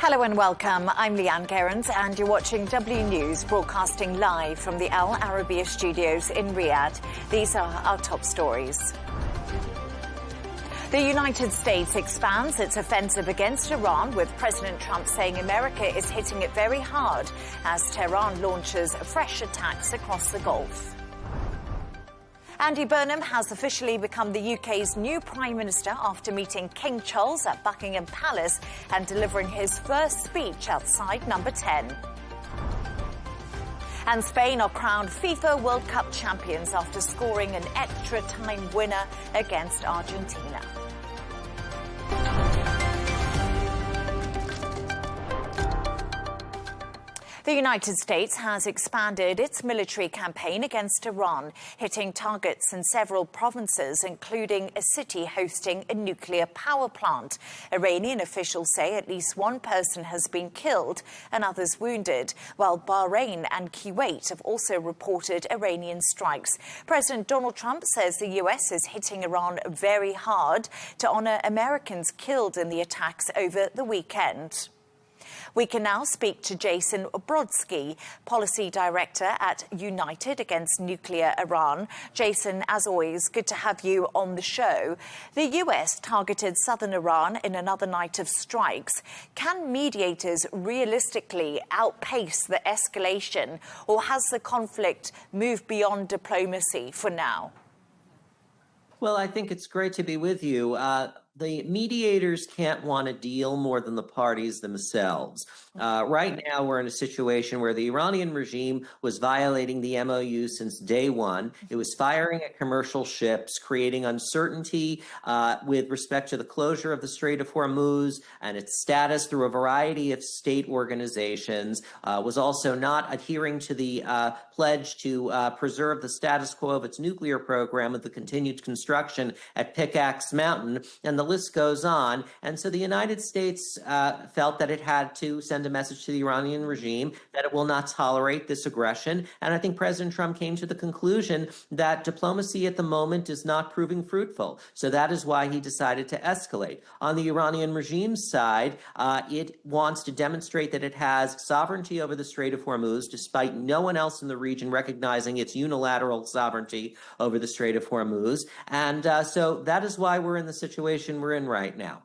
Hello and welcome. I'm Leigh Ann Gerrans and you're watching W News, broadcasting live from the Al Arabiya studios in Riyadh. These are our top stories. The United States expands its offensive against Iran, with President Trump saying America is hitting it very hard as Tehran launches fresh attacks across the Gulf. Andy Burnham has officially become the UK's new Prime Minister after meeting King Charles at Buckingham Palace and delivering his first speech outside Number 10. And Spain are crowned FIFA World Cup champions after scoring an extra-time winner against Argentina. The United States has expanded its military campaign against Iran, hitting targets in several provinces, including a city hosting a nuclear power plant. Iranian officials say at least one person has been killed and others wounded, while Bahrain and Kuwait have also reported Iranian strikes. President Donald Trump says the U.S. is hitting Iran very hard to honor Americans killed in the attacks over the weekend. We can now speak to Jason Brodsky, Policy Director at United Against Nuclear Iran. Jason, as always, good to have you on the show. The US targeted southern Iran in another night of strikes. Can mediators realistically outpace the escalation, or has the conflict moved beyond diplomacy for now? Well, I think it's great to be with you. The mediators can't want a deal more than the parties themselves. Right now, we're in a situation where the Iranian regime was violating the MOU since day one. It was firing at commercial ships, creating uncertainty with respect to the closure of the Strait of Hormuz and its status through a variety of state organizations, was also not adhering to the pledge to preserve the status quo of its nuclear program with the continued construction at Pickaxe Mountain, and the list goes on. And so the United States felt that it had to send a message to the Iranian regime that it will not tolerate this aggression. And I think President Trump came to the conclusion that diplomacy at the moment is not proving fruitful. So that is why he decided to escalate. On the Iranian regime's side, it wants to demonstrate that it has sovereignty over the Strait of Hormuz, despite no one else in the region recognizing its unilateral sovereignty over the Strait of Hormuz. And so that is why we're in the situation we're in right now.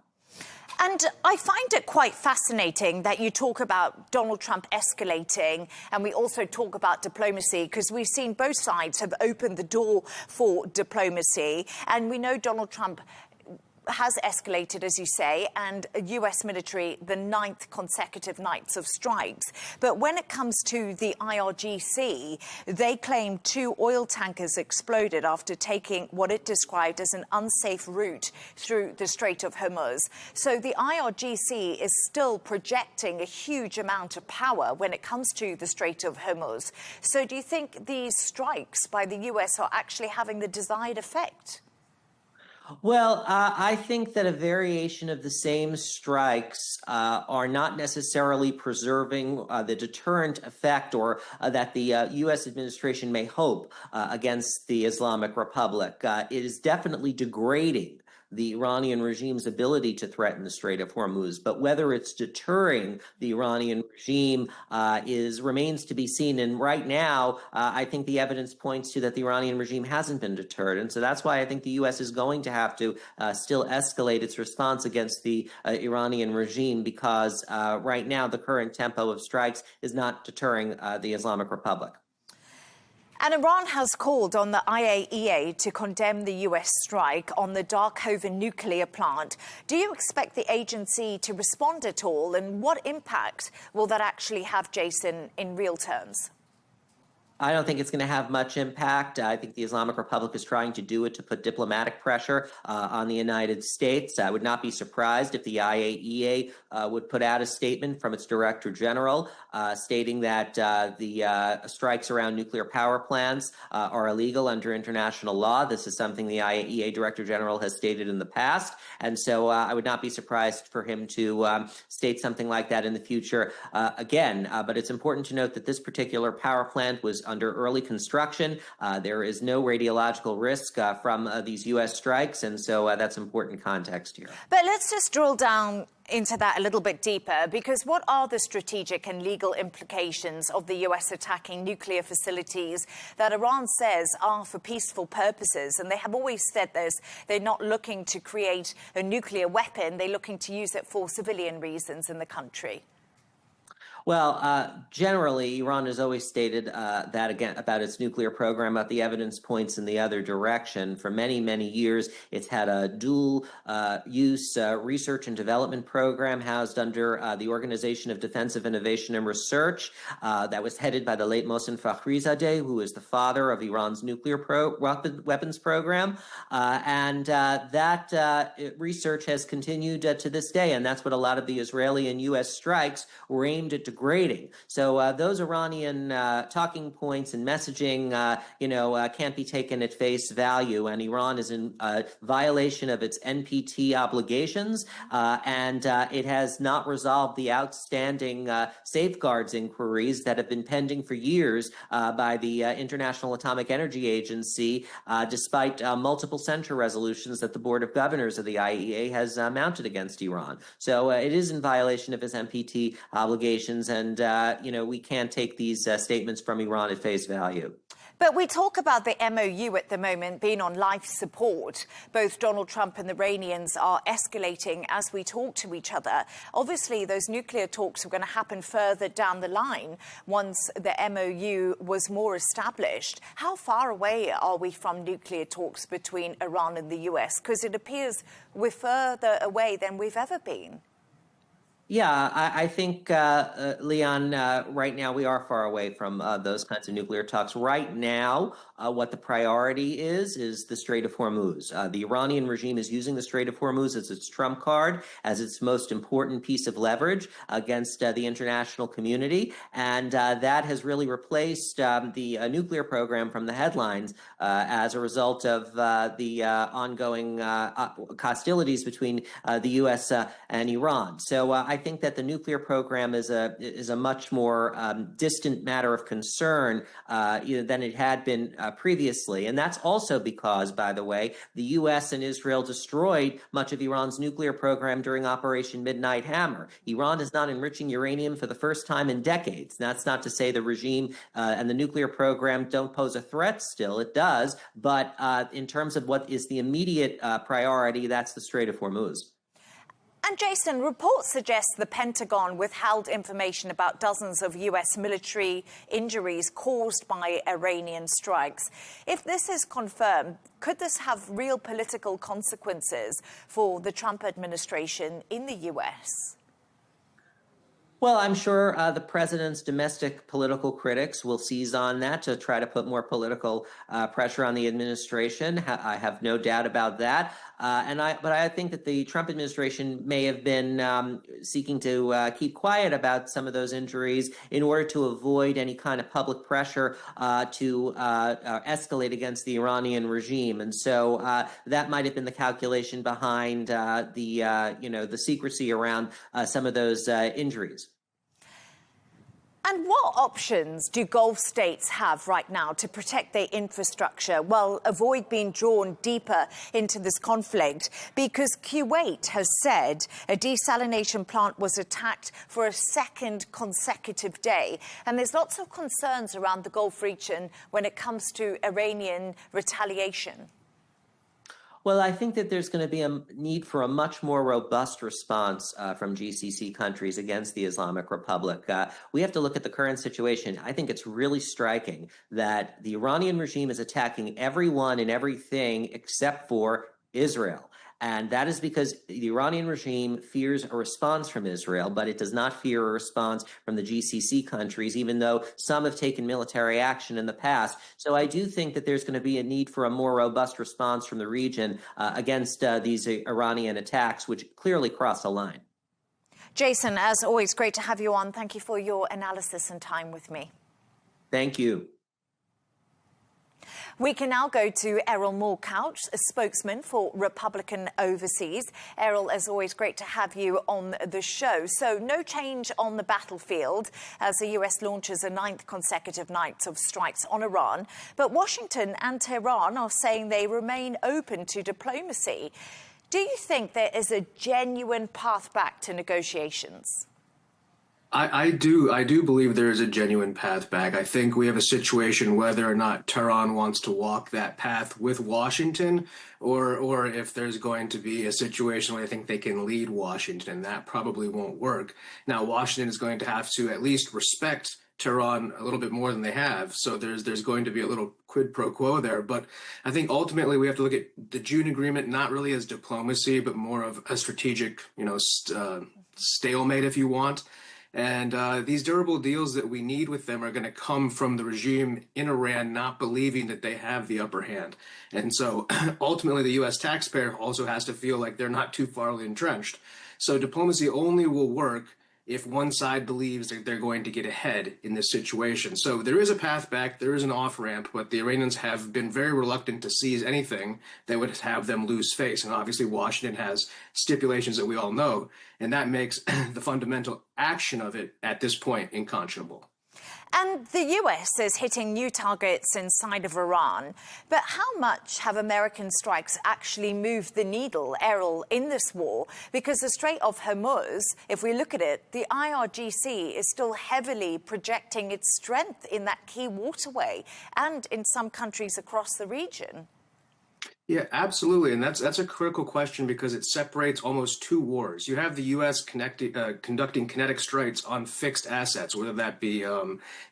And I find it quite fascinating that you talk about Donald Trump escalating, and we also talk about diplomacy, because we've seen both sides have opened the door for diplomacy. And we know Donald Trump has escalated, as you say, and US military, the 9th consecutive nights of strikes. But when it comes to the IRGC, they claim 2 oil tankers exploded after taking what it described as an unsafe route through the Strait of Hormuz. So the IRGC is still projecting a huge amount of power when it comes to the Strait of Hormuz. So do you think these strikes by the US are actually having the desired effect? Well, I think that a variation of the same strikes are not necessarily preserving the deterrent effect or that the U.S. administration may hope against the Islamic Republic. It is definitely degrading the Iranian regime's ability to threaten the Strait of Hormuz, but whether it's deterring the Iranian regime remains to be seen. And right now, I think the evidence points to that the Iranian regime hasn't been deterred, and so that's why I think the U.S. is going to have to still escalate its response against the Iranian regime, because right now the current tempo of strikes is not deterring the Islamic Republic. And Iran has called on the IAEA to condemn the US strike on the Darkhover nuclear plant. Do you expect the agency to respond at all? And what impact will that actually have, Jason, in real terms? I don't think it's going to have much impact. I think the Islamic Republic is trying to do it to put diplomatic pressure on the United States. I would not be surprised if the IAEA would put out a statement from its Director General stating that the strikes around nuclear power plants are illegal under international law. This is something the IAEA Director General has stated in the past. And so I would not be surprised for him to state something like that in the future again. But it's important to note that this particular power plant was under early construction. There is no radiological risk from these U.S. strikes, and so that's important context here. But let's just drill down into that a little bit deeper, because what are the strategic and legal implications of the U.S. attacking nuclear facilities that Iran says are for peaceful purposes? And they have always said this. They're not looking to create a nuclear weapon. They're looking to use it for civilian reasons in the country. Well, generally, Iran has always stated that again about its nuclear program, but the evidence points in the other direction. For many, many years, it's had a dual-use research and development program housed under the Organization of Defensive Innovation and Research that was headed by the late Mohsen Fakhrizadeh, who is the father of Iran's nuclear weapons program. And that research has continued to this day, and that's what a lot of the Israeli and U.S. strikes were aimed at degrading. So those Iranian talking points and messaging, can't be taken at face value. And Iran is in violation of its NPT obligations, and it has not resolved the outstanding safeguards inquiries that have been pending for years by the International Atomic Energy Agency, despite multiple censure resolutions that the Board of Governors of the IAEA has mounted against Iran. So it is in violation of its NPT obligations. And, we can't take these statements from Iran at face value. But we talk about the MOU at the moment being on life support. Both Donald Trump and the Iranians are escalating as we talk to each other. Obviously, those nuclear talks are going to happen further down the line once the MOU was more established. How far away are we from nuclear talks between Iran and the US? Because it appears we're further away than we've ever been. Yeah, I think, Leigh Ann, right now we are far away from those kinds of nuclear talks. Right now, what the priority is the Strait of Hormuz. The Iranian regime is using the Strait of Hormuz as its trump card, as its most important piece of leverage against the international community. And that has really replaced the nuclear program from the headlines as a result of the ongoing hostilities between the U.S. And Iran. So I think that the nuclear program is a much more distant matter of concern than it had been previously. And that's also because, by the way, the U.S. and Israel destroyed much of Iran's nuclear program during Operation Midnight Hammer. Iran is not enriching uranium for the first time in decades. That's not to say the regime and the nuclear program don't pose a threat still. It does. But in terms of what is the immediate priority, that's the Strait of Hormuz. And Jason, reports suggest the Pentagon withheld information about dozens of U.S. military injuries caused by Iranian strikes. If this is confirmed, could this have real political consequences for the Trump administration in the U.S.? Well, I'm sure the president's domestic political critics will seize on that to try to put more political pressure on the administration. I have no doubt about that. But I think that the Trump administration may have been seeking to keep quiet about some of those injuries in order to avoid any kind of public pressure to escalate against the Iranian regime. And so that might have been the calculation behind the secrecy around some of those injuries. And what options do Gulf states have right now to protect their infrastructure while avoid being drawn deeper into this conflict? Because Kuwait has said a desalination plant was attacked for a second consecutive day. And there's lots of concerns around the Gulf region when it comes to Iranian retaliation. Well, I think that there's going to be a need for a much more robust response from GCC countries against the Islamic Republic. We have to look at the current situation. I think it's really striking that the Iranian regime is attacking everyone and everything except for Israel. And that is because the Iranian regime fears a response from Israel, but it does not fear a response from the GCC countries, even though some have taken military action in the past. So I do think that there's going to be a need for a more robust response from the region against these Iranian attacks, which clearly cross a line. Jason, as always, great to have you on. Thank you for your analysis and time with me. Thank you. We can now go to Errol Moorcouch, a spokesman for Republican Overseas. Errol, as always, great to have you on the show. So no change on the battlefield as the US launches a 9th consecutive night of strikes on Iran. But Washington and Tehran are saying they remain open to diplomacy. Do you think there is a genuine path back to negotiations? I do believe there is a genuine path back. I think we have a situation whether or not Tehran wants to walk that path with Washington, or if there's going to be a situation where I think they can lead Washington. That probably won't work. Now, Washington is going to have to at least respect Tehran a little bit more than they have. So there's going to be a little quid pro quo there. But I think ultimately we have to look at the June agreement not really as diplomacy, but more of a strategic, stalemate, if you want. And these durable deals that we need with them are going to come from the regime in Iran not believing that they have the upper hand. And so ultimately the U.S. taxpayer also has to feel like they're not too far entrenched. So diplomacy only will work if one side believes that they're going to get ahead in this situation. So there is a path back, there is an off-ramp, but the Iranians have been very reluctant to seize anything that would have them lose face. And obviously Washington has stipulations that we all know, and that makes the fundamental action of it at this point unconscionable. And the US is hitting new targets inside of Iran. But how much have American strikes actually moved the needle, Errol, in this war? Because the Strait of Hormuz, if we look at it, the IRGC is still heavily projecting its strength in that key waterway and in some countries across the region. Yeah, absolutely. And that's a critical question because it separates almost two wars. You have the U.S. conducting kinetic strikes on fixed assets, whether that be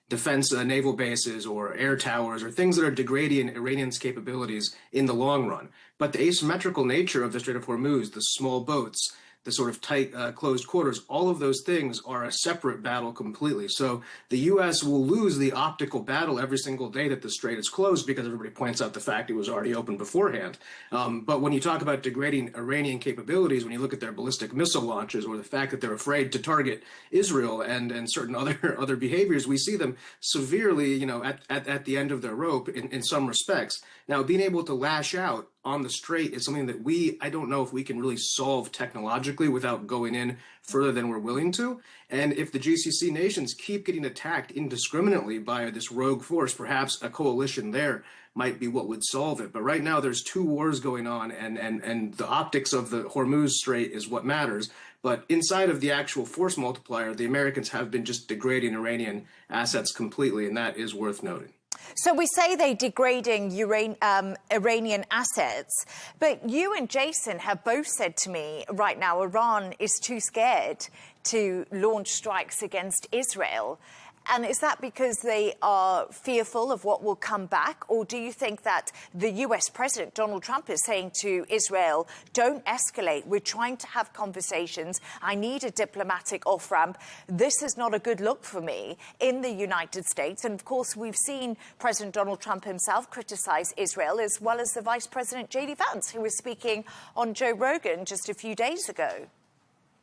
defense naval bases or air towers or things that are degrading Iranians' capabilities in the long run. But the asymmetrical nature of the Strait of Hormuz, the small boats, the sort of tight closed quarters, all of those things are a separate battle completely. So the U.S. will lose the optical battle every single day that the strait is closed because everybody points out the fact it was already open beforehand. But when you talk about degrading Iranian capabilities, when you look at their ballistic missile launches or the fact that they're afraid to target Israel and certain other behaviors, we see them severely, at the end of their rope in some respects. Now, being able to lash out on the strait is something that I don't know if we can really solve technologically without going in further than we're willing to. And if the GCC nations keep getting attacked indiscriminately by this rogue force, perhaps a coalition there might be what would solve it. But right now there's two wars going on, and the optics of the Hormuz Strait is what matters. But inside of the actual force multiplier, the Americans have been just degrading Iranian assets completely, and that is worth noting. So we say they're degrading Iranian assets, but you and Jason have both said to me right now Iran is too scared to launch strikes against Israel. And is that because they are fearful of what will come back? Or do you think that the US President, Donald Trump, is saying to Israel, don't escalate. We're trying to have conversations. I need a diplomatic off-ramp. This is not a good look for me in the United States. And of course, we've seen President Donald Trump himself criticize Israel, as well as the Vice President J.D. Vance, who was speaking on Joe Rogan just a few days ago.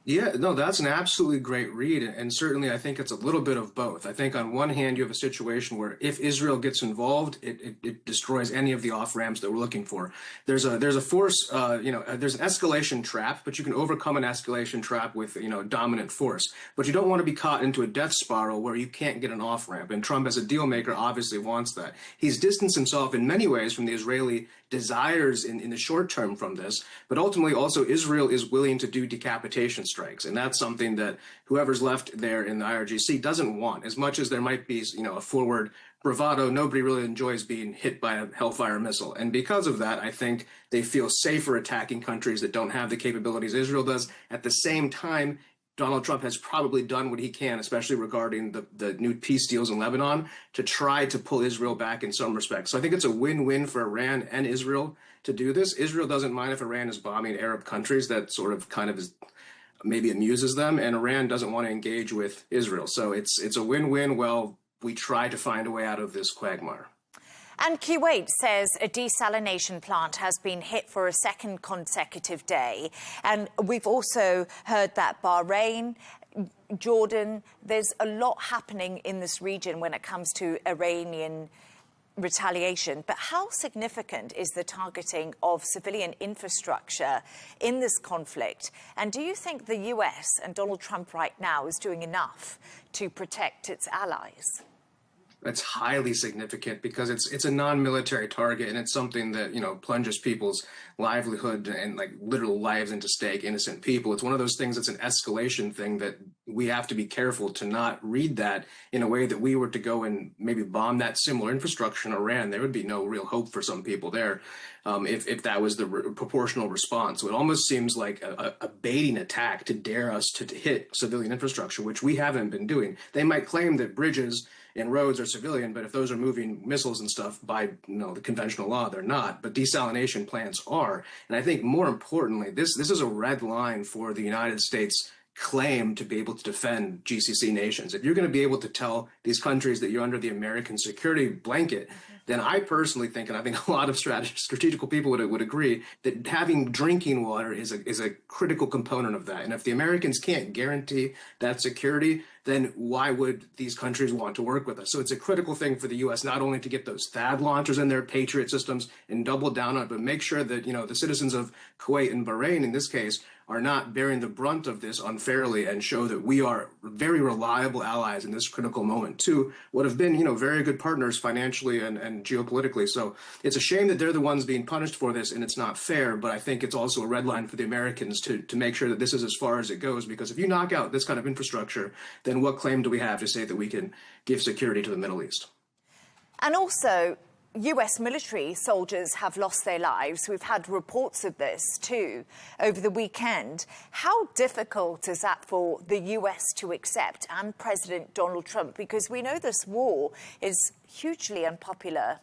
Yeah, no, that's an absolutely great read. And certainly I think it's a little bit of both. I think on one hand, you have a situation where if Israel gets involved, it destroys any of the off ramps that we're looking for. There's a force, there's an escalation trap, but you can overcome an escalation trap with, dominant force. But you don't want to be caught into a death spiral where you can't get an off ramp. And Trump, as a deal maker, obviously wants that. He's distanced himself in many ways from the Israeli desires in the short term from this, but ultimately also Israel is willing to do decapitation strikes. And that's something that whoever's left there in the IRGC doesn't want. As much as there might be, a forward bravado, nobody really enjoys being hit by a Hellfire missile. And because of that, I think they feel safer attacking countries that don't have the capabilities Israel does. At the same time, Donald Trump has probably done what he can, especially regarding the new peace deals in Lebanon, to try to pull Israel back in some respects. So I think it's a win-win for Iran and Israel to do this. Israel doesn't mind if Iran is bombing Arab countries. That sort of kind of is, maybe amuses them. And Iran doesn't want to engage with Israel. So it's a win-win. Well, we try to find a way out of this quagmire. And Kuwait says a desalination plant has been hit for a second consecutive day. And we've also heard that Bahrain, Jordan, there's a lot happening in this region when it comes to Iranian retaliation. But how significant is the targeting of civilian infrastructure in this conflict? And do you think the US and Donald Trump right now is doing enough to protect its allies? That's highly significant because it's a non-military target, and it's something that, you know, plunges people's livelihood and like literal lives into stake, innocent people. It's one of those things that's an escalation thing that we have to be careful to not read that in a way that we were to go and maybe bomb that similar infrastructure in Iran. There would be no real hope for some people there if that was the proportional response. So it almost seems like a baiting attack to dare us to hit civilian infrastructure, which we haven't been doing. They might claim that bridges and roads are civilian, but if those are moving missiles and stuff by the conventional law, they're not. But desalination plants are. And I think more importantly, this is a red line for the United States claim to be able to defend GCC nations. If you're going to be able to tell these countries that you're under the American security blanket, then I personally think, and I think a lot of strategical people would agree, that having drinking water is a critical component of that. And if the Americans can't guarantee that security, then why would these countries want to work with us? So it's a critical thing for the U.S. not only to get those THAAD launchers in their Patriot systems and double down on it, but make sure that, the citizens of Kuwait and Bahrain, in this case, are not bearing the brunt of this unfairly, and show that we are very reliable allies in this critical moment to what have been, very good partners financially and geopolitically. So it's a shame that they're the ones being punished for this, and it's not fair, but I think it's also a red line for the Americans to make sure that this is as far as it goes, because if you knock out this kind of infrastructure, then what claim do we have to say that we can give security to the Middle East? And also, US military soldiers have lost their lives. We've had reports of this too over the weekend. How difficult is that for the US to accept, and President Donald Trump? Because we know this war is hugely unpopular.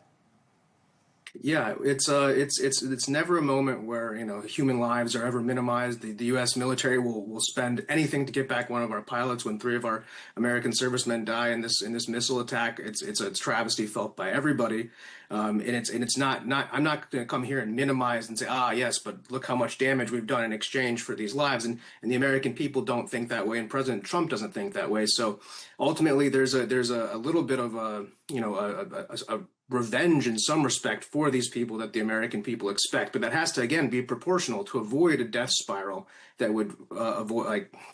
Yeah, it's never a moment where human lives are ever minimized. The U.S. military will spend anything to get back one of our pilots. When 3 of our American servicemen die in this missile attack, it's a travesty felt by everybody. And it's not I'm not going to come here and minimize and say, yes, but look how much damage we've done in exchange for these lives. And the American people don't think that way, and President Trump doesn't think that way. So ultimately, there's a little bit of a revenge in some respect for these people that the American people expect, but that has to again be proportional to avoid a death spiral that would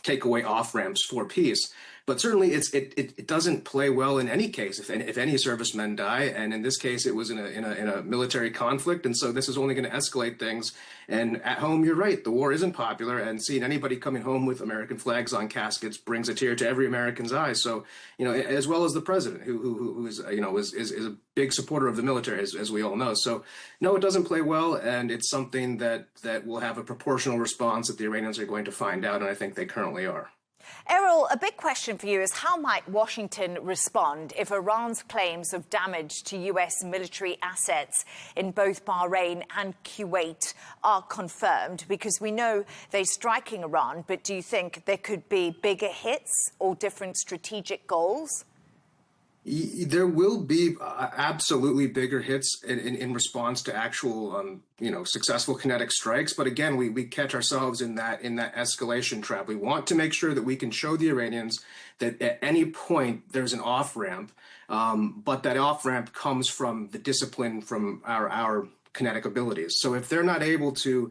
take away off ramps for peace. But certainly, it doesn't play well in any case if any servicemen die, and in this case, it was in a military conflict, and so this is only going to escalate things. And at home, you're right, the war isn't popular, and seeing anybody coming home with American flags on caskets brings a tear to every American's eye. So as well as the president, who is a big supporter of the military, as we all know. So no, it doesn't play well, and it's something that will have a proportional response that the Iranians are going to find out, and I think they currently are. Errol, a big question for you is how might Washington respond if Iran's claims of damage to US military assets in both Bahrain and Kuwait are confirmed? Because we know they're striking Iran, but do you think there could be bigger hits or different strategic goals? There will be absolutely bigger hits in response to actual, successful kinetic strikes. But again, we catch ourselves in that escalation trap. We want to make sure that we can show the Iranians that at any point there's an off ramp, but that off ramp comes from the discipline from our kinetic abilities. So if they're not able to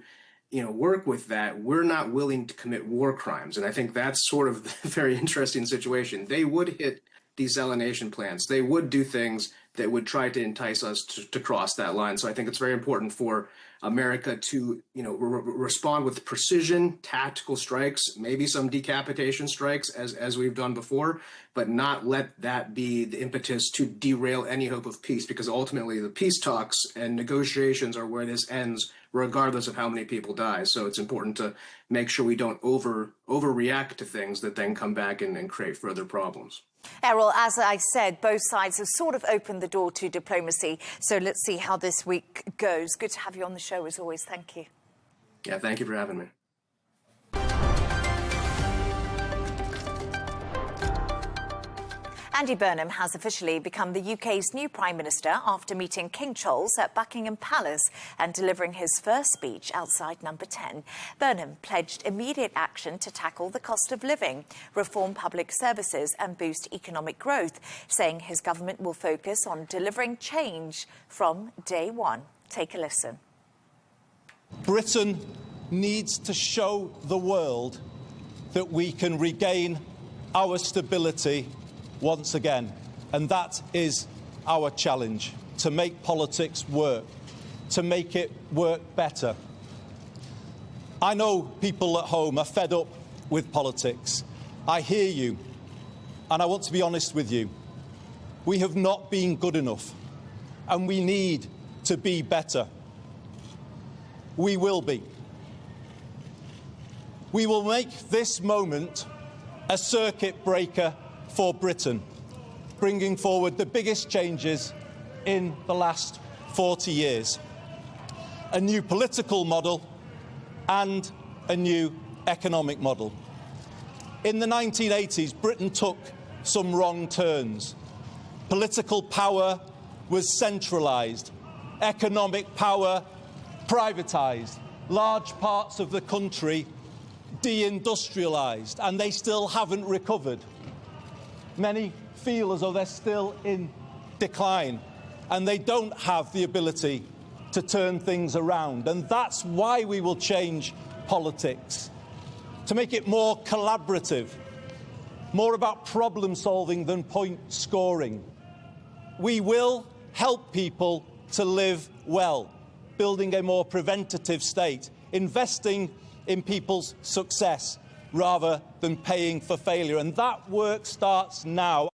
work with that, we're not willing to commit war crimes. And I think that's sort of a very interesting situation. They would hit desalination plants. They would do things that would try to entice us to cross that line. So I think it's very important for America to, respond with precision, tactical strikes, maybe some decapitation strikes as we've done before, but not let that be the impetus to derail any hope of peace, because ultimately the peace talks and negotiations are where this ends, regardless of how many people die. So it's important to make sure we don't overreact to things that then come back and create further problems. Errol, as I said, both sides have sort of opened the door to diplomacy. So let's see how this week goes. Good to have you on the show as always. Thank you. Yeah, thank you for having me. Andy Burnham has officially become the UK's new Prime Minister after meeting King Charles at Buckingham Palace and delivering his first speech outside Number 10. Burnham pledged immediate action to tackle the cost of living, reform public services and boost economic growth, saying his government will focus on delivering change from day one. Take a listen. Britain needs to show the world that we can regain our stability once again, and that is our challenge, to make politics work, to make it work better. I know people at home are fed up with politics. I hear you, and I want to be honest with you. We have not been good enough, and we need to be better. We will be. We will make this moment a circuit breaker for Britain, bringing forward the biggest changes in the last 40 years. A new political model and a new economic model. In the 1980s, Britain took some wrong turns. Political power was centralised, economic power privatised, large parts of the country deindustrialised, and they still haven't recovered. Many feel as though they're still in decline, and they don't have the ability to turn things around. And that's why we will change politics, to make it more collaborative, more about problem solving than point scoring. We will help people to live well, building a more preventative state, investing in people's success rather than paying for failure. And that work starts now.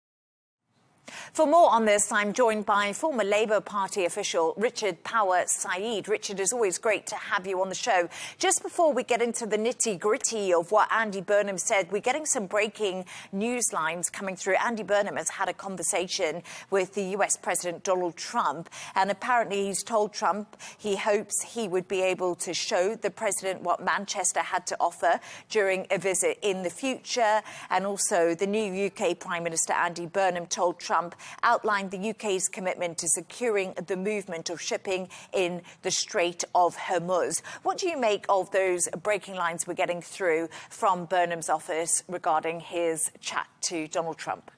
For more on this, I'm joined by former Labour Party official Richard Power Saeed. Richard, it's always great to have you on the show. Just before we get into the nitty-gritty of what Andy Burnham said, we're getting some breaking news lines coming through. Andy Burnham has had a conversation with the US President Donald Trump, and apparently he's told Trump he hopes he would be able to show the president what Manchester had to offer during a visit in the future. And also the new UK Prime Minister Andy Burnham told Trump outlined the UK's commitment to securing the movement of shipping in the Strait of Hormuz. What do you make of those breaking lines we're getting through from Burnham's office regarding his chat to Donald Trump?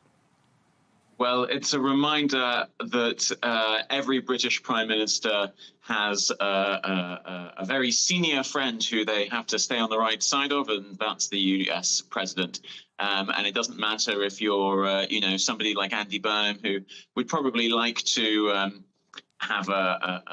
Well, it's a reminder that every British Prime Minister has a very senior friend who they have to stay on the right side of, and that's the US President. And it doesn't matter if you're, somebody like Andy Burnham, who would probably like to have a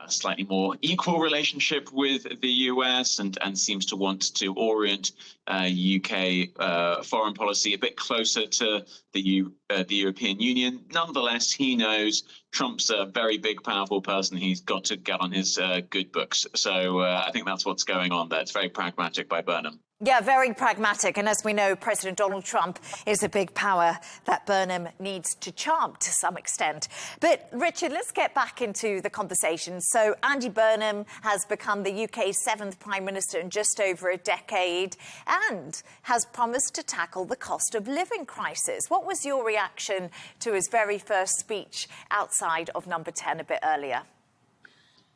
slightly more equal relationship with the US and seems to want to orient UK foreign policy a bit closer to the European Union. Nonetheless, he knows Trump's a very big, powerful person. He's got to get on his good books. So I think that's what's going on there. It's very pragmatic by Burnham. Yeah, very pragmatic. And as we know, President Donald Trump is a big power that Burnham needs to charm to some extent. But, Richard, let's get back into the conversation. So Andy Burnham has become the UK's 7th Prime Minister in just over a decade and has promised to tackle the cost of living crisis. What was your reaction to his very first speech outside of Number 10 a bit earlier?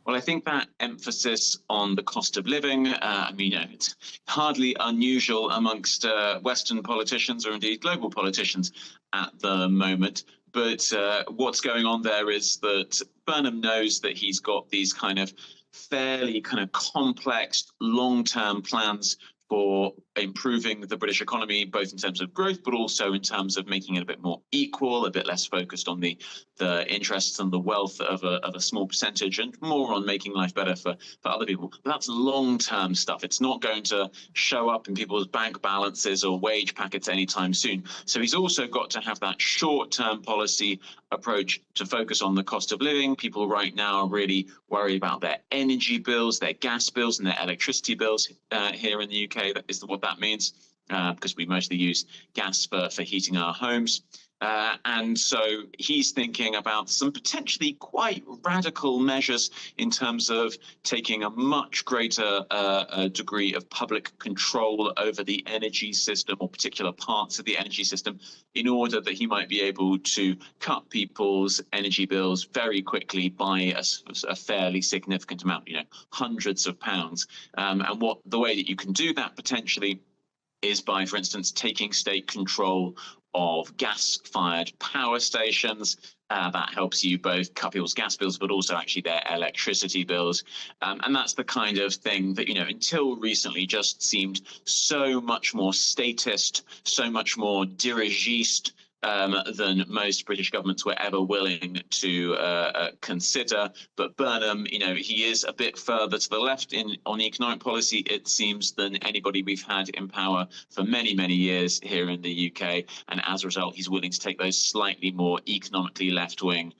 Well, I think that emphasis on the cost of living, it's hardly unusual amongst Western politicians or indeed global politicians at the moment. But what's going on there is that Burnham knows that he's got these kind of fairly complex long-term plans for improving the British economy, both in terms of growth, but also in terms of making it a bit more equal, a bit less focused on the interests and the wealth of a small percentage, and more on making life better for other people. But that's long-term stuff. It's not going to show up in people's bank balances or wage packets anytime soon. So he's also got to have that short-term policy approach to focus on the cost of living. People right now are really worried about their energy bills, their gas bills and their electricity bills here in the UK. That is what that means, because we mostly use gas for heating our homes. And so he's thinking about some potentially quite radical measures in terms of taking a much greater degree of public control over the energy system, or particular parts of the energy system, in order that he might be able to cut people's energy bills very quickly by a fairly significant amount, hundreds of pounds. And the way that you can do that potentially is by, for instance, taking state control of gas-fired power stations. That helps you both cut people's gas bills, but also actually their electricity bills. And that's the kind of thing that, until recently just seemed so much more statist, so much more dirigiste than most British governments were ever willing to consider. But Burnham, he is a bit further to the left on economic policy, it seems, than anybody we've had in power for many, many years here in the UK. And as a result, he's willing to take those slightly more economically left-wing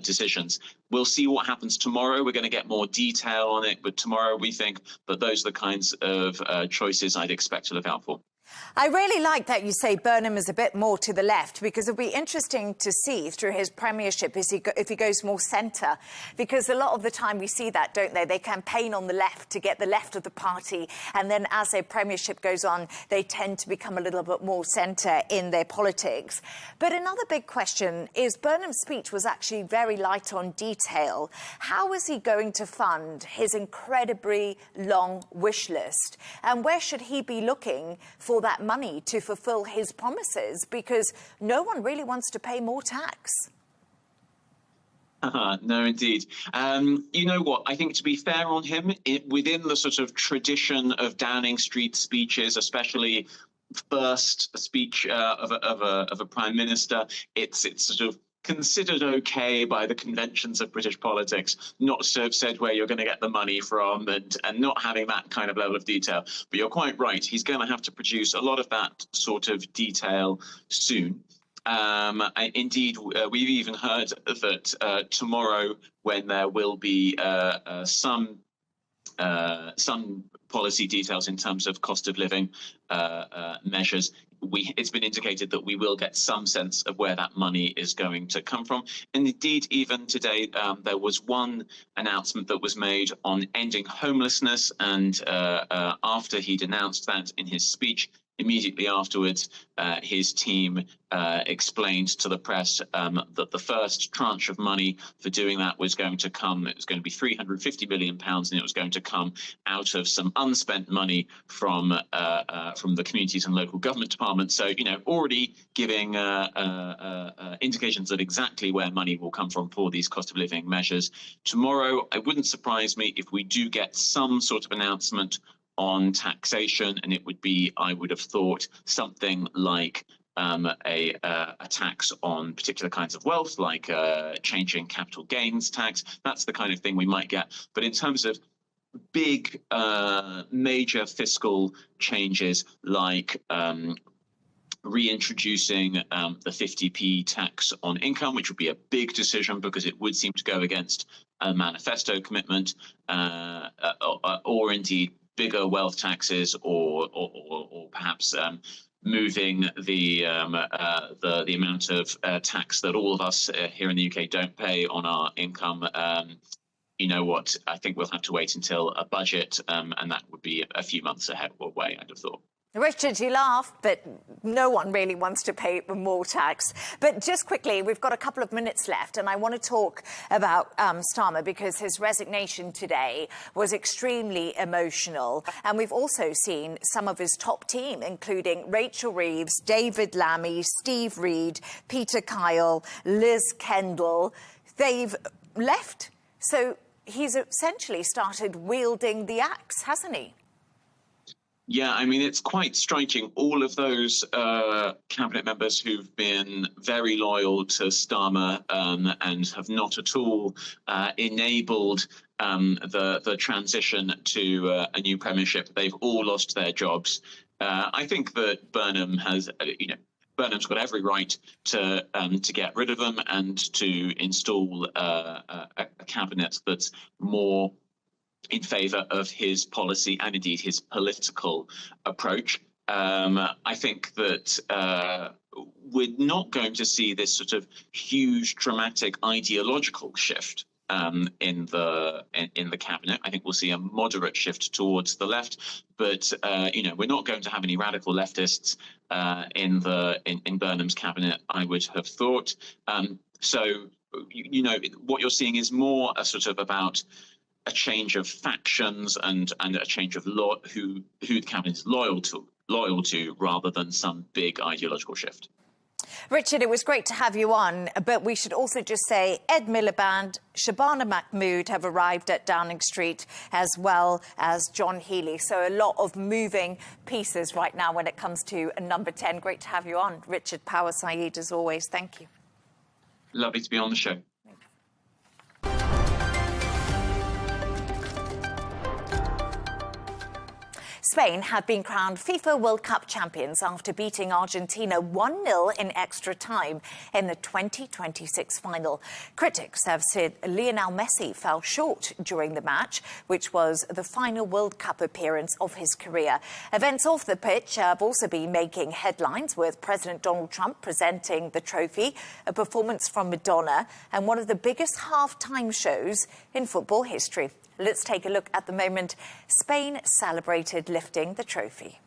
decisions. We'll see what happens tomorrow. We're going to get more detail on it, but tomorrow we think that those are the kinds of choices I'd expect to look out for. I really like that you say Burnham is a bit more to the left, because it'll be interesting to see through his premiership if he goes more centre, because a lot of the time we see that, don't they? They campaign on the left to get the left of the party, and then as their premiership goes on, they tend to become a little bit more centre in their politics. But another big question is Burnham's speech was actually very light on detail. How is he going to fund his incredibly long wish list? And where should he be looking for that money to fulfill his promises, because no one really wants to pay more tax? No, indeed. You know what? I think, to be fair on him, within the sort of tradition of Downing Street speeches, especially first speech of a prime minister, it's sort of considered okay by the conventions of British politics not to have said where you're going to get the money from, and not having that kind of level of detail. But you're quite right. He's going to have to produce a lot of that sort of detail soon. Indeed, we've even heard that tomorrow, when there will be some policy details in terms of cost of living measures, it's been indicated that we will get some sense of where that money is going to come from. And indeed, even today, there was one announcement that was made on ending homelessness. And after he'd announced that in his speech, immediately afterwards, his team explained to the press that the first tranche of money for doing that was going to come. It was going to be £350 million, and it was going to come out of some unspent money from the communities and local government departments. So, already giving indications of exactly where money will come from for these cost of living measures. Tomorrow, it wouldn't surprise me if we do get some sort of announcement on taxation, and it would be, I would have thought, something like a tax on particular kinds of wealth, like changing capital gains tax. That's the kind of thing we might get. But in terms of big, major fiscal changes, like reintroducing the 50p tax on income, which would be a big decision because it would seem to go against a manifesto commitment, or indeed bigger wealth taxes, or perhaps moving the amount of tax that all of us here in the UK don't pay on our income. You know what? I think we'll have to wait until a budget, and that would be a few months ahead away, I'd have thought. Richard, you laugh, but no one really wants to pay more tax. But just quickly, we've got a couple of minutes left, and I want to talk about Starmer, because his resignation today was extremely emotional. And we've also seen some of his top team, including Rachel Reeves, David Lammy, Steve Reed, Peter Kyle, Liz Kendall. They've left. So he's essentially started wielding the axe, hasn't he? Yeah, I mean, it's quite striking. All of those cabinet members who've been very loyal to Starmer and have not at all enabled the transition to a new premiership, they've all lost their jobs. I think that Burnham has, Burnham's got every right to get rid of them and to install a cabinet that's more in favour of his policy and indeed his political approach. I think that we're not going to see this sort of huge, dramatic ideological shift in the cabinet. I think we'll see a moderate shift towards the left, but we're not going to have any radical leftists in Burnham's cabinet, I would have thought. So what you're seeing is more a sort of about a change of factions and a change of who the cabinet is loyal to, rather than some big ideological shift. Richard, it was great to have you on, but we should also just say Ed Miliband, Shabana Mahmood have arrived at Downing Street, as well as John Healey. So a lot of moving pieces right now when it comes to number 10. Great to have you on, Richard Power Saeed, as always. Thank you. Lovely to be on the show. Spain have been crowned FIFA World Cup champions after beating Argentina 1-0 in extra time in the 2026 final. Critics have said Lionel Messi fell short during the match, which was the final World Cup appearance of his career. Events off the pitch have also been making headlines, with President Donald Trump presenting the trophy, a performance from Madonna, and one of the biggest halftime shows in football history. Let's take a look at the moment Spain celebrated lifting the trophy.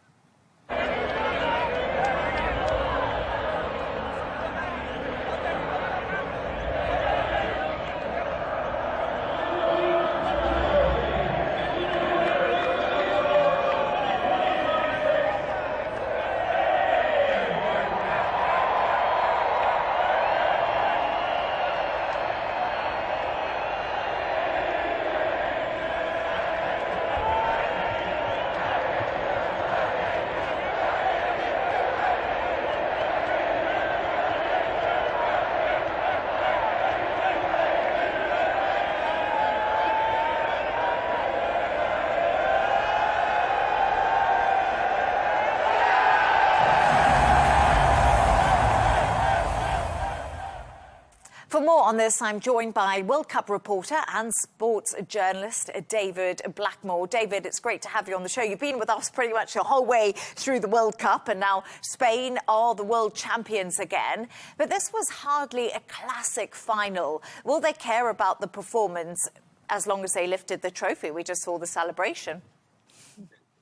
For more on this, I'm joined by World Cup reporter and sports journalist David Blackmore. David, it's great to have you on the show. You've been with us pretty much the whole way through the World Cup, and now Spain are the world champions again. But this was hardly a classic final. Will they care about the performance as long as they lifted the trophy? We just saw the celebration.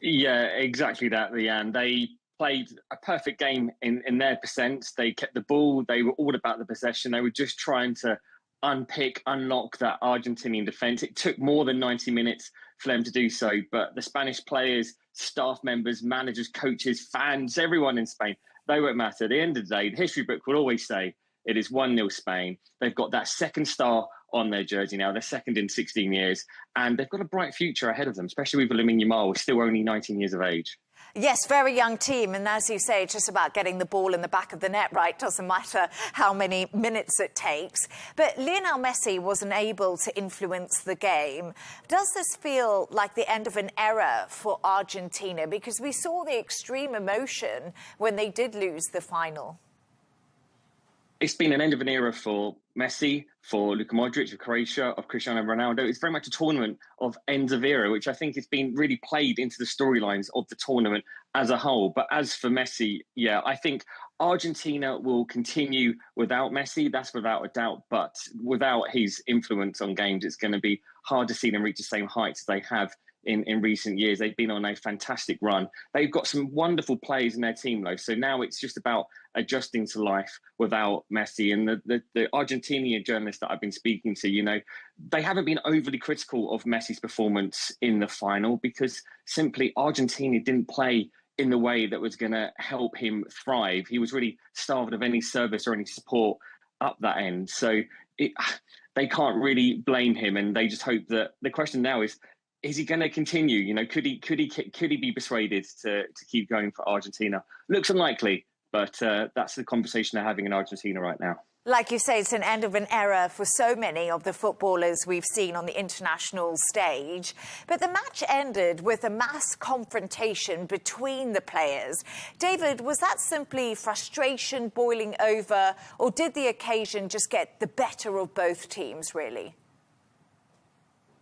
Yeah, exactly that, Leigh Ann. They played a perfect game in their percent. They kept the ball. They were all about the possession. They were just trying to unlock that Argentinian defence. It took more than 90 minutes for them to do so. But the Spanish players, staff members, managers, coaches, fans, everyone in Spain, they won't matter. At the end of the day, the history book will always say it is 1-0 Spain. They've got that second star on their jersey now. They're second in 16 years. And they've got a bright future ahead of them, especially with Lamine Yamal, who's still only 19 years of age. Yes, very young team. And as you say, it's just about getting the ball in the back of the net, right? Doesn't matter how many minutes it takes. But Lionel Messi wasn't able to influence the game. Does this feel like the end of an era for Argentina? Because we saw the extreme emotion when they did lose the final. It's been an end of an era for Messi, for Luka Modric, of Croatia, of Cristiano Ronaldo. It's very much a tournament of ends of era, which I think has been really played into the storylines of the tournament as a whole. But as for Messi, yeah, I think Argentina will continue without Messi. That's without a doubt. But without his influence on games, it's going to be hard to see them reach the same heights they have in recent years. They've been on a fantastic run. They've got some wonderful players in their team, though. So now it's just about adjusting to life without Messi. And the Argentinian journalists that I've been speaking to, you know, they haven't been overly critical of Messi's performance in the final because simply Argentina didn't play in the way that was going to help him thrive. He was really starved of any service or any support up that end. So they can't really blame him. And they just hope that the question now is he going to continue? You know, could he be persuaded to keep going for Argentina? Looks unlikely, but that's the conversation they're having in Argentina right now. Like you say, it's an end of an era for so many of the footballers we've seen on the international stage. But the match ended with a mass confrontation between the players. David, was that simply frustration boiling over, or did the occasion just get the better of both teams, really?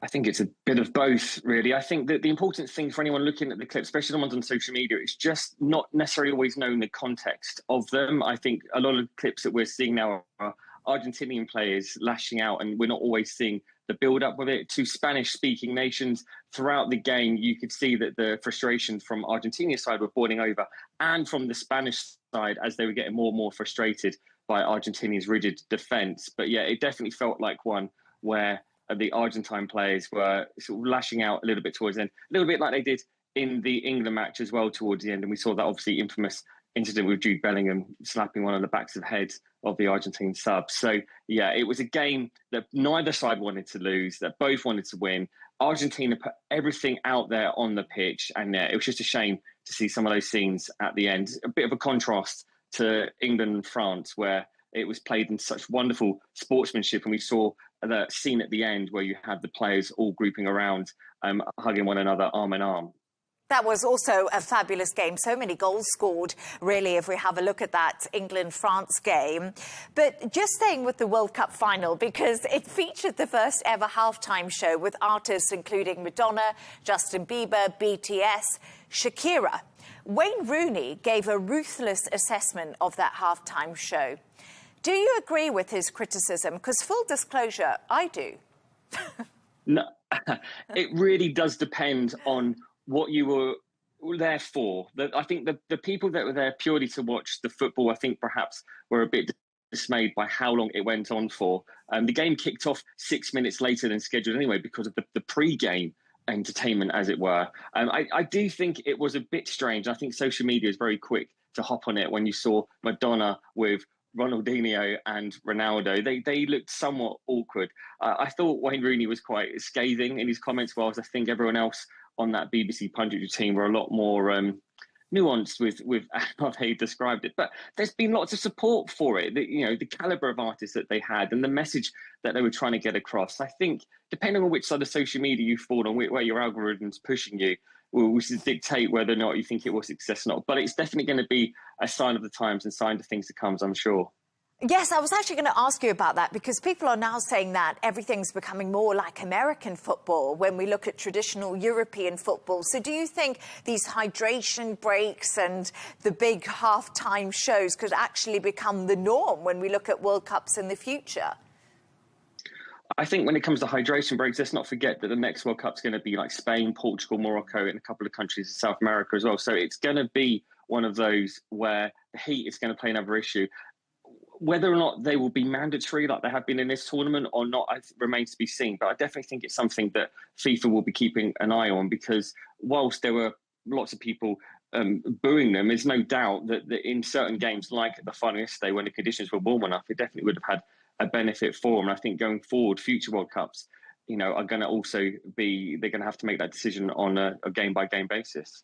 I think it's a bit of both, really. I think that the important thing for anyone looking at the clips, especially the ones on social media, is just not necessarily always knowing the context of them. I think a lot of clips that we're seeing now are Argentinian players lashing out, and we're not always seeing the build-up with it. To Spanish-speaking nations throughout the game, you could see that the frustration from Argentina's side were boiling over, and from the Spanish side as they were getting more and more frustrated by Argentina's rigid defence. But yeah, it definitely felt like one where the Argentine players were sort of lashing out a little bit towards the end, a little bit like they did in the England match as well towards the end. And we saw that obviously infamous incident with Jude Bellingham slapping one of the backs of the head of the Argentine sub. So yeah, it was a game that neither side wanted to lose, that both wanted to win. Argentina put everything out there on the pitch, and yeah, it was just a shame to see some of those scenes at the end. A bit of a contrast to England and France, where it was played in such wonderful sportsmanship, and we saw the scene at the end where you had the players all grouping around, hugging one another arm in arm. That was also a fabulous game. So many goals scored, really, if we have a look at that England-France game. But just staying with the World Cup final, because it featured the first ever halftime show with artists including Madonna, Justin Bieber, BTS, Shakira. Wayne Rooney gave a ruthless assessment of that halftime show. Do you agree with his criticism? Because full disclosure, I do. No, it really does depend on what you were there for. I think the people that were there purely to watch the football, I think perhaps were a bit dismayed by how long it went on for. The game kicked off 6 minutes later than scheduled anyway because of the pre-game entertainment, as it were. I do think it was a bit strange. I think social media is very quick to hop on it when you saw Madonna with Ronaldinho and Ronaldo. They looked somewhat awkward. I thought Wayne Rooney was quite scathing in his comments, whilst I think everyone else on that BBC punditry team were a lot more nuanced with how they described it. But there's been lots of support for it. The caliber of artists that they had and the message that they were trying to get across. I think depending on which side of social media you fall on, where your algorithm's pushing you, will dictate whether or not you think it was a success or not. But it's definitely going to be a sign of the times and sign of things to come, I'm sure. Yes, I was actually going to ask you about that, because people are now saying that everything's becoming more like American football when we look at traditional European football. So do you think these hydration breaks and the big half-time shows could actually become the norm when we look at World Cups in the future? I think when it comes to hydration breaks, let's not forget that the next World Cup's going to be like Spain, Portugal, Morocco, and a couple of countries in South America as well. So it's going to be one of those where the heat is going to play another issue. Whether or not they will be mandatory like they have been in this tournament or not, remains to be seen. But I definitely think it's something that FIFA will be keeping an eye on, because whilst there were lots of people booing them, there's no doubt that in certain games, like the final yesterday, when the conditions were warm enough, it definitely would have had a benefit for them. And I think going forward, future World Cups, are going to also they're going to have to make that decision on a game-by-game basis.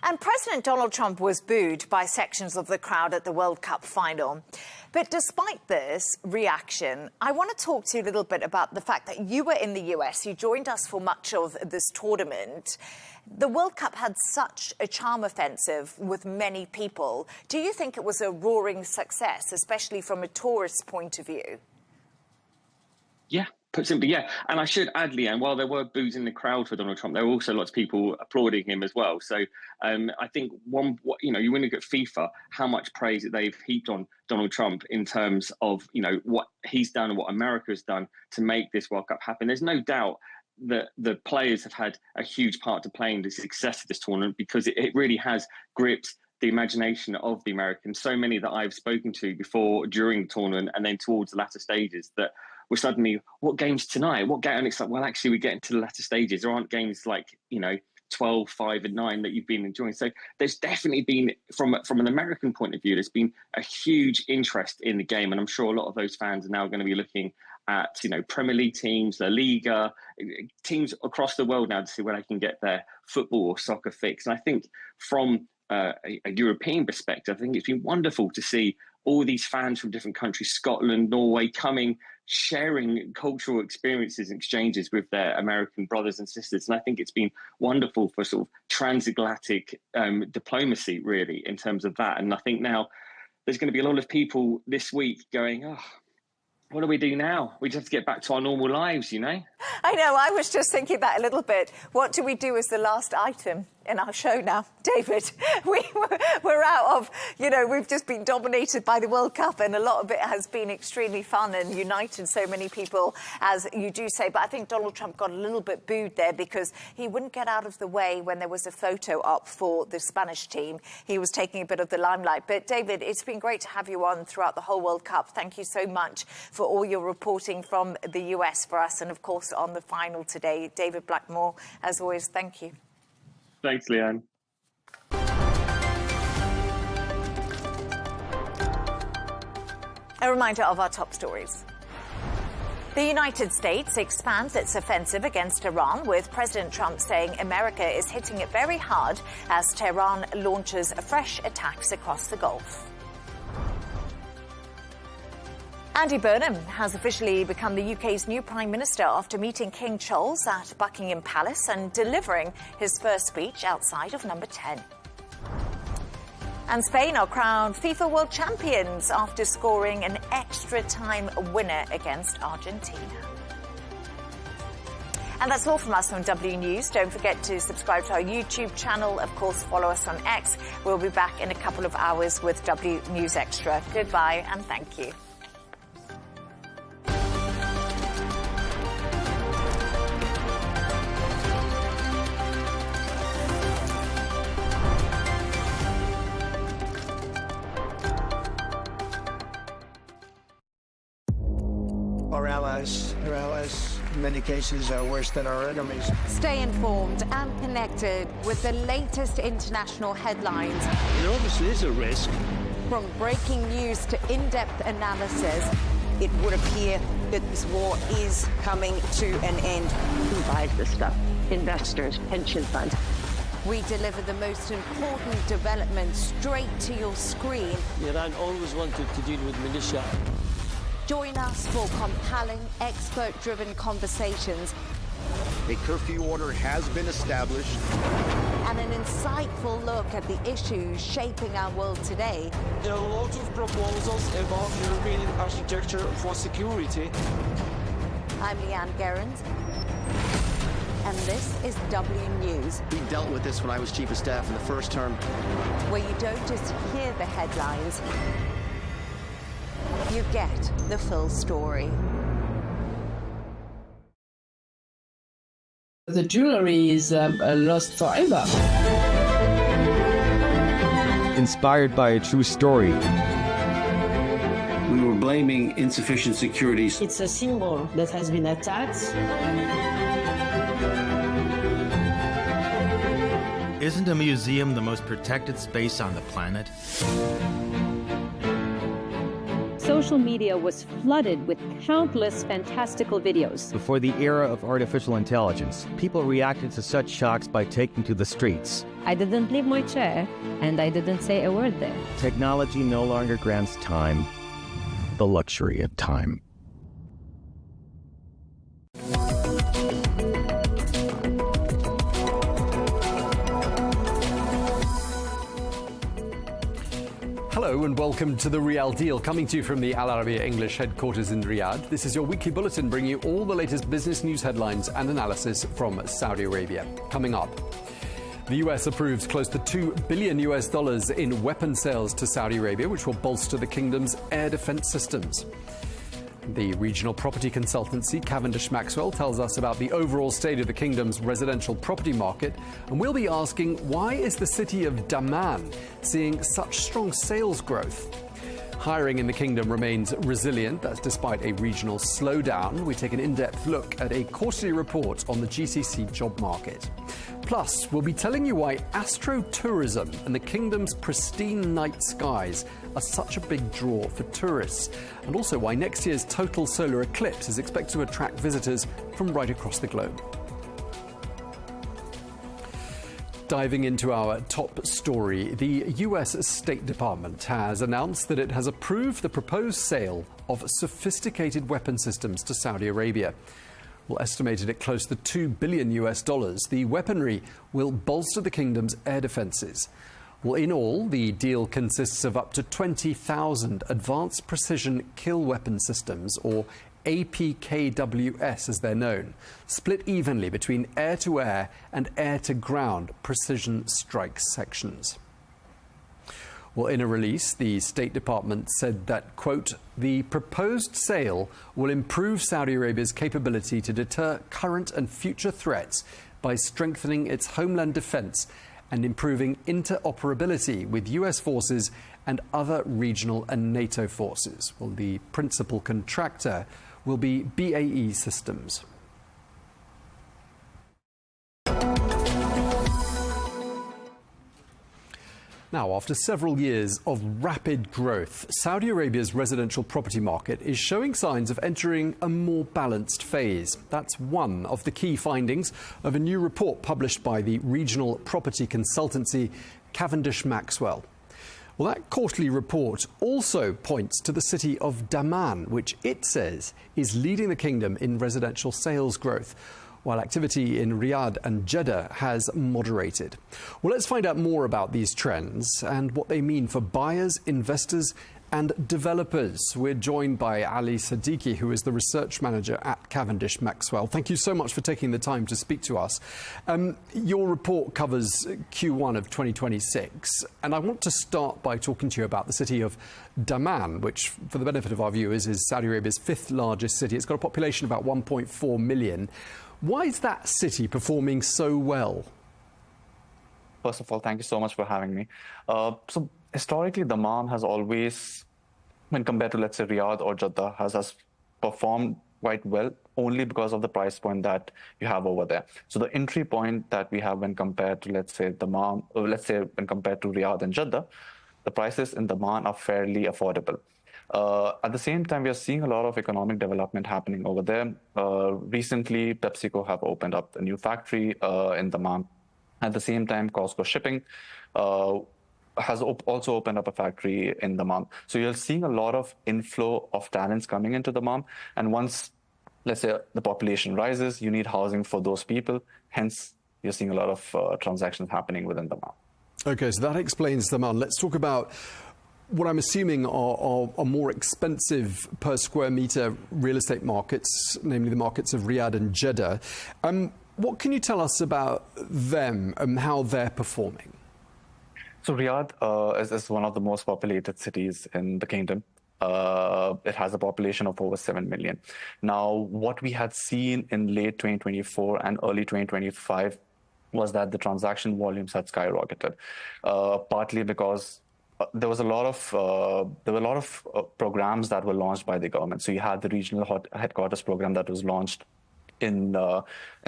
And President Donald Trump was booed by sections of the crowd at the World Cup final. But despite this reaction, I want to talk to you a little bit about the fact that you were in the US. You joined us for much of this tournament. The World Cup had such a charm offensive with many people. Do you think it was a roaring success, especially from a tourist point of view? Yeah. Put simply, yeah. And I should add, Leigh Ann, while there were boos in the crowd for Donald Trump, there were also lots of people applauding him as well. So I think you when you look at FIFA, how much praise that they've heaped on Donald Trump in terms of, what he's done and what America has done to make this World Cup happen. There's no doubt that the players have had a huge part to play in the success of this tournament, because it really has gripped the imagination of the Americans. So many that I've spoken to before, during the tournament, and then towards the latter stages, that we're suddenly, what game's tonight? What game? And it's like, well, actually, we get into the latter stages. There aren't games like, 12, 5, and 9 that you've been enjoying. So there's definitely been, from an American point of view, there's been a huge interest in the game. And I'm sure a lot of those fans are now going to be looking at, Premier League teams, La Liga, teams across the world now to see where they can get their football or soccer fix. And I think from a European perspective, I think it's been wonderful to see all these fans from different countries, Scotland, Norway, coming, sharing cultural experiences and exchanges with their American brothers and sisters. And I think it's been wonderful for sort of transatlantic diplomacy, really, in terms of that. And I think now there's going to be a lot of people this week going, what do we do now? We just have to get back to our normal lives, you know? I know, I was just thinking that a little bit. What do we do as the last item in our show now, David? We're out of, we've just been dominated by the World Cup, and a lot of it has been extremely fun and united so many people, as you do say. But I think Donald Trump got a little bit booed there because he wouldn't get out of the way when there was a photo up for the Spanish team. He was taking a bit of the limelight. But David, it's been great to have you on throughout the whole World Cup. Thank you so much for all your reporting from the US for us, and of course on the final today. David Blackmore, as always, thank you. Thanks, Leigh Ann. A reminder of our top stories. The United States expands its offensive against Iran, with President Trump saying America is hitting it very hard as Tehran launches fresh attacks across the Gulf. Andy Burnham has officially become the UK's new Prime Minister after meeting King Charles at Buckingham Palace and delivering his first speech outside of number 10. And Spain are crowned FIFA World Champions after scoring an extra-time winner against Argentina. And that's all from us on W News. Don't forget to subscribe to our YouTube channel. Of course, follow us on X. We'll be back in a couple of hours with W News Extra. Goodbye and thank you. Our allies, in many cases, are worse than our enemies. Stay informed and connected with the latest international headlines. There obviously is a risk. From breaking news to in-depth analysis. It would appear that this war is coming to an end. Who buys this stuff? Investors, pension funds. We deliver the most important developments straight to your screen. Iran always wanted to deal with militia. Join us for compelling, expert-driven conversations. A curfew order has been established. And an insightful look at the issues shaping our world today. There are lots of proposals about European architecture for security. I'm Leigh Ann Gerrans, and this is W News. We dealt with this when I was Chief of Staff in the first term. Where you don't just hear the headlines, you get the full story. The jewelry is lost forever. Inspired by a true story. We were blaming insufficient security. It's a symbol that has been attacked. Isn't a museum the most protected space on the planet? Social media was flooded with countless fantastical videos. Before the era of artificial intelligence, people reacted to such shocks by taking to the streets. I didn't leave my chair, and I didn't say a word there. Technology no longer grants time, the luxury of time. Hello and welcome to The Real Deal, coming to you from the Arabiya English headquarters in Riyadh. This is your weekly bulletin bringing you all the latest business news headlines and analysis from Saudi Arabia. Coming up, the US approves close to $2 billion in weapon sales to Saudi Arabia, which will bolster the kingdom's air defense systems. The regional property consultancy Cavendish Maxwell tells us about the overall state of the kingdom's residential property market, and we'll be asking, why is the city of Daman seeing such strong sales growth? Hiring in the kingdom remains resilient, that's despite a regional slowdown. We take an in-depth look at a quarterly report on the GCC job market. Plus, we'll be telling you why astro-tourism and the kingdom's pristine night skies are such a big draw for tourists, and also why next year's total solar eclipse is expected to attract visitors from right across the globe. Diving into our top story, the US State Department has announced that it has approved the proposed sale of sophisticated weapon systems to Saudi Arabia. Well, estimated at close to $2 billion, the weaponry will bolster the kingdom's air defenses. Well, in all, the deal consists of up to 20,000 advanced precision kill weapon systems, or APKWS as they're known, split evenly between air-to-air and air-to-ground precision strike sections. Well, in a release, the State Department said that, quote, the proposed sale will improve Saudi Arabia's capability to deter current and future threats by strengthening its homeland defense and improving interoperability with US forces and other regional and NATO forces. Well, the principal contractor will be BAE Systems. Now, after several years of rapid growth, Saudi Arabia's residential property market is showing signs of entering a more balanced phase. That's one of the key findings of a new report published by the regional property consultancy Cavendish Maxwell. Well, that quarterly report also points to the city of Daman, which it says is leading the kingdom in residential sales growth, while activity in Riyadh and Jeddah has moderated. Well, let's find out more about these trends and what they mean for buyers, investors and developers. We're joined by Ali Siddiqui, who is the research manager at Cavendish Maxwell. Thank you so much for taking the time to speak to us. Your report covers Q1 of 2026, and I want to start by talking to you about the city of Daman, which, for the benefit of our viewers, is Saudi Arabia's fifth largest city. It's got a population of about 1.4 million. Why is that city performing so well? First of all, thank you so much for having me. So historically, Daman has always, when compared to, let's say, Riyadh or Jeddah, has performed quite well only because of the price point that you have over there. So the entry point that we have when compared to, let's say, Daman, or let's say when compared to Riyadh and Jeddah, the prices in Daman are fairly affordable. At the same time, we are seeing a lot of economic development happening over there. Recently, PepsiCo have opened up a new factory in Daman. At the same time, Costco Shipping has also opened up a factory in Daman. So you're seeing a lot of inflow of talents coming into Daman. And once, let's say, the population rises, you need housing for those people. Hence, you're seeing a lot of transactions happening within Daman. Okay, so that explains Daman. Let's talk about what I'm assuming are more expensive per square meter real estate markets, namely the markets of Riyadh and Jeddah. What can you tell us about them and how they're performing? So Riyadh is one of the most populated cities in the kingdom. It has a population of over 7 million. Now, what we had seen in late 2024 and early 2025 was that the transaction volumes had skyrocketed, partly because there were a lot of programs that were launched by the government. So you had the regional headquarters program that was launched in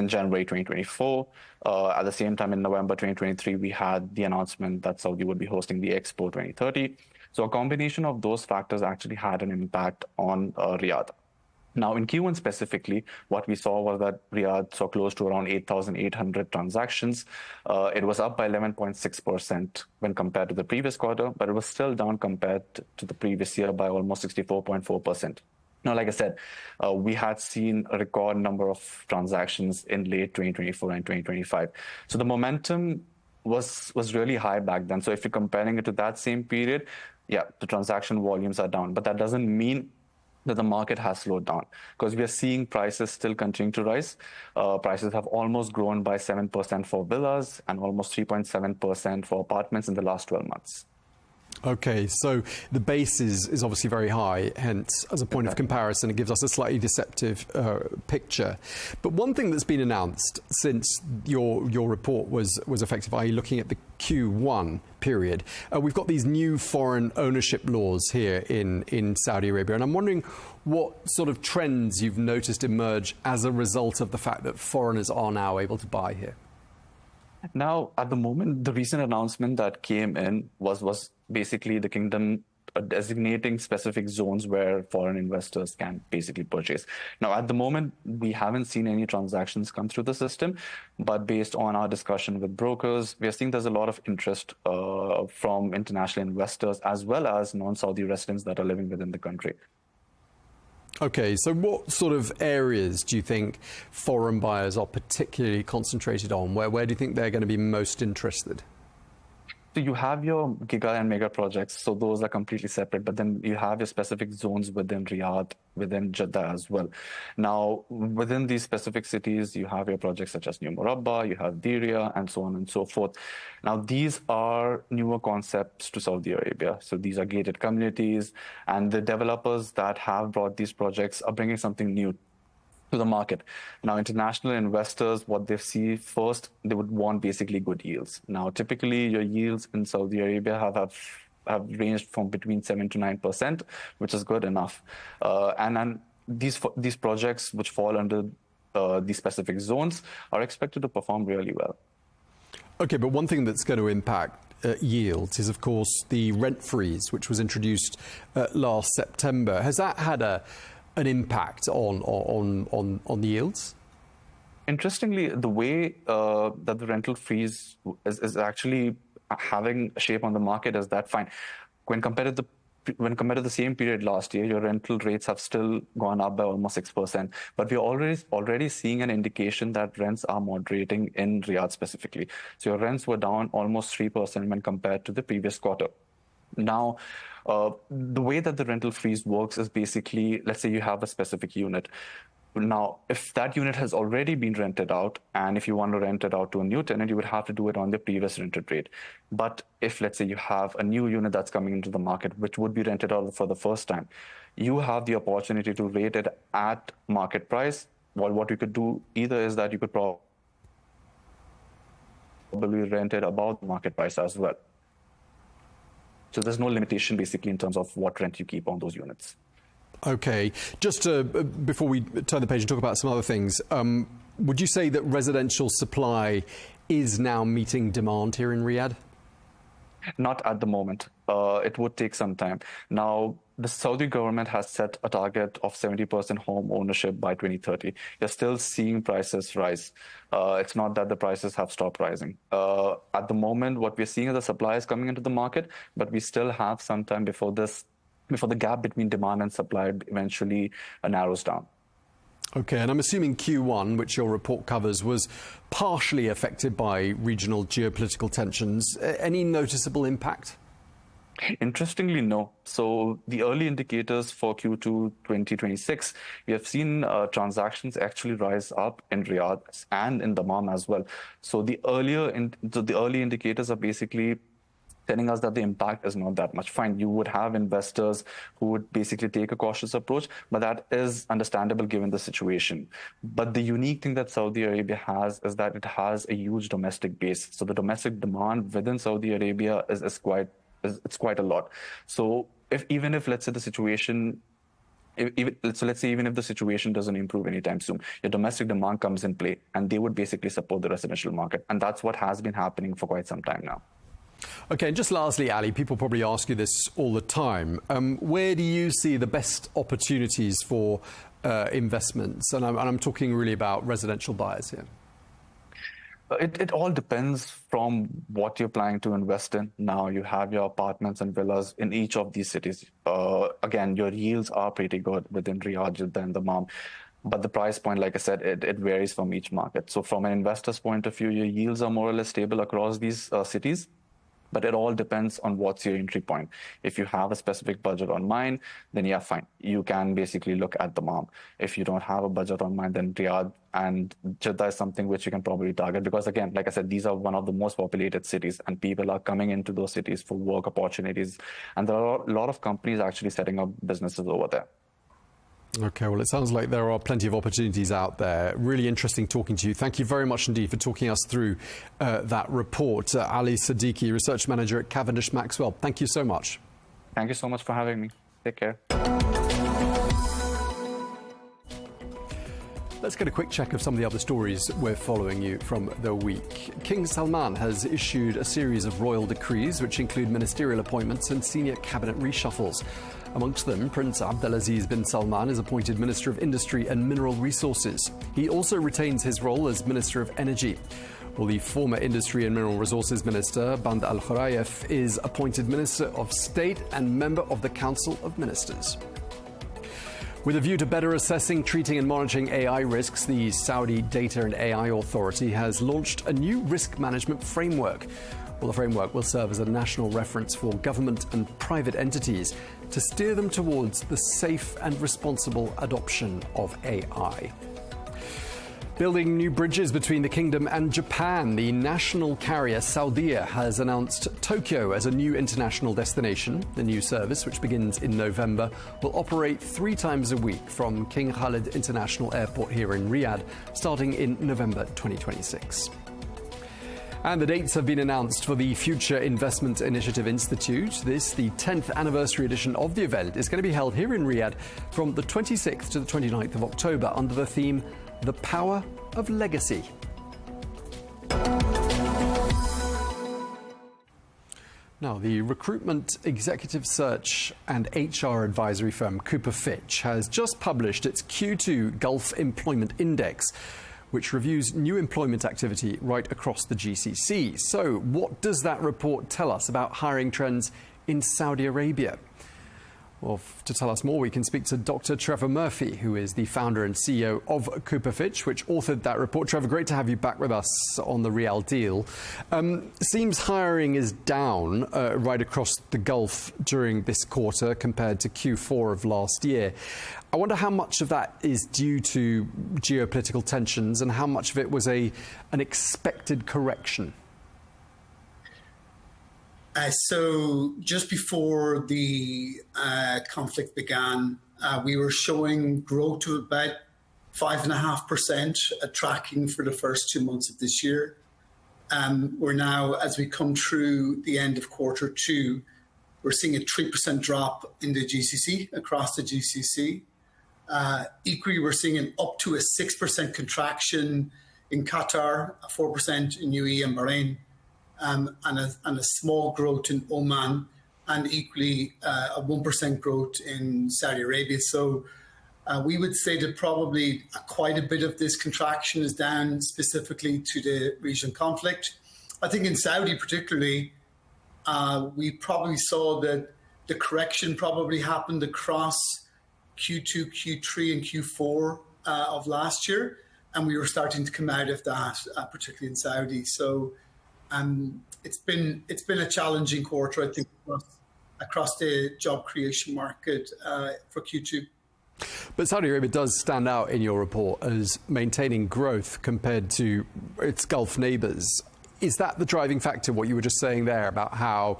January 2024. At the same time, in November 2023, we had the announcement that Saudi would be hosting the Expo 2030. So a combination of those factors actually had an impact on Riyadh. Now, in Q1 specifically, what we saw was that Riyadh saw close to around 8,800 transactions. It was up by 11.6% when compared to the previous quarter, but it was still down compared to the previous year by almost 64.4%. Now, like I said, we had seen a record number of transactions in late 2024 and 2025. So the momentum was really high back then. So if you're comparing it to that same period, yeah, the transaction volumes are down, but that doesn't mean that the market has slowed down, because we are seeing prices still continue to rise. Prices have almost grown by 7% for villas and almost 3.7% for apartments in the last 12 months. Okay, so the base is obviously very high, hence, as a point of comparison, it gives us a slightly deceptive picture. But one thing that's been announced since your report was effective, i.e. looking at the Q1 period, we've got these new foreign ownership laws here in Saudi Arabia, and I'm wondering what sort of trends you've noticed emerge as a result of the fact that foreigners are now able to buy here. Now, at the moment, the recent announcement that came in was basically the kingdom designating specific zones where foreign investors can basically purchase. Now, at the moment, we haven't seen any transactions come through the system, but based on our discussion with brokers, we are seeing there's a lot of interest from international investors as well as non-Saudi residents that are living within the country. Okay, so what sort of areas do you think foreign buyers are particularly concentrated on? Where do you think they're going to be most interested? So you have your giga and mega projects, so those are completely separate, but then you have your specific zones within Riyadh, within Jeddah as well. Now, within these specific cities, you have your projects such as New Murabba, you have Diriyah, and so on and so forth. Now, these are newer concepts to Saudi Arabia. So these are gated communities, and the developers that have brought these projects are bringing something new to the market. Now, international investors, what they see first, they would want basically good yields. Now, typically, your yields in Saudi Arabia have ranged from between 7 to 9%, which is good enough. And these projects, which fall under these specific zones, are expected to perform really well. Okay, but one thing that's going to impact yields is, of course, the rent freeze, which was introduced last September. Has that had an impact on yields? Interestingly, the way that the rental freeze is actually having a shape on the market is that fine. When compared to the same period last year, your rental rates have still gone up by almost 6%. But we're already seeing an indication that rents are moderating in Riyadh specifically. So your rents were down almost 3% when compared to the previous quarter. Now, the way that the rental freeze works is basically, let's say you have a specific unit. Now, if that unit has already been rented out, and if you want to rent it out to a new tenant, you would have to do it on the previous rented rate. But if, let's say, you have a new unit that's coming into the market, which would be rented out for the first time, you have the opportunity to rate it at market price. Well, what you could do either is that you could probably rent it above market price as well. So there's no limitation, basically, in terms of what rent you keep on those units. Okay. Just before we turn the page and talk about some other things, would you say that residential supply is now meeting demand here in Riyadh? Not at the moment. It would take some time. Now, the Saudi government has set a target of 70% home ownership by 2030. You're still seeing prices rise. It's not that the prices have stopped rising. At the moment, what we're seeing is the supply is coming into the market, but we still have some time before the gap between demand and supply eventually narrows down. Okay, and I'm assuming Q1, which your report covers, was partially affected by regional geopolitical tensions. Any noticeable impact? Interestingly, no. So the early indicators for Q2 2026, we have seen transactions actually rise up in Riyadh and in Dammam as well. So the early indicators are basically telling us that the impact is not that much. Fine, you would have investors who would basically take a cautious approach, but that is understandable given the situation. But the unique thing that Saudi Arabia has is that it has a huge domestic base. So the domestic demand within Saudi Arabia is quite a lot. So even if let's say the situation even if the situation doesn't improve anytime soon, your domestic demand comes in play, and they would basically support the residential market. And that's what has been happening for quite some time now. Okay, and just lastly, Ali, people probably ask you this all the time. Where do you see the best opportunities for investments? And I'm talking really about residential buyers here. It all depends from what you're planning to invest in. Now, you have your apartments and villas in each of these cities. Again, your yields are pretty good within Riyadh, Jeddah, and Dammam. But the price point, like I said, it varies from each market. So from an investor's point of view, your yields are more or less stable across these cities. But it all depends on what's your entry point. If you have a specific budget on mind, then yeah, fine. You can basically look at Dammam. If you don't have a budget on mind, then Riyadh and Jeddah is something which you can probably target. Because again, like I said, these are one of the most populated cities, and people are coming into those cities for work opportunities. And there are a lot of companies actually setting up businesses over there. Okay, well, it sounds like there are plenty of opportunities out there. Really interesting talking to you. Thank you very much indeed for talking us through that report. Ali Siddiqui, Research Manager at Cavendish Maxwell. Thank you so much. Thank you so much for having me. Take care. Let's get a quick check of some of the other stories we're following you from the week. King Salman has issued a series of royal decrees which include ministerial appointments and senior cabinet reshuffles. Amongst them, Prince Abdulaziz bin Salman is appointed Minister of Industry and Mineral Resources. He also retains his role as Minister of Energy. While the former Industry and Mineral Resources Minister, Band al-Khurayef, is appointed Minister of State and member of the Council of Ministers. With a view to better assessing, treating and monitoring AI risks, the Saudi Data and AI Authority has launched a new risk management framework. Well, the framework will serve as a national reference for government and private entities to steer them towards the safe and responsible adoption of AI. Building new bridges between the Kingdom and Japan, the national carrier Saudia has announced Tokyo as a new international destination. The new service, which begins in November, will operate 3 times a week from King Khalid International Airport here in Riyadh, starting in November 2026. And the dates have been announced for the Future Investment Initiative Institute. This, the 10th anniversary edition of the event, is going to be held here in Riyadh from the 26th to the 29th of October under the theme The Power of Legacy. Now, the recruitment, executive search and HR advisory firm Cooper Fitch has just published its Q2 Gulf Employment Index, which reviews new employment activity right across the GCC. So, what does that report tell us about hiring trends in Saudi Arabia? Well, to tell us more, we can speak to Dr. Trevor Murphy, who is the founder and CEO of Cooper Fitch, which authored that report. Trevor, great to have you back with us on The Real Deal. Seems hiring is down right across the Gulf during this quarter compared to Q4 of last year. I wonder how much of that is due to geopolitical tensions and how much of it was an expected correction. So just before the conflict began, we were showing growth to about 5.5%, tracking for the first 2 months of this year. We're now, as we come through the end of Q2, we're seeing a 3% drop in the GCC, across the GCC. Equally, we're seeing up to a 6% contraction in Qatar, a 4% in UAE and Bahrain, and a small growth in Oman, and equally a 1% growth in Saudi Arabia. So we would say that probably quite a bit of this contraction is down specifically to the regional conflict. I think in Saudi particularly, we probably saw that the correction probably happened across Q2, Q3 and Q4 of last year, and we were starting to come out of that, particularly in Saudi. So it's been a challenging quarter, I think, across the job creation market for Q2. But Saudi Arabia does stand out in your report as maintaining growth compared to its Gulf neighbours. Is that the driving factor, what you were just saying there about how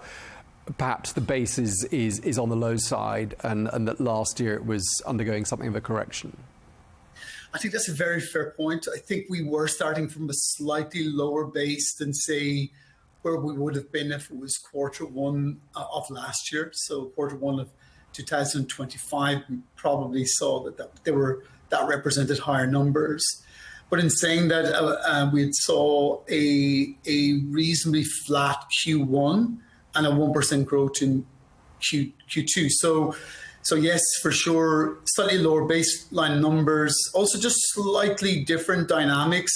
perhaps the base is on the low side and that last year it was undergoing something of a correction? I think that's a very fair point. I think we were starting from a slightly lower base than, say, where we would have been if it was Q1 of last year. So Q1 of 2025, we probably saw that represented higher numbers. But in saying that, we saw a reasonably flat Q1 and a 1% growth in Q2. So yes, for sure, slightly lower baseline numbers. Also, just slightly different dynamics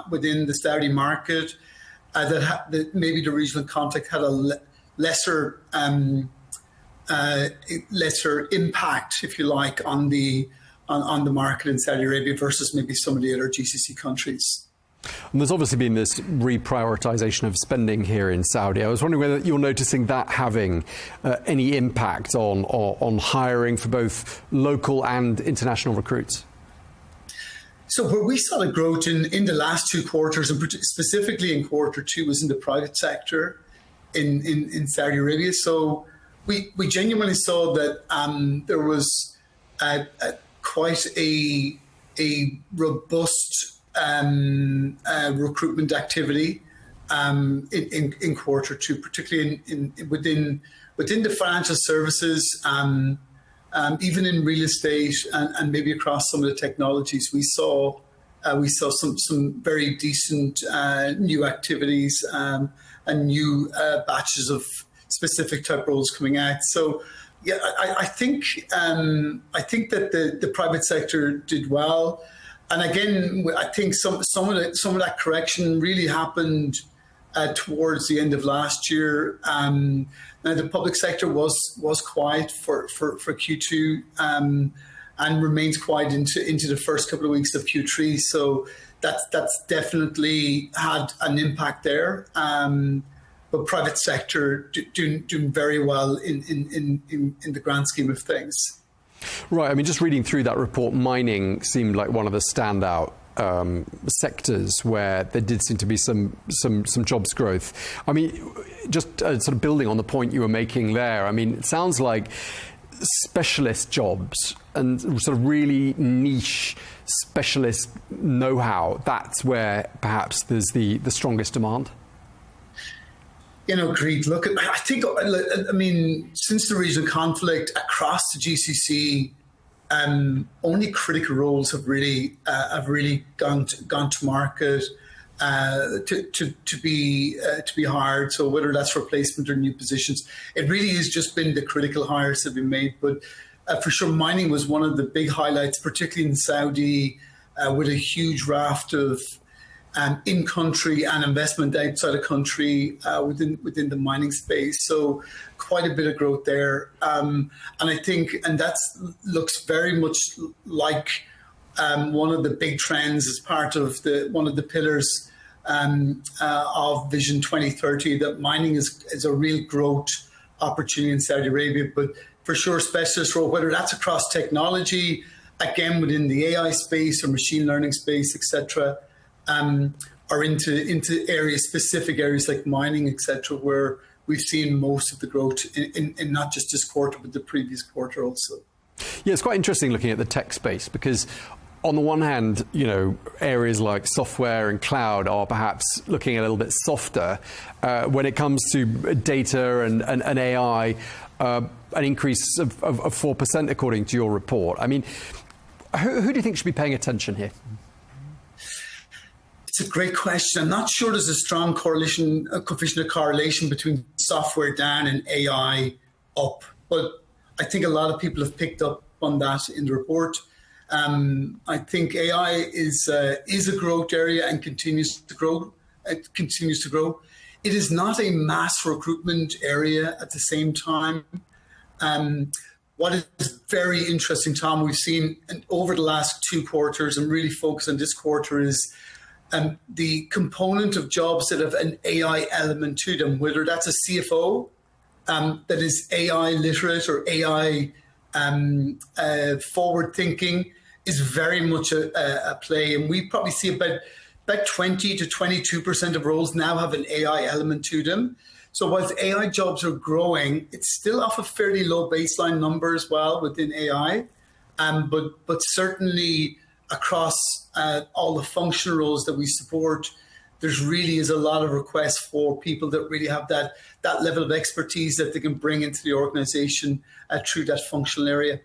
within the Saudi market. That maybe the regional conflict had a lesser impact, if you like, on the market in Saudi Arabia versus maybe some of the other GCC countries. And there's obviously been this reprioritization of spending here in Saudi. I was wondering whether you're noticing that having any impact on hiring for both local and international recruits. So where we saw the growth in the last 2 quarters, and specifically in Q2, was in the private sector in Saudi Arabia. So we genuinely saw that there was quite a robust recruitment activity in Q2, particularly within the financial services, even in real estate, and maybe across some of the technologies. We saw some very decent new activities and new batches of specific type roles coming out. So yeah, I think that the private sector did well. And again, I think some of that correction really happened towards the end of last year. Now the public sector was quiet for Q2 and remains quiet into the first couple of weeks of Q3. So that's definitely had an impact there. but private sector doing very well in the grand scheme of things. Right. I mean, just reading through that report, mining seemed like one of the standout sectors where there did seem to be some jobs growth. I mean, just sort of building on the point you were making there, I mean, it sounds like specialist jobs and sort of really niche specialist know-how, that's where perhaps there's the strongest demand. Agreed. Look, I mean, since the regional conflict across the GCC, only critical roles have really gone to market to be hired. So whether that's replacement or new positions, it really has just been the critical hires that have been made. But for sure, mining was one of the big highlights, particularly in Saudi, with a huge raft of in-country and investment outside of country within the mining space. So quite a bit of growth there. And I think, and that looks very much like one of the big trends as part of one of the pillars of Vision 2030, that mining is a real growth opportunity in Saudi Arabia. But for sure, specialist role, whether that's across technology, again, within the AI space or machine learning space, etc., or into areas, specific areas like mining, etc., where we've seen most of the growth in not just this quarter, but the previous quarter also. Yeah, it's quite interesting looking at the tech space because on the one hand, areas like software and cloud are perhaps looking a little bit softer. When it comes to data and AI, an increase of 4% according to your report. I mean, who do you think should be paying attention here? It's a great question. I'm not sure there's a strong coefficient of correlation between software down and AI up, but I think a lot of people have picked up on that in the report. I think AI is a growth area and continues to grow. It continues to grow. It is not a mass recruitment area at the same time. What is very interesting, Tom, we've seen over the last 2 quarters, and really focus on this quarter, is the component of jobs that have an AI element to them, whether that's a CFO that is AI literate or AI forward thinking, is very much a play. And we probably see about 20 to 22% of roles now have an AI element to them. So whilst AI jobs are growing, it's still off a fairly low baseline number as well within AI. But certainly across all the functional roles that we support, there's really is a lot of requests for people that really have that level of expertise that they can bring into the organization through that functional area.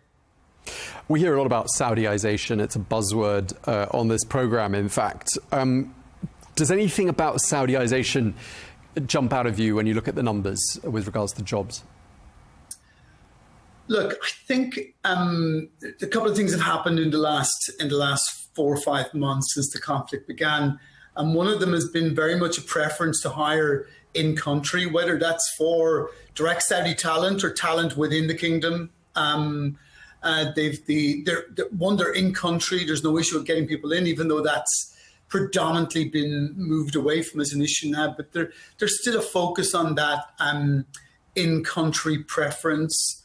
We hear a lot about Saudiization. It's a buzzword on this program, in fact. Does anything about Saudiization jump out of you when you look at the numbers with regards to jobs? Look, I think a couple of things have happened in the last 4 or 5 months since the conflict began. And one of them has been very much a preference to hire in country, whether that's for direct Saudi talent or talent within the kingdom. They're in country. There's no issue with getting people in, even though that's predominantly been moved away from as an issue now. But there's still a focus on that in-country preference,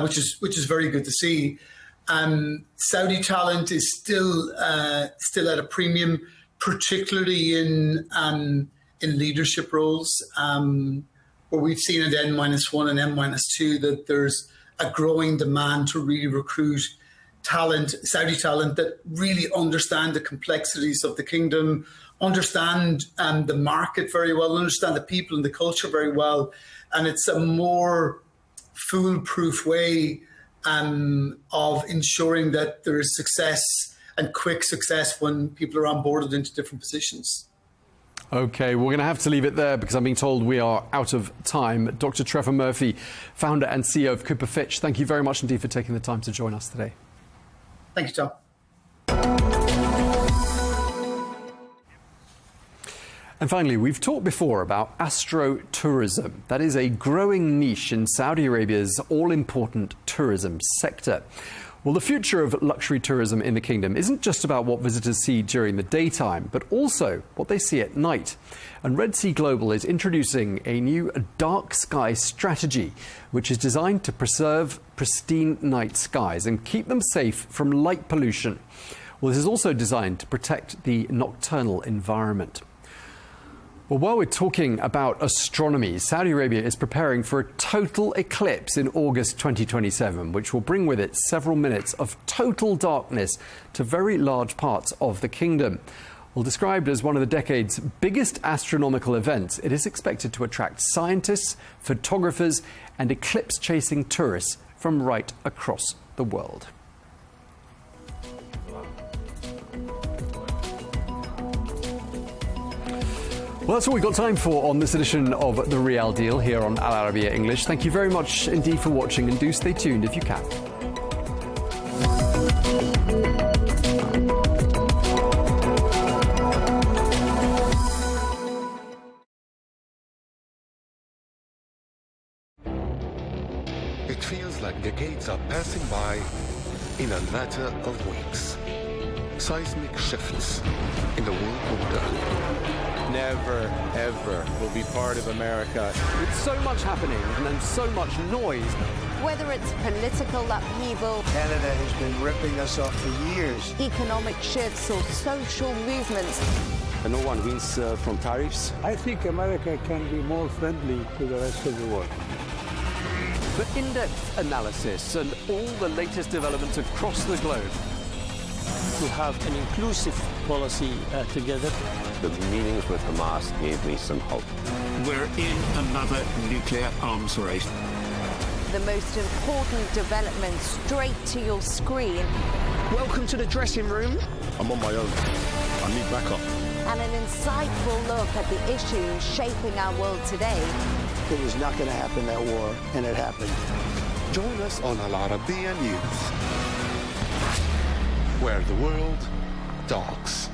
which is very good to see. Saudi talent is still at a premium, particularly in leadership roles, where we've seen at N-1 and N-2 that there's a growing demand to really recruit talent, Saudi talent, that really understand the complexities of the kingdom, understand the market very well, understand the people and the culture very well. And it's a more foolproof way of ensuring that there is success and quick success when people are onboarded into different positions. Okay, we're going to have to leave it there because I'm being told we are out of time. Dr. Trevor Murphy, founder and CEO of Cooper Fitch, thank you very much indeed for taking the time to join us today. Thank you, Tom. And finally, we've talked before about astrotourism. That is a growing niche in Saudi Arabia's all-important tourism sector. Well, the future of luxury tourism in the kingdom isn't just about what visitors see during the daytime, but also what they see at night. And Red Sea Global is introducing a new dark sky strategy, which is designed to preserve pristine night skies and keep them safe from light pollution. Well, this is also designed to protect the nocturnal environment. Well, while we're talking about astronomy, Saudi Arabia is preparing for a total eclipse in August 2027, which will bring with it several minutes of total darkness to very large parts of the kingdom. Well, described as one of the decade's biggest astronomical events, it is expected to attract scientists, photographers, and eclipse-chasing tourists from right across the world. Well, that's all we've got time for on this edition of The Real Deal here on Al Arabiya English. Thank you very much indeed for watching, and do stay tuned if you can. It feels like decades are passing by in a matter of weeks. Seismic shifts in the world order. Never, ever will be part of America. With so much happening and then so much noise. Whether it's political upheaval, Canada has been ripping us off for years. Economic shifts or social movements. And no one wins from tariffs. I think America can be more friendly to the rest of the world. For in-depth analysis and all the latest developments across the globe. To have an inclusive policy together. The meetings with Hamas gave me some hope. We're in another nuclear arms race. The most important development straight to your screen. Welcome to the dressing room. I'm on my own. I need backup. And an insightful look at the issues shaping our world today. It was not going to happen, that war, and it happened. Join us on Al Arabiya News, where the world talks.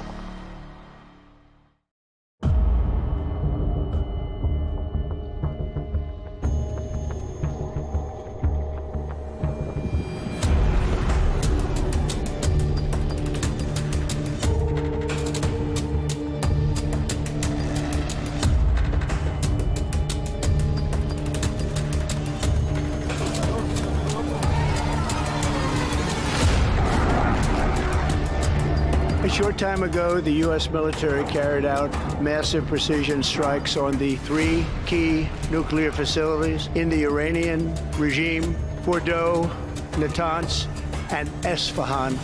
A short time ago, the U.S. military carried out massive precision strikes on the 3 key nuclear facilities in the Iranian regime: Fordow, Natanz, and Esfahan.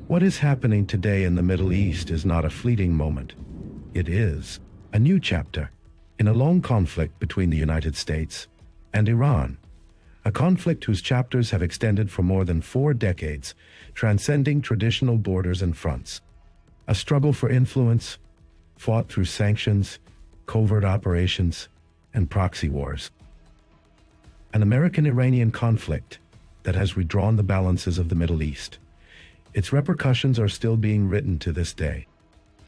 What is happening today in the Middle East is not a fleeting moment. It is a new chapter in a long conflict between the United States and Iran, a conflict whose chapters have extended for more than 4 decades, transcending traditional borders and fronts. A struggle for influence, fought through sanctions, covert operations, and proxy wars. An American-Iranian conflict that has redrawn the balances of the Middle East. Its repercussions are still being written to this day.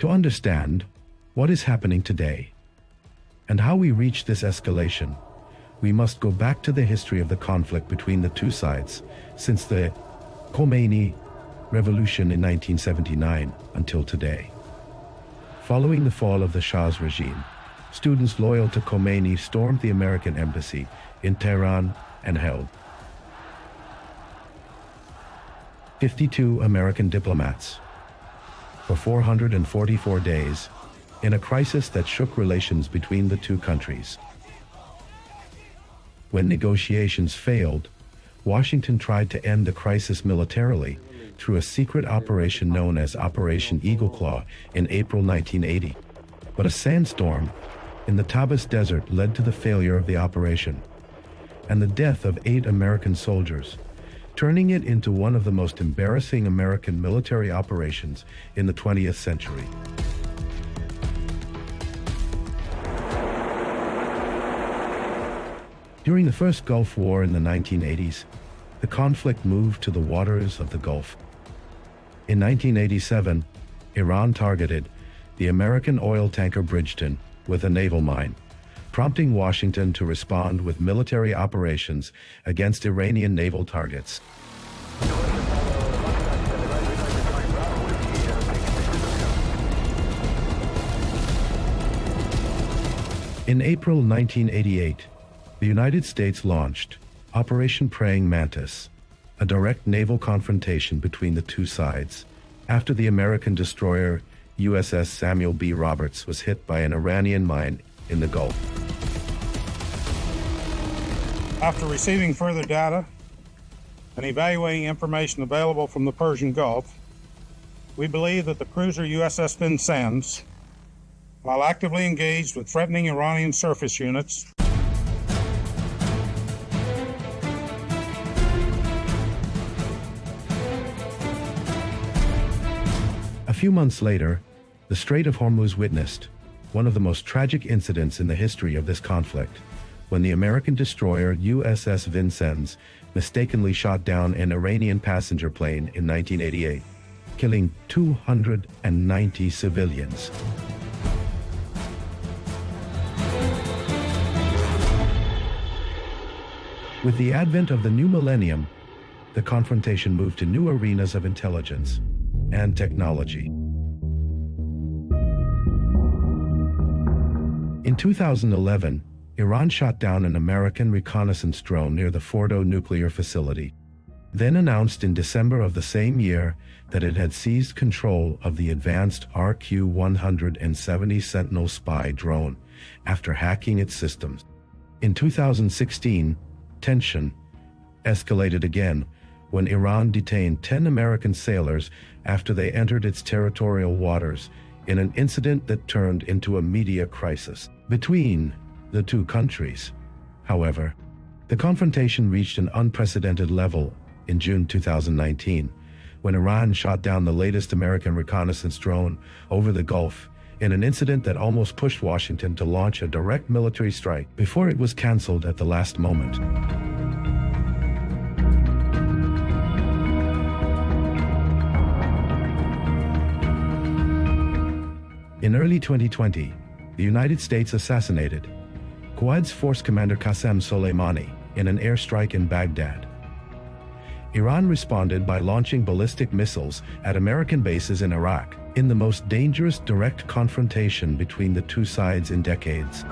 To understand what is happening today and how we reached this escalation, we must go back to the history of the conflict between the two sides since the Khomeini revolution in 1979 until today. Following the fall of the Shah's regime, students loyal to Khomeini stormed the American embassy in Tehran and held 52 American diplomats for 444 days in a crisis that shook relations between the two countries. When negotiations failed, Washington tried to end the crisis militarily through a secret operation known as Operation Eagle Claw in April 1980. But a sandstorm in the Tabbas Desert led to the failure of the operation and the death of 8 American soldiers, turning it into one of the most embarrassing American military operations in the 20th century. During the first Gulf War in the 1980s, the conflict moved to the waters of the Gulf. In 1987, Iran targeted the American oil tanker Bridgeton with a naval mine, prompting Washington to respond with military operations against Iranian naval targets. In April 1988, the United States launched Operation Praying Mantis, a direct naval confrontation between the two sides, after the American destroyer USS Samuel B. Roberts was hit by an Iranian mine in the Gulf. After receiving further data and evaluating information available from the Persian Gulf, we believe that the cruiser USS Vincennes, while actively engaged with threatening Iranian surface units, A few months later, the Strait of Hormuz witnessed one of the most tragic incidents in the history of this conflict, when the American destroyer USS Vincennes mistakenly shot down an Iranian passenger plane in 1988, killing 290 civilians. With the advent of the new millennium, the confrontation moved to new arenas of intelligence and technology. In 2011, Iran shot down an American reconnaissance drone near the Fordo nuclear facility, then announced in December of the same year that it had seized control of the advanced RQ-170 Sentinel spy drone after hacking its systems. In 2016, tension escalated again when Iran detained 10 American sailors after they entered its territorial waters in an incident that turned into a media crisis between the two countries. However, the confrontation reached an unprecedented level in June 2019, when Iran shot down the latest American reconnaissance drone over the Gulf in an incident that almost pushed Washington to launch a direct military strike before it was canceled at the last moment. In early 2020, the United States assassinated Quds Force Commander Qasem Soleimani in an airstrike in Baghdad. Iran responded by launching ballistic missiles at American bases in Iraq, in the most dangerous direct confrontation between the two sides in decades.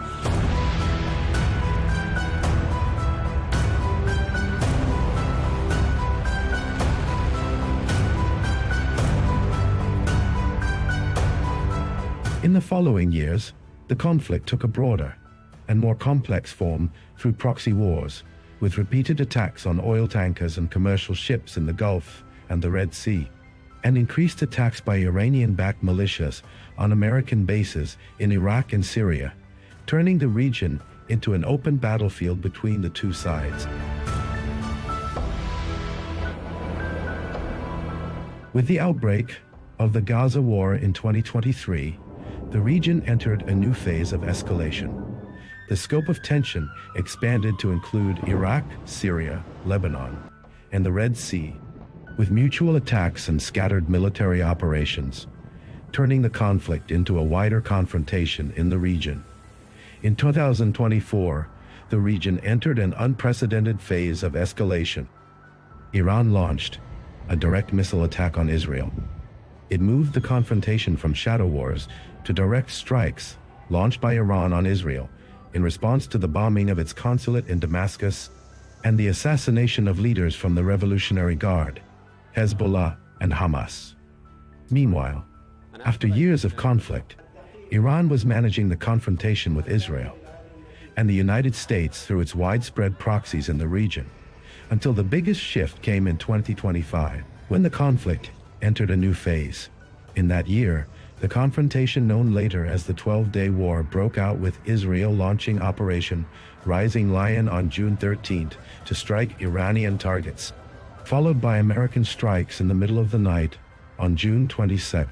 In the following years, the conflict took a broader and more complex form through proxy wars, with repeated attacks on oil tankers and commercial ships in the Gulf and the Red Sea, and increased attacks by Iranian-backed militias on American bases in Iraq and Syria, turning the region into an open battlefield between the two sides. With the outbreak of the Gaza War in 2023, the region entered a new phase of escalation. The scope of tension expanded to include Iraq, Syria, Lebanon, and the Red Sea, with mutual attacks and scattered military operations, turning the conflict into a wider confrontation in the region. In 2024, the region entered an unprecedented phase of escalation. Iran launched a direct missile attack on Israel. It moved the confrontation from shadow wars to direct strikes launched by Iran on Israel in response to the bombing of its consulate in Damascus and the assassination of leaders from the Revolutionary Guard, Hezbollah and Hamas. Meanwhile, after years of conflict, Iran was managing the confrontation with Israel and the United States through its widespread proxies in the region, until the biggest shift came in 2025, when the conflict entered a new phase. In that year, the confrontation known later as the 12-Day War broke out, with Israel launching Operation Rising Lion on June 13th to strike Iranian targets, followed by American strikes in the middle of the night on June 22nd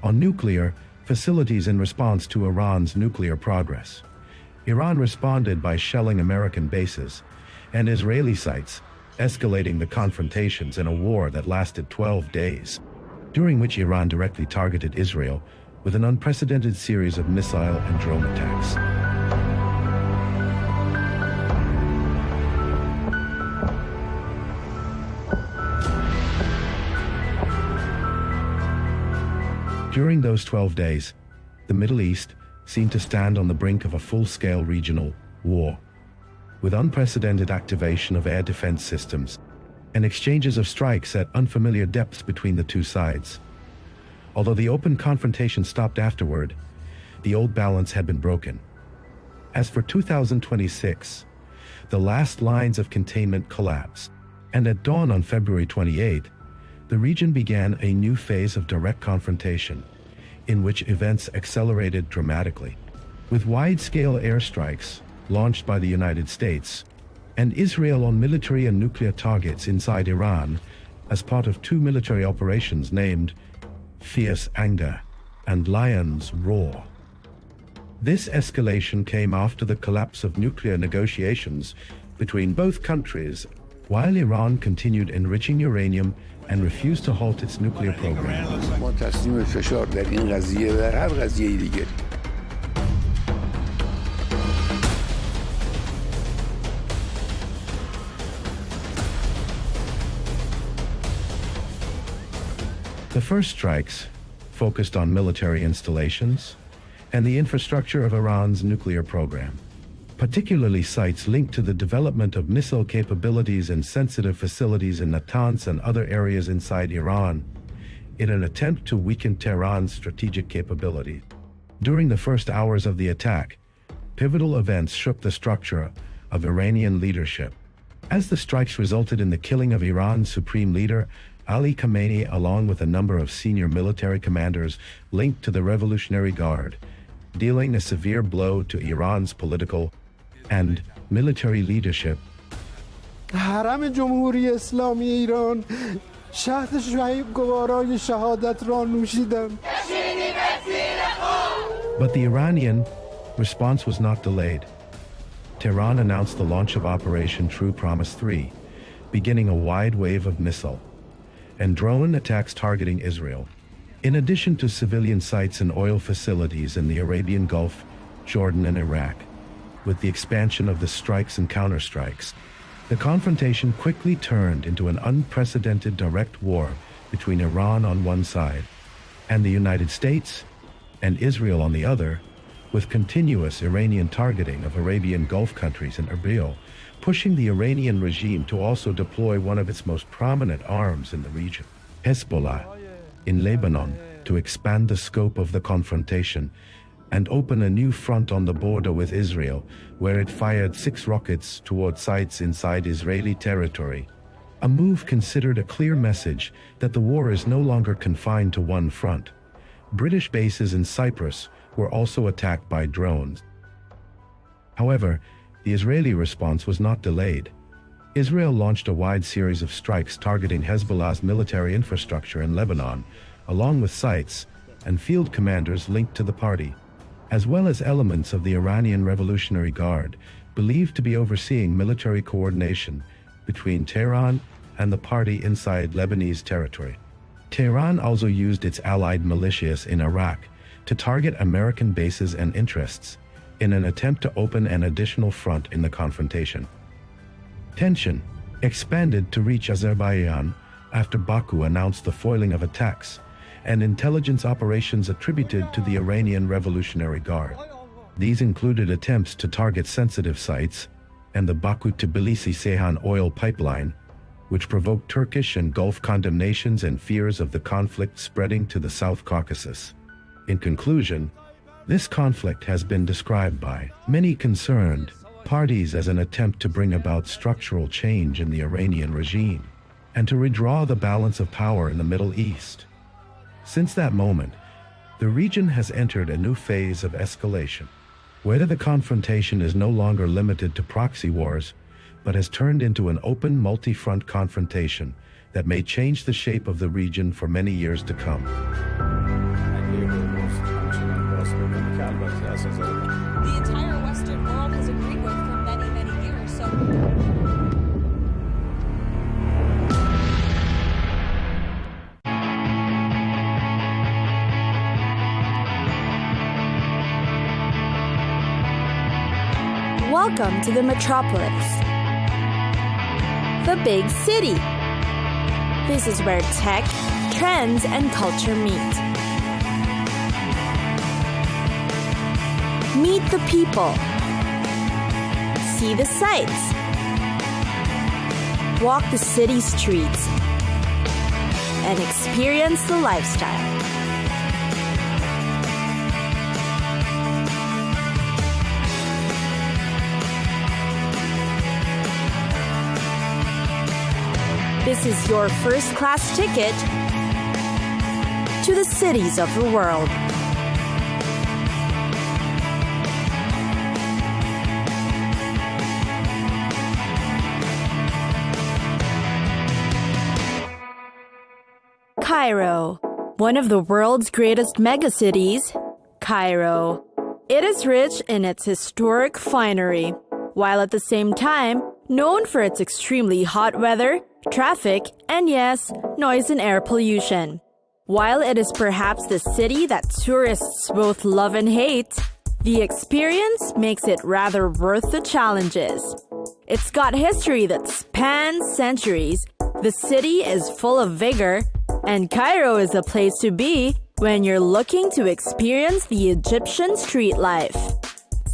on nuclear facilities in response to Iran's nuclear progress. Iran responded by shelling American bases and Israeli sites, escalating the confrontations in a war that lasted 12 days, during which Iran directly targeted Israel with an unprecedented series of missile and drone attacks. During those 12 days, the Middle East seemed to stand on the brink of a full-scale regional war, with unprecedented activation of air defense systems and exchanges of strikes at unfamiliar depths between the two sides. Although the open confrontation stopped afterward, the old balance had been broken. As for 2026, the last lines of containment collapsed, and at dawn on February 28, the region began a new phase of direct confrontation, in which events accelerated dramatically, with wide-scale airstrikes launched by the United States and Israel on military and nuclear targets inside Iran as part of two military operations named Fierce Anger and Lion's Roar. This escalation came after the collapse of nuclear negotiations between both countries, while Iran continued enriching uranium and refused to halt its nuclear program. The first strikes focused on military installations and the infrastructure of Iran's nuclear program, particularly sites linked to the development of missile capabilities and sensitive facilities in Natanz and other areas inside Iran, in an attempt to weaken Tehran's strategic capability. During the first hours of the attack, pivotal events shook the structure of Iranian leadership, as the strikes resulted in the killing of Iran's supreme leader, Ellie Cohanim, along with a number of senior military commanders linked to the Revolutionary Guard, dealing a severe blow to Iran's political and military leadership. حرم جمهوری اسلامی ایران شهد شعیب گوارای شهادت را نوشیدم. But the Iranian response was not delayed. Tehran announced the launch of Operation True Promise 3, beginning a wide wave of missile and drone attacks targeting Israel, in addition to civilian sites and oil facilities in the Arabian Gulf, Jordan, and Iraq. With the expansion of the strikes and counterstrikes, the confrontation quickly turned into an unprecedented direct war between Iran on one side and the United States and Israel on the other, with continuous Iranian targeting of Arabian Gulf countries and Erbil, pushing the Iranian regime to also deploy one of its most prominent arms in the region, Hezbollah, in Lebanon, to expand the scope of the confrontation and open a new front on the border with Israel, where it fired 6 rockets toward sites inside Israeli territory, a move considered a clear message that the war is no longer confined to one front. British bases in Cyprus were also attacked by drones. However, the Israeli response was not delayed. Israel launched a wide series of strikes targeting Hezbollah's military infrastructure in Lebanon, along with sites and field commanders linked to the party, as well as elements of the Iranian Revolutionary Guard, believed to be overseeing military coordination between Tehran and the party inside Lebanese territory. Tehran also used its allied militias in Iraq to target American bases and interests in an attempt to open an additional front in the confrontation. Tension expanded to reach Azerbaijan after Baku announced the foiling of attacks and intelligence operations attributed to the Iranian Revolutionary Guard. These included attempts to target sensitive sites and the Baku-Tbilisi-Ceyhan oil pipeline, which provoked Turkish and Gulf condemnations and fears of the conflict spreading to the South Caucasus. In conclusion, this conflict has been described by many concerned parties as an attempt to bring about structural change in the Iranian regime and to redraw the balance of power in the Middle East. Since that moment, the region has entered a new phase of escalation, where the confrontation is no longer limited to proxy wars, but has turned into an open multi-front confrontation that may change the shape of the region for many years to come. The entire Western world Welcome to the metropolis, the big city. This is where tech, trends, and culture meet. Meet the people. See the sights. Walk the city streets. And experience the lifestyle. This is your first-class ticket to the cities of the world. Cairo, one of the world's greatest megacities, Cairo. It is rich in its historic finery, while at the same time known for its extremely hot weather, traffic, and yes, noise and air pollution. While it is perhaps the city that tourists both love and hate, the experience makes it rather worth the challenges. It's got history that spans centuries, the city is full of vigor, and Cairo is a place to be when you're looking to experience the Egyptian street life.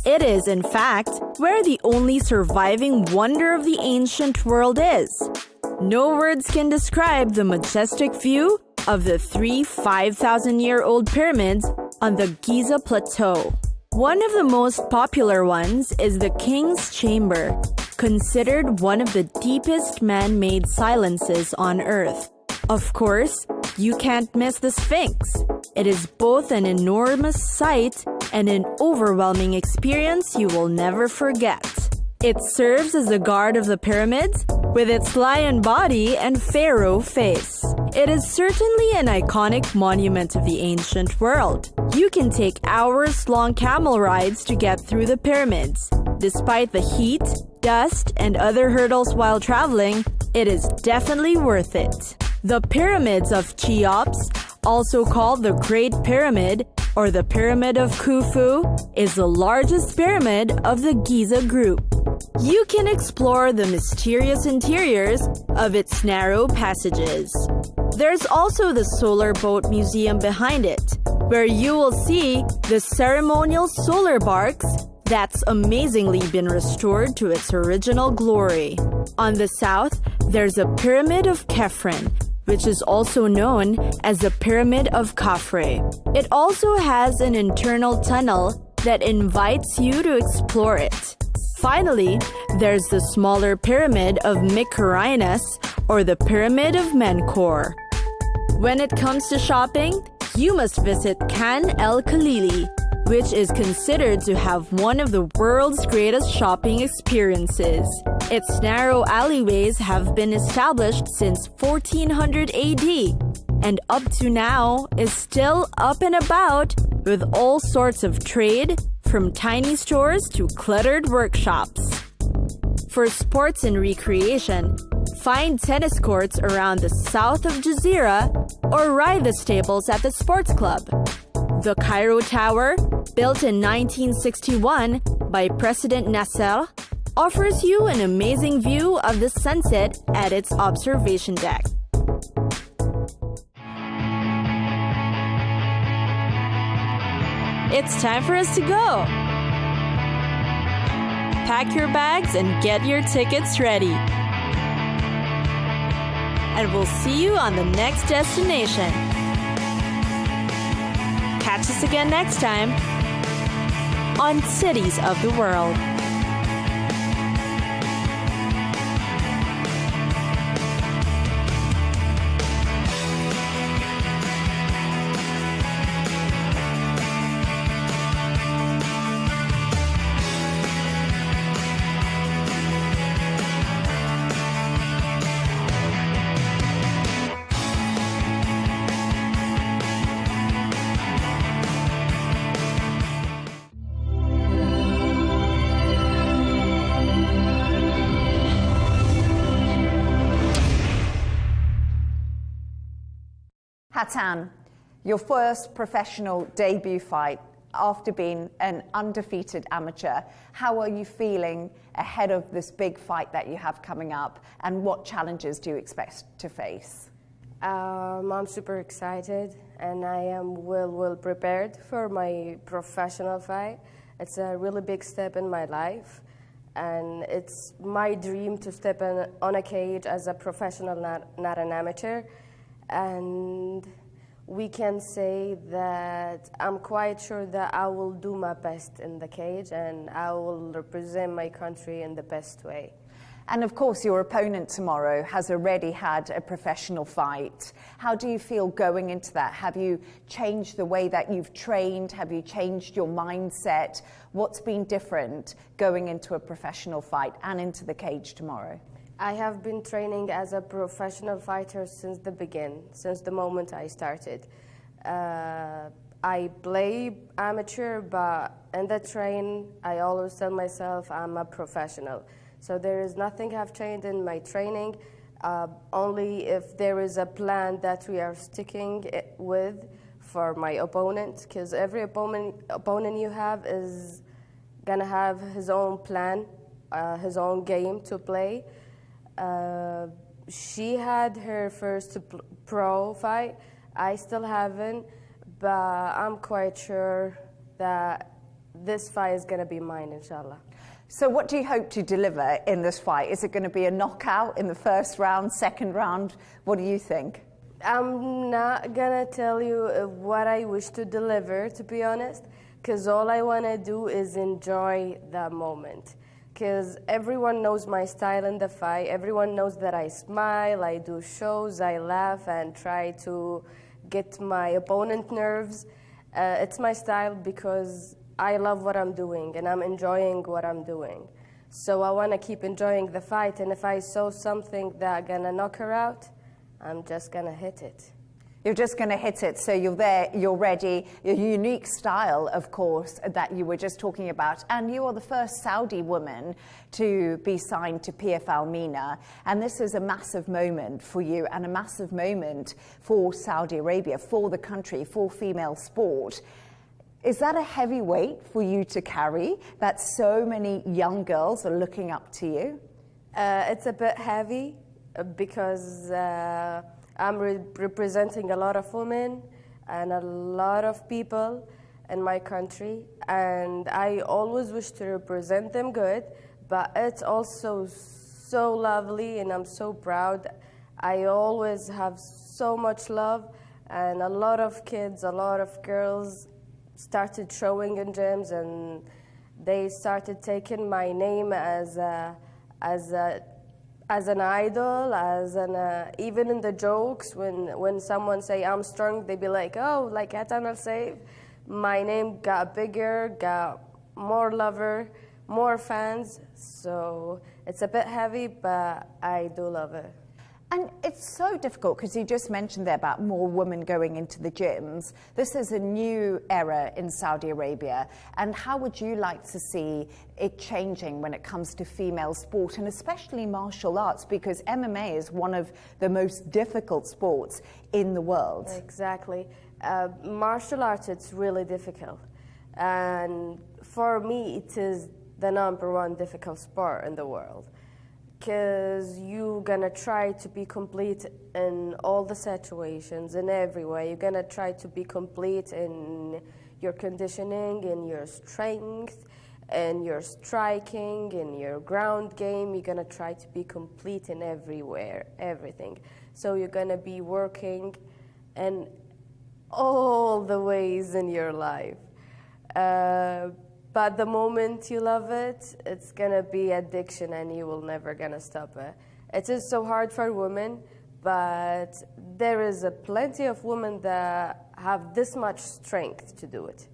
It is, in fact, where the only surviving wonder of the ancient world is. No words can describe the majestic view of the 3 5,000-year-old pyramids on the Giza Plateau. One of the most popular ones is the King's Chamber, considered one of the deepest man-made silences on Earth. Of course, you can't miss the Sphinx. It is both an enormous sight and an overwhelming experience you will never forget. It serves as the guard of the pyramids with its lion body and pharaoh face. It is certainly an iconic monument of the ancient world. You can take hours-long camel rides to get through the pyramids. Despite the heat, dust, and other hurdles while traveling, it is definitely worth it. The Pyramids of Cheops, also called the Great Pyramid or the Pyramid of Khufu, is the largest pyramid of the Giza group. You can explore the mysterious interiors of its narrow passages. There's also the Solar Boat Museum behind it, where you will see the ceremonial solar barks that's amazingly been restored to its original glory. On the south, there's a Pyramid of Khafre, which is also known as the Pyramid of Khafre. It also has an internal tunnel that invites you to explore it. Finally, there's the smaller Pyramid of Mycerinus, or the Pyramid of Menkaure. When it comes to shopping, you must visit Khan el-Khalili, which is considered to have one of the world's greatest shopping experiences. Its narrow alleyways have been established since 1400 AD, and up to now is still up and about with all sorts of trade, from tiny stores to cluttered workshops. For sports and recreation, find tennis courts around the south of Jazeera or ride the stables at the sports club. The Cairo Tower, built in 1961 by President Nasser, offers you an amazing view of the sunset at its observation deck. It's time for us to go! Pack your bags and get your tickets ready. And we'll see you on the next destination. Catch us again next time on Cities of the World. Hatan, your first professional debut fight after being an undefeated amateur, how are you feeling ahead of this big fight that you have coming up, and what challenges do you expect to face? I'm super excited, and I am well prepared for my professional fight. It's a really big step in my life, and it's my dream to step on a cage as a professional, not an amateur. And we can say that I'm quite sure that I will do my best in the cage, and I will represent my country in the best way. And of course, your opponent tomorrow has already had a professional fight. How do you feel going into that? Have you changed the way that you've trained? Have you changed your mindset? What's been different going into a professional fight and into the cage tomorrow? I have been training as a professional fighter since the moment I started. I play amateur, but in the train, I always tell myself I'm a professional. So there is nothing have changed in my training, only if there is a plan that we are sticking with for my opponent, because every opponent you have is gonna have his own plan, his own game to play. She had her first pro fight. I still haven't, but I'm quite sure that this fight is going to be mine, inshallah. So what do you hope to deliver in this fight? Is it going to be a knockout in the first round, second round? What do you think? I'm not going to tell you what I wish to deliver, to be honest, because all I want to do is enjoy that moment. Because everyone knows my style in the fight. Everyone knows that I smile, I do shows, I laugh, and try to get my opponent nerves. It's my style because I love what I'm doing, and I'm enjoying what I'm doing. So I want to keep enjoying the fight, and if I saw something that's going to knock her out, I'm just going to hit it. You're just going to hit it, so you're there, you're ready. Your unique style, of course, that you were just talking about. And you are the first Saudi woman to be signed to PFL MENA. And this is a massive moment for you and a massive moment for Saudi Arabia, for the country, for female sport. Is that a heavy weight for you to carry, that so many young girls are looking up to you? It's a bit heavy because I'm representing a lot of women and a lot of people in my country, and I always wish to represent them good, but it's also so lovely, and I'm so proud. I always have so much love, and a lot of kids, a lot of girls started showing in gyms, and they started taking my name as an idol, even in the jokes, when someone say I'm strong, they be like, oh, like Hatan al-Saif. My name got bigger, got more lover, more fans. So it's a bit heavy, but I do love it. And it's so difficult because you just mentioned there about more women going into the gyms. This is a new era in Saudi Arabia. And how would you like to see it changing when it comes to female sport, and especially martial arts, because MMA is one of the most difficult sports in the world? Exactly. Martial arts, it's really difficult. And for me, it is the #1 difficult sport in the world. Because you're gonna try to be complete in all the situations, in every way. You're gonna try to be complete in your conditioning, in your strength, in your striking, in your ground game. You're gonna try to be complete in everywhere, everything. So you're gonna be working in all the ways in your life. But the moment you love it, it's gonna be addiction, and you will never gonna stop it. It is so hard for women, but there is plenty of women that have this much strength to do it.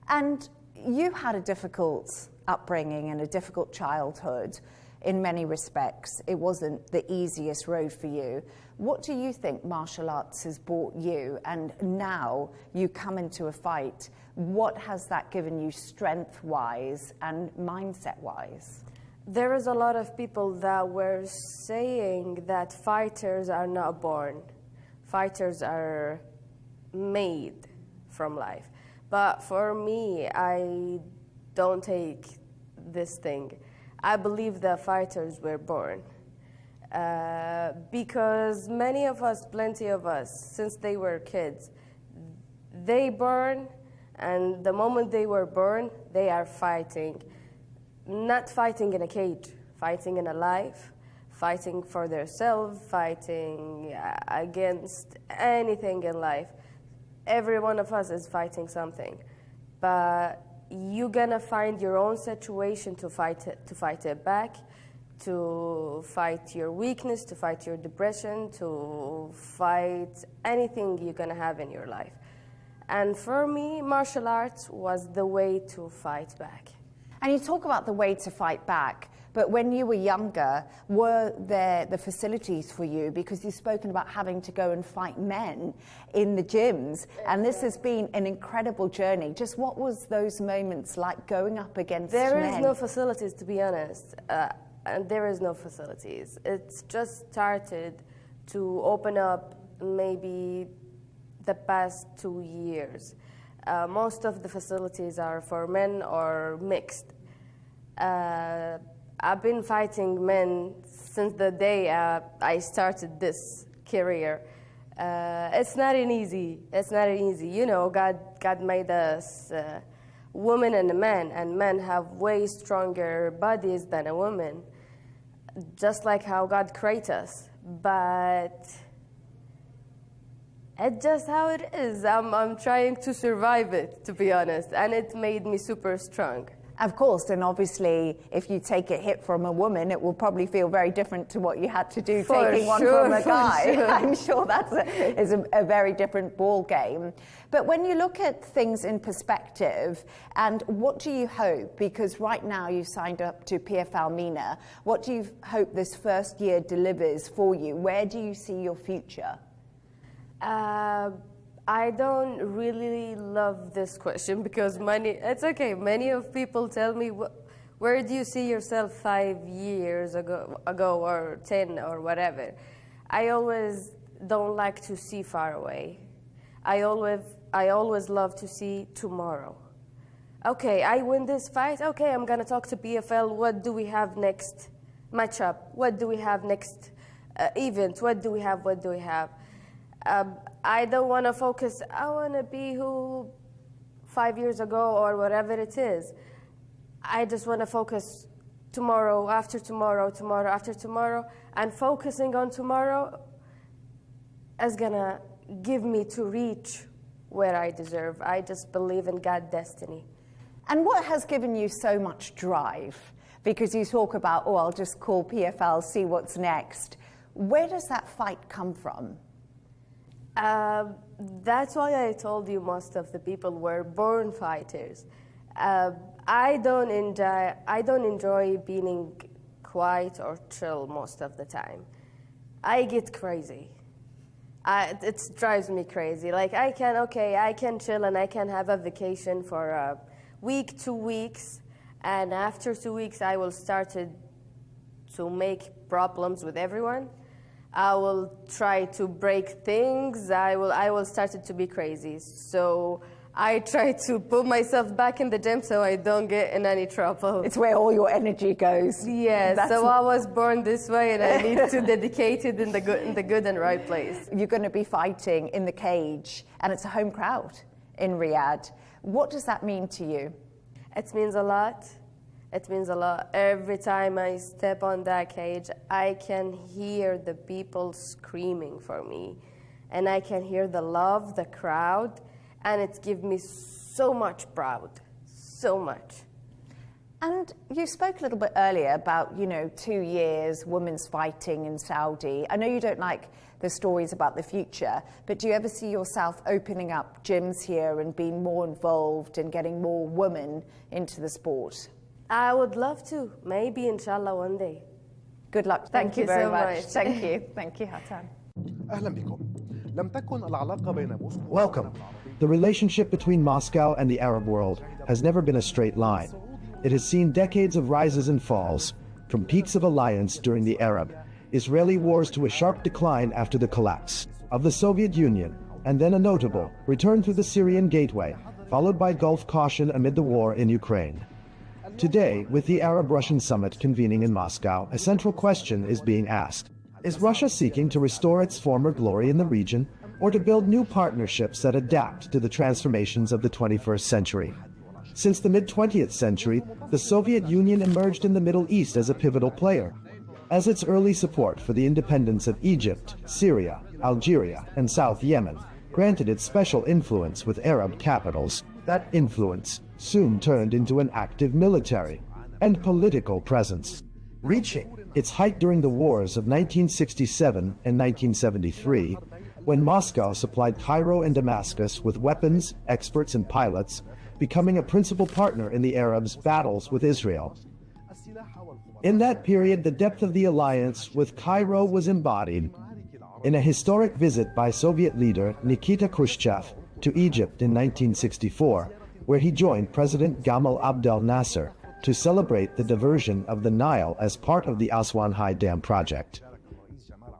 And you had a difficult upbringing and a difficult childhood in many respects. It wasn't the easiest road for you. What do you think martial arts has brought you? And now you come into a fight, what has that given you strength-wise and mindset-wise? There is a lot of people that were saying that fighters are not born. Fighters are made from life. But for me, I don't take this thing. I believe the fighters were born. Because many of us, plenty of us, since they were kids, they born, and the moment they were born, they are fighting. Not fighting in a cage, fighting in a life, fighting for themselves, fighting against anything in life. Every one of us is fighting something. But you're gonna find your own situation to fight it back, to fight your weakness, to fight your depression, to fight anything you're gonna have in your life. And for me, martial arts was the way to fight back. And you talk about the way to fight back, but when you were younger, were there the facilities for you? Because you've spoken about having to go and fight men in the gyms, and this has been an incredible journey. Just what was those moments like going up against men? There is no facilities, to be honest. And there is no facilities. It's just started to open up maybe the past 2 years. Most of the facilities are for men or mixed. I've been fighting men since the day I started this career. It's not an easy. It's not easy. You know, God made us woman and a man, and men have way stronger bodies than a woman, just like how God created us. But it's just how it is. I'm trying to survive it, to be honest, and it made me super strong. Of course, and obviously, if you take a hit from a woman, it will probably feel very different to what you had to do taking one from a guy. Sure. I'm sure that's a very different ball game. But when you look at things in perspective, and what do you hope? Because right now you've signed up to PFL MENA. What do you hope this first year delivers for you? Where do you see your future? I don't really love this question because it's okay. Many of people tell me, where do you see yourself 5 years ago or 10 or whatever? I always don't like to see far away. I always love to see tomorrow. Okay, I win this fight. Okay, I'm gonna talk to PFL. What do we have next matchup? What do we have next event? What do we have? What do we have? I don't want to focus, I want to be who 5 years ago or whatever it is. I just want to focus tomorrow, after tomorrow, tomorrow, after tomorrow, and focusing on tomorrow is going to give me to reach where I deserve. I just believe in God's destiny. And what has given you so much drive? Because you talk about, I'll just call PFL, see what's next. Where does that fight come from? That's why I told you most of the people were born fighters. I don't enjoy being quiet or chill most of the time. I get crazy. It drives me crazy. Like I can chill and I can have a vacation for a week, 2 weeks, and after 2 weeks I will start to make problems with everyone. I will try to break things. I will start to be crazy. So I try to put myself back in the gym so I don't get in any trouble. It's where all your energy goes. Yeah, so I was born this way and I need to dedicate it in the good and right place. You're going to be fighting in the cage and it's a home crowd in Riyadh. What does that mean to you? It means a lot. It means a lot. Every time I step on that cage, I can hear the people screaming for me. And I can hear the love, the crowd, and it gives me so much proud, so much. And you spoke a little bit earlier about, 2 years, women's fighting in Saudi. I know you don't like the stories about the future, but do you ever see yourself opening up gyms here and being more involved and getting more women into the sport? I would love to. Maybe, inshallah, one day. Good luck. Thank you very much. Thank you. Thank you, Hatan. Welcome. The relationship between Moscow and the Arab world has never been a straight line. It has seen decades of rises and falls, from peaks of alliance during the Arab-Israeli wars to a sharp decline after the collapse of the Soviet Union, and then a notable return through the Syrian gateway followed by Gulf caution amid the war in Ukraine. Today, with the Arab-Russian summit convening in Moscow, a central question is being asked. Is Russia seeking to restore its former glory in the region, or to build new partnerships that adapt to the transformations of the 21st century? Since the mid-20th century, the Soviet Union emerged in the Middle East as a pivotal player, as its early support for the independence of Egypt, Syria, Algeria, and South Yemen granted it special influence with Arab capitals. That influence soon turned into an active military and political presence, reaching its height during the wars of 1967 and 1973, when Moscow supplied Cairo and Damascus with weapons, experts, and pilots, becoming a principal partner in the Arabs' battles with Israel. In that period, the depth of the alliance with Cairo was embodied in a historic visit by Soviet leader Nikita Khrushchev to Egypt in 1964, where he joined President Gamal Abdel Nasser to celebrate the diversion of the Nile as part of the Aswan High Dam project.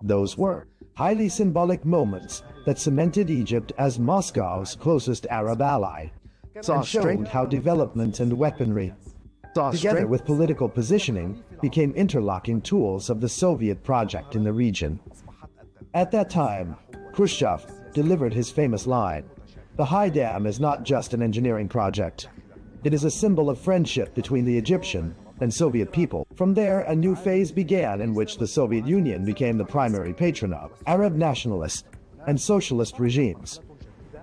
Those were highly symbolic moments that cemented Egypt as Moscow's closest Arab ally, and showed how development and weaponry, together with political positioning, became interlocking tools of the Soviet project in the region. At that time, Khrushchev delivered his famous line, "The High Dam is not just an engineering project. It is a symbol of friendship between the Egyptian and Soviet people." From there, a new phase began in which the Soviet Union became the primary patron of Arab nationalist and socialist regimes.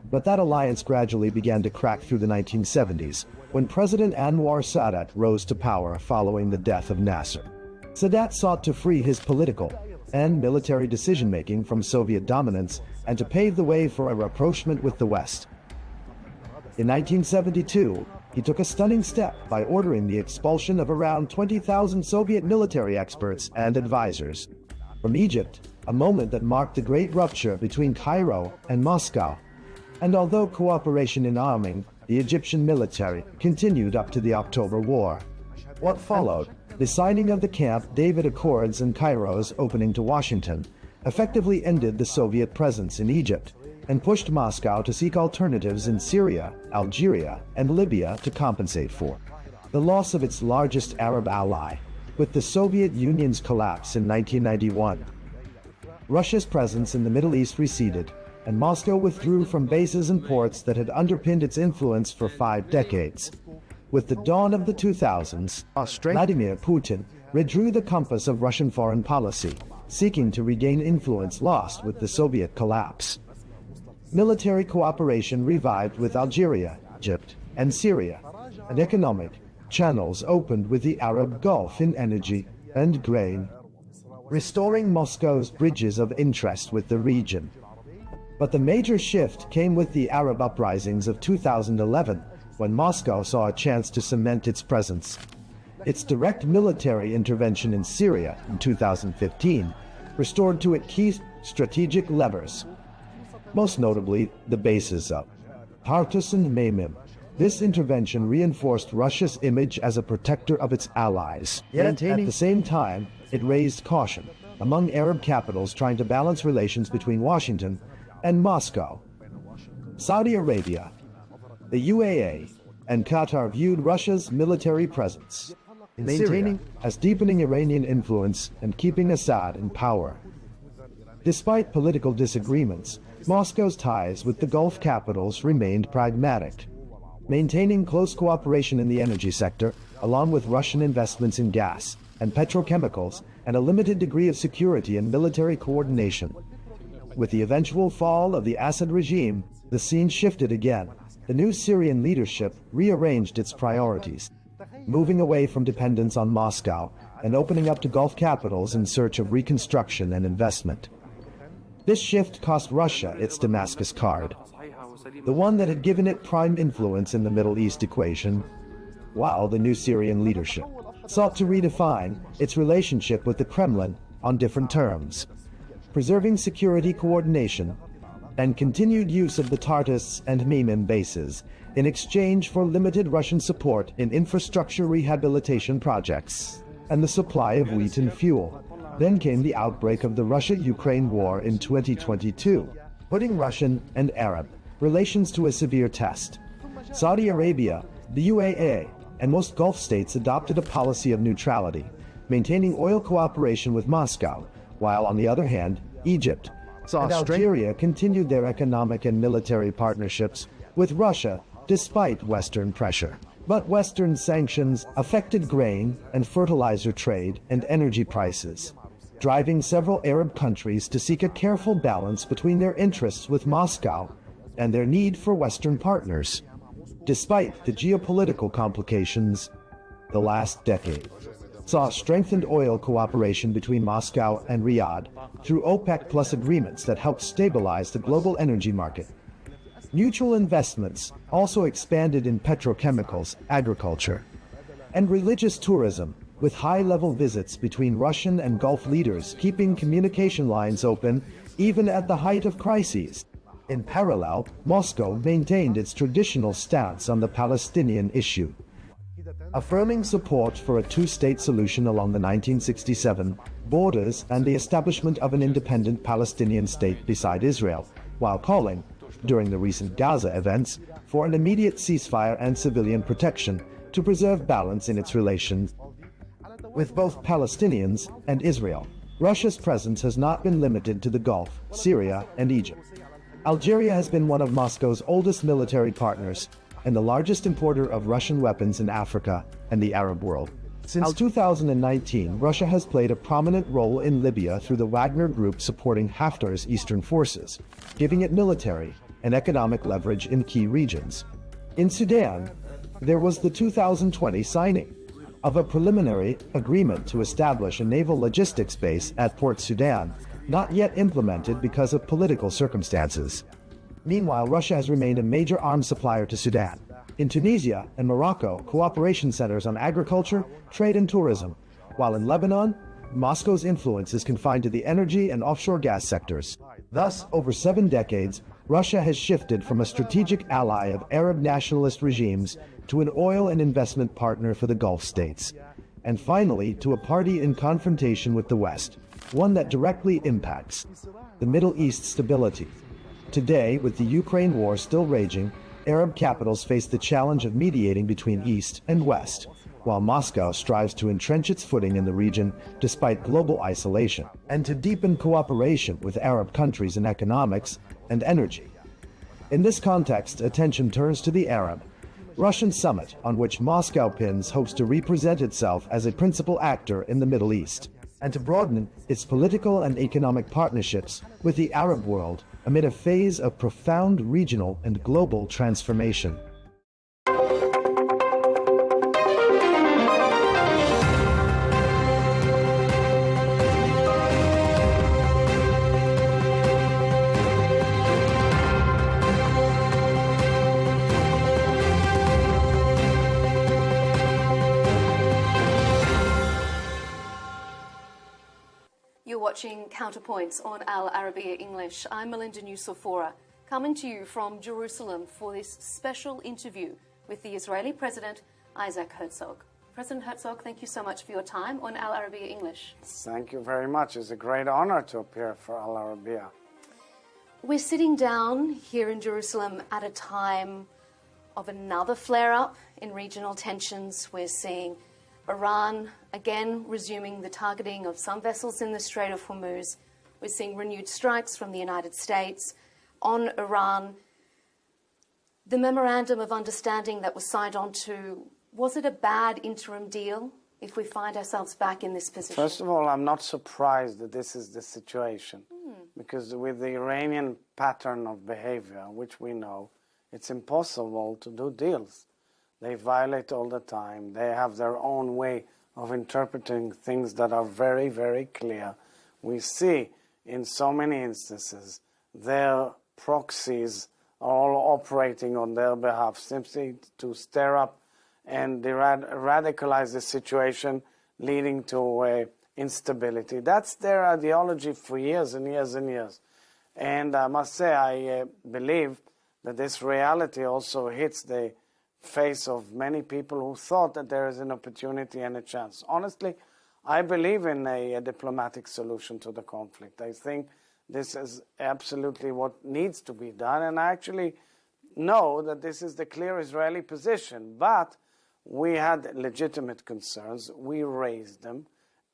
But that alliance gradually began to crack through the 1970s, when President Anwar Sadat rose to power following the death of Nasser. Sadat sought to free his political and military decision-making from Soviet dominance and to pave the way for a rapprochement with the West. In 1972, he took a stunning step by ordering the expulsion of around 20,000 Soviet military experts and advisors from Egypt, a moment that marked the great rupture between Cairo and Moscow. And although cooperation in arming the Egyptian military continued up to the October War, what followed, the signing of the Camp David Accords and Cairo's opening to Washington, effectively ended the Soviet presence in Egypt and pushed Moscow to seek alternatives in Syria, Algeria, and Libya to compensate for the loss of its largest Arab ally. With the Soviet Union's collapse in 1991, Russia's presence in the Middle East receded, and Moscow withdrew from bases and ports that had underpinned its influence for 5 decades. With the dawn of the 2000s, Vladimir Putin redrew the compass of Russian foreign policy, seeking to regain influence lost with the Soviet collapse. Military cooperation revived with Algeria, Egypt, and Syria, and economic channels opened with the Arab Gulf in energy and grain, restoring Moscow's bridges of interest with the region. But the major shift came with the Arab uprisings of 2011, when Moscow saw a chance to cement its presence. Its direct military intervention in Syria in 2015 restored to it key strategic levers, most notably the bases of Tartus and Memim. This intervention reinforced Russia's image as a protector of its allies. Yet at the same time, it raised caution among Arab capitals trying to balance relations between Washington and Moscow. Saudi Arabia, the UAE, and Qatar viewed Russia's military presence in Syria as deepening Iranian influence and keeping Assad in power. Despite political disagreements, Moscow's ties with the Gulf capitals remained pragmatic, maintaining close cooperation in the energy sector, along with Russian investments in gas and petrochemicals, and a limited degree of security and military coordination. With the eventual fall of the Assad regime, the scene shifted again. The new Syrian leadership rearranged its priorities, moving away from dependence on Moscow and opening up to Gulf capitals in search of reconstruction and investment. This shift cost Russia its Damascus card, the one that had given it prime influence in the Middle East equation, while the new Syrian leadership sought to redefine its relationship with the Kremlin on different terms, preserving security coordination and continued use of the Tartus and Memim bases in exchange for limited Russian support in infrastructure rehabilitation projects and the supply of wheat and fuel. Then came the outbreak of the Russia-Ukraine war in 2022, putting Russian and Arab relations to a severe test. Saudi Arabia, the UAE, and most Gulf states adopted a policy of neutrality, maintaining oil cooperation with Moscow, while on the other hand, Egypt and Algeria continued their economic and military partnerships with Russia despite Western pressure. But Western sanctions affected grain and fertilizer trade and energy prices, driving several Arab countries to seek a careful balance between their interests with Moscow and their need for Western partners. Despite the geopolitical complications, the last decade saw strengthened oil cooperation between Moscow and Riyadh through OPEC Plus agreements that helped stabilize the global energy market. Mutual investments also expanded in petrochemicals, agriculture, and religious tourism, with high-level visits between Russian and Gulf leaders keeping communication lines open even at the height of crises. In parallel, Moscow maintained its traditional stance on the Palestinian issue, affirming support for a two-state solution along the 1967 borders and the establishment of an independent Palestinian state beside Israel, while calling, during the recent Gaza events, for an immediate ceasefire and civilian protection to preserve balance in its relations with both Palestinians and Israel. Russia's presence has not been limited to the Gulf, Syria, and Egypt. Algeria has been one of Moscow's oldest military partners and the largest importer of Russian weapons in Africa and the Arab world. Since 2019, Russia has played a prominent role in Libya through the Wagner Group supporting Haftar's eastern forces, giving it military and economic leverage in key regions. In Sudan, there was the 2020 signing of a preliminary agreement to establish a naval logistics base at Port Sudan, not yet implemented because of political circumstances. Meanwhile, Russia has remained a major arms supplier to Sudan. In Tunisia and Morocco, cooperation centers on agriculture, trade, and tourism, while in Lebanon, Moscow's influence is confined to the energy and offshore gas sectors. Thus, over 7 decades, Russia has shifted from a strategic ally of Arab nationalist regimes to an oil and investment partner for the Gulf states, and finally to a party in confrontation with the West, one that directly impacts the Middle East's stability. Today, with the Ukraine war still raging, Arab capitals face the challenge of mediating between East and West, while Moscow strives to entrench its footing in the region despite global isolation, and to deepen cooperation with Arab countries in economics and energy. In this context, attention turns to the Arab-Russian summit, on which Moscow hopes to represent itself as a principal actor in the Middle East, and to broaden its political and economic partnerships with the Arab world amid a phase of profound regional and global transformation. You're watching Counterpoints on Al Arabiya English. I'm Melinda Nucifora, coming to you from Jerusalem for this special interview with the Israeli President Isaac Herzog. President Herzog, thank you so much for your time on Al Arabiya English. Thank you very much. It's a great honor to appear for Al Arabiya. We're sitting down here in Jerusalem at a time of another flare-up in regional tensions. We're seeing Iran again resuming the targeting of some vessels in the Strait of Hormuz. We're seeing renewed strikes from the United States on Iran. The memorandum of understanding that was signed on to, was it a bad interim deal if we find ourselves back in this position? First of all, I'm not surprised that this is the situation, because with the Iranian pattern of behavior, which we know, it's impossible to do deals. They violate all the time. They have their own way of interpreting things that are very, very clear. We see in so many instances their proxies are all operating on their behalf simply to stir up and radicalize the situation, leading to instability. That's their ideology for years and years and years. And I must say, I believe that this reality also hits the face of many people who thought that there is an opportunity and a chance. Honestly, I believe in a diplomatic solution to the conflict. I think this is absolutely what needs to be done, and I actually know that this is the clear Israeli position, but we had legitimate concerns. We raised them.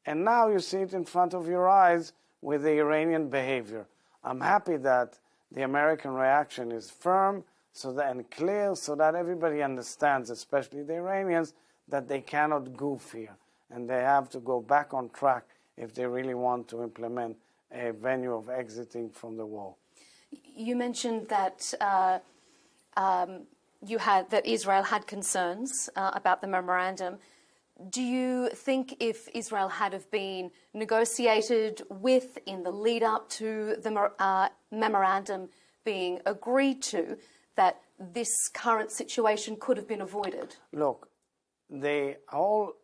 And now you see it in front of your eyes with the Iranian behavior. I'm happy that the American reaction is firm and clear so that everybody understands, especially the Iranians, that they cannot goof here. And they have to go back on track if they really want to implement a venue of exiting from the war. You mentioned that that Israel had concerns about the memorandum. Do you think if Israel had have been negotiated with in the lead up to the memorandum being agreed to, that this current situation could have been avoided? Look, the whole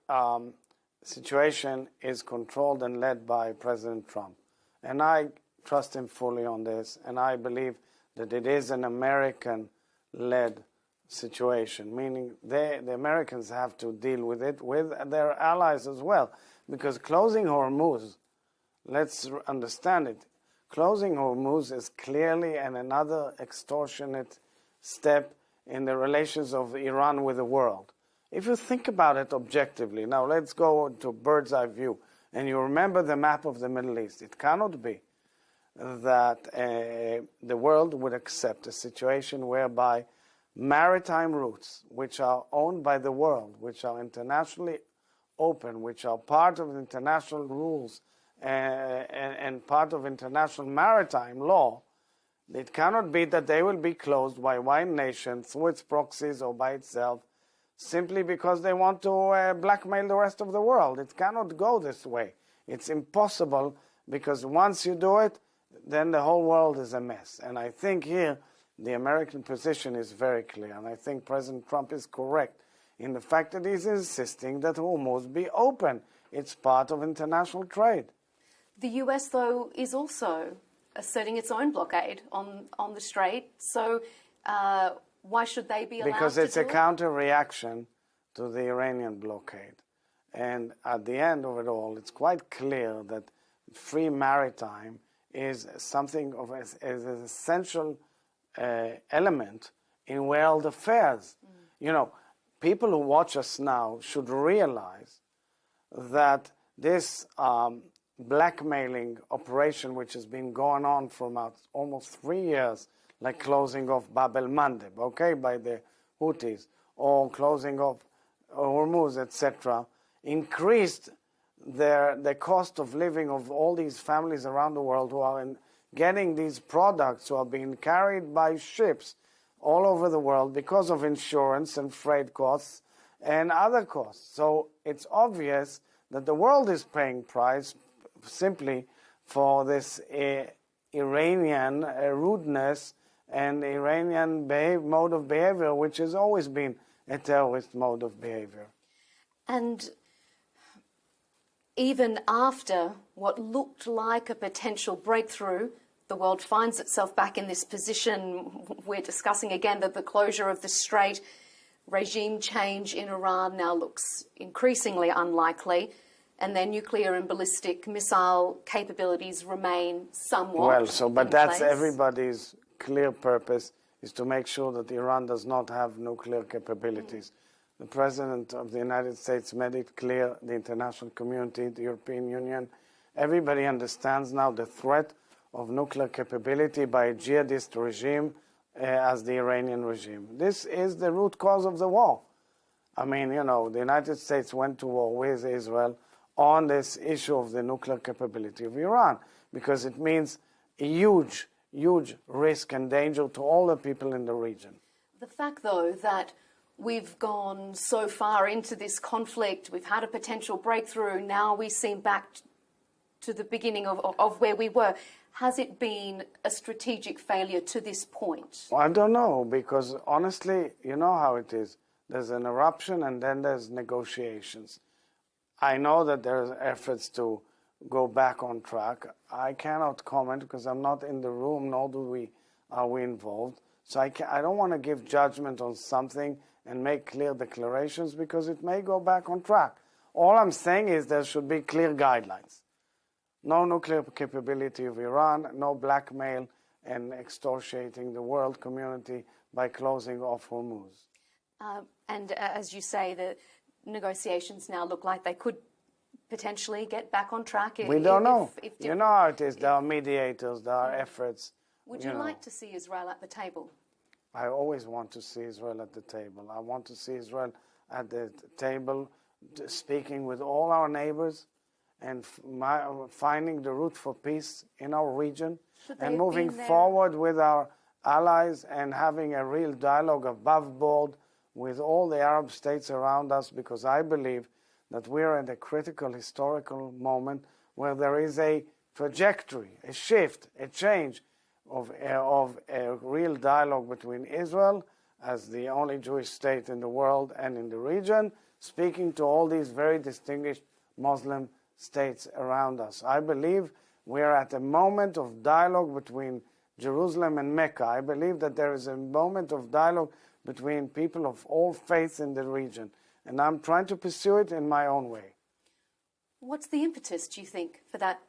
situation is controlled and led by President Trump. And I trust him fully on this. And I believe that it is an American-led situation, meaning the Americans have to deal with it with their allies as well. Because closing Hormuz, let's understand it, closing Hormuz is clearly another extortionate step in the relations of Iran with the world. If you think about it objectively, now let's go to bird's eye view, and you remember the map of the Middle East. It cannot be that the world would accept a situation whereby maritime routes, which are owned by the world, which are internationally open, which are part of international rules and part of international maritime law, it cannot be that they will be closed by one nation through its proxies or by itself simply because they want to blackmail the rest of the world. It cannot go this way. It's impossible, because once you do it, then the whole world is a mess. And I think here the American position is very clear, and I think President Trump is correct in the fact that he's insisting that Hormuz be open. It's part of international trade. The US, though, is also asserting its own blockade on the Strait. So why should they be allowed to do it? Because it's a counter-reaction to the Iranian blockade. And at the end of it all, it's quite clear that free maritime is something of an essential element in world affairs. You know, people who watch us now should realize that this blackmailing operation, which has been going on for almost 3 years, like closing of Bab el-Mandeb, okay, by the Houthis, or closing of Hormuz, etc., increased the cost of living of all these families around the world who are getting these products, who are being carried by ships all over the world because of insurance and freight costs and other costs. So it's obvious that the world is paying price simply for this Iranian rudeness and Iranian mode of behavior, which has always been a terrorist mode of behavior. And even after what looked like a potential breakthrough, the world finds itself back in this position. We're discussing again that the closure of the Strait, regime change in Iran now looks increasingly unlikely, and their nuclear and ballistic missile capabilities remain somewhat but that's everybody's clear purpose, is to make sure that Iran does not have nuclear capabilities. The President of the United States made it clear, the international community, the European Union, everybody understands now the threat of nuclear capability by a jihadist regime as the Iranian regime. This is the root cause of the war. I mean, you know, the United States went to war with Israel on this issue of the nuclear capability of Iran, because it means a huge, huge risk and danger to all the people in the region. The fact, though, that we've gone so far into this conflict, we've had a potential breakthrough, now we seem back to the beginning of where we were. Has it been a strategic failure to this point? Well, I don't know, because honestly, you know how it is. There's an eruption and then there's negotiations. I know that there's efforts to go back on track. I cannot comment because I'm not in the room, nor are we involved. So I don't want to give judgment on something and make clear declarations, because it may go back on track. All I'm saying is there should be clear guidelines. No nuclear capability of Iran, no blackmail and extorting the world community by closing off Hormuz. And as you say, the negotiations now look like they could potentially get back on track. We don't know. You know how it is. There are mediators, there are efforts. Would you like to see Israel at the table? I always want to see Israel at the table. I want to see Israel at the table speaking with all our neighbors and finding the route for peace in our region and moving forward with our allies and having a real dialogue above board with all the Arab states around us, because I believe that we're at a critical historical moment where there is a trajectory, a shift, a change of a real dialogue between Israel as the only Jewish state in the world and in the region, speaking to all these very distinguished Muslim states around us. I believe we're at a moment of dialogue between Jerusalem and Mecca. I believe that there is a moment of dialogue between people of all faiths in the region, and I'm trying to pursue it in my own way. What's the impetus, do you think, for that,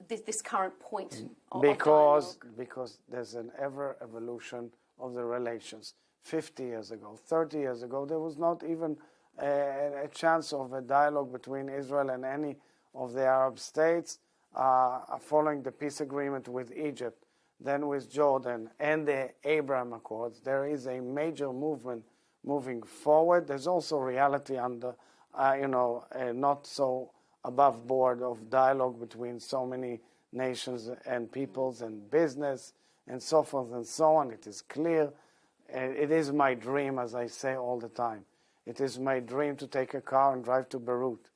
this current point of because dialogue? There's an ever-evolution of the relations. 50 years ago, 30 years ago, there was not even a chance of a dialogue between Israel and any of the Arab states following the peace agreement with Egypt, then with Jordan, and the Abraham Accords. There is a major movement moving forward. There's also reality under, not so above board of dialogue between so many nations and peoples and business and so forth and so on. It is clear. It is my dream, as I say all the time. It is my dream to take a car and drive to Beirut.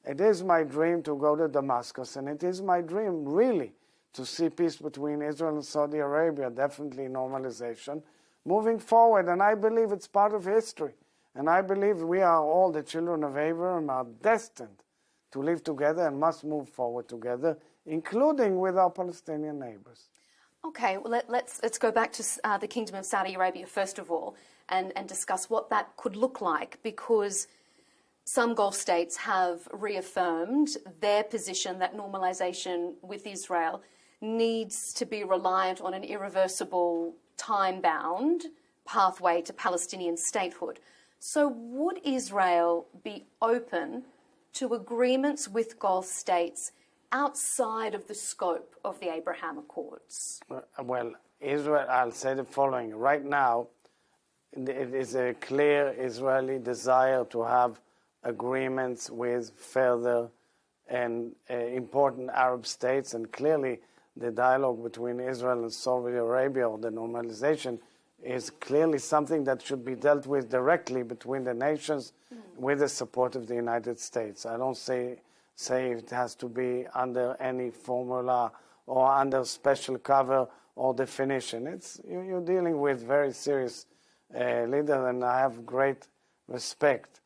It is my dream to go to Damascus, and it is my dream, really, to see peace between Israel and Saudi Arabia, definitely normalization, moving forward. And I believe it's part of history. And I believe we are all the children of Abraham, are destined to live together and must move forward together, including with our Palestinian neighbors. Okay, well, let's go back to the Kingdom of Saudi Arabia first of all and discuss what that could look like, because some Gulf states have reaffirmed their position that normalization with Israel needs to be reliant on an irreversible, time-bound pathway to Palestinian statehood. So would Israel be open to agreements with Gulf states outside of the scope of the Abraham Accords? Well, Israel, I'll say the following. Right now, it is a clear Israeli desire to have agreements with further and important Arab states, and clearly the dialogue between Israel and Saudi Arabia, or the normalization, is clearly something that should be dealt with directly between the nations with the support of the United States. I don't say it has to be under any formula or under special cover or definition. You're dealing with very serious leaders, and I have great respect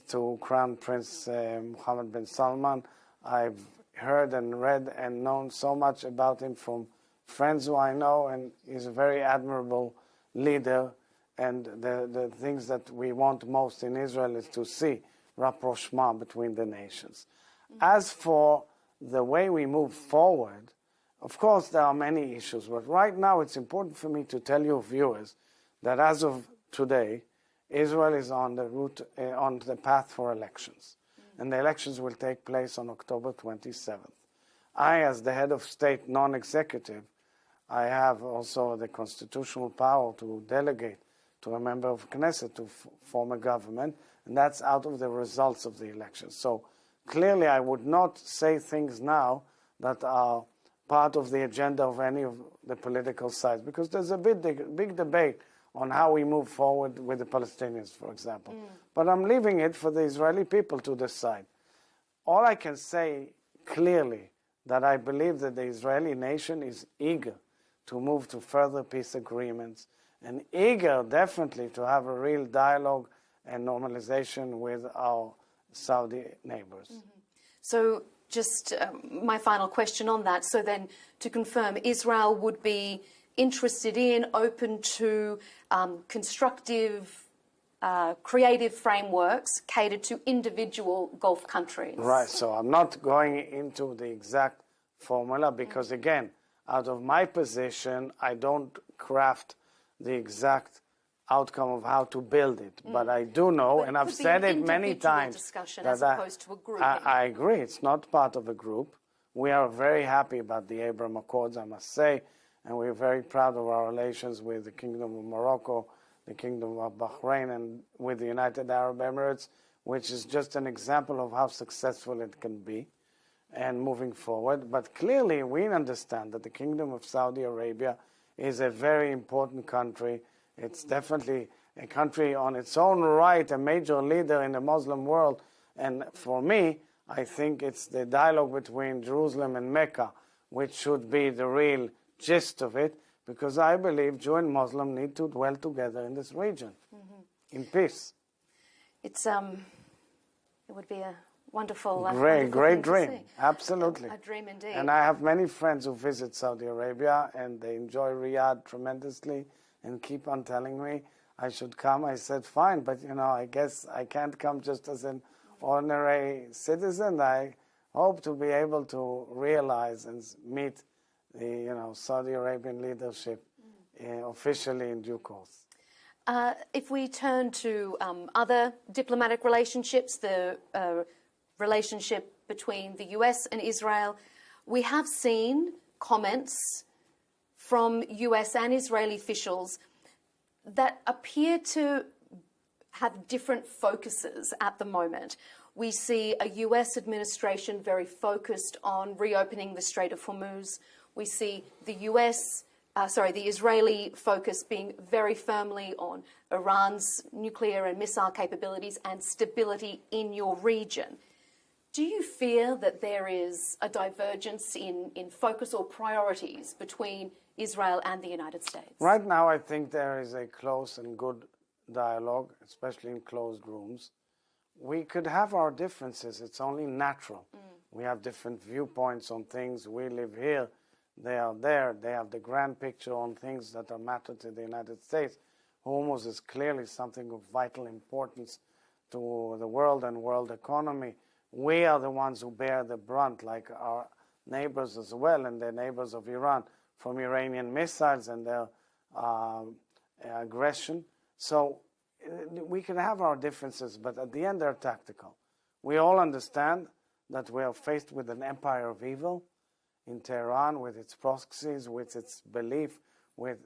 to Crown Prince Mohammed bin Salman. I've heard and read and known so much about him from friends who I know, and he's a very admirable leader. And the things that we want most in Israel is to see rapprochement between the nations. As for the way we move forward, of course there are many issues, but right now it's important for me to tell you viewers that as of today, Israel is on the route, on the path for elections. And the elections will take place on October 27th. I, as the head of state, non-executive, I have also the constitutional power to delegate to a member of Knesset to form a government, and that's out of the results of the elections. So clearly I would not say things now that are part of the agenda of any of the political sides, because there's a big debate on how we move forward with the Palestinians, for example. But I'm leaving it for the Israeli people to decide. All I can say clearly that I believe that the Israeli nation is eager to move to further peace agreements and eager definitely to have a real dialogue and normalization with our Saudi neighbors. So just my final question on that. So then to confirm, Israel would be interested in, open to constructive creative frameworks catered to individual Gulf countries. Right, so I'm not going into the exact formula because, again, out of my position, I don't craft the exact outcome of how to build it. But I do know, and I've said it many times, discussion that as opposed to a group. I agree, it's not part of a group. We are very happy about the Abraham Accords, I must say, and we're very proud of our relations with the Kingdom of Morocco, the Kingdom of Bahrain, and with the United Arab Emirates, which is just an example of how successful it can be and moving forward. But clearly we understand that the Kingdom of Saudi Arabia is a very important country. It's definitely a country on its own right, a major leader in the Muslim world. And for me, I think it's the dialogue between Jerusalem and Mecca, which should be the real gist of it, because I believe Jew and Muslim need to dwell together in this region in peace. It's it would be a wonderful, great dream. Absolutely. A dream indeed. And I have many friends who visit Saudi Arabia, and they enjoy Riyadh tremendously and keep on telling me I should come. I said, fine, but I guess I can't come just as an ordinary citizen. I hope to be able to realize and meet the Saudi Arabian leadership officially in due course. If we turn to other diplomatic relationships, the relationship between the US and Israel, we have seen comments from US and Israeli officials that appear to have different focuses at the moment. We see a US administration very focused on reopening the Strait of Hormuz. We see the the Israeli focus being very firmly on Iran's nuclear and missile capabilities and stability in your region. Do you feel that there is a divergence in focus or priorities between Israel and the United States? Right now, I think there is a close and good dialogue, especially in closed rooms. We could have our differences. It's only natural. We have different viewpoints on things. We live here. They are there. They have the grand picture on things that are matter to the United States. Hormuz is clearly something of vital importance to the world and world economy. We are the ones who bear the brunt, like our neighbors as well, and the neighbors of Iran, from Iranian missiles and their aggression. So we can have our differences, but at the end they're tactical. We all understand that we are faced with an empire of evil in Tehran, with its proxies, with its belief, with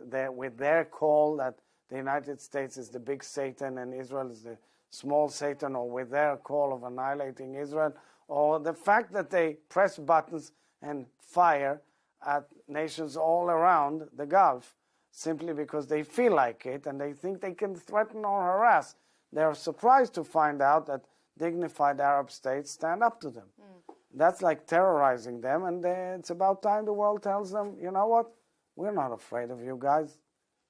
their call that the United States is the big Satan and Israel is the small Satan, or with their call of annihilating Israel, or the fact that they press buttons and fire at nations all around the Gulf simply because they feel like it and they think they can threaten or harass. They are surprised to find out that dignified Arab states stand up to them. That's like terrorizing them, and it's about time the world tells them, you know what, we're not afraid of you guys.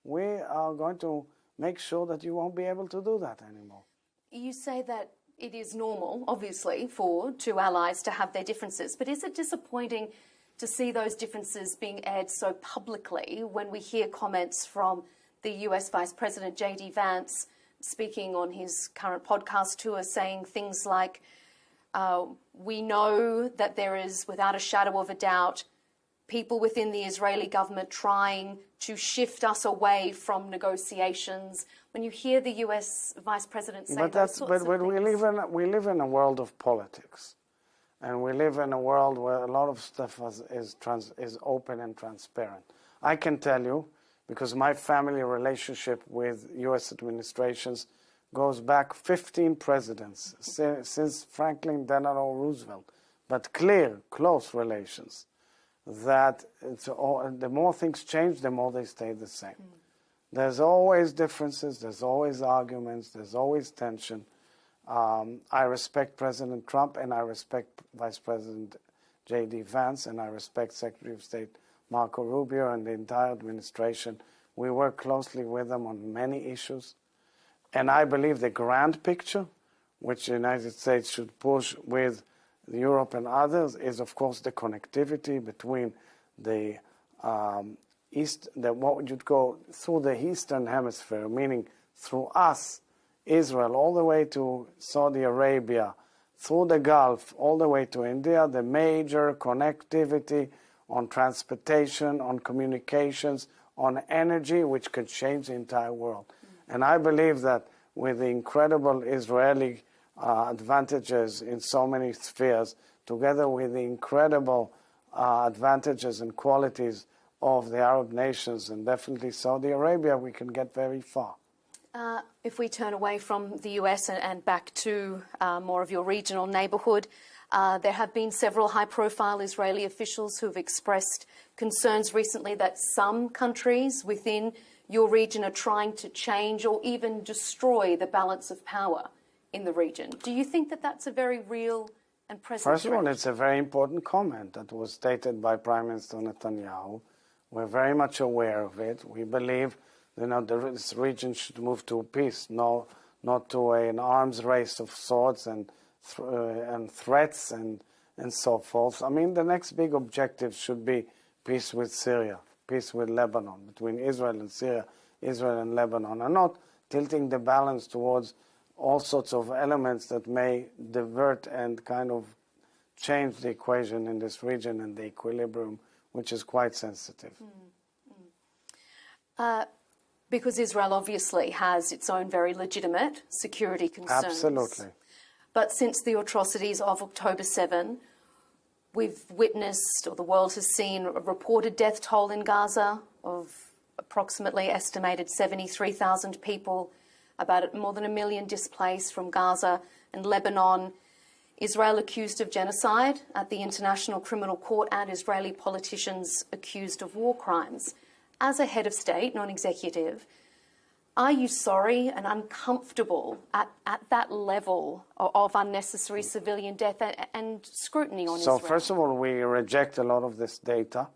We are going to make sure that you won't be able to do that anymore. You say that it is normal, obviously, for two allies to have their differences, but is it disappointing to see those differences being aired so publicly when we hear comments from the US Vice President J.D. Vance speaking on his current podcast tour saying things like, we know that there is, without a shadow of a doubt, people within the Israeli government trying to shift us away from negotiations. When you hear the US Vice President say those sorts of things. But we live in a world of politics. And we live in a world where a lot of stuff is open and transparent. I can tell you, because my family relationship with U.S. administrations goes back 15 presidents, since Franklin Delano Roosevelt, but clear, close relations, that the more things change, the more they stay the same. There's always differences, there's always arguments, there's always tension. I respect President Trump, and I respect Vice President J.D. Vance, and I respect Secretary of State Marco Rubio and the entire administration. We work closely with them on many issues. And I believe the grand picture, which the United States should push with Europe and others, is, of course, the connectivity between the what you'd go through the Eastern Hemisphere, meaning through us Israel, all the way to Saudi Arabia, through the Gulf, all the way to India, the major connectivity on transportation, on communications, on energy, which could change the entire world. And I believe that with the incredible Israeli advantages in so many spheres, together with the incredible advantages and qualities of the Arab nations and definitely Saudi Arabia, we can get very far. If we turn away from the US and back to more of your regional neighbourhood, there have been several high-profile Israeli officials who have expressed concerns recently that some countries within your region are trying to change or even destroy the balance of power in the region. Do you think that that's a very real and present First of all, threat? it's a very important comment that was stated by Prime Minister Netanyahu. We're very much aware of it. We believe this region should move to peace, not to an arms race of swords and threats and so forth. I mean, the next big objective should be peace with Syria, peace with Lebanon, between Israel and Syria, Israel and Lebanon, and not tilting the balance towards all sorts of elements that may divert and kind of change the equation in this region and the equilibrium, which is quite sensitive. Because Israel obviously has its own very legitimate security concerns. Absolutely. But since the atrocities of October 7, we've witnessed, or the world has seen, a reported death toll in Gaza of approximately estimated 73,000 people, about more than 1 million displaced from Gaza and Lebanon, Israel accused of genocide at the International Criminal Court, and Israeli politicians accused of war crimes. As a head of state, non-executive, are you sorry and uncomfortable at that level of unnecessary civilian death and scrutiny on Israel? So first of all, we reject a lot of this data,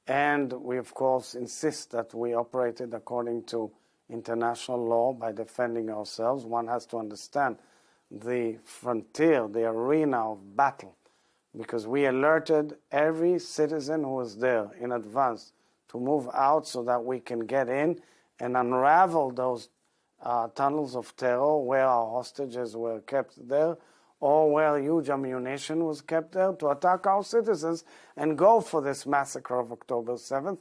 and we of course insist that we operated according to international law by defending ourselves. One has to understand the frontier, the arena of battle, because we alerted every citizen who was there in advance to move out so that we can get in and unravel those tunnels of terror where our hostages were kept there, or where huge ammunition was kept there, to attack our citizens and go for this massacre of October 7th.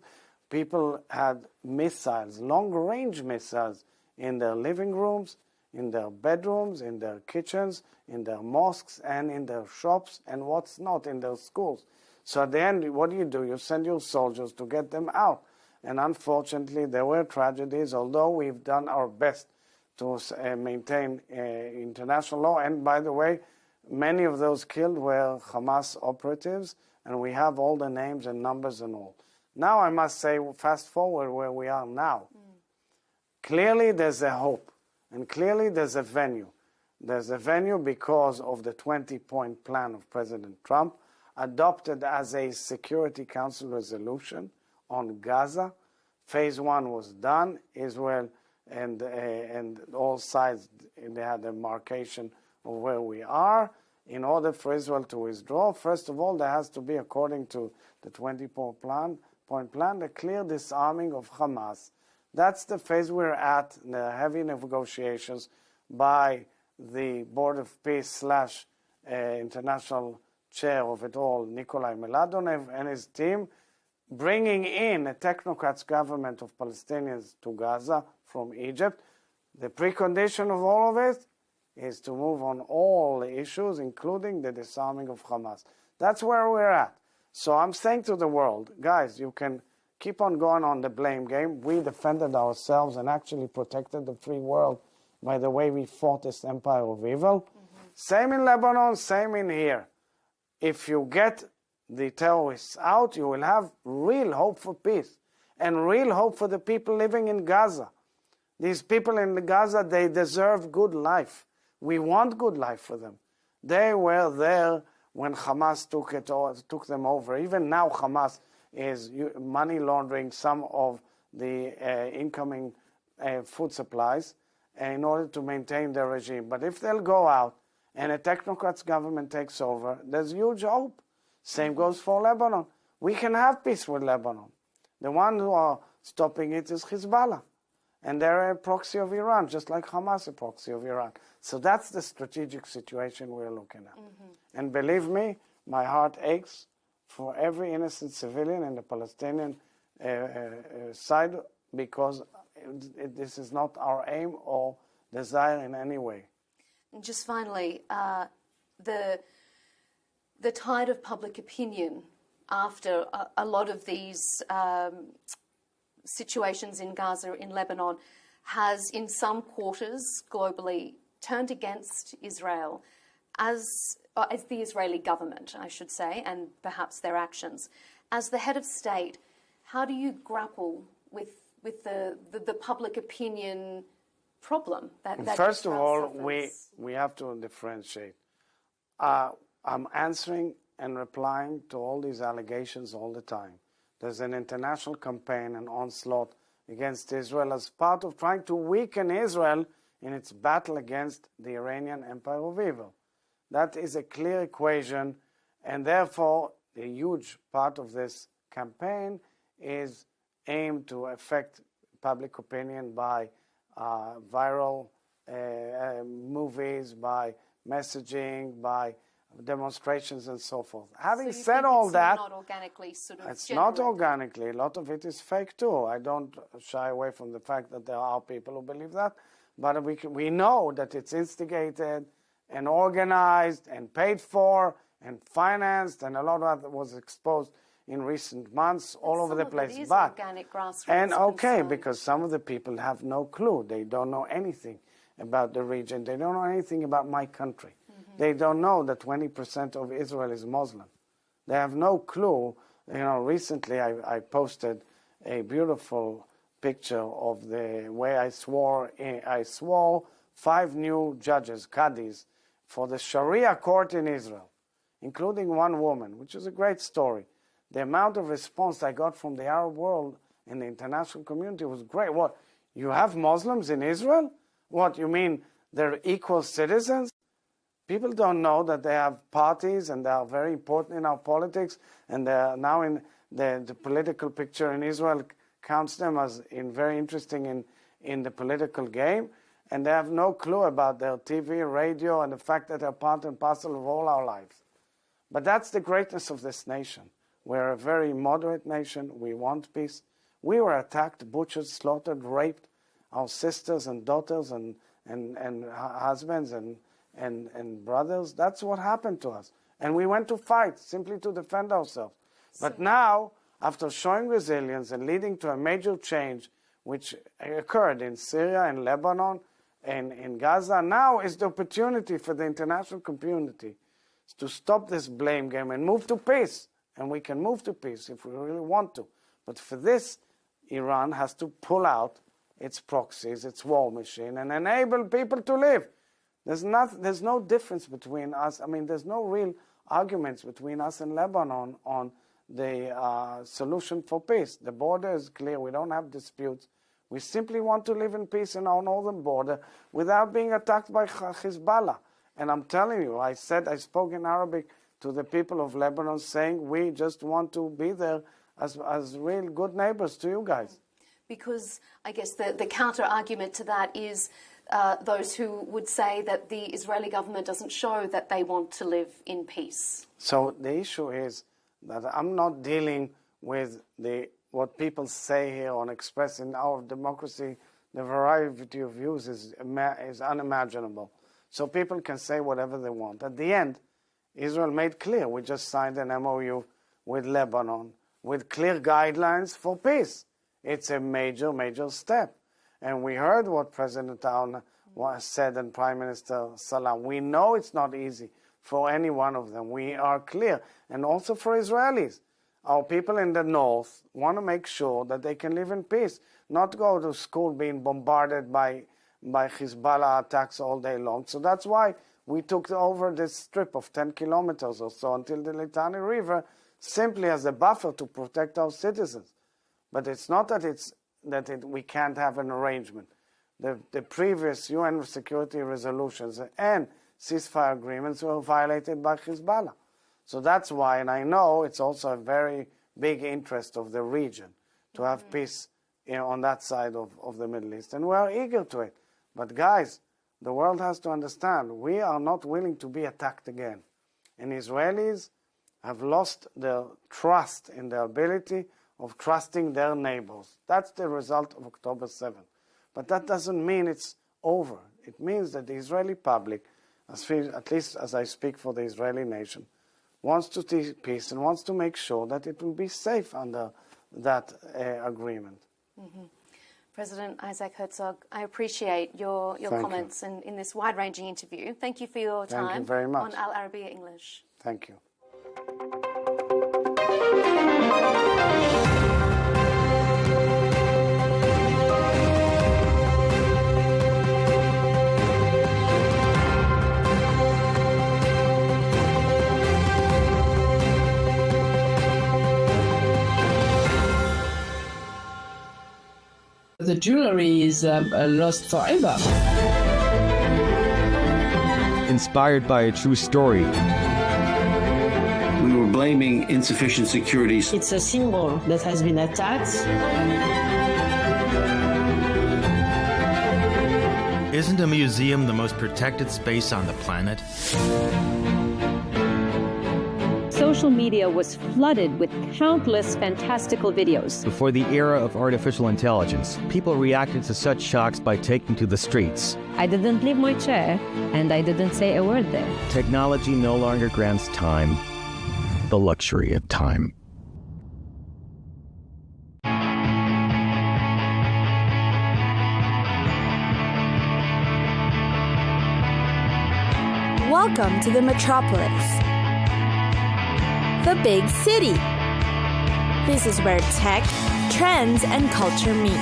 People had missiles, long-range missiles, in their living rooms, in their bedrooms, in their kitchens, in their mosques, and in their shops, and what's not, in their schools. So at the end, what do? You send your soldiers to get them out. And unfortunately, there were tragedies, although we've done our best to maintain international law. And by the way, many of those killed were Hamas operatives, and we have all the names and numbers and all. Now I must say, fast forward where we are now. Clearly there's a hope, and clearly there's a venue. There's a venue because of the 20-point plan of President Trump, adopted as a Security Council resolution on Gaza. Phase 1 was done. Israel and all sides, they had a marcation of where we are. In order for Israel to withdraw, first of all, there has to be, according to the 20-point plan, the clear disarming of Hamas. That's the phase we're at, the heavy negotiations by the Board of Peace / international chair of it all, Nikolai Meladonev, and his team, bringing in a technocrats government of Palestinians to Gaza from Egypt. The precondition of all of it is to move on all the issues, including the disarming of Hamas. That's where we're at. So I'm saying to the world, guys, you can keep on going on the blame game. We defended ourselves and actually protected the free world by the way we fought this empire of evil. Same in Lebanon, same in here. If you get the terrorists out, you will have real hope for peace and real hope for the people living in Gaza. These people in Gaza, they deserve good life. We want good life for them. They were there when Hamas took them over. Even now, Hamas is money laundering some of the incoming food supplies in order to maintain their regime. But if they'll go out and a technocrats government takes over, there's huge hope. Same goes for Lebanon. We can have peace with Lebanon. The one who are stopping it is Hezbollah. and they're a proxy of Iran, just like Hamas is a proxy of Iran. So that's the strategic situation we're looking at. And believe me, my heart aches for every innocent civilian in the Palestinian side, because this is not our aim or desire in any way. And just finally, the tide of public opinion after a lot of these situations in Gaza, in Lebanon, has in some quarters globally turned against Israel as the Israeli government, I should say, and perhaps their actions. As the head of state, how do you grapple with the public opinion problem that First of Israel all, suffers? we have to differentiate. I'm answering and replying to all these allegations all the time. There's an international campaign and onslaught against Israel as part of trying to weaken Israel in its battle against the Iranian empire of evil. That is a clear equation, and therefore a huge part of this campaign is aimed to affect public opinion by viral movies, by messaging, by demonstrations and so forth. Having So you said think all it's that, not organically sort of it's not generated? organically. A lot of it is fake too. I don't shy away from the fact that there are people who believe that, but we know that it's instigated and organized and paid for and financed, and a lot of that was exposed in recent months all over the place. Some of it is But organic grassroots and okay, concern. because some of the people have no clue. They don't know anything about the region. They don't know anything about my country. They don't know that 20% of Israel is Muslim. They have no clue. You know, recently I posted a beautiful picture of the way I swore 5 new judges, Qadis, for the Sharia court in Israel, including one woman, which is a great story. The amount of response I got from the Arab world and the international community was great. What, you have Muslims in Israel? What, you mean they're equal citizens? People don't know that they have parties and they are very important in our politics, and they are now in the political picture in Israel counts them as very interesting in the political game, and they have no clue about their TV, radio, and the fact that they're part and parcel of all our lives. But that's the greatness of this nation. We're a very moderate nation. We want peace. We were attacked, butchered, slaughtered, raped. Our sisters and daughters and husbands and brothers. That's what happened to us. And we went to fight simply to defend ourselves. But now, after showing resilience and leading to a major change which occurred in Syria and Lebanon and in Gaza, now is the opportunity for the international community to stop this blame game and move to peace. And we can move to peace if we really want to. But for this, Iran has to pull out its proxies, its war machine, and enable people to live. There's no difference between us. I mean, there's no real arguments between us and Lebanon on the solution for peace. The border is clear. We don't have disputes. We simply want to live in peace in our northern border without being attacked by Hezbollah. And I'm telling you, I spoke in Arabic to the people of Lebanon saying we just want to be there as real good neighbors to you guys. Because I guess the counter-argument to that is those who would say that the Israeli government doesn't show that they want to live in peace. So the issue is that I'm not dealing with what people say here on expressing our democracy. The variety of views is unimaginable. So people can say whatever they want. At the end, Israel made clear, we just signed an MOU with Lebanon with clear guidelines for peace. It's a major, major step. And we heard what President Aoun said and Prime Minister Salam. We know it's not easy for any one of them. We are clear. And also for Israelis. Our people in the north want to make sure that they can live in peace, not go to school being bombarded by Hezbollah attacks all day long. So that's why we took over this strip of 10 kilometers or so until the Litani River, simply as a buffer to protect our citizens. But it's not that we can't have an arrangement. The previous UN security resolutions and ceasefire agreements were violated by Hezbollah. So that's why, and I know it's also a very big interest of the region to have peace on that side of the Middle East, and we are eager to it. But guys, the world has to understand, we are not willing to be attacked again. And Israelis have lost their trust in the ability of trusting their neighbors. That's the result of October 7th. But that doesn't mean it's over. It means that the Israeli public, at least as I speak for the Israeli nation, wants to see peace and wants to make sure that it will be safe under that agreement. Mm-hmm. President Isaac Herzog, I appreciate your comments in this wide-ranging interview. Thank you for your time. Thank you very much. On Al Arabiya English. Thank you. The jewelry is lost forever. Inspired by a true story. We were blaming insufficient security. It's a symbol that has been attacked. Isn't a museum the most protected space on the planet? Social media was flooded with countless fantastical videos. Before the era of artificial intelligence, people reacted to such shocks by taking to the streets. I didn't leave my chair, and I didn't say a word there. Technology no longer grants time, the luxury of time. Welcome to the metropolis. The big city. This is where tech, trends, and culture meet.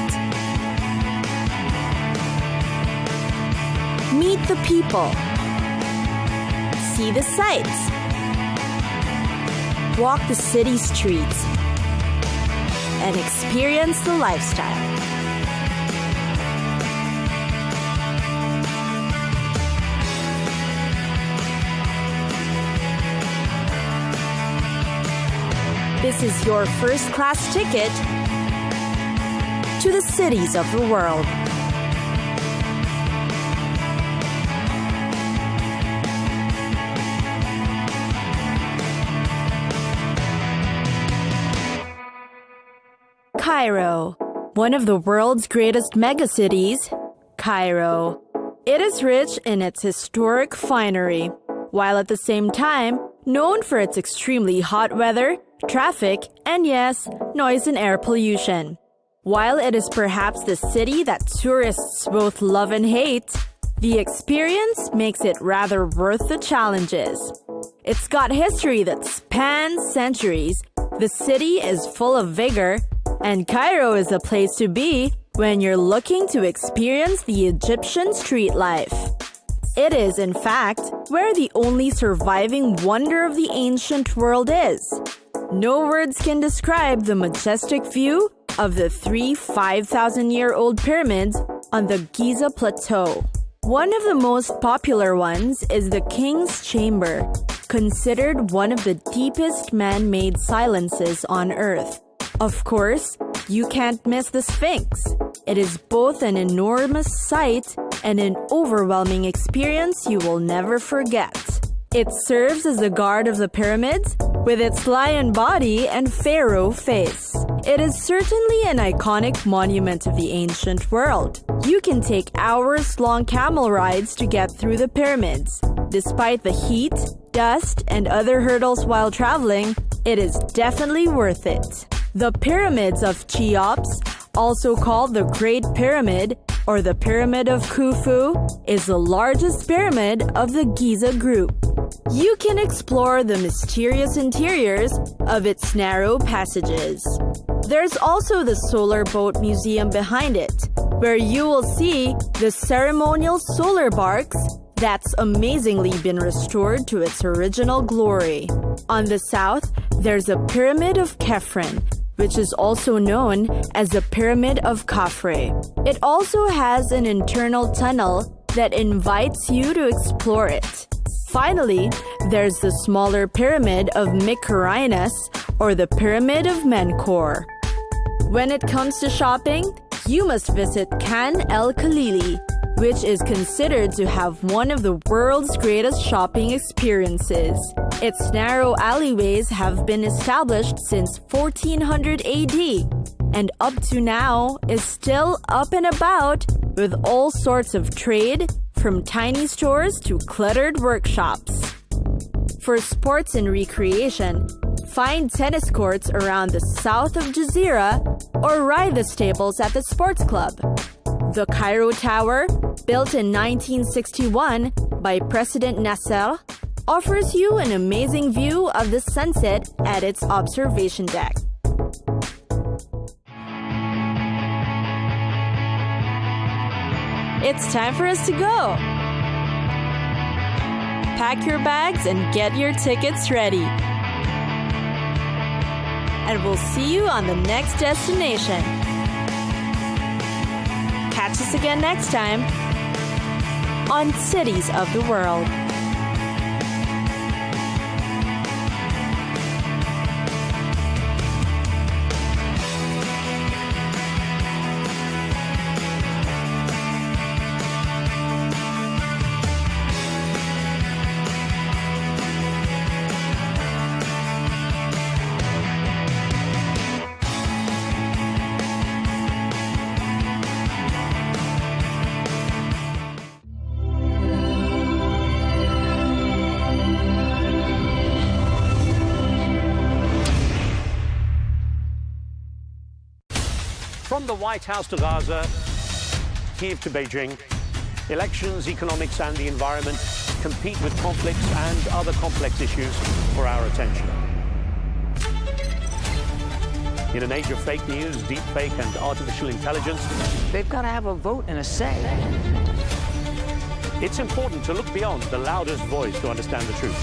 Meet the people. See the sights. Walk the city streets. And experience the lifestyle. This is your first-class ticket to the cities of the world. Cairo, one of the world's greatest megacities, Cairo. It is rich in its historic finery, while at the same time known for its extremely hot weather, traffic, and yes, noise and air pollution. While it is perhaps the city that tourists both love and hate, the experience makes it rather worth the challenges. It's got history that spans centuries, the city is full of vigor, and Cairo is a place to be when you're looking to experience the Egyptian street life. It is, in fact, where the only surviving wonder of the ancient world is. No words can describe the majestic view of the 3 5,000-year-old pyramids on the Giza Plateau. One of the most popular ones is the King's Chamber, considered one of the deepest man-made silences on Earth. Of course, you can't miss the Sphinx. It is both an enormous sight and an overwhelming experience you will never forget. It serves as the guard of the pyramids with its lion body and pharaoh face. It is certainly an iconic monument of the ancient world. You can take hours-long camel rides to get through the pyramids. Despite the heat, dust, and other hurdles while traveling, it is definitely worth it. The pyramids of Cheops, also called the Great Pyramid or the Pyramid of Khufu, is the largest pyramid of the Giza group. You can explore the mysterious interiors of its narrow passages. There's also the Solar Boat Museum behind it, where you will see the ceremonial solar barks that's amazingly been restored to its original glory. On the south, there's a Pyramid of Khafre, which is also known as the Pyramid of Khafre. It also has an internal tunnel that invites you to explore it. Finally, there's the smaller Pyramid of Mycerinus, or the Pyramid of Menkaure. When it comes to shopping, you must visit Khan El Khalili, which is considered to have one of the world's greatest shopping experiences. Its narrow alleyways have been established since 1400 AD, and up to now is still up and about with all sorts of trade, from tiny stores to cluttered workshops. For sports and recreation, find tennis courts around the south of Jazeera or ride the stables at the sports club. The Cairo Tower, built in 1961 by President Nasser, offers you an amazing view of the sunset at its observation deck. It's time for us to go. Pack your bags and get your tickets ready. And we'll see you on the next destination. Catch us again next time on Cities of the World. From the White House to Gaza, Kiev to Beijing, elections, economics and the environment compete with conflicts and other complex issues for our attention. In an age of fake news, deepfake and artificial intelligence, they've got to have a vote and a say. It's important to look beyond the loudest voice to understand the truth.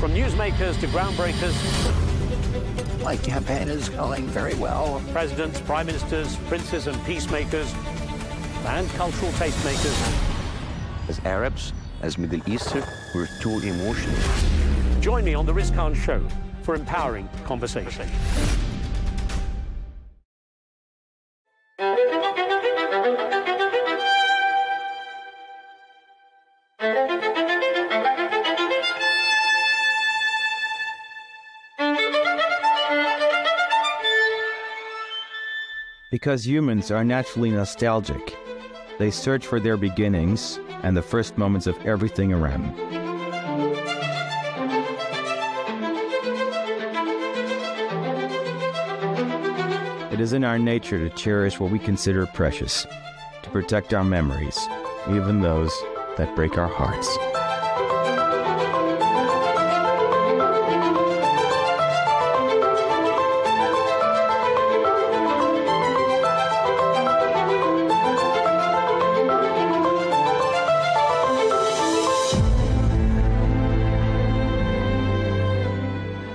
From newsmakers to groundbreakers, My campaign is going very well. Presidents, prime ministers, princes and peacemakers, and cultural tastemakers. As Arabs, as Middle Eastern, we're too emotional. Join me on The Riz Khan Show for empowering conversation. Because humans are naturally nostalgic, they search for their beginnings and the first moments of everything around them. It is in our nature to cherish what we consider precious, to protect our memories, even those that break our hearts.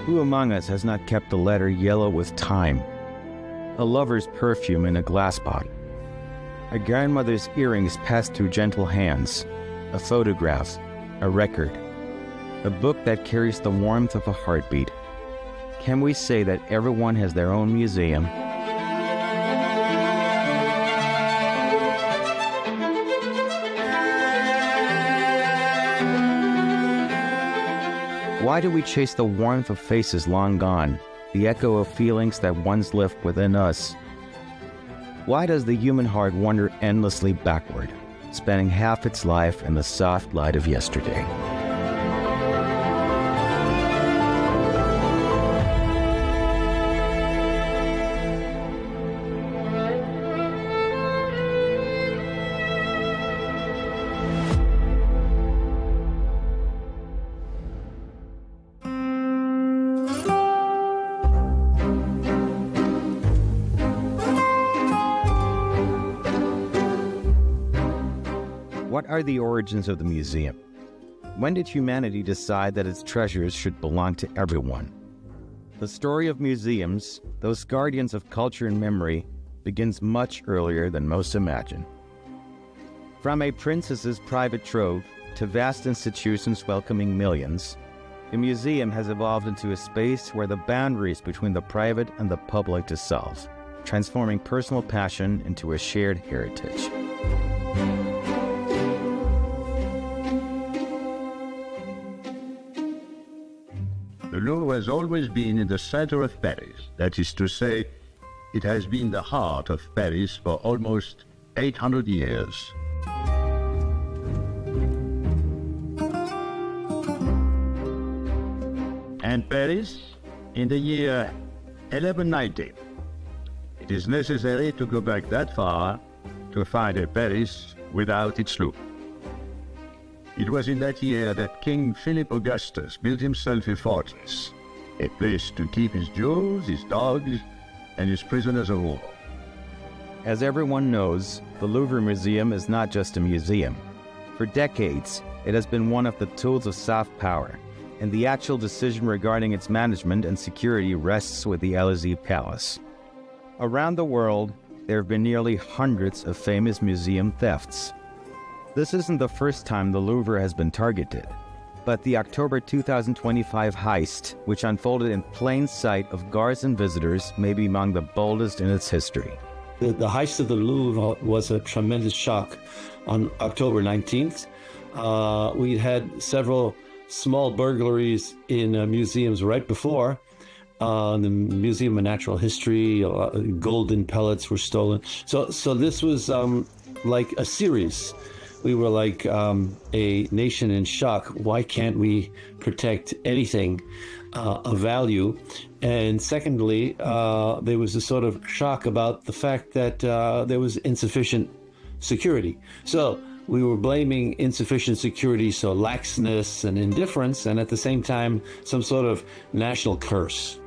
Who among us has not kept the letter yellow with time? A lover's perfume in a glass bottle. A grandmother's earrings passed through gentle hands. A photograph. A record. A book that carries the warmth of a heartbeat. Can we say that everyone has their own museum? Why do we chase the warmth of faces long gone, the echo of feelings that once lived within us? Why does the human heart wander endlessly backward, spending half its life in the soft light of yesterday? What are the origins of the museum? When did humanity decide that its treasures should belong to everyone? The story of museums, those guardians of culture and memory, begins much earlier than most imagine. From a princess's private trove to vast institutions welcoming millions, the museum has evolved into a space where the boundaries between the private and the public dissolve. transforming personal passion into a shared heritage. The Louvre has always been in the center of Paris. That is to say, it has been the heart of Paris for almost 800 years. And Paris, in the year 1190. It is necessary to go back that far to find a Paris without its Louvre. It was in that year that King Philip Augustus built himself a fortress, a place to keep his jewels, his dogs, and his prisoners of war. As everyone knows, the Louvre Museum is not just a museum. For decades, it has been one of the tools of soft power, and the actual decision regarding its management and security rests with the Élysée Palace. Around the world, there have been nearly hundreds of famous museum thefts. This isn't the first time the Louvre has been targeted, but the October 2025 heist, which unfolded in plain sight of guards and visitors, may be among the boldest in its history. The heist of the Louvre was a tremendous shock on October 19th. We had several small burglaries in museums right before. The Museum of Natural History, golden pellets were stolen. So this was like a series. We were like a nation in shock. Why can't we protect anything of value? And secondly, there was a sort of shock about the fact that there was insufficient security. So we were blaming insufficient security, so laxness and indifference, and at the same time, some sort of national curse.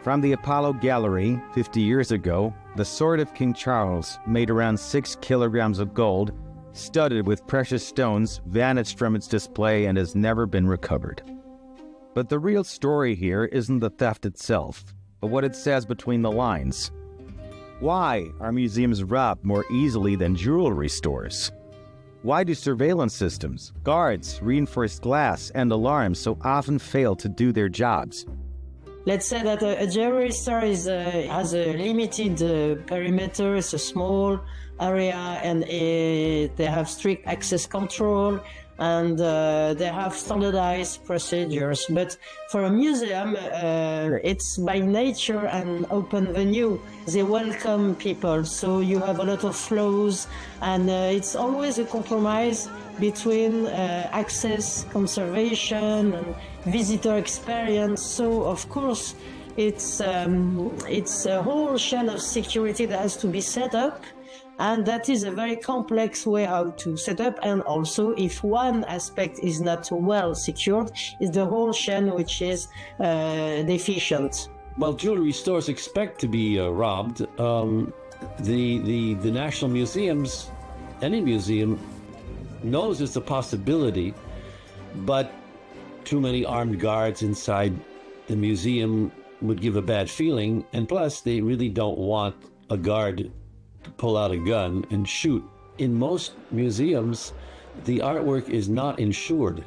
From the Apollo Gallery 50 years ago, the sword of King Charles, made around 6 kilograms of gold, studded with precious stones, vanished from its display and has never been recovered. But the real story here isn't the theft itself, but what it says between the lines. Why are museums robbed more easily than jewelry stores? Why do surveillance systems, guards, reinforced glass, and alarms so often fail to do their jobs? Let's say that a jewelry store has a limited perimeter, it's a small area, and they have strict access control, and they have standardized procedures. But for a museum, it's by nature an open venue. They welcome people, so you have a lot of flows, and it's always a compromise between access, conservation, and visitor experience. So of course it's a whole chain of security that has to be set up, and that is a very complex way how to set up. And also, if one aspect is not well secured, is the whole chain which is deficient. Well, jewelry stores expect to be robbed. The National Museums, any museum, knows it's a possibility, but too many armed guards inside the museum would give a bad feeling, and plus they really don't want a guard to pull out a gun and shoot. In most museums, the artwork is not insured,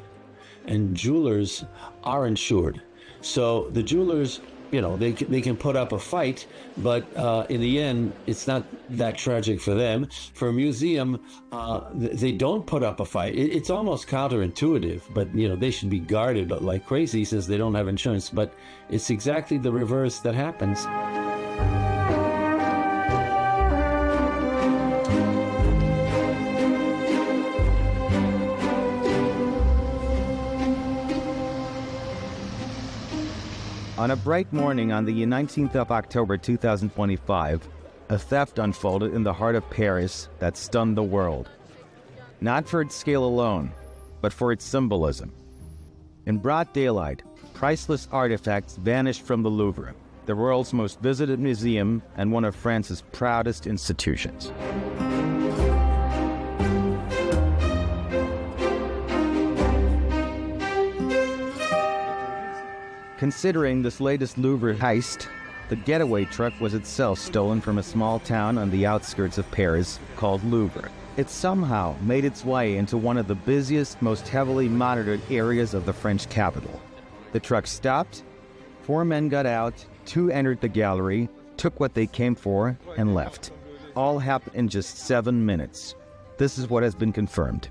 and jewelers are insured. So the jewelers, you know, they can put up a fight, but in the end, it's not that tragic for them. For a museum, they don't put up a fight. It's almost counterintuitive, but you know, they should be guarded like crazy since they don't have insurance. But it's exactly the reverse that happens. On a bright morning on the 19th of October 2025, a theft unfolded in the heart of Paris that stunned the world. Not for its scale alone, but for its symbolism. In broad daylight, priceless artifacts vanished from the Louvre, the world's most visited museum and one of France's proudest institutions. Considering this latest Louvre heist, the getaway truck was itself stolen from a small town on the outskirts of Paris called Louvre. It somehow made its way into one of the busiest, most heavily monitored areas of the French capital. The truck stopped, 4 men got out, 2 entered the gallery, took what they came for, and left. All happened in just 7 minutes. This is what has been confirmed.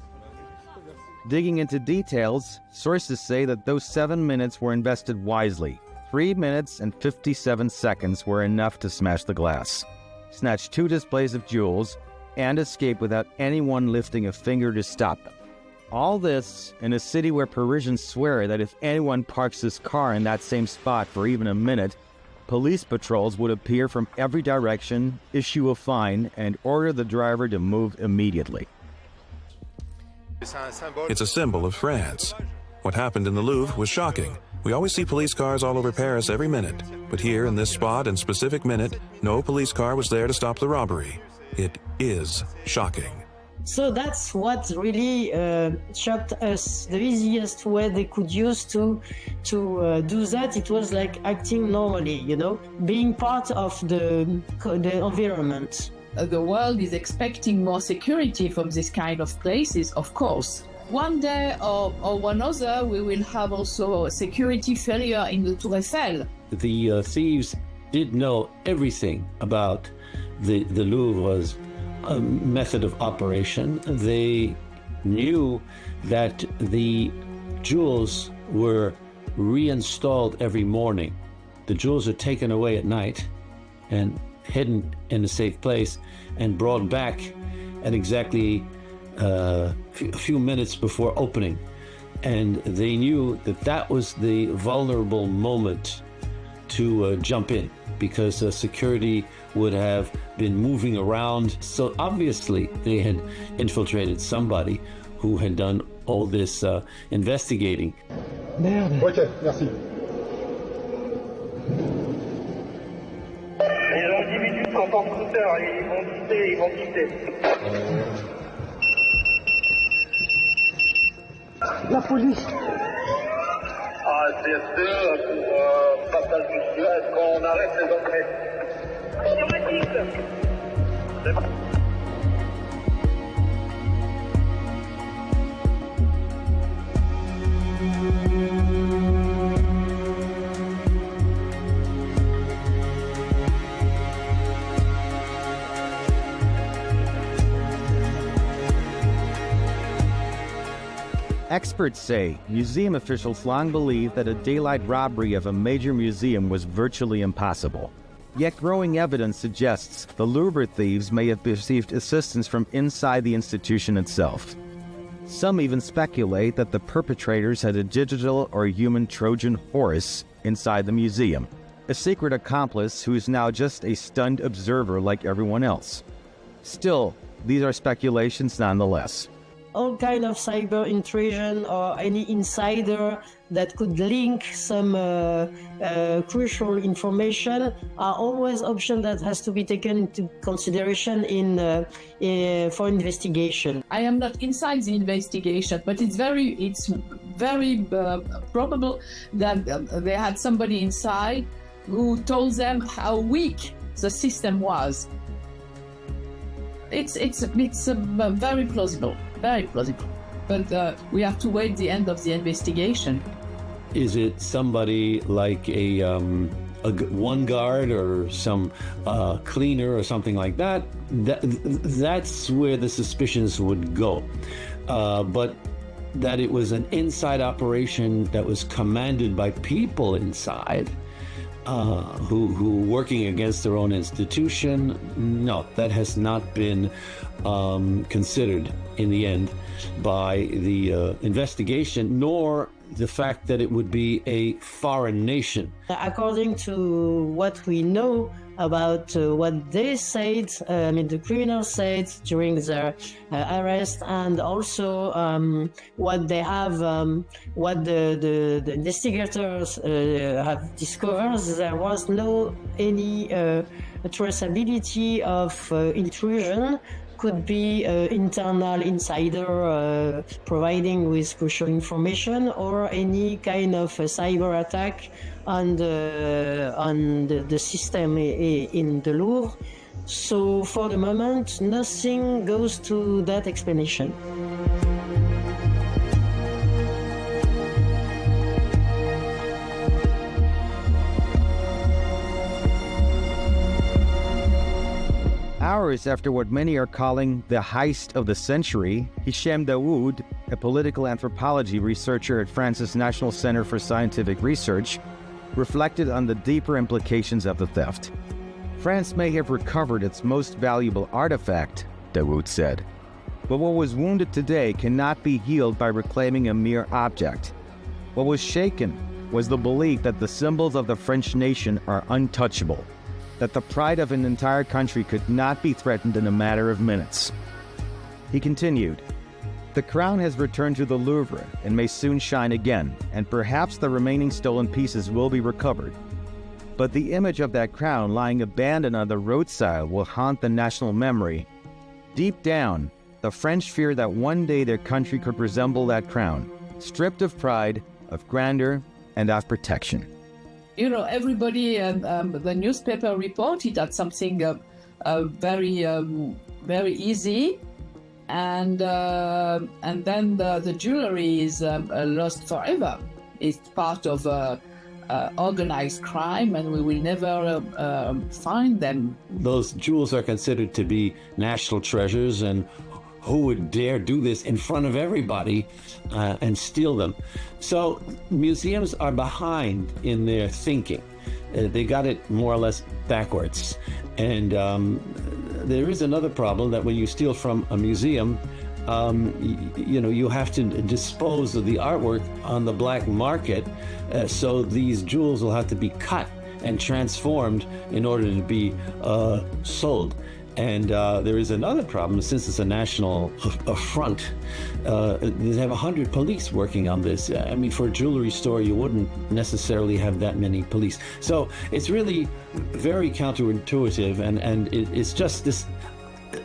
Digging into details, sources say that those 7 minutes were invested wisely. 3 minutes and 57 seconds were enough to smash the glass, snatch 2 displays of jewels, and escape without anyone lifting a finger to stop them. All this in a city where Parisians swear that if anyone parks his car in that same spot for even a minute, police patrols would appear from every direction, issue a fine, and order the driver to move immediately. It's a symbol of France. What happened in the Louvre was shocking. We always see police cars all over Paris every minute, but here in this spot and specific minute, no police car was there to stop the robbery. It is shocking. So that's what really shocked us. The easiest way they could use to do that, it was like acting normally, you know, being part of the environment. The world is expecting more security from this kind of places, of course. One day or one other, we will have also a security failure in the Tour Eiffel. The thieves did know everything about the Louvre's method of operation. They knew that the jewels were reinstalled every morning. The jewels are taken away at night and hidden in a safe place and brought back at exactly a few minutes before opening. And they knew that that was the vulnerable moment to jump in, because security would have been moving around. So obviously they had infiltrated somebody who had done all this investigating. Merde. Ok, merci. Les individus sont en scooter, ils vont quitter. La police. Ah, c'est pour passage monsieur, est-ce qu'on arrête les entrées? Experts say museum officials long believed that a daylight robbery of a major museum was virtually impossible. Yet growing evidence suggests the Louvre thieves may have received assistance from inside the institution itself. Some even speculate that the perpetrators had a digital or human Trojan horse inside the museum, a secret accomplice who is now just a stunned observer like everyone else. Still, these are speculations nonetheless. All kind of cyber intrusion or any insider that could link some crucial information are always options that has to be taken into consideration for investigation. I am not inside the investigation, but it's very probable that they had somebody inside who told them how weak the system was. It's very plausible. Very plausible. But we have to wait the end of the investigation. Is it somebody like a one guard or some cleaner or something like that? That's where the suspicions would go. But that it was an inside operation that was commanded by people inside who working against their own institution, no, that has not been considered in the end by the investigation, nor the fact that it would be a foreign nation. According to what we know about what they said, the criminals said during their arrest, and also what they have, what the investigators have discovered, there was no any traceability of intrusion. Could be internal insider providing with crucial information, or any kind of cyber attack on the system in the Louvre. So for the moment, nothing goes to that explanation. Hours after what many are calling the heist of the century, Hichem Daoud, a political anthropology researcher at France's National Center for Scientific Research, reflected on the deeper implications of the theft. France may have recovered its most valuable artifact, Daoud said, but what was wounded today cannot be healed by reclaiming a mere object. What was shaken was the belief that the symbols of the French nation are untouchable, that the pride of an entire country could not be threatened in a matter of minutes. He continued, "The crown has returned to the Louvre and may soon shine again, and perhaps the remaining stolen pieces will be recovered. But the image of that crown lying abandoned on the roadside will haunt the national memory. Deep down, the French fear that one day their country could resemble that crown, stripped of pride, of grandeur, and of protection." You know, everybody, the newspaper reported that something very easy, and then the jewelry is lost forever. It's part of organized crime, and we will never find them. Those jewels are considered to be national treasures, and who would dare do this in front of everybody and steal them? So museums are behind in their thinking. They got it more or less backwards. And there is another problem, that when you steal from a museum, you have to dispose of the artwork on the black market. So these jewels will have to be cut and transformed in order to be sold. And there is another problem, since it's a national affront. They have 100 police working on this. I mean, for a jewelry store, you wouldn't necessarily have that many police. So it's really very counterintuitive, and it's just this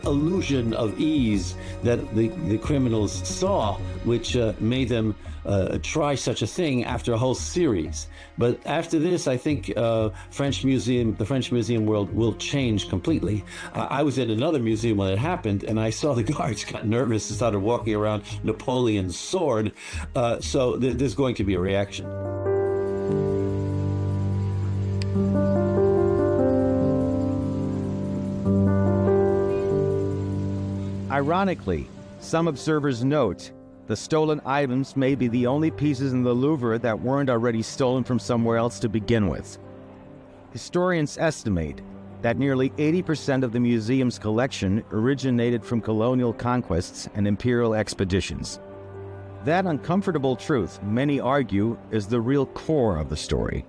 illusion of ease that the criminals saw, which made them try such a thing after a whole series. But after this, I think the French museum world will change completely. I was at another museum when it happened, and I saw the guards got nervous and started walking around Napoleon's sword. So there's going to be a reaction. Ironically, some observers note the stolen items may be the only pieces in the Louvre that weren't already stolen from somewhere else to begin with. Historians estimate that nearly 80% of the museum's collection originated from colonial conquests and imperial expeditions. That uncomfortable truth, many argue, is the real core of the story.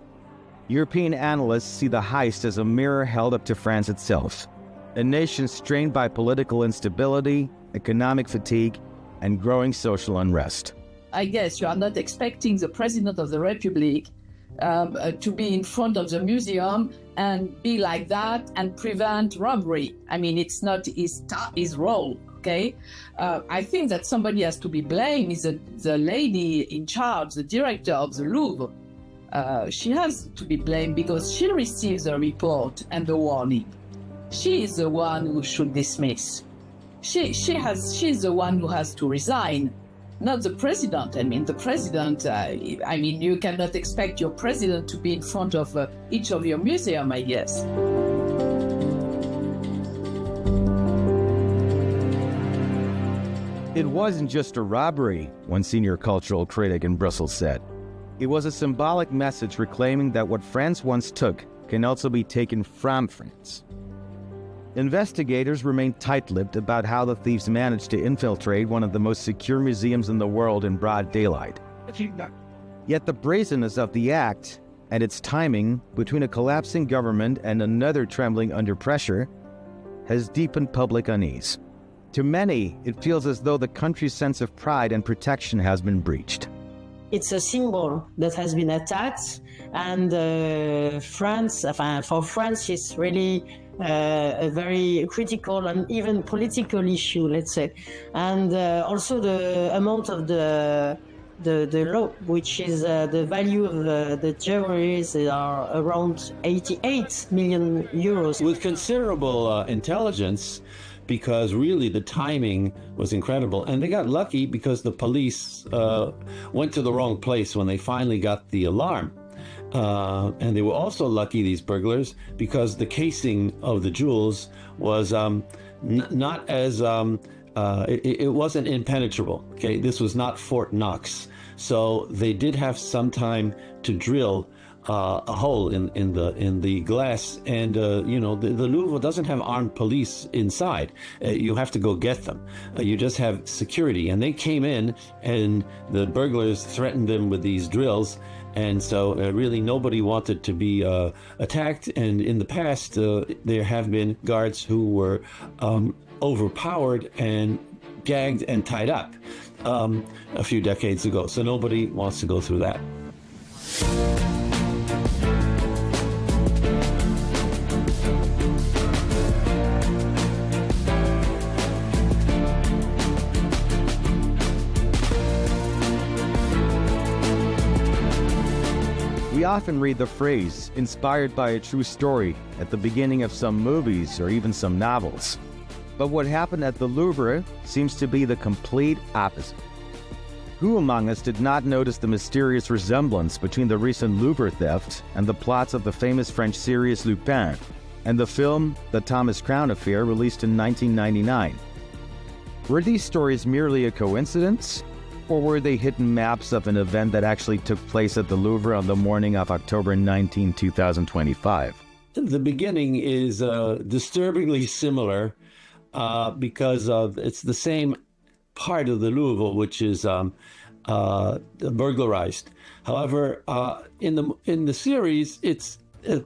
European analysts see the heist as a mirror held up to France itself, a nation strained by political instability, economic fatigue, and growing social unrest. I guess you are not expecting the President of the Republic to be in front of the museum and be like that and prevent robbery. I mean, it's not his role, okay? I think that somebody has to be blamed is the lady in charge, the director of the Louvre. She has to be blamed because she receives the report and the warning. She is the one who should dismiss. She's the one who has to resign, not the president. I mean, the president, you cannot expect your president to be in front of each of your museum, I guess. It wasn't just a robbery, one senior cultural critic in Brussels said. It was a symbolic message reclaiming that what France once took can also be taken from France. Investigators remain tight-lipped about how the thieves managed to infiltrate one of the most secure museums in the world in broad daylight. Yet the brazenness of the act and its timing between a collapsing government and another trembling under pressure has deepened public unease. To many, it feels as though the country's sense of pride and protection has been breached. It's a symbol that has been attacked, and for France, it's really a very critical and even political issue, let's say. And also the amount of the law, which is the value of the jewelries are around 88 million euros. With considerable intelligence, because really the timing was incredible. And they got lucky because the police went to the wrong place when they finally got the alarm. And they were also lucky, these burglars, because the casing of the jewels was not as, it wasn't impenetrable. Okay, this was not Fort Knox. So they did have some time to drill a hole in the glass, and the Louvre doesn't have armed police inside. You have to go get them. You just have security, and they came in, and the burglars threatened them with these drills, and so really nobody wanted to be attacked. And in the past, there have been guards who were overpowered and gagged and tied up a few decades ago. So nobody wants to go through that. We often read the phrase, inspired by a true story, at the beginning of some movies or even some novels. But what happened at the Louvre seems to be the complete opposite. Who among us did not notice the mysterious resemblance between the recent Louvre theft and the plots of the famous French series Lupin and the film The Thomas Crown Affair, released in 1999? Were these stories merely a coincidence? Or were they hidden maps of an event that actually took place at the Louvre on the morning of October 19, 2025? The beginning is disturbingly similar because it's the same part of the Louvre which is burglarized. However, in the series, it's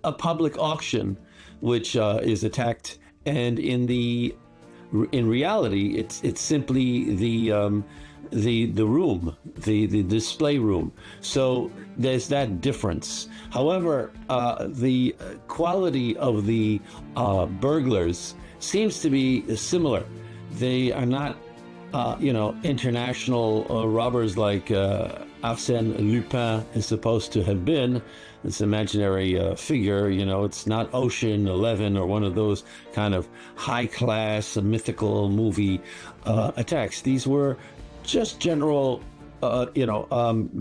a public auction which is attacked, and in reality, it's simply the room, the display room. So there's that difference. However, the quality of the burglars seems to be similar. They are not, international robbers like Arsène Lupin is supposed to have been. This imaginary figure, it's not Ocean 11 or one of those kind of high-class mythical movie attacks. These were just general,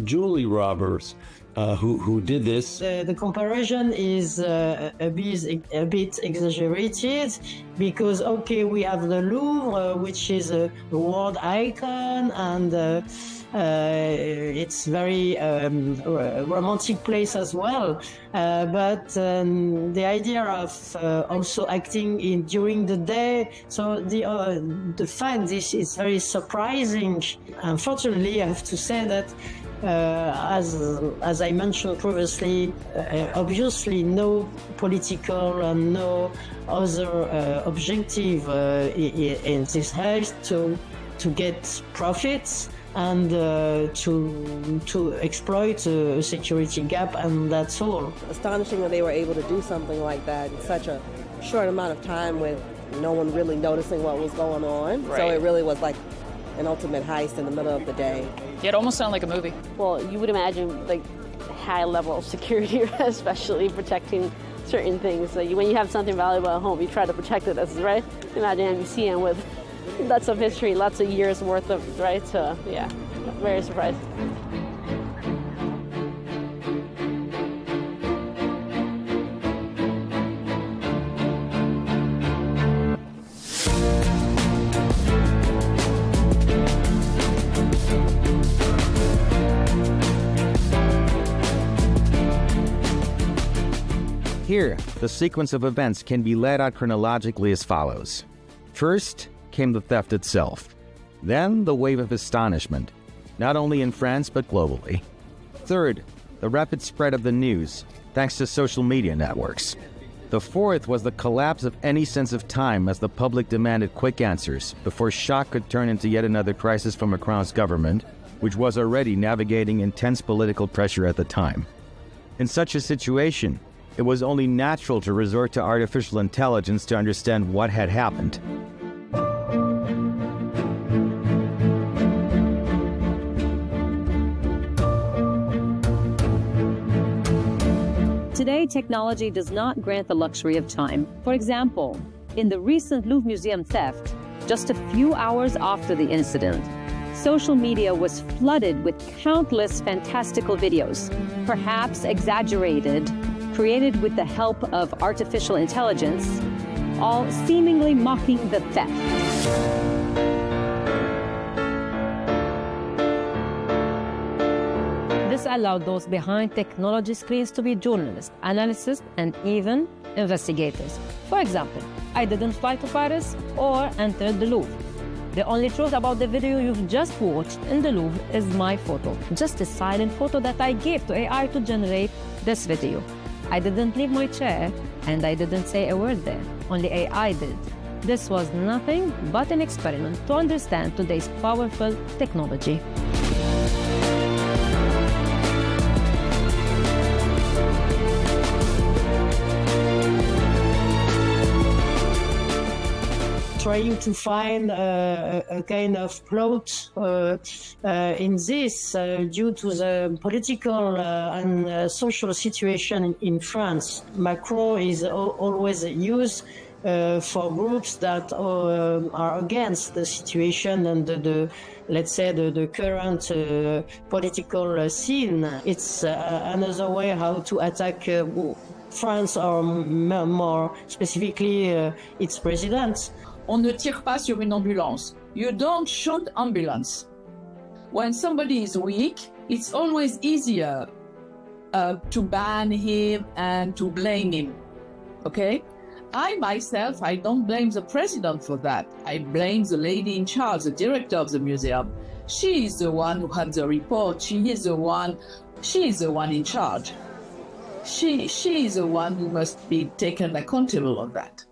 jewelry robbers who did this. The comparison is a bit exaggerated because, okay, we have the Louvre, which is a world icon, and it's very romantic place as well. But the idea of also acting during the day, so the fact this is very surprising. Unfortunately, I have to say that as I mentioned previously, obviously no political and no other objective in this heist to get profits and to exploit a security gap, and that's all. Astonishing that they were able to do something like that in such a short amount of time with no one really noticing what was going on. Right. So it really was like an ultimate heist in the middle of the day. Yeah, it almost sounded like a movie. Well, you would imagine like high level of security, especially protecting certain things. So when you have something valuable at home, you try to protect it, right? Imagine a museum with lots of history, lots of years worth of, right? So yeah, very surprised. Here, the sequence of events can be laid out chronologically as follows. First came the theft itself. Then the wave of astonishment, not only in France but globally. Third, the rapid spread of the news, thanks to social media networks. The fourth was the collapse of any sense of time as the public demanded quick answers before shock could turn into yet another crisis for Macron's government, which was already navigating intense political pressure at the time. In such a situation, it was only natural to resort to artificial intelligence to understand what had happened. Today, technology does not grant the luxury of time. For example, in the recent Louvre Museum theft, just a few hours after the incident, social media was flooded with countless fantastical videos, perhaps exaggerated, created with the help of artificial intelligence, all seemingly mocking the theft. This allowed those behind technology screens to be journalists, analysts, and even investigators. For example, I didn't fly to Paris or enter the Louvre. The only truth about the video you've just watched in the Louvre is my photo, just a silent photo that I gave to AI to generate this video. I didn't leave my chair, and I didn't say a word there. Only AI did. This was nothing but an experiment to understand today's powerful technology. Trying to find a kind of plot in this due to the political and social situation in France. Macron is always used for groups that are against the situation and let's say the current political scene. It's another way how to attack France, or more specifically its president. On ne tire pas sur une ambulance. You don't shoot ambulance. When somebody is weak, it's always easier to ban him and to blame him. Okay? I myself, I don't blame the president for that. I blame the lady in charge, the director of the museum. She is the one who had the report. She is the one in charge. She is the one who must be taken accountable on that.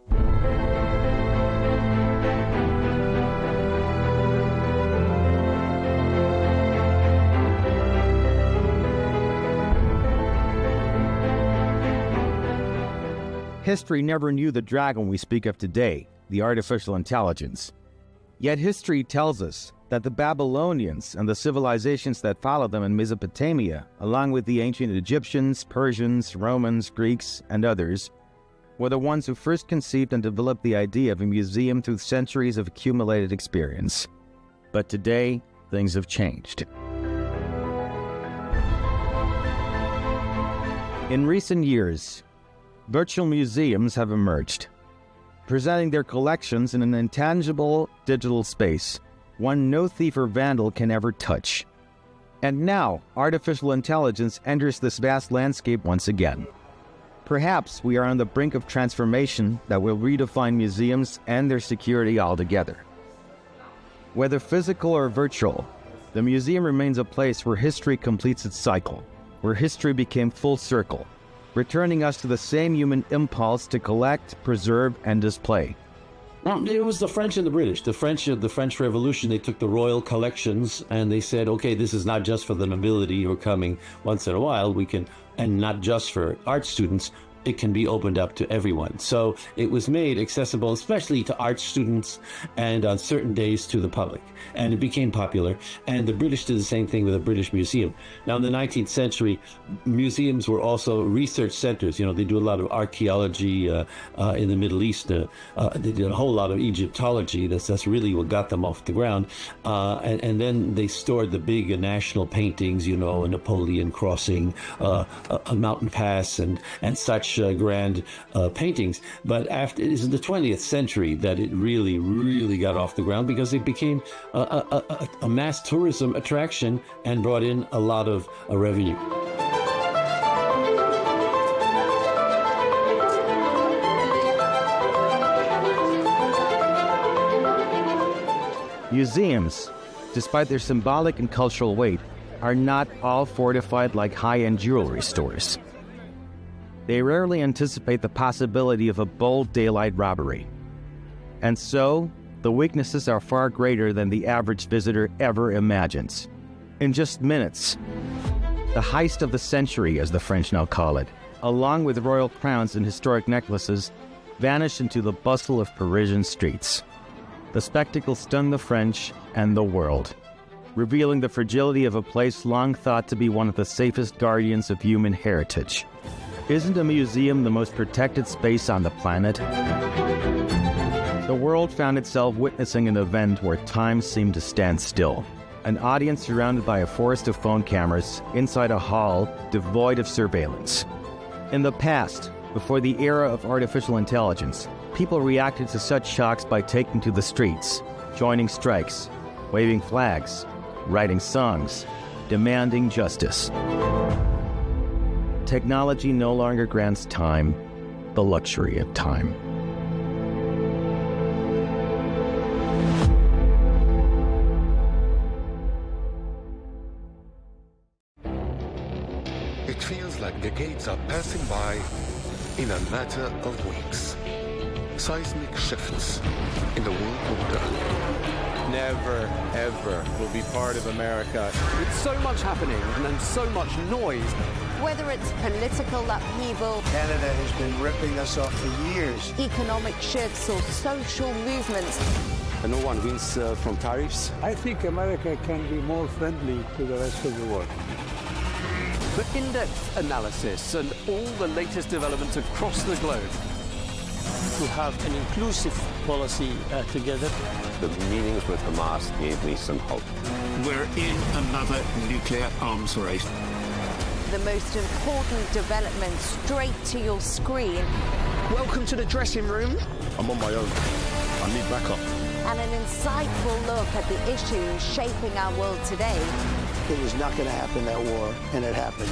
History never knew the dragon we speak of today, the artificial intelligence. Yet history tells us that the Babylonians and the civilizations that followed them in Mesopotamia, along with the ancient Egyptians, Persians, Romans, Greeks, and others, were the ones who first conceived and developed the idea of a museum through centuries of accumulated experience. But today, things have changed. In recent years, virtual museums have emerged, presenting their collections in an intangible digital space, one no thief or vandal can ever touch. And now, artificial intelligence enters this vast landscape once again. Perhaps we are on the brink of transformation that will redefine museums and their security altogether. Whether physical or virtual, the museum remains a place where history completes its cycle, where history became full circle, returning us to the same human impulse to collect, preserve, and display. It was the French and the British. The French Revolution, they took the royal collections and they said, okay, this is not just for the nobility who are coming once in a while, and not just for art students, it can be opened up to everyone. So it was made accessible, especially to art students and on certain days to the public. And it became popular. And the British did the same thing with the British Museum. Now, in the 19th century, museums were also research centers. You know, they do a lot of archaeology in the Middle East. They did a whole lot of Egyptology. That's really what got them off the ground. And then they stored the big national paintings, you know, a Napoleon crossing, a mountain pass, and such grand paintings. But after, it is in the 20th century that it really got off the ground, because it became a mass tourism attraction and brought in a lot of revenue. Museums, despite their symbolic and cultural weight, are not all fortified like high-end jewelry stores. They rarely anticipate the possibility of a bold daylight robbery. And so, the weaknesses are far greater than the average visitor ever imagines. In just minutes, the heist of the century, as the French now call it, along with royal crowns and historic necklaces, vanished into the bustle of Parisian streets. The spectacle stunned the French and the world, revealing the fragility of a place long thought to be one of the safest guardians of human heritage. Isn't a museum the most protected space on the planet? The world found itself witnessing an event where time seemed to stand still. an audience surrounded by a forest of phone cameras inside a hall devoid of surveillance. In the past, before the era of artificial intelligence, people reacted to such shocks by taking to the streets, joining strikes, waving flags, writing songs, demanding justice. Technology no longer grants time, the luxury of time. It feels like decades are passing by in a matter of weeks. Seismic shifts in the world order. Never, ever will be part of America. With so much happening and then so much noise. Whether it's political upheaval, Canada has been ripping us off for years. Economic shifts or social movements. And no one wins from tariffs. I think America can be more friendly to the rest of the world. The in-depth analysis and all the latest developments across the globe. To have an inclusive policy together. The meetings with Hamas gave me some hope. We're in another nuclear arms race. The most important development straight to your screen. Welcome to the dressing room. I'm on my own. I need backup. And an insightful look at the issues shaping our world today. It was not going to happen, that war, and it happened.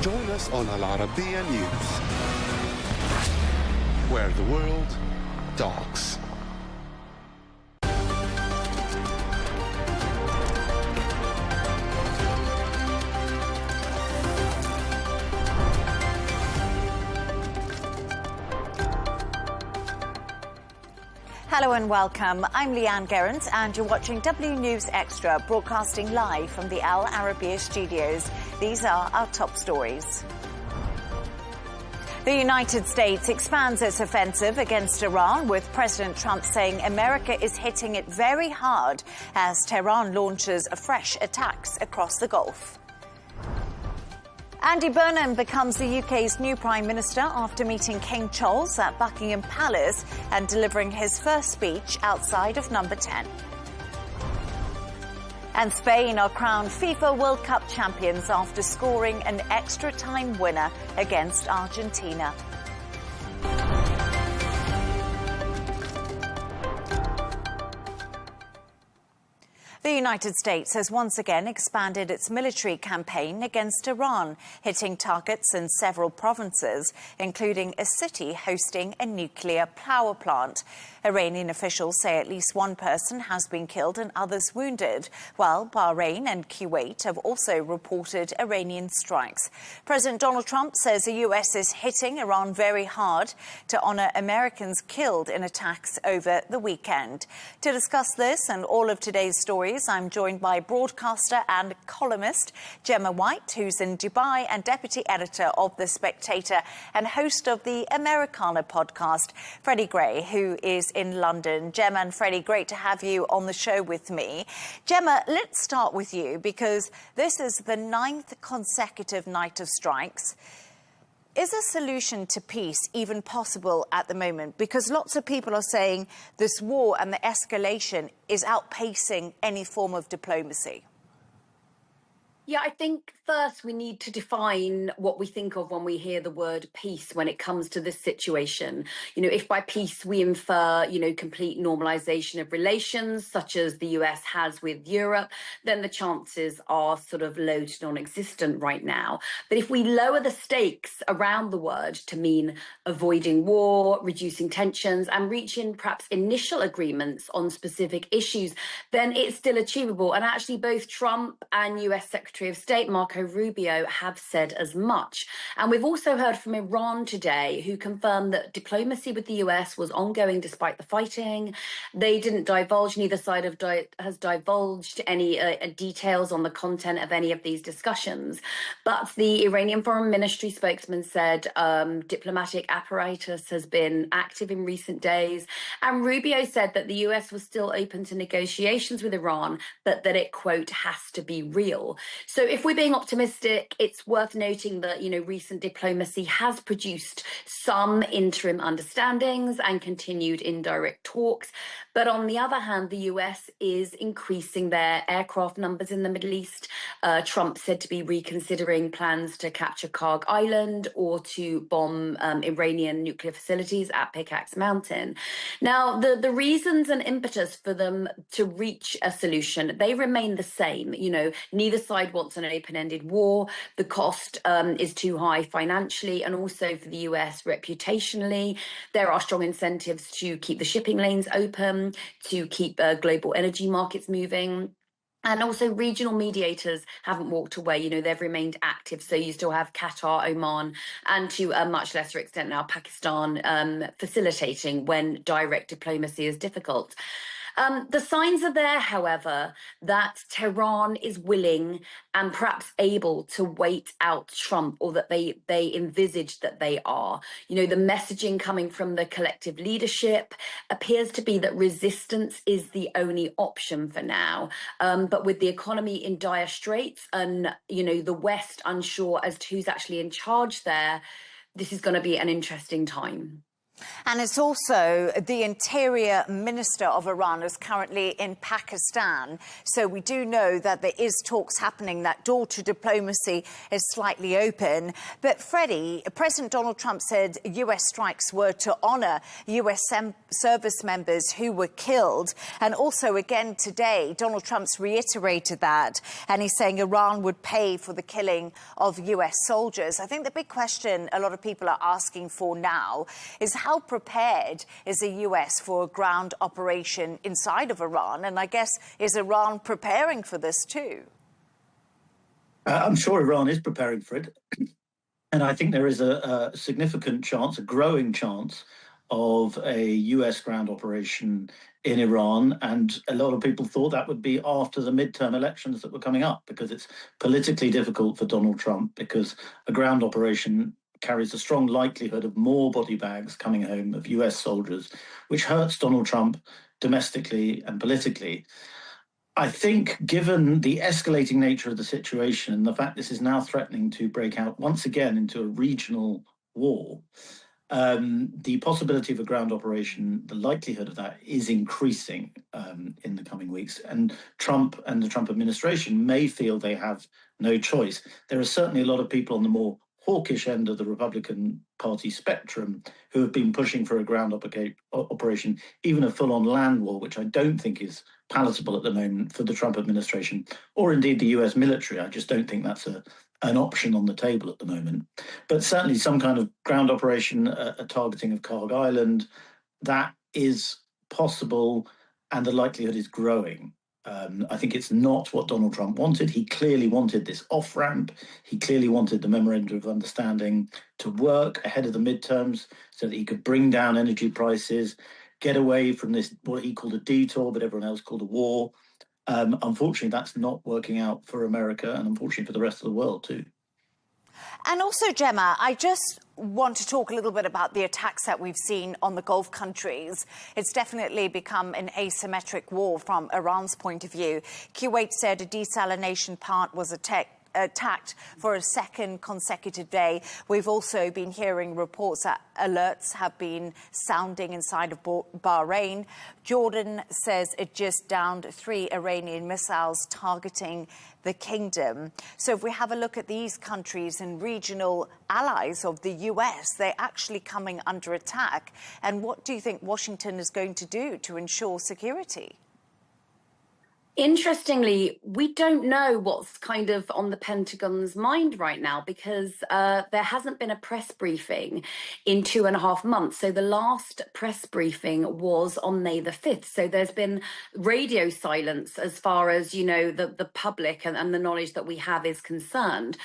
Join us on Arabiya News, where the world talks. Hello and welcome. I'm Leigh Ann Gerrans and you're watching W News Extra, broadcasting live from the Al Arabiya studios. These are our top stories. The United States expands its offensive against Iran, with President Trump saying America is hitting it very hard as Tehran launches fresh attacks across the Gulf. Andy Burnham becomes the UK's new Prime Minister after meeting King Charles at Buckingham Palace and delivering his first speech outside of Number 10. And Spain are crowned FIFA World Cup champions after scoring an extra-time winner against Argentina. The United States has once again expanded its military campaign against Iran, hitting targets in several provinces, including a city hosting a nuclear power plant. Iranian officials say at least one person has been killed and others wounded, while Bahrain and Kuwait have also reported Iranian strikes. President Donald Trump says the U.S. is hitting Iran very hard to honour Americans killed in attacks over the weekend. To discuss this and all of today's stories, I'm joined by broadcaster and columnist Gemma White, who's in Dubai and deputy editor of The Spectator and host of the Americana podcast, Freddie Gray, who is in London. Gemma and Freddie, great to have you on the show with me. Gemma, let's start with you because this is the 9th consecutive night of strikes. Is a solution to peace even possible at the moment? Because lots of people are saying this war and the escalation is outpacing any form of diplomacy. Yeah, I think first we need to define what we think of when we hear the word peace when it comes to this situation. You know, if by peace we infer, complete normalization of relations, such as the US has with Europe, then the chances are sort of low to non-existent right now. But if we lower the stakes around the word to mean avoiding war, reducing tensions, and reaching perhaps initial agreements on specific issues, then it's still achievable. And actually both Trump and US Secretary of State Marco Rubio have said as much. And we've also heard from Iran today, who confirmed that diplomacy with the US was ongoing despite the fighting. They didn't divulge, neither side has divulged any details on the content of any of these discussions. But the Iranian Foreign Ministry spokesman said diplomatic apparatus has been active in recent days. And Rubio said that the US was still open to negotiations with Iran, but that it, quote, has to be real. So if we're being optimistic, it's worth noting that, recent diplomacy has produced some interim understandings and continued indirect talks. But on the other hand, the US is increasing their aircraft numbers in the Middle East. Trump said to be reconsidering plans to capture Karg Island or to bomb Iranian nuclear facilities at Pickaxe Mountain. Now, the reasons and impetus for them to reach a solution, they remain the same. You know, neither side wants an open-ended war. The cost is too high financially, and also for the US reputationally. There are strong incentives to keep the shipping lanes open, to keep global energy markets moving. And also regional mediators haven't walked away. You know, they've remained active. So you still have Qatar, Oman, and to a much lesser extent now, Pakistan facilitating when direct diplomacy is difficult. The signs are there, however, that Tehran is willing and perhaps able to wait out Trump, or that they envisage that they are. You know, the messaging coming from the collective leadership appears to be that resistance is the only option for now. But with the economy in dire straits and, you know, the West unsure as to who's actually in charge there, this is going to be an interesting time. And it's also the Interior Minister of Iran is currently in Pakistan. So we do know that there is talks happening, that door to diplomacy is slightly open. But Freddie, President Donald Trump said US strikes were to honour US service members who were killed. And also again today, Donald Trump's reiterated that. And he's saying Iran would pay for the killing of US soldiers. I think the big question a lot of people are asking for now is how prepared is the US for a ground operation inside of Iran? And I guess, is Iran preparing for this too? I'm sure Iran is preparing for it. And I think there is a significant chance, a growing chance, of a US ground operation in Iran. And a lot of people thought that would be after the midterm elections that were coming up, because it's politically difficult for Donald Trump, because a ground operation carries a strong likelihood of more body bags coming home of US soldiers, which hurts Donald Trump domestically and politically. I think, given the escalating nature of the situation and the fact this is now threatening to break out once again into a regional war, the possibility of a ground operation, the likelihood of that is increasing in the coming weeks. And Trump and the Trump administration may feel they have no choice. There are certainly a lot of people on the more hawkish end of the Republican Party spectrum who have been pushing for a ground operation, even a full-on land war, which I don't think is palatable at the moment for the Trump administration, or indeed the US military. I just don't think that's an option on the table at the moment. But certainly some kind of ground operation, a targeting of Karg Island, that is possible, and the likelihood is growing. I think it's not what Donald Trump wanted. He clearly wanted this off-ramp. He clearly wanted the memorandum of understanding to work ahead of the midterms so that he could bring down energy prices, get away from this, what he called a detour, but everyone else called a war. Unfortunately, that's not working out for America, and unfortunately for the rest of the world too. And also, Gemma, I just want to talk a little bit about the attacks that we've seen on the Gulf countries. It's definitely become an asymmetric war from Iran's point of view. Kuwait said a desalination plant was attacked for a second consecutive day. We've also been hearing reports that alerts have been sounding inside of Bahrain. Jordan says it just downed 3 Iranian missiles targeting the kingdom. So if we have a look at these countries and regional allies of the US, they're actually coming under attack. And what do you think Washington is going to do to ensure security? Interestingly, we don't know what's kind of on the Pentagon's mind right now, because there hasn't been a press briefing in 2.5 months. So the last press briefing was on May the 5th. So there's been radio silence as far as, you know, the public and the knowledge that we have is concerned.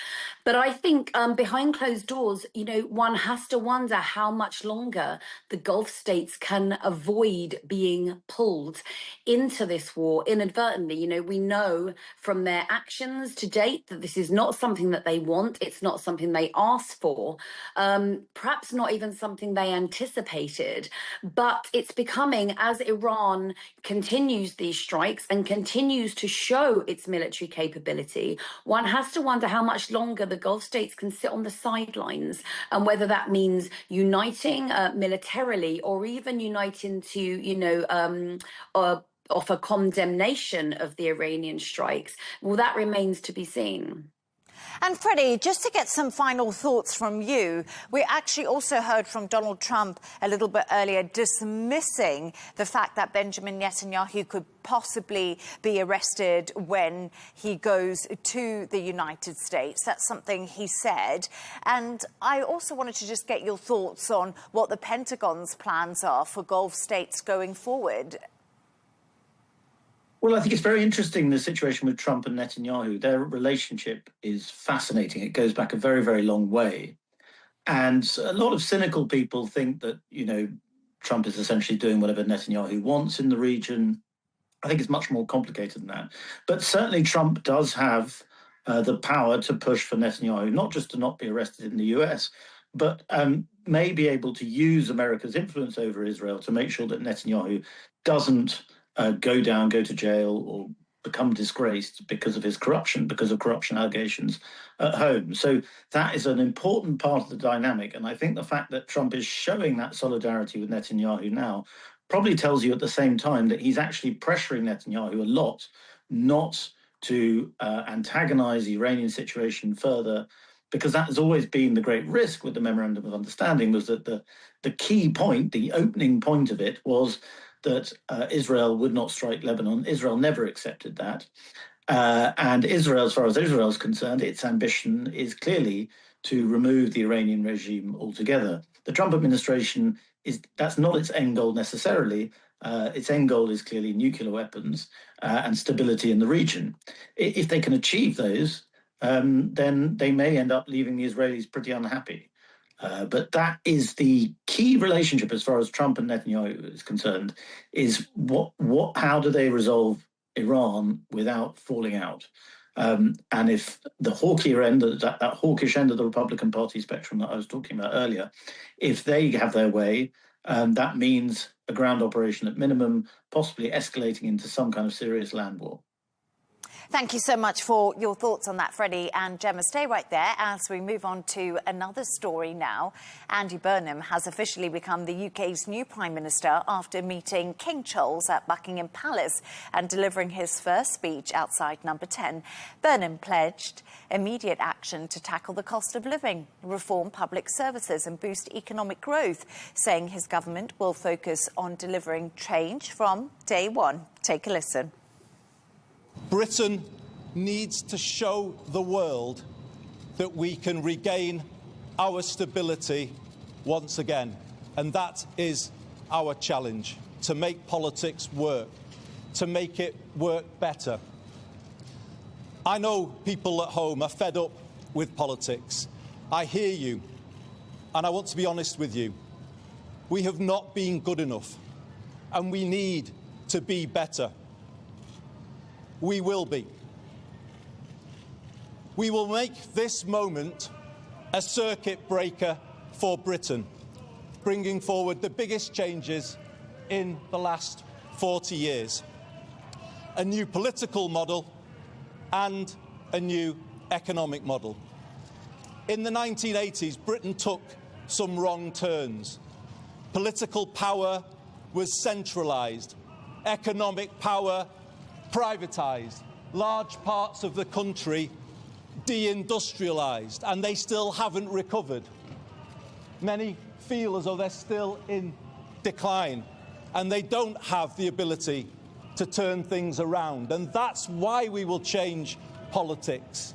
But I think behind closed doors, you know, one has to wonder how much longer the Gulf states can avoid being pulled into this war inadvertently. certainly, you know, we know from their actions to date that this is not something that they want. It's not something they asked for, perhaps not even something they anticipated. But it's becoming, as Iran continues these strikes and continues to show its military capability, one has to wonder how much longer the Gulf states can sit on the sidelines, and whether that means uniting militarily or even uniting to, you know, offer condemnation of the Iranian strikes. Well, that remains to be seen. And Freddie, just to get some final thoughts from you, we actually also heard from Donald Trump a little bit earlier dismissing the fact that Benjamin Netanyahu could possibly be arrested when he goes to the United States. That's something he said. And I also wanted to just get your thoughts on what the Pentagon's plans are for Gulf states going forward. Well, I think it's very interesting, the situation with Trump and Netanyahu. Their relationship is fascinating. It goes back a very, very long way. And a lot of cynical people think that, you know, Trump is essentially doing whatever Netanyahu wants in the region. I think it's much more complicated than that. But certainly Trump does have the power to push for Netanyahu, not just to not be arrested in the US, but may be able to use America's influence over Israel to make sure that Netanyahu doesn't go to jail or become disgraced because of his corruption, because of corruption allegations at home. So that is an important part of the dynamic. And I think the fact that Trump is showing that solidarity with Netanyahu now probably tells you at the same time that he's actually pressuring Netanyahu a lot not to antagonize the Iranian situation further, because that has always been the great risk with the Memorandum of Understanding, was that the key point, the opening point of it, was that Israel would not strike Lebanon. Israel never accepted that. And Israel, as far as Israel is concerned, its ambition is clearly to remove the Iranian regime altogether. The Trump administration, that's not its end goal necessarily. Its end goal is clearly nuclear weapons and stability in the region. If they can achieve those, then they may end up leaving the Israelis pretty unhappy. But that is the key relationship as far as Trump and Netanyahu is concerned, is how do they resolve Iran without falling out? And if the hawkier end, that hawkish end of the Republican Party spectrum that I was talking about earlier, if they have their way, that means a ground operation at minimum, possibly escalating into some kind of serious land war. Thank you so much for your thoughts on that, Freddie and Gemma. Stay right there as we move on to another story now. Andy Burnham has officially become the UK's new Prime Minister after meeting King Charles at Buckingham Palace and delivering his first speech outside Number 10. Burnham pledged immediate action to tackle the cost of living, reform public services and boost economic growth, saying his government will focus on delivering change from day one. Take a listen. Britain needs to show the world that we can regain our stability once again. And that is our challenge, to make politics work, to make it work better. I know people at home are fed up with politics. I hear you, and I want to be honest with you. We have not been good enough, and we need to be better. We will be. We will make this moment a circuit breaker for Britain, bringing forward the biggest changes in the last 40 years. A new political model and a new economic model. In the 1980s, Britain took some wrong turns. Political power was centralised. Economic power privatised. Large parts of the country deindustrialised, and they still haven't recovered. Many feel as though they're still in decline, and they don't have the ability to turn things around. And that's why we will change politics,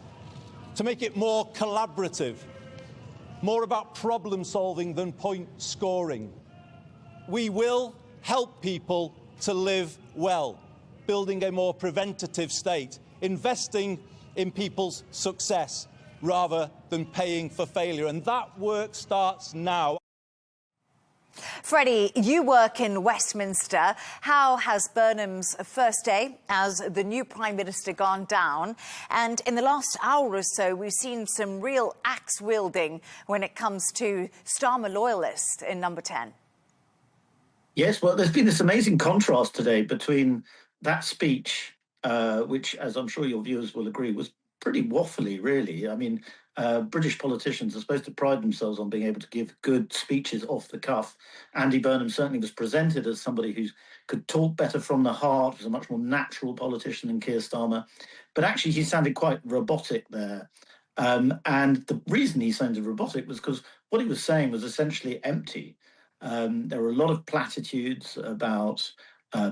to make it more collaborative, more about problem solving than point scoring. We will help people to live well, building a more preventative state, investing in people's success rather than paying for failure. And that work starts now. Freddie, you work in Westminster. How has Burnham's first day as the new Prime Minister gone down? And in the last hour or so, we've seen some real axe wielding when it comes to Starmer loyalists in number 10. Yes, well, there's been this amazing contrast today between that speech, which, as I'm sure your viewers will agree, was pretty waffly, really. I mean, British politicians are supposed to pride themselves on being able to give good speeches off the cuff. Andy Burnham certainly was presented as somebody who could talk better from the heart, was a much more natural politician than Keir Starmer. But actually, he sounded quite robotic there. And the reason he sounded robotic was because what he was saying was essentially empty. There were a lot of platitudes about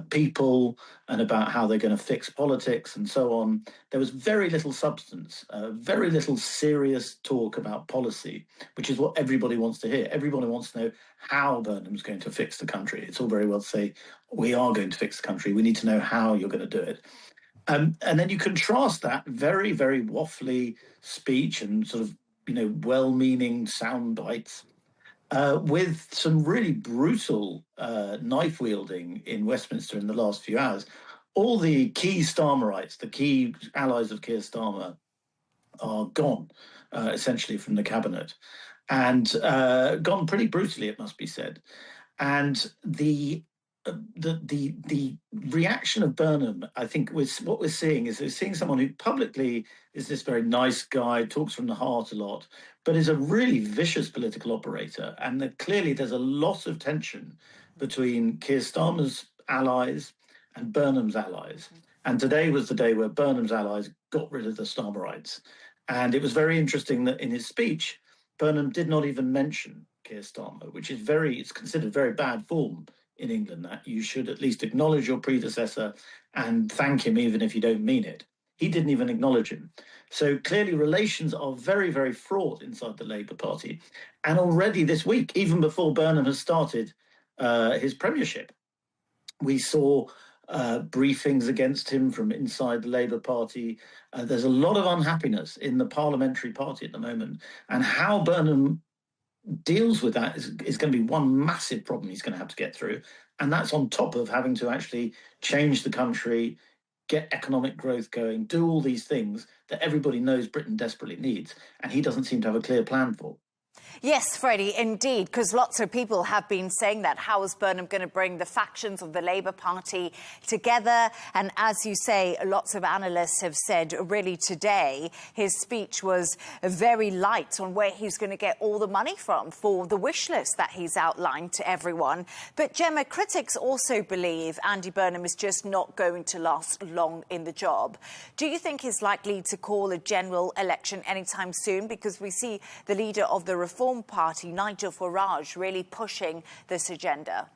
people and about how they're going to fix politics and so on. There was very little substance, very little serious talk about policy, which is what everybody wants to hear. Everybody wants to know how Burnham's going to fix the country. It's all very well to say, we are going to fix the country. We need to know how you're going to do it. And then you contrast that very, very waffly speech and sort of, well-meaning sound bites with some really brutal knife wielding in Westminster in the last few hours. All the key Starmerites, the key allies of Keir Starmer, are gone, essentially, from the cabinet, and gone pretty brutally, it must be said. And the reaction of Burnham, I think, what we're seeing is someone who publicly is this very nice guy, talks from the heart a lot, but is a really vicious political operator. And clearly there's a lot of tension between Keir Starmer's allies and Burnham's allies. And today was the day where Burnham's allies got rid of the Starmerites. And it was very interesting that in his speech, Burnham did not even mention Keir Starmer, which is it's considered very bad form in England, that you should at least acknowledge your predecessor and thank him even if you don't mean it. He didn't even acknowledge him. So clearly relations are very, very fraught inside the Labour Party. And already this week, even before Burnham has started his premiership, we saw briefings against him from inside the Labour Party. There's a lot of unhappiness in the parliamentary party at the moment. And how Burnham deals with that is going to be one massive problem he's going to have to get through. And that's on top of having to actually change the country, get economic growth going, do all these things that everybody knows Britain desperately needs. And he doesn't seem to have a clear plan for. Yes, Freddie, indeed, because lots of people have been saying that. How is Burnham going to bring the factions of the Labour Party together? And as you say, lots of analysts have said really today his speech was very light on where he's going to get all the money from for the wish list that he's outlined to everyone. But Gemma, critics also believe Andy Burnham is just not going to last long in the job. Do you think he's likely to call a general election anytime soon? Because we see the leader of the Reform Party, Nigel Farage, really pushing this agenda.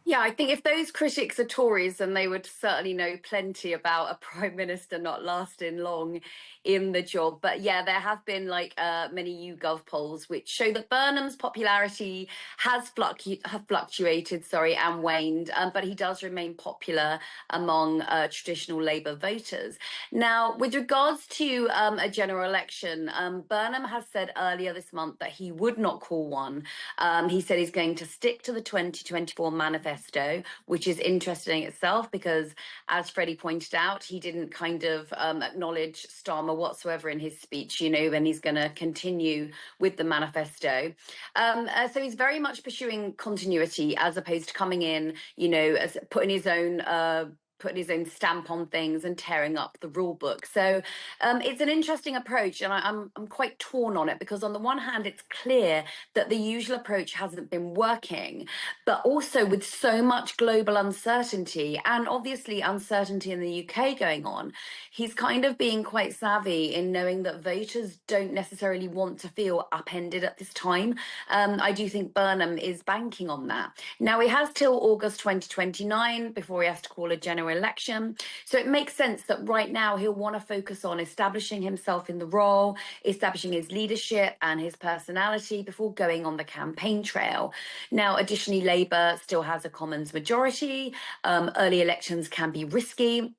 Yeah, I think if those critics are Tories, then they would certainly know plenty about a Prime Minister not lasting long in the job. But yeah, there have been many YouGov polls which show that Burnham's popularity has fluctuated, and waned, but he does remain popular among traditional Labour voters. Now, with regards to a general election, Burnham has said earlier this month that he would not call one. He said he's going to stick to the 2024 manifesto, which is interesting in itself because, as Freddie pointed out, he didn't acknowledge Starmer whatsoever in his speech, and he's going to continue with the manifesto. So he's very much pursuing continuity as opposed to coming in, as putting his own stamp on things and tearing up the rule book. So it's an interesting approach, and I'm quite torn on it because on the one hand, it's clear that the usual approach hasn't been working, but also with so much global uncertainty and obviously uncertainty in the UK going on, he's kind of being quite savvy in knowing that voters don't necessarily want to feel upended at this time. I do think Burnham is banking on that. Now, he has till August 2029 before he has to call a general election. So it makes sense that right now he'll want to focus on establishing himself in the role, establishing his leadership and his personality before going on the campaign trail. Now, additionally, Labour still has a Commons majority. Early elections can be risky.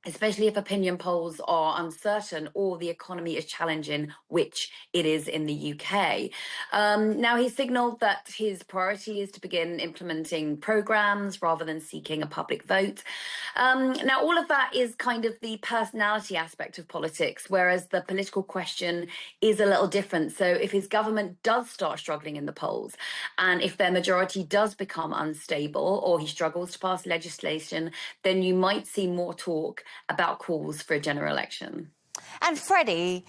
especially if opinion polls are uncertain or the economy is challenging, which it is in the UK. Now, he signalled that his priority is to begin implementing programmes rather than seeking a public vote. Now, all of that is kind of the personality aspect of politics, whereas the political question is a little different. So if his government does start struggling in the polls, and if their majority does become unstable or he struggles to pass legislation, then you might see more talk about calls for a general election. And Freddie,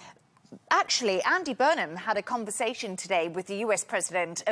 actually, Andy Burnham had a conversation today with the US President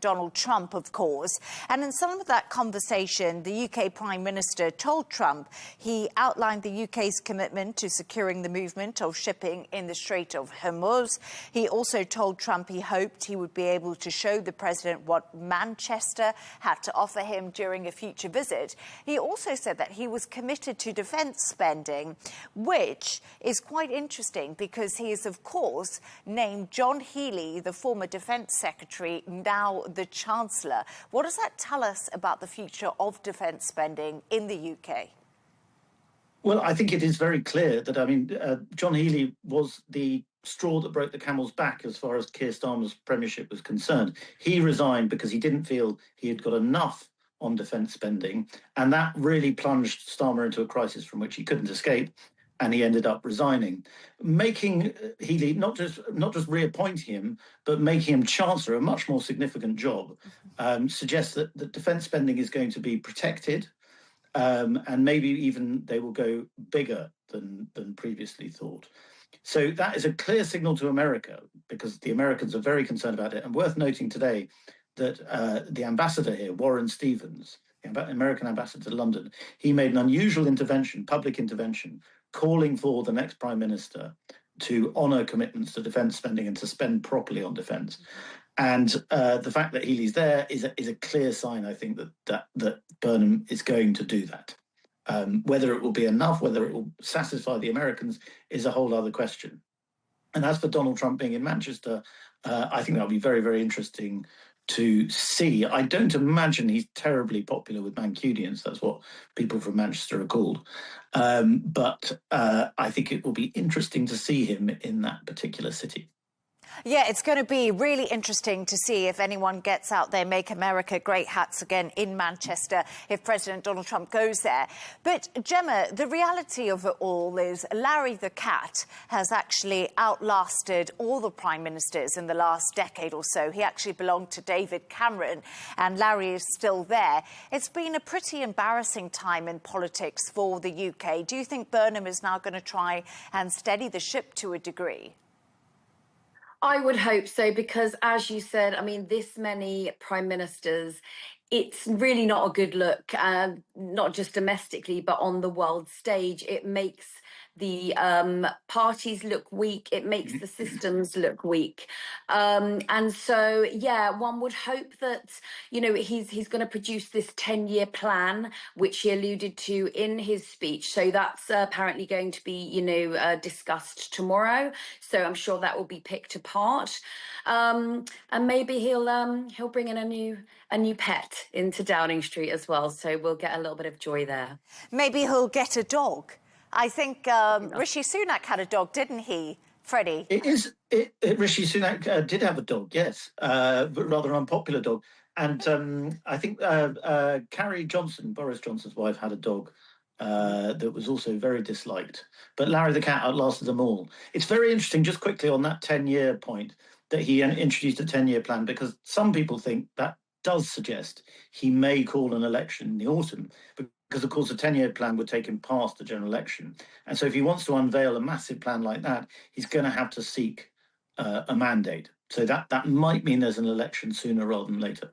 Donald Trump, of course. And in some of that conversation, the UK Prime Minister told Trump he outlined the UK's commitment to securing the movement of shipping in the Strait of Hormuz. He also told Trump he hoped he would be able to show the president what Manchester had to offer him during a future visit. He also said that he was committed to defence spending, which is quite interesting because he is, of course, named John Healey, the former Defence Secretary, now the Chancellor. What does that tell us about the future of defence spending in the UK? Well, I think it is very clear that, John Healey was the straw that broke the camel's back as far as Keir Starmer's premiership was concerned. He resigned because he didn't feel he had got enough on defence spending, and that really plunged Starmer into a crisis from which he couldn't escape. And he ended up resigning, making Healey not just reappointing him, but making him Chancellor, a much more significant job, suggests that defence spending is going to be protected, and maybe even they will go bigger than previously thought. So that is a clear signal to America, because the Americans are very concerned about it. And worth noting today that the ambassador here, Warren Stevens, the American ambassador to London, he made an unusual intervention, public intervention, calling for the next Prime Minister to honour commitments to defence spending and to spend properly on defence. And the fact that Healey's there is a clear sign, I think, that Burnham is going to do that. Whether it will be enough, whether it will satisfy the Americans, is a whole other question. And as for Donald Trump being in Manchester, I think that'll be very, very interesting to see. I don't imagine he's terribly popular with Mancunians. That's what people from Manchester are called. But I think it will be interesting to see him in that particular city. Yeah, it's going to be really interesting to see if anyone gets out there, Make America Great hats again in Manchester, if President Donald Trump goes there. But, Gemma, the reality of it all is Larry the Cat has actually outlasted all the prime ministers in the last decade or so. He actually belonged to David Cameron, and Larry is still there. It's been a pretty embarrassing time in politics for the UK. Do you think Burnham is now going to try and steady the ship to a degree? I would hope so, because as you said, this many prime ministers, it's really not a good look, not just domestically, but on the world stage. It makes the parties look weak. It makes the systems look weak. And so, yeah, one would hope that, he's going to produce this 10-year plan, which he alluded to in his speech. So that's apparently going to be, discussed tomorrow. So I'm sure that will be picked apart. And maybe he'll bring in a new pet into Downing Street as well. So we'll get a little bit of joy there. Maybe he'll get a dog. I think Rishi Sunak had a dog, didn't he, Freddie? Rishi Sunak did have a dog, yes, but rather an unpopular dog. And I think Carrie Johnson, Boris Johnson's wife, had a dog that was also very disliked. But Larry the Cat outlasted them all. It's very interesting, just quickly on that 10-year point, that he introduced a 10-year plan, because some people think that does suggest he may call an election in the autumn, because, of course, a 10-year plan would take him past the general election. And so if he wants to unveil a massive plan like that, he's going to have to seek a mandate. So that might mean there's an election sooner rather than later.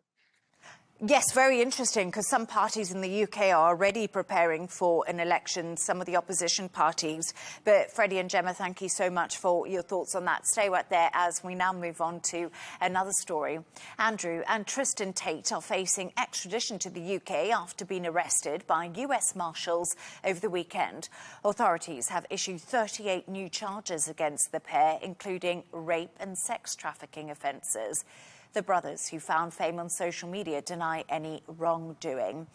Yes, very interesting, because some parties in the UK are already preparing for an election, some of the opposition parties. But Freddie and Gemma, thank you so much for your thoughts on that. Stay right there as we now move on to another story. Andrew and Tristan Tate are facing extradition to the UK after being arrested by US Marshals over the weekend. Authorities have issued 38 new charges against the pair, including rape and sex trafficking offences. The brothers, who found fame on social media, deny any wrongdoing.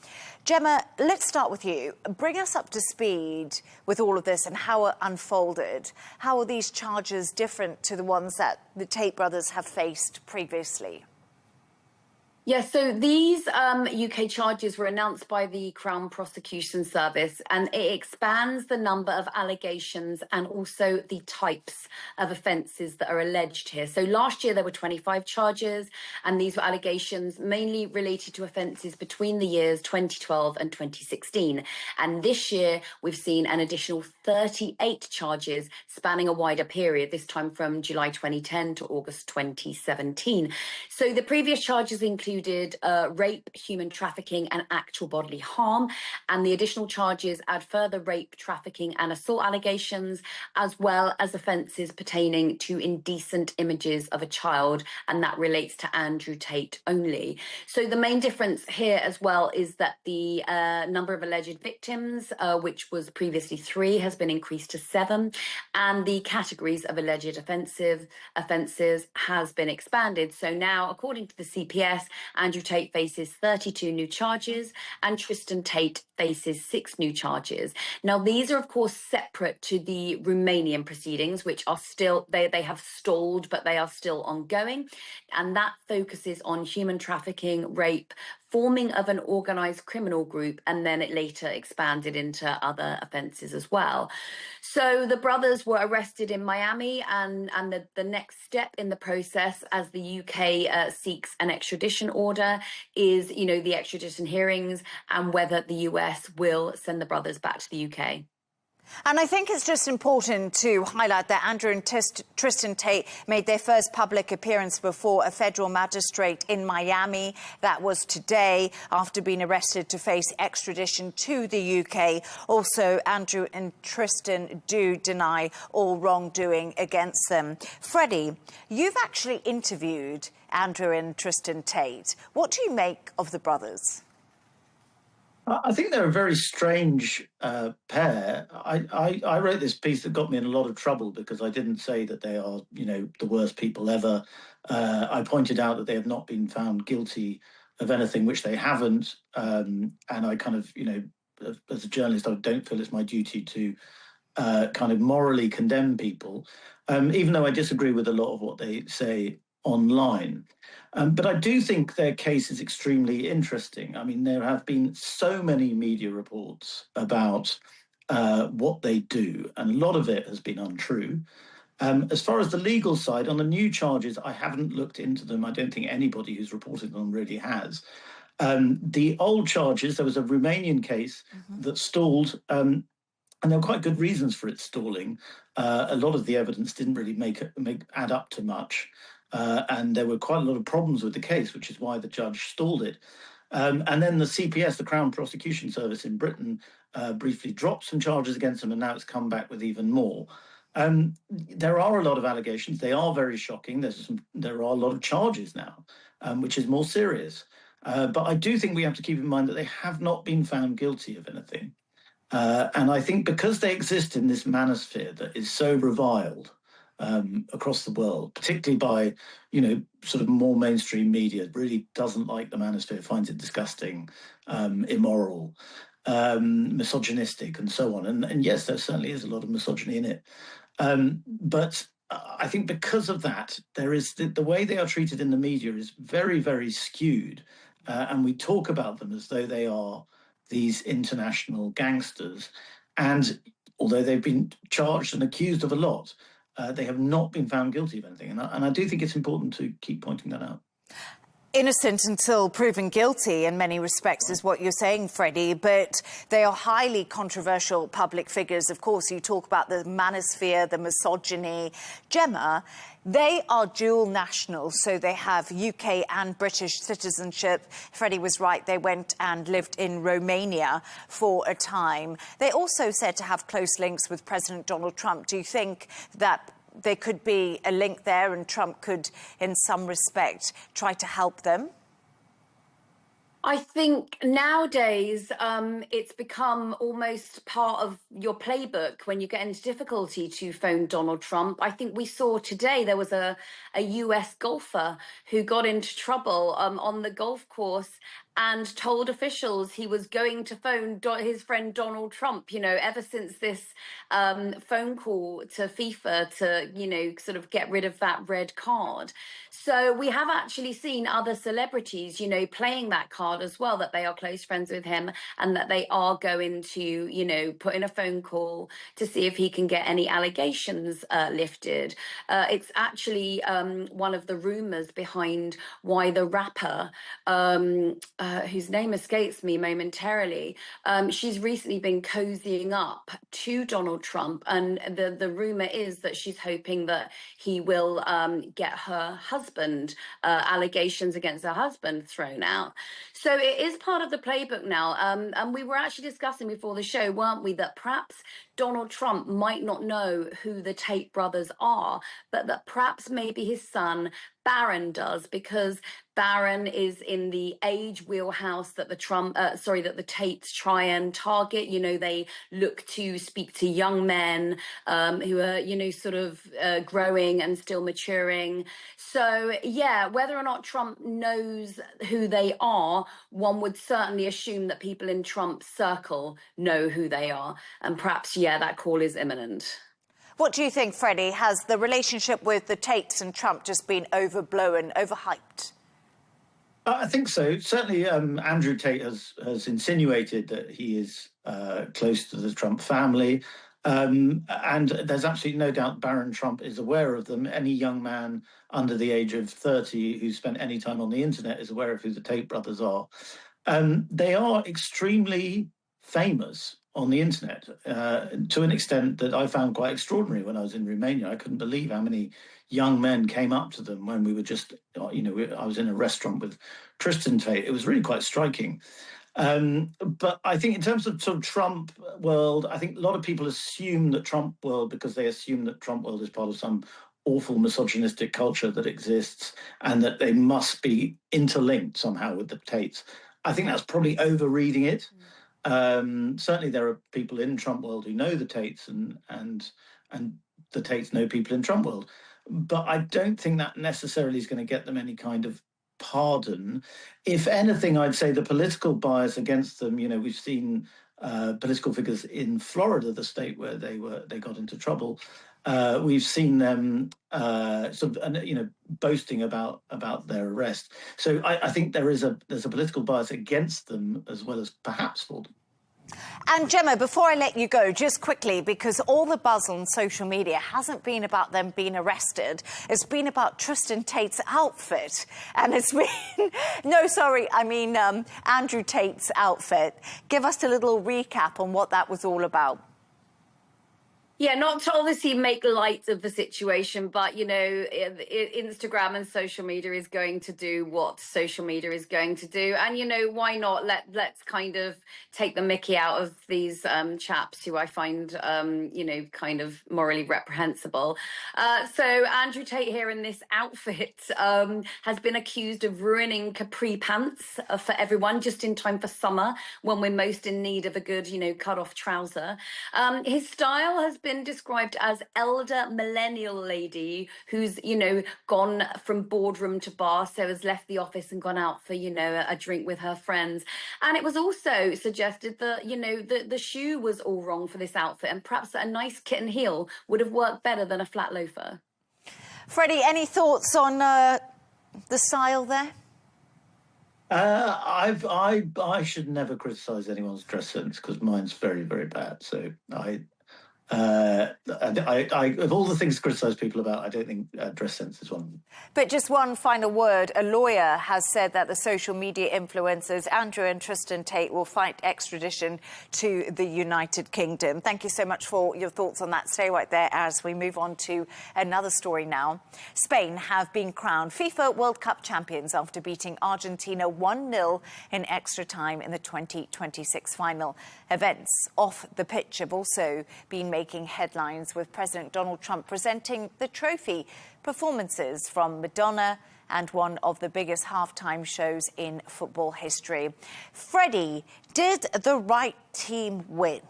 Gemma, let's start with you. Bring us up to speed with all of this and how it unfolded. How are these charges different to the ones that the Tate brothers have faced previously? Yeah, so these UK charges were announced by the Crown Prosecution Service, and it expands the number of allegations and also the types of offences that are alleged here. So last year there were 25 charges, and these were allegations mainly related to offences between the years 2012 and 2016. And this year we've seen an additional 38 charges spanning a wider period, this time from July 2010 to August 2017. So the previous charges include rape, human trafficking and actual bodily harm, and the additional charges add further rape, trafficking and assault allegations, as well as offences pertaining to indecent images of a child, and that relates to Andrew Tate only. So the main difference here as well is that the number of alleged victims, which was previously 3, has been increased to 7, and the categories of alleged offences has been expanded. So now, according to the CPS, Andrew Tate faces 32 new charges and Tristan Tate faces 6 new charges. Now, these are, of course, separate to the Romanian proceedings, which are still, they have stalled, but they are still ongoing. And that focuses on human trafficking, rape, forming of an organised criminal group, and then it later expanded into other offences as well. So the brothers were arrested in Miami, and the next step in the process, as the UK seeks an extradition order, is, you know, the extradition hearings and whether the US will send the brothers back to the UK. And I think it's just important to highlight that Andrew and Tristan Tate made their first public appearance before a federal magistrate in Miami. That was today, after being arrested to face extradition to the UK. Also, Andrew and Tristan do deny all wrongdoing against them. Freddie, you've actually interviewed Andrew and Tristan Tate. What do you make of the brothers? I think they're a very strange pair. I wrote this piece that got me in a lot of trouble because I didn't say that they are, you know, the worst people ever. I pointed out that they have not been found guilty of anything, which they haven't. And I kind of, you know, as a journalist, I don't feel it's my duty to kind of morally condemn people, even though I disagree with a lot of what they say online. But I do think their case is extremely interesting. I mean, there have been so many media reports about what they do, and a lot of it has been untrue. As far as the legal side, on the new charges, I haven't looked into them. I don't think anybody who's reported them really has. The old charges, there was a Romanian case that stalled, and there were quite good reasons for it stalling. A lot of the evidence didn't really add up to much. And there were quite a lot of problems with the case, which is why the judge stalled it. And then the CPS, the Crown Prosecution Service in Britain, briefly dropped some charges against them, and now it's come back with even more. There are a lot of allegations. They are very shocking. There are a lot of charges now, which is more serious. But I do think we have to keep in mind that they have not been found guilty of anything. And I think because they exist in this manosphere that is so reviled, across the world, particularly by, you know, sort of more mainstream media, really doesn't like the manosphere, finds it disgusting, immoral, misogynistic, and so on. And yes, there certainly is a lot of misogyny in it. But I think because of that, there is the way they are treated in the media is very, very skewed. And we talk about them as though they are these international gangsters. And although they've been charged and accused of a lot, they have not been found guilty of anything. And I do think it's important to keep pointing that out. Innocent until proven guilty in many respects is what you're saying, Freddie, but they are highly controversial public figures. Of course, you talk about the manosphere, the misogyny. Gemma, they are dual nationals, so they have UK and British citizenship. Freddie was right, they went and lived in Romania for a time. They also said to have close links with President Donald Trump. Do you think that there could be a link there and Trump could, in some respect, try to help them? I think nowadays it's become almost part of your playbook when you get into difficulty to phone Donald Trump. I think we saw today there was a US golfer who got into trouble on the golf course and told officials he was going to phone his friend Donald Trump, you know, ever since this phone call to FIFA to, you know, sort of get rid of that red card. So we have actually seen other celebrities, you know, playing that card as well, that they are close friends with him and that they are going to, you know, put in a phone call to see if he can get any allegations lifted. It's actually one of the rumors behind why the rapper, whose name escapes me momentarily, she's recently been cozying up to Donald Trump, and the rumor is that she's hoping that he will get her husband, allegations against her husband thrown out. So it is part of the playbook now. And we were actually discussing before the show, weren't we, that perhaps Donald Trump might not know who the Tate brothers are, but that perhaps maybe his son Barron does, because Barron is in the age wheelhouse that the that the Tates try and target. You know, they look to speak to young men who are, you know, sort of growing and still maturing. So, yeah, whether or not Trump knows who they are, one would certainly assume that people in Trump's circle know who they are. And perhaps, yeah, that call is imminent. What do you think, Freddie? Has the relationship with the Tates and Trump just been overblown, overhyped? I think so. Certainly, Andrew Tate has insinuated that he is close to the Trump family. And there's absolutely no doubt Barron Trump is aware of them. Any young man under the age of 30 who's spent any time on the internet is aware of who the Tate brothers are. They are extremely famous on the internet to an extent that I found quite extraordinary when I was in Romania. I couldn't believe how many young men came up to them when we were just, you know, I was in a restaurant with Tristan Tate. It was really quite striking. But I think in terms of sort of Trump world, I think a lot of people assume that Trump world, because they assume that Trump world is part of some awful misogynistic culture that exists and that they must be interlinked somehow with the Tates. I think that's probably overreading it. Certainly there are people in Trump world who know the Tates and the Tates know people in Trump world. But I don't think that necessarily is going to get them any kind of pardon. If anything, I'd say the political bias against them, you know, we've seen political figures in Florida, the state where they got into trouble. We've seen them sort of, you know, boasting about their arrest. So I think there's a political bias against them as well as perhaps for them. And Gemma, before I let you go, just quickly, because all the buzz on social media hasn't been about them being arrested. It's been about Tristan Tate's outfit. And it's been... Andrew Tate's outfit. Give us a little recap on what that was all about. Yeah, not to obviously make light of the situation, but, you know, Instagram and social media is going to do what social media is going to do. And, you know, why not? Let's kind of take the mickey out of these chaps who I find, you know, kind of morally reprehensible. So Andrew Tate here in this outfit has been accused of ruining capri pants for everyone just in time for summer when we're most in need of a good, you know, cut-off trouser. His style has been described as elder millennial lady who's, you know, gone from boardroom to bar, so has left the office and gone out for, you know, a drink with her friends. And it was also suggested that, you know, the shoe was all wrong for this outfit and perhaps a nice kitten heel would have worked better than a flat loafer. Freddie, any thoughts on the style there? I should never criticise anyone's dress sense because mine's very, very bad. So I of all the things to criticise people about, I don't think dress sense is one of them. But just one final word. A lawyer has said that the social media influencers, Andrew and Tristan Tate, will fight extradition to the United Kingdom. Thank you so much for your thoughts on that. Stay right there as we move on to another story now. Spain have been crowned FIFA World Cup champions after beating Argentina 1-0 in extra time in the 2026 final. Events off the pitch have also been making headlines, with President Donald Trump presenting the trophy. Performances from Madonna and one of the biggest halftime shows in football history. Freddie, did the right team win?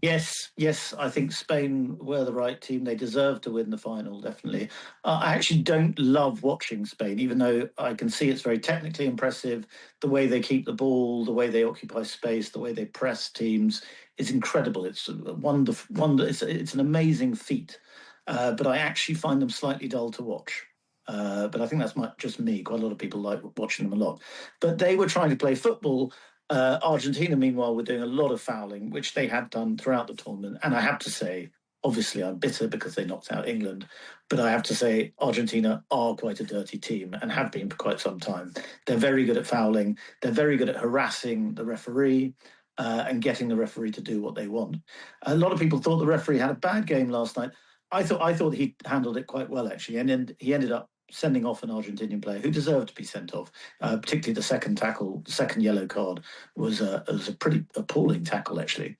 Yes, I think Spain were the right team. They deserved to win the final, definitely. I actually don't love watching Spain, even though I can see it's very technically impressive. The way they keep the ball, the way they occupy space, the way they press teams is incredible. It's a wonderful. It's an amazing feat. But I actually find them slightly dull to watch. But I think that's just me. Quite a lot of people like watching them a lot. But they were trying to play football. Argentina, meanwhile, were doing a lot of fouling, which they had done throughout the tournament. And I have to say, obviously, I'm bitter because they knocked out England. But I have to say, Argentina are quite a dirty team and have been for quite some time. They're very good at fouling. They're very good at harassing the referee and getting the referee to do what they want. A lot of people thought the referee had a bad game last night. I thought he handled it quite well, actually. And then he ended up sending off an Argentinian player who deserved to be sent off, particularly the second tackle, the second yellow card was a pretty appalling tackle, actually.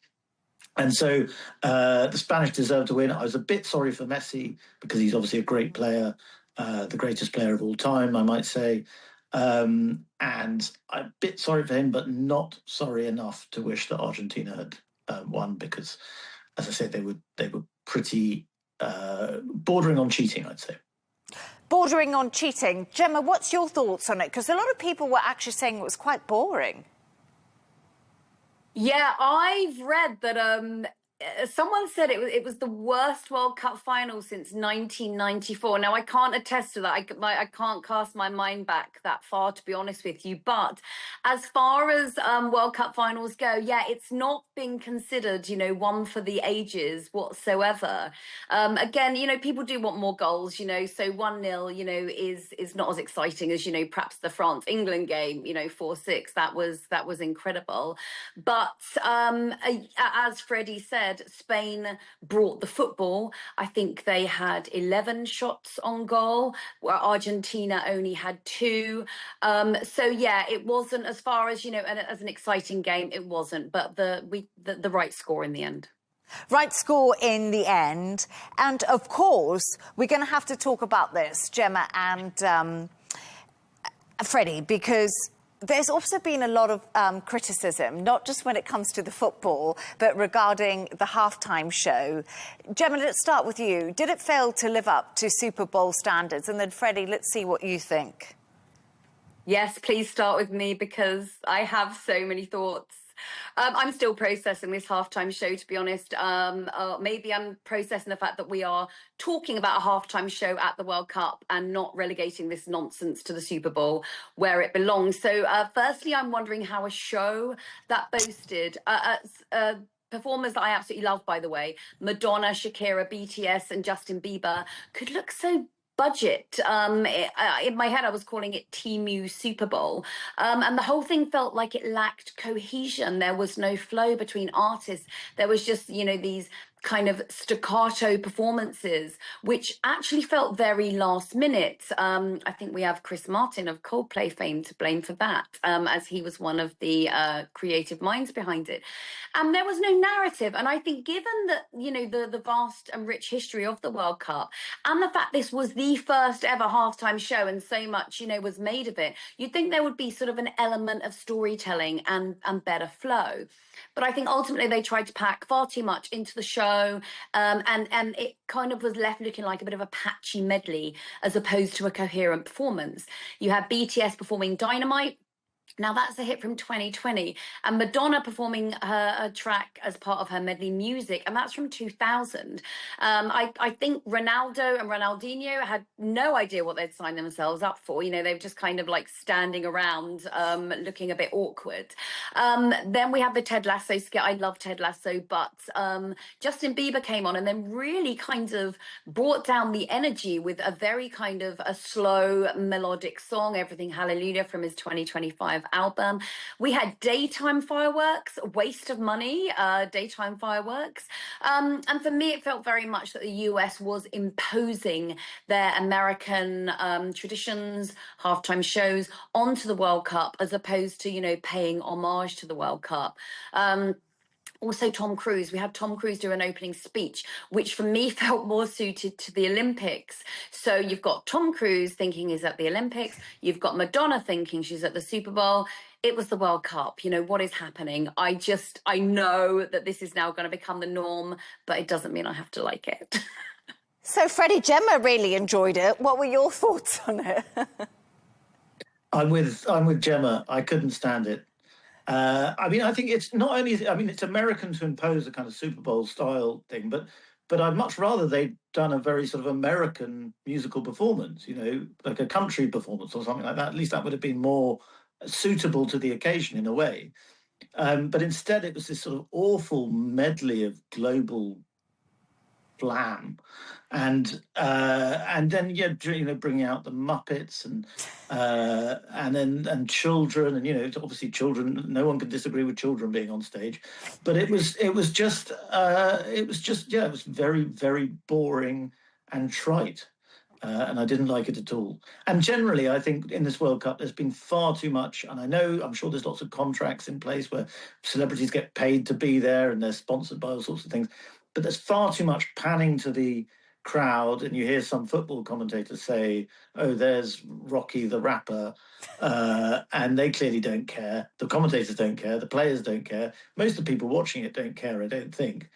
And so the Spanish deserved to win. I was a bit sorry for Messi because he's obviously a great player, the greatest player of all time, I might say. And I'm a bit sorry for him, but not sorry enough to wish that Argentina had won because, as I said, they were pretty bordering on cheating, I'd say. Bordering on cheating. Gemma, what's your thoughts on it? Because a lot of people were actually saying it was quite boring. Yeah, I've read that someone said it was the worst World Cup final since 1994. Now, I can't attest to that. I can't cast my mind back that far, to be honest with you. But as far as World Cup finals go, yeah, it's not been considered, one for the ages whatsoever. Again, people do want more goals, so 1-0, is not as exciting as, perhaps the France-England game, 4-6. That was incredible. But as Freddie said, Spain brought the football. I think they had 11 shots on goal, where Argentina only had 2. So yeah, it wasn't as far as as an exciting game. It wasn't, but the right score in the end. Right score in the end, and of course we're going to have to talk about this, Gemma and Freddie, because there's also been a lot of criticism, not just when it comes to the football, but regarding the halftime show. Gemma, let's start with you. Did it fail to live up to Super Bowl standards? And then, Freddie, let's see what you think. Yes, please start with me because I have so many thoughts. I'm still processing this halftime show, to be honest. Maybe I'm processing the fact that we are talking about a halftime show at the World Cup and not relegating this nonsense to the Super Bowl where it belongs. So firstly, I'm wondering how a show that boasted performers that I absolutely love, by the way, Madonna, Shakira, BTS and Justin Bieber, could look so budget. In my head, I was calling it Temu Super Bowl. And the whole thing felt like it lacked cohesion. There was no flow between artists. There was just, these kind of staccato performances, which actually felt very last minute. I think we have Chris Martin of Coldplay fame to blame for that, as he was one of the creative minds behind it. And there was no narrative. And I think given that, the vast and rich history of the World Cup and the fact this was the first ever halftime show and so much, was made of it, you'd think there would be sort of an element of storytelling and better flow. But I think ultimately they tried to pack far too much into the show, and it kind of was left looking like a bit of a patchy medley as opposed to a coherent performance. You had BTS performing Dynamite. Now, that's a hit from 2020. And Madonna performing her track as part of her medley music, and that's from 2000. I think Ronaldo and Ronaldinho had no idea what they'd signed themselves up for. They were just kind of like standing around looking a bit awkward. Then we have the Ted Lasso skit. I love Ted Lasso, but Justin Bieber came on and then really kind of brought down the energy with a very kind of a slow melodic song, Everything Hallelujah, from his 2025 album. We had daytime fireworks, a waste of money, daytime fireworks. And for me, it felt very much that the US was imposing their American traditions, halftime shows onto the World Cup, as opposed to, paying homage to the World Cup. Also, Tom Cruise. We had Tom Cruise do an opening speech, which for me felt more suited to the Olympics. So you've got Tom Cruise thinking he's at the Olympics. You've got Madonna thinking she's at the Super Bowl. It was the World Cup. You know, what is happening? I know that this is now going to become the norm, but it doesn't mean I have to like it. So, Freddie, Gemma really enjoyed it. What were your thoughts on it? I'm with Gemma. I couldn't stand it. I mean, I think it's not only, I mean, it's American to impose a kind of Super Bowl style thing, but I'd much rather they'd done a very sort of American musical performance, you know, like a country performance or something like that. At least that would have been more suitable to the occasion in a way. But instead it was this sort of awful medley of global glam, and then bringing out the Muppets and children, and obviously children. No one can disagree with children being on stage, but it was very, very boring and trite. And I didn't like it at all. And generally, I think in this World Cup, there's been far too much. And I'm sure there's lots of contracts in place where celebrities get paid to be there and they're sponsored by all sorts of things. But there's far too much panning to the crowd. And you hear some football commentators say, oh, there's Rocky the rapper. And they clearly don't care. The commentators don't care. The players don't care. Most of the people watching it don't care, I don't think.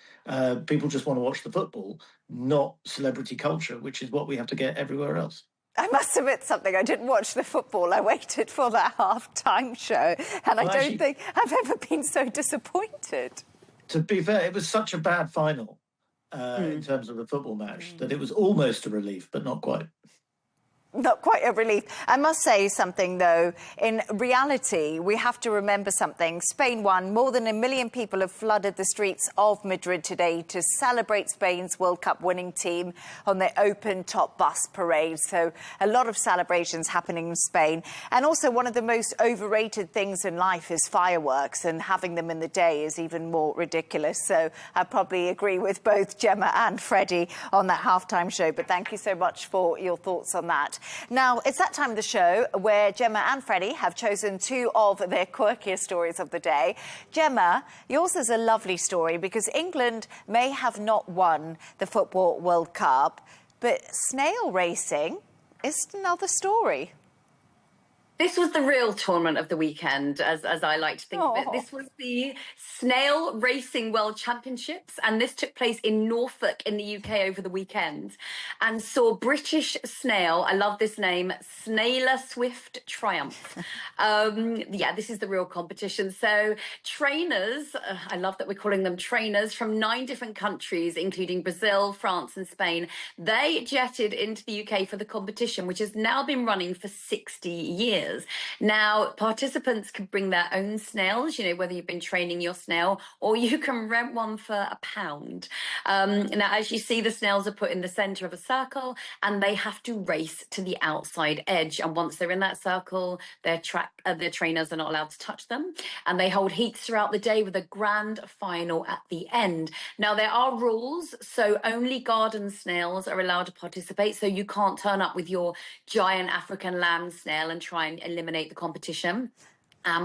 People just want to watch the football, not celebrity culture, which is what we have to get everywhere else. I must admit something. I didn't watch the football. I waited for that half-time show, and I don't think I've ever been so disappointed. To be fair, it was such a bad final in terms of the football match that it was almost a relief, but not quite. Not quite a relief. I must say something, though. In reality, we have to remember something. Spain won. More than 1 million people have flooded the streets of Madrid today to celebrate Spain's World Cup winning team on their open-top bus parade. So a lot of celebrations happening in Spain. And also, one of the most overrated things in life is fireworks, and having them in the day is even more ridiculous. So I probably agree with both Gemma and Freddie on that halftime show. But thank you so much for your thoughts on that. Now, it's that time of the show where Gemma and Freddie have chosen 2 of their quirkiest stories of the day. Gemma, yours is a lovely story because England may have not won the Football World Cup, but snail racing is another story. This was the real tournament of the weekend, as I like to think of it. This was the Snail Racing World Championships, and this took place in Norfolk in the UK over the weekend, and saw British snail, I love this name, Snailer Swift triumph. This is the real competition. So trainers, I love that we're calling them trainers, from 9 different countries, including Brazil, France and Spain, they jetted into the UK for the competition, which has now been running for 60 years. Now, participants can bring their own snails, whether you've been training your snail, or you can rent one for £1. Now, as you see, the snails are put in the centre of a circle and they have to race to the outside edge. And once they're in that circle, their trainers are not allowed to touch them. And they hold heats throughout the day with a grand final at the end. Now, there are rules, so only garden snails are allowed to participate. So you can't turn up with your giant African lamb snail and try and eliminate the competition.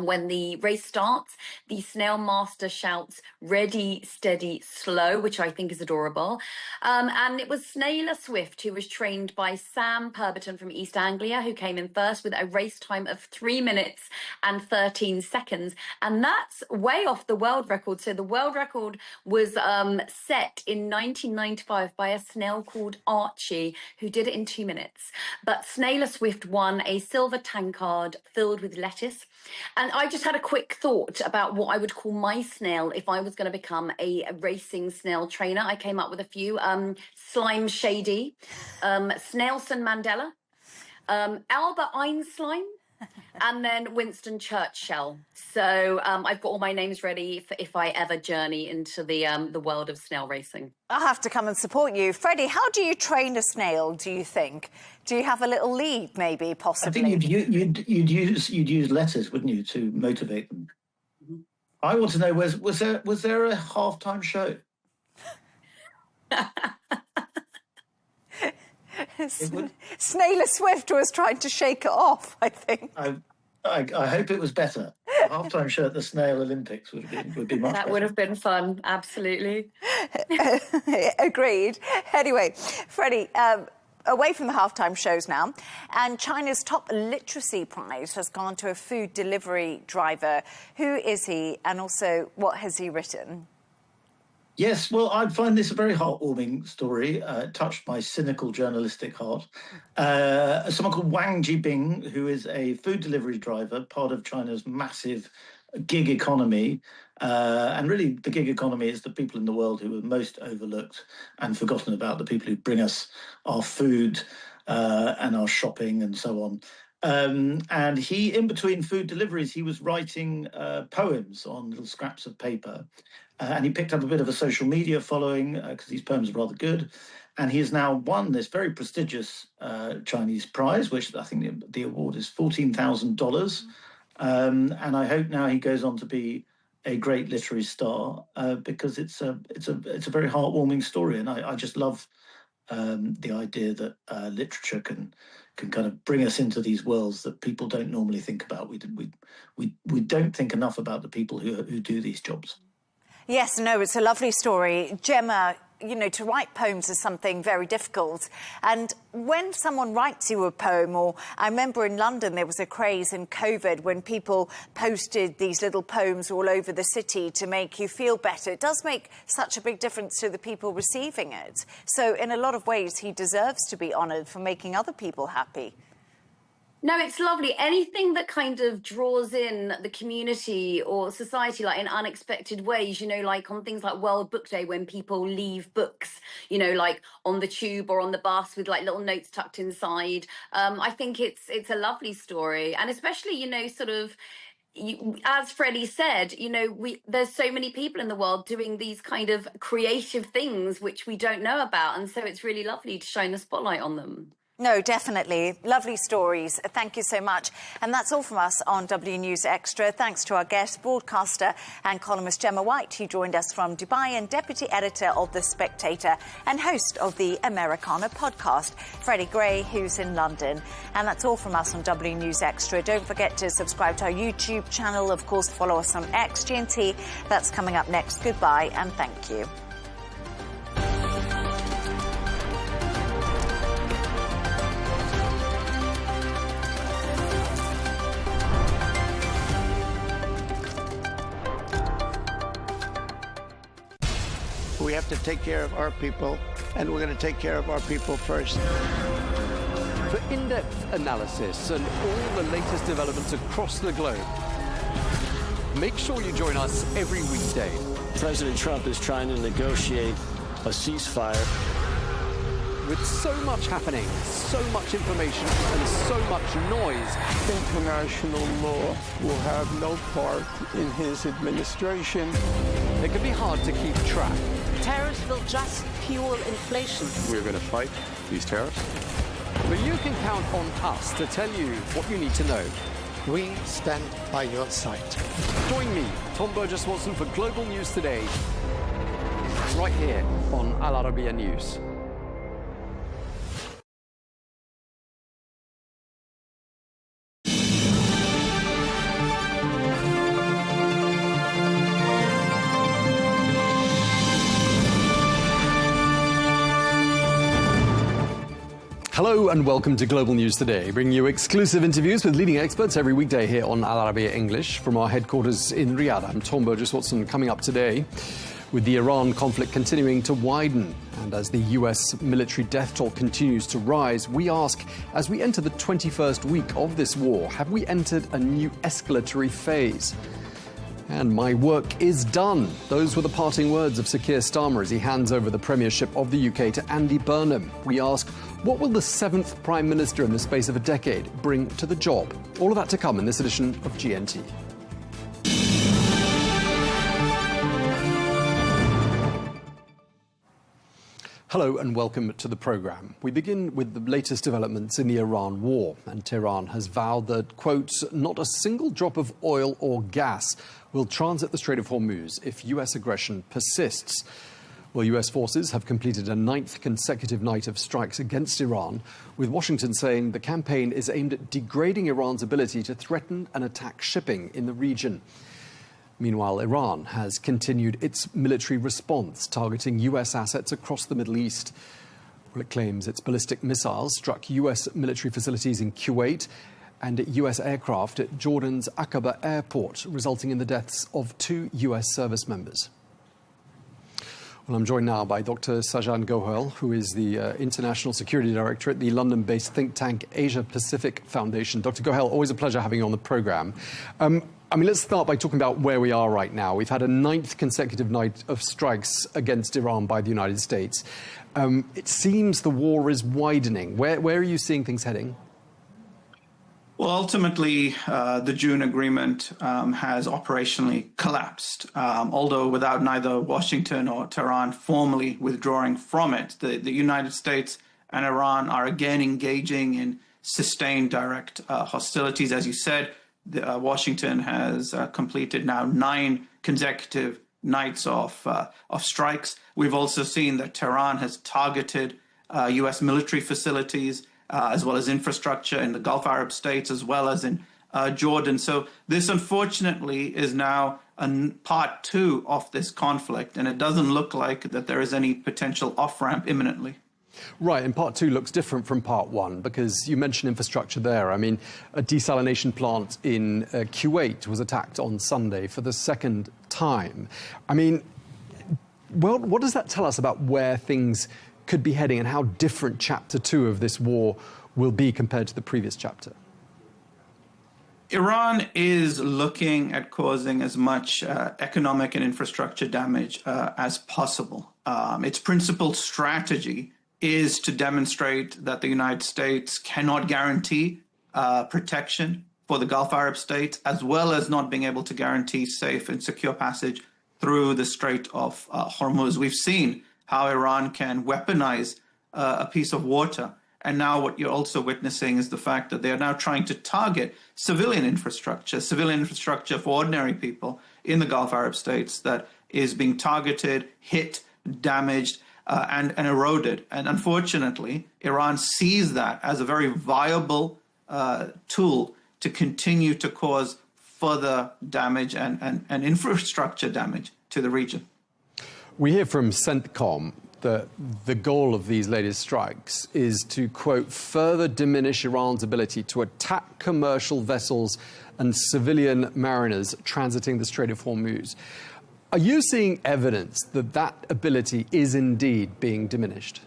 When the race starts, the snail master shouts, "Ready, steady, slow," which I think is adorable. And it was Snailer Swift, who was trained by Sam Purberton from East Anglia, who came in first with a race time of 3 minutes and 13 seconds. And that's way off the world record. So the world record was set in 1995 by a snail called Archie, who did it in 2 minutes. But Snailer Swift won a silver tankard filled with lettuce. And I just had a quick thought about what I would call my snail if I was going to become a racing snail trainer. I came up with a few. Slime Shady, Snailson Mandela, Albert Einstein, and then Winston Churchill. So I've got all my names ready for if I ever journey into the world of snail racing. I'll have to come and support you. Freddie, how do you train a snail, do you think? Do you have a little lead, maybe, possibly? I think you'd use letters, wouldn't you, to motivate them? Mm-hmm. I want to know, was there a halftime show? Snailer Swift was trying to shake it off, I think. I hope it was better. halftime show at the Snail Olympics would be much That better. would have been fun, absolutely. Agreed. Anyway, Freddie, away from the halftime shows now, and China's top literacy prize has gone to a food delivery driver. Who is he, and also what has he written? Yes, well, I find this a very heartwarming story. It touched my cynical journalistic heart. Someone called Wang Jibing, who is a food delivery driver, part of China's massive gig economy. And really, the gig economy is the people in the world who are most overlooked and forgotten about, the people who bring us our food and our shopping and so on. And he, in between food deliveries, he was writing poems on little scraps of paper. And he picked up a bit of a social media following because these poems are rather good. And he has now won this very prestigious Chinese prize, which I think the award is $14,000. And I hope now he goes on to be a great literary star because it's a very heartwarming story. And I just love the idea that literature can kind of bring us into these worlds that people don't normally think about. We don't think enough about the people who do these jobs. Yes, no, it's a lovely story. Gemma, you know, to write poems is something very difficult. And when someone writes you a poem, or I remember in London there was a craze in COVID when people posted these little poems all over the city to make you feel better. It does make such a big difference to the people receiving it. So in a lot of ways, he deserves to be honoured for making other people happy. No, it's lovely. Anything that kind of draws in the community or society, like in unexpected ways, you know, like on things like World Book Day, when people leave books, you know, like on the tube or on the bus with like little notes tucked inside. I think it's a lovely story. And especially, you know, sort of, as Freddie said, you know, there's so many people in the world doing these kind of creative things which we don't know about. And so it's really lovely to shine the spotlight on them. No, definitely. Lovely stories. Thank you so much. And that's all from us on W News Extra. Thanks to our guest, broadcaster and columnist Gemma White, who joined us from Dubai, and deputy editor of The Spectator and host of the Americana podcast, Freddie Gray, who's in London. And that's all from us on W News Extra. Don't forget to subscribe to our YouTube channel. Of course, follow us on X, GNT. That's coming up next. Goodbye and thank you. We have to take care of our people, and we're going to take care of our people first. For in-depth analysis and all the latest developments across the globe, make sure you join us every weekday. President Trump is trying to negotiate a ceasefire. With so much happening, so much information, and so much noise, International law will have no part in his administration. it can be hard to keep track. Tariffs will just fuel inflation. We're going to fight these tariffs. But you can count on us to tell you what you need to know. We stand by your side. Join me, Tom Burges Watson, for Global News Today, right here on Al Arabiya News. Hello and welcome to Global News Today, bringing you exclusive interviews with leading experts every weekday here on Al Arabiya English from our headquarters in Riyadh. I'm Tom Burges Watson, coming up today with the Iran conflict continuing to widen. And as the US military death toll continues to rise, we ask, as we enter the 21st week of this war, have we entered a new escalatory phase? And my work is done. Those were the parting words of Sir Keir Starmer as he hands over the premiership of the UK to Andy Burnham. We ask, what will the seventh Prime Minister in the space of a decade bring to the job? All of that to come in this edition of GNT. Hello and welcome to the programme. We begin with the latest developments in the Iran war, and Tehran has vowed that, quote, not a single drop of oil or gas will transit the Strait of Hormuz if US aggression persists. Well, US forces have completed a 9th consecutive night of strikes against Iran, with Washington saying the campaign is aimed at degrading Iran's ability to threaten and attack shipping in the region. Meanwhile, Iran has continued its military response, targeting US assets across the Middle East. Well, it claims its ballistic missiles struck US military facilities in Kuwait and US aircraft at Jordan's Aqaba airport, resulting in the deaths of 2 US service members. Well, I'm joined now by Dr. Sajan Gohel, who is the International Security Director at the London-based think tank Asia Pacific Foundation. Dr. Gohel, always a pleasure having you on the programme. Let's start by talking about where we are right now. We've had a 9th consecutive night of strikes against Iran by the United States. It seems the war is widening. Where are you seeing things heading? Well, ultimately, the June agreement has operationally collapsed, although without neither Washington or Tehran formally withdrawing from it. The United States and Iran are again engaging in sustained direct hostilities. As you said, Washington has completed now 9 consecutive nights of strikes. We've also seen that Tehran has targeted U.S. military facilities, as well as infrastructure in the Gulf Arab states, as well as in Jordan. So this, unfortunately, is now part 2 of this conflict, and it doesn't look like that there is any potential off-ramp imminently. Right, and part 2 looks different from part 1, because you mentioned infrastructure there. I mean, a desalination plant in Kuwait was attacked on Sunday for the 2nd time. I mean, well, what does that tell us about where things could be heading and how different chapter 2 of this war will be compared to the previous chapter? Iran is looking at causing as much economic and infrastructure damage as possible. Its principal strategy is to demonstrate that the United States cannot guarantee protection for the Gulf Arab states, as well as not being able to guarantee safe and secure passage through the Strait of Hormuz. We've seen how Iran can weaponize a piece of water. And now what you're also witnessing is the fact that they are now trying to target civilian infrastructure for ordinary people in the Gulf Arab states that is being targeted, hit, damaged, and eroded. And unfortunately, Iran sees that as a very viable tool to continue to cause further damage and infrastructure damage to the region. We hear from CENTCOM that the goal of these latest strikes is to, quote, further diminish Iran's ability to attack commercial vessels and civilian mariners transiting the Strait of Hormuz. Are you seeing evidence that that ability is indeed being diminished?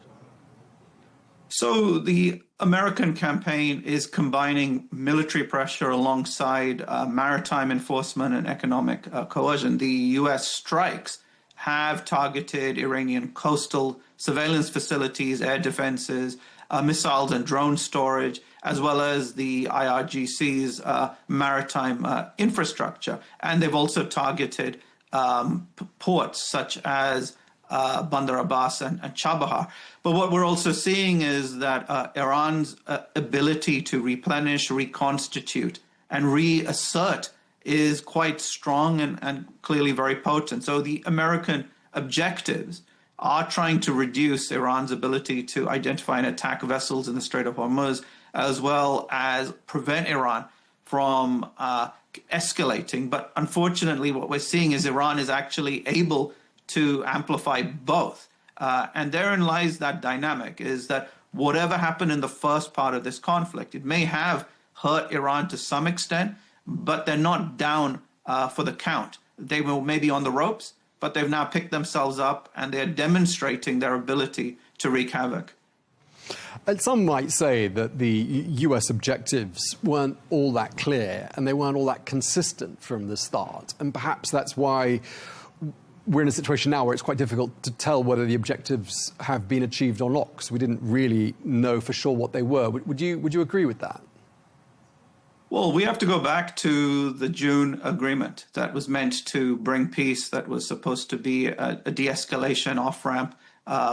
So the American campaign is combining military pressure alongside maritime enforcement and economic coercion. The U.S. strikes have targeted Iranian coastal surveillance facilities, air defenses, missiles and drone storage, as well as the IRGC's maritime infrastructure. And they've also targeted ports such as Bandar Abbas and Chabahar. But what we're also seeing is that Iran's ability to replenish, reconstitute, and reassert is quite strong and clearly very potent. So the American objectives are trying to reduce Iran's ability to identify and attack vessels in the Strait of Hormuz, as well as prevent Iran from escalating. But unfortunately, what we're seeing is Iran is actually able to amplify both. And therein lies that dynamic, is that whatever happened in the first part of this conflict, it may have hurt Iran to some extent, but they're not down for the count. They were maybe on the ropes, but they've now picked themselves up and they're demonstrating their ability to wreak havoc. And some might say that the US objectives weren't all that clear and they weren't all that consistent from the start. And perhaps that's why we're in a situation now where it's quite difficult to tell whether the objectives have been achieved or not, because we didn't really know for sure what they were. Would you agree with that? Well, we have to go back to the June agreement that was meant to bring peace, that was supposed to be a de-escalation off-ramp.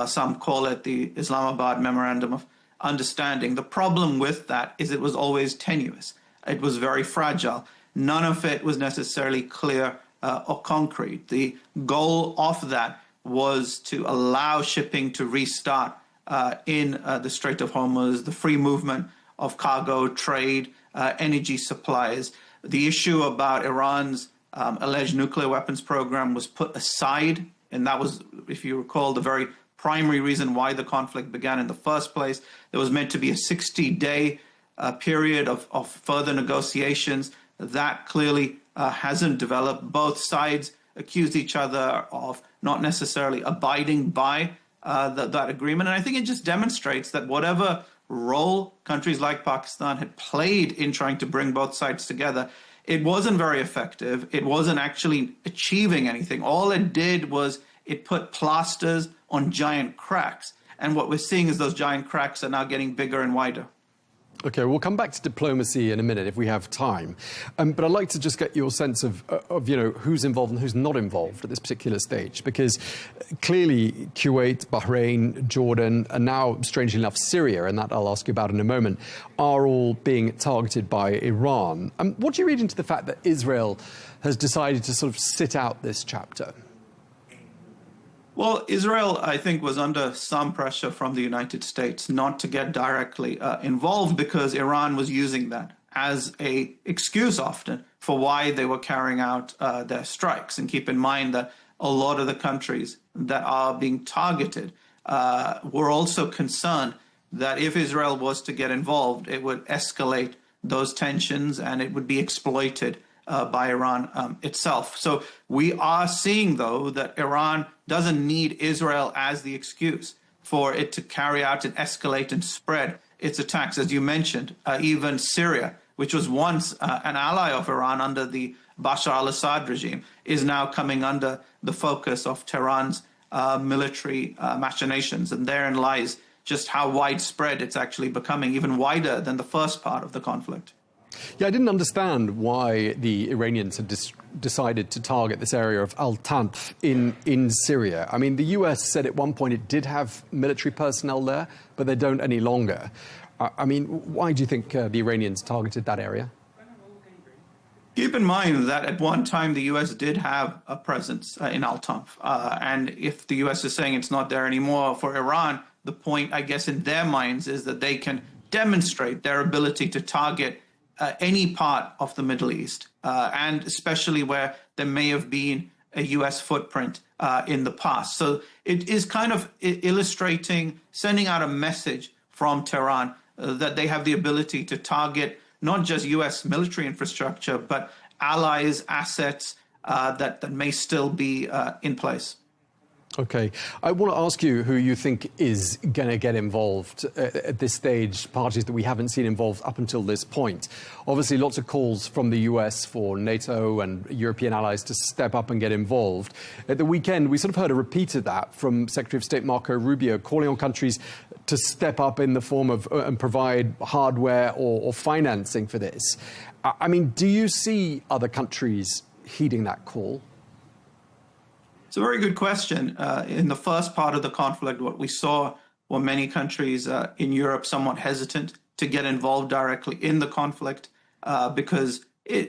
Some call it the Islamabad Memorandum of Understanding. The problem with that is it was always tenuous. It was very fragile. None of it was necessarily clear or concrete. The goal of that was to allow shipping to restart in the Strait of Hormuz, the free movement of cargo, trade, energy supplies. The issue about Iran's alleged nuclear weapons program was put aside, and that was, if you recall, the very primary reason why the conflict began in the first place. There was meant to be a 60-day period of further negotiations. That clearly hasn't developed. Both sides accused each other of not necessarily abiding by that agreement. And I think it just demonstrates that whatever role countries like Pakistan had played in trying to bring both sides together, it wasn't very effective. It wasn't actually achieving anything. All it did was it put plasters on giant cracks. And what we're seeing is those giant cracks are now getting bigger and wider. Okay, we'll come back to diplomacy in a minute if we have time. But I'd like to just get your sense of who's involved and who's not involved at this particular stage, because clearly Kuwait, Bahrain, Jordan, and now, strangely enough, Syria, and that I'll ask you about in a moment, are all being targeted by Iran. What do you read into the fact that Israel has decided to sort of sit out this chapter? Well, Israel, I think, was under some pressure from the United States not to get directly involved, because Iran was using that as an excuse often for why they were carrying out their strikes. And keep in mind that a lot of the countries that are being targeted were also concerned that if Israel was to get involved, it would escalate those tensions and it would be exploited by Iran itself. So we are seeing, though, that Iran doesn't need Israel as the excuse for it to carry out and escalate and spread its attacks. As you mentioned, even Syria, which was once an ally of Iran under the Bashar al-Assad regime, is now coming under the focus of Tehran's military machinations. And therein lies just how widespread it's actually becoming, even wider than the first part of the conflict. Yeah, I didn't understand why the Iranians had decided to target this area of Al-Tanf in Syria. I mean, the US said at one point it did have military personnel there, but they don't any longer. I mean, why do you think the Iranians targeted that area? Keep in mind that at one time the U.S. did have a presence in Al-Tanf. And if the U.S. is saying it's not there anymore for Iran, the point, I guess, in their minds is that they can demonstrate their ability to target any part of the Middle East, and especially where there may have been a U.S. footprint in the past. So it is kind of illustrating, sending out a message from Tehran that they have the ability to target not just U.S. military infrastructure, but allies, assets that may still be in place. Okay. I want to ask you who you think is going to get involved at this stage, parties that we haven't seen involved up until this point. Obviously, lots of calls from the US for NATO and European allies to step up and get involved. At the weekend, we sort of heard a repeat of that from Secretary of State Marco Rubio, calling on countries to step up in the form of and provide hardware or financing for this. I mean, do you see other countries heeding that call? It's a very good question. In the first part of the conflict, what we saw were many countries in Europe somewhat hesitant to get involved directly in the conflict because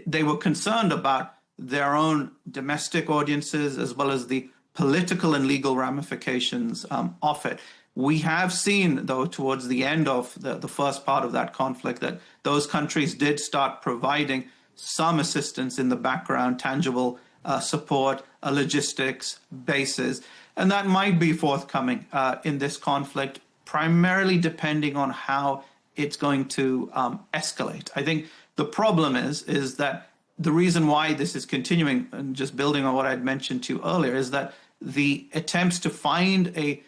they were concerned about their own domestic audiences as well as the political and legal ramifications of it. We have seen, though, towards the end of the first part of that conflict, that those countries did start providing some assistance in the background, tangible support, logistics, bases, and that might be forthcoming in this conflict, primarily depending on how it's going to escalate. I think the problem is that the reason why this is continuing, and just building on what I'd mentioned to you earlier, is that the attempts to find a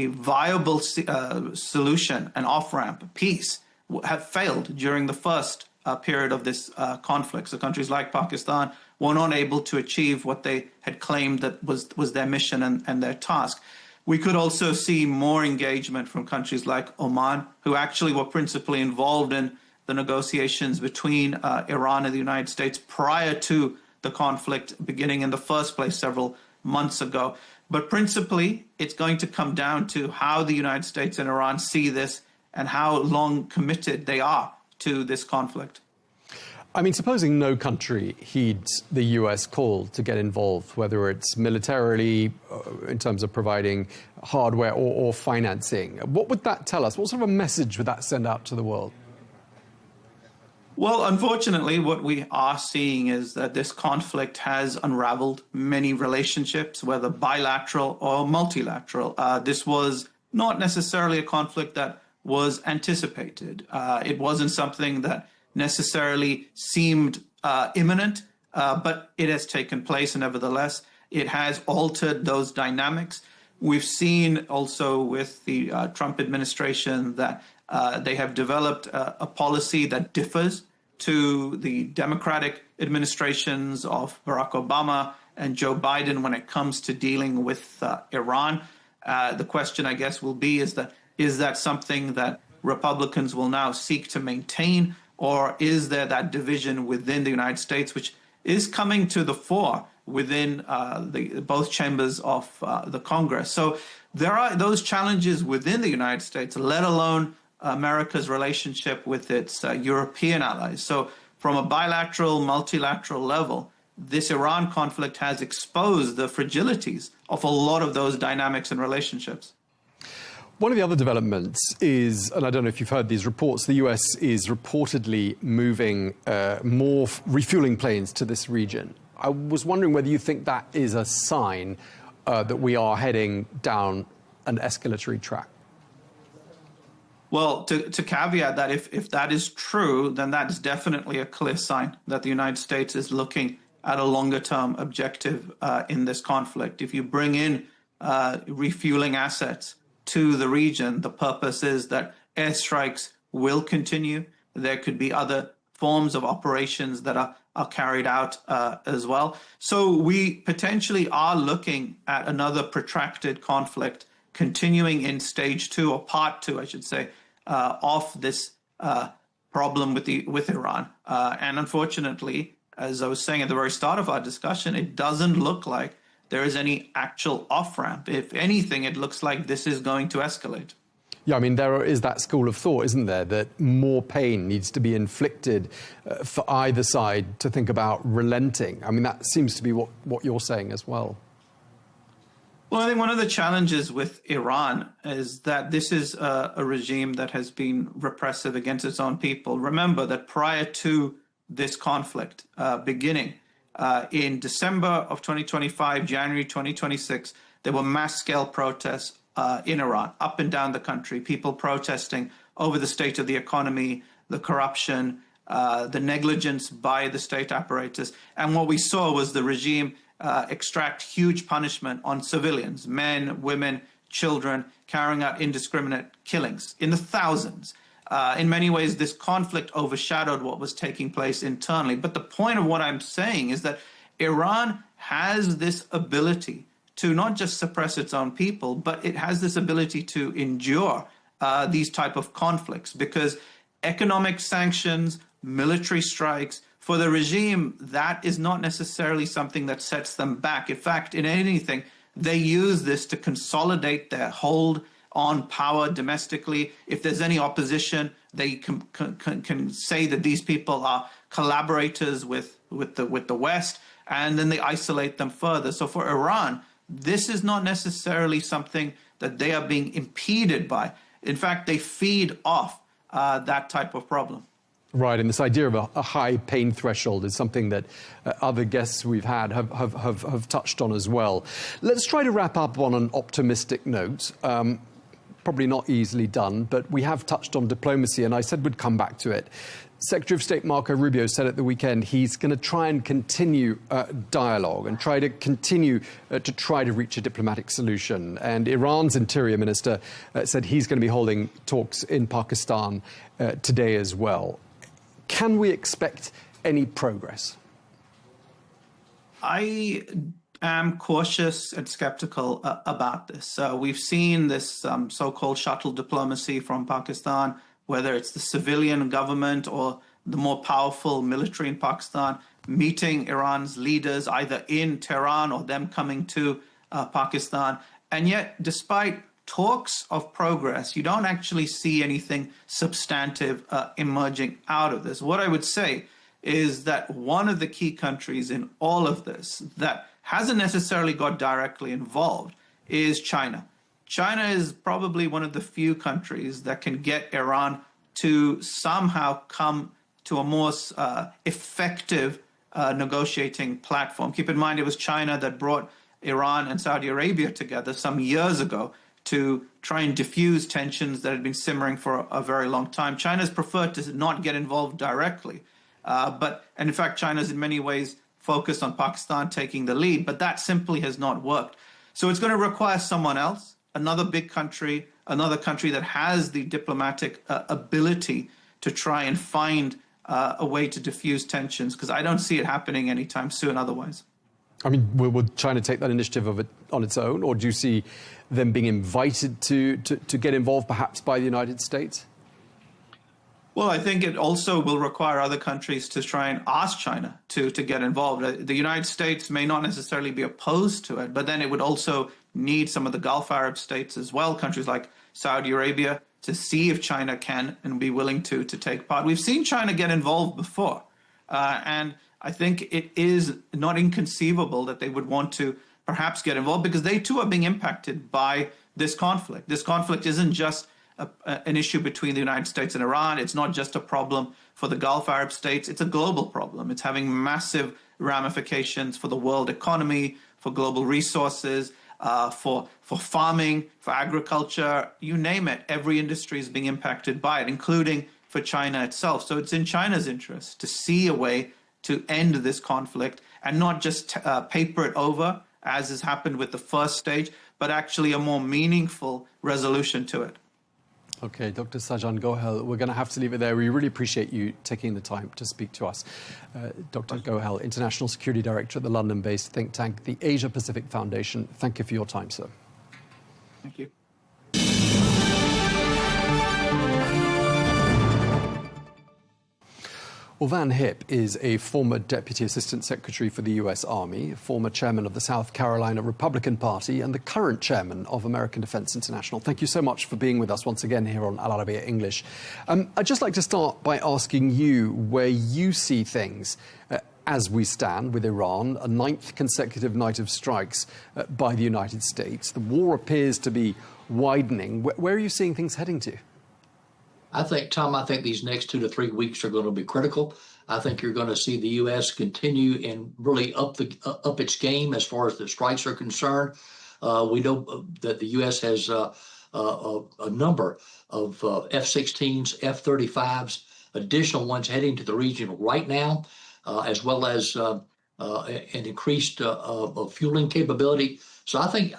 viable solution, an off-ramp, peace, have failed during the first period of this conflict. So countries like Pakistan were not able to achieve what they had claimed that was their mission and their task. We could also see more engagement from countries like Oman, who actually were principally involved in the negotiations between Iran and the United States prior to the conflict beginning in the first place several months ago. But principally, it's going to come down to how the United States and Iran see this and how long committed they are to this conflict. I mean, supposing no country heeds the US call to get involved, whether it's militarily, in terms of providing hardware or financing, what would that tell us? What sort of a message would that send out to the world? Well, unfortunately, what we are seeing is that this conflict has unraveled many relationships, whether bilateral or multilateral. This was not necessarily a conflict that was anticipated. It wasn't something that necessarily seemed imminent, but it has taken place, and nevertheless, it has altered those dynamics. We've seen also with the Trump administration that they have developed a policy that differs to the Democratic administrations of Barack Obama and Joe Biden when it comes to dealing with Iran. The question, I guess, will be, is that something that Republicans will now seek to maintain, or is there that division within the United States, which is coming to the fore within both chambers of the Congress? So there are those challenges within the United States, let alone America's relationship with its European allies. So from a bilateral, multilateral level, this Iran conflict has exposed the fragilities of a lot of those dynamics and relationships. One of the other developments is, and I don't know if you've heard these reports, the US is reportedly moving more refueling planes to this region. I was wondering whether you think that is a sign that we are heading down an escalatory track. Well, to caveat that, if that is true, then that is definitely a clear sign that the United States is looking at a longer-term objective in this conflict. If you bring in refueling assets to the region, the purpose is that airstrikes will continue. There could be other forms of operations that are carried out as well. So we potentially are looking at another protracted conflict continuing in stage 2, or part 2, I should say, of this problem with Iran. And unfortunately, as I was saying at the very start of our discussion, it doesn't look like there is any actual off-ramp. If anything, it looks like this is going to escalate. Yeah, I mean, there is that school of thought, isn't there, that more pain needs to be inflicted for either side to think about relenting. I mean, that seems to be what you're saying as well. Well, I think one of the challenges with Iran is that this is a regime that has been repressive against its own people. Remember that prior to this conflict beginning in December of 2025, January 2026, there were mass-scale protests in Iran, up and down the country, people protesting over the state of the economy, the corruption, the negligence by the state apparatus. And what we saw was the regime extract huge punishment on civilians, men, women, children, carrying out indiscriminate killings in the thousands. In many ways, this conflict overshadowed what was taking place internally. But the point of what I'm saying is that Iran has this ability to not just suppress its own people, but it has this ability to endure these type of conflicts, because economic sanctions, military strikes, for the regime, that is not necessarily something that sets them back. In fact, in anything, they use this to consolidate their hold on power domestically. If there's any opposition, they can say that these people are collaborators with the West, and then they isolate them further. So for Iran, this is not necessarily something that they are being impeded by. In fact, they feed off that type of problem. Right, and this idea of a high pain threshold is something that other guests we've had have touched on as well. Let's try to wrap up on an optimistic note. Probably not easily done, but we have touched on diplomacy, and I said we'd come back to it. Secretary of State Marco Rubio said at the weekend he's going to try and continue dialogue and try to continue to reach a diplomatic solution. And Iran's Interior Minister said he's going to be holding talks in Pakistan today as well. Can we expect any progress? I am cautious and skeptical about this. We've seen this so-called shuttle diplomacy from Pakistan, whether it's the civilian government or the more powerful military in Pakistan, meeting Iran's leaders either in Tehran or them coming to Pakistan. And yet, despite talks of progress, you don't actually see anything substantive emerging out of this. What I would say is that one of the key countries in all of this that hasn't necessarily got directly involved is China. China is probably one of the few countries that can get Iran to somehow come to a more effective negotiating platform. Keep in mind, it was China that brought Iran and Saudi Arabia together some years ago to try and diffuse tensions that had been simmering for a very long time. China's preferred to not get involved directly, and in fact, China's in many ways focused on Pakistan taking the lead, but that simply has not worked. So it's going to require someone else, another big country, another country that has the diplomatic ability to try and find a way to diffuse tensions, because I don't see it happening anytime soon otherwise. I mean, will China take that initiative on its own, or do you see them being invited to get involved, perhaps by the United States? Well, I think it also will require other countries to try and ask China to get involved. The United States may not necessarily be opposed to it, but then it would also need some of the Gulf Arab states as well, countries like Saudi Arabia, to see if China can and be willing to take part. We've seen China get involved before, and I think it is not inconceivable that they would want to perhaps get involved, because they too are being impacted by this conflict. This conflict isn't just an issue between the United States and Iran. It's not just a problem for the Gulf Arab states. It's a global problem. It's having massive ramifications for the world economy, for global resources, for farming, for agriculture, you name it. Every industry is being impacted by it, including for China itself. So it's in China's interest to see a way to end this conflict and not just paper it over, as has happened with the first stage, but actually a more meaningful resolution to it. Okay, Dr. Sajan Gohel, we're going to have to leave it there. We really appreciate you taking the time to speak to us. Dr. Gohel, International Security Director at the London-based think tank, the Asia Pacific Foundation. Thank you for your time, sir. Thank you. Well, Van Hipp is a former Deputy Assistant Secretary for the U.S. Army, former chairman of the South Carolina Republican Party, and the current chairman of American Defense International. Thank you so much for being with us once again here on Al Arabiya English. I'd just like to start by asking you where you see things as we stand with Iran, a 9th consecutive night of strikes by the United States. The war appears to be widening. Where are you seeing things heading to? I think these next 2 to 3 weeks are going to be critical. I think you're going to see the U.S. continue and really up its game as far as the strikes are concerned. We know that the U.S. has a number of F-16s, F-35s, additional ones heading to the region right now, as well as an increased fueling capability. So I think,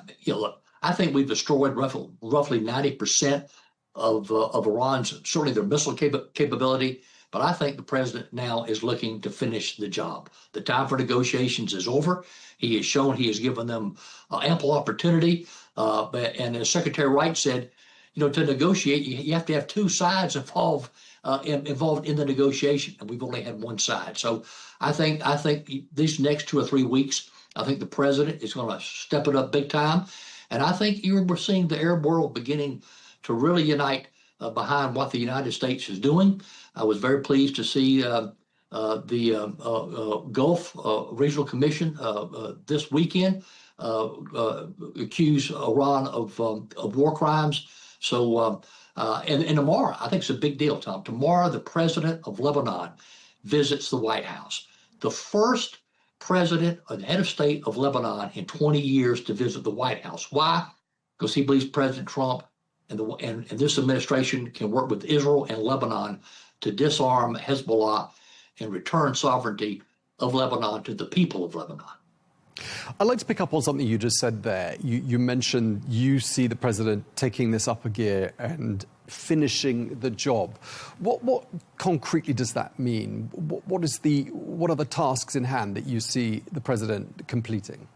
I think we've destroyed roughly 90% of Iran's, certainly their missile capability, but I think the president now is looking to finish the job. The time for negotiations is over. He has shown he has given them ample opportunity, and as Secretary Wright said, to negotiate, you have to have two sides involved in the negotiation, and we've only had one side. So I think these next 2 or 3 weeks, I think the president is going to step it up big time, and I think we're seeing the Arab world beginning to really unite behind what the United States is doing. I was very pleased to see the Gulf Regional Commission this weekend accuse Iran of war crimes. So, and tomorrow, I think it's a big deal, Tom. Tomorrow, the president of Lebanon visits the White House. The first president or the head of state of Lebanon in 20 years to visit the White House. Why? Because he believes President Trump and this administration can work with Israel and Lebanon to disarm Hezbollah and return sovereignty of Lebanon to the people of Lebanon. I'd like to pick up on something you just said there. You mentioned you see the president taking this up a gear and finishing the job. What concretely does that mean? What are the tasks in hand that you see the president completing?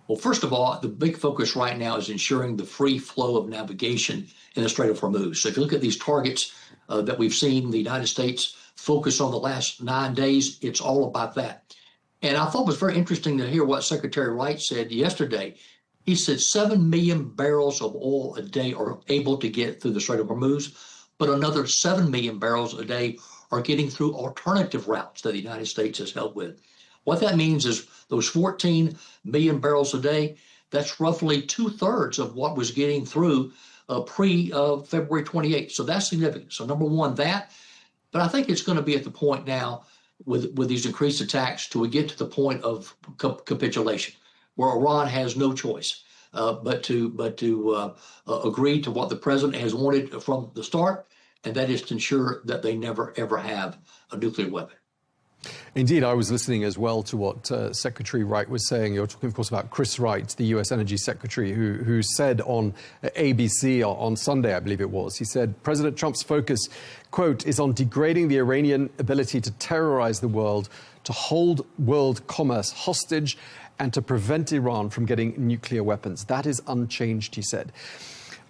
Well, first of all, the big focus right now is ensuring the free flow of navigation in the Strait of Hormuz. So if you look at these targets that we've seen the United States focus on the last 9 days, it's all about that. And I thought it was very interesting to hear what Secretary Wright said yesterday. He said 7 million barrels of oil a day are able to get through the Strait of Hormuz, but another 7 million barrels a day are getting through alternative routes that the United States has helped with. What that means is those 14 million barrels a day, that's roughly 2/3 of what was getting through pre-February 28th. So that's significant. So number one, that. But I think it's going to be at the point now with these increased attacks till we get to the point of capitulation, where Iran has no choice but to agree to what the president has wanted from the start, and that is to ensure that they never, ever have a nuclear weapon. Indeed, I was listening as well to what Secretary Wright was saying. You're talking, of course, about Chris Wright, the U.S. Energy Secretary, who said on ABC on Sunday, I believe it was, he said, President Trump's focus, quote, is on degrading the Iranian ability to terrorize the world, to hold world commerce hostage, and to prevent Iran from getting nuclear weapons. That is unchanged, he said.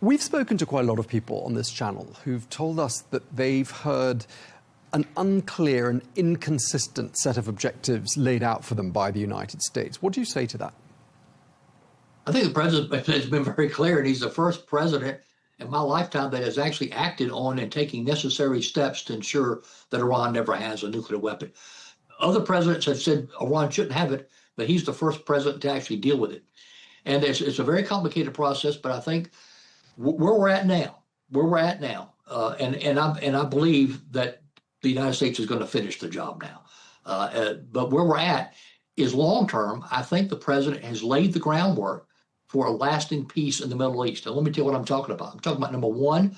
We've spoken to quite a lot of people on this channel who've told us that they've heard an unclear and inconsistent set of objectives laid out for them by the United States. What do you say to that? I think the president has been very clear, and he's the first president in my lifetime that has actually acted on and taking necessary steps to ensure that Iran never has a nuclear weapon. Other presidents have said Iran shouldn't have it, but he's the first president to actually deal with it. And it's a very complicated process, but I think where we're at now, and I believe that the United States is going to finish the job now. But where we're at is long-term. I think the president has laid the groundwork for a lasting peace in the Middle East. And let me tell you what I'm talking about. I'm talking about, number one,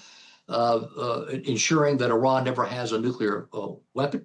ensuring that Iran never has a nuclear weapon.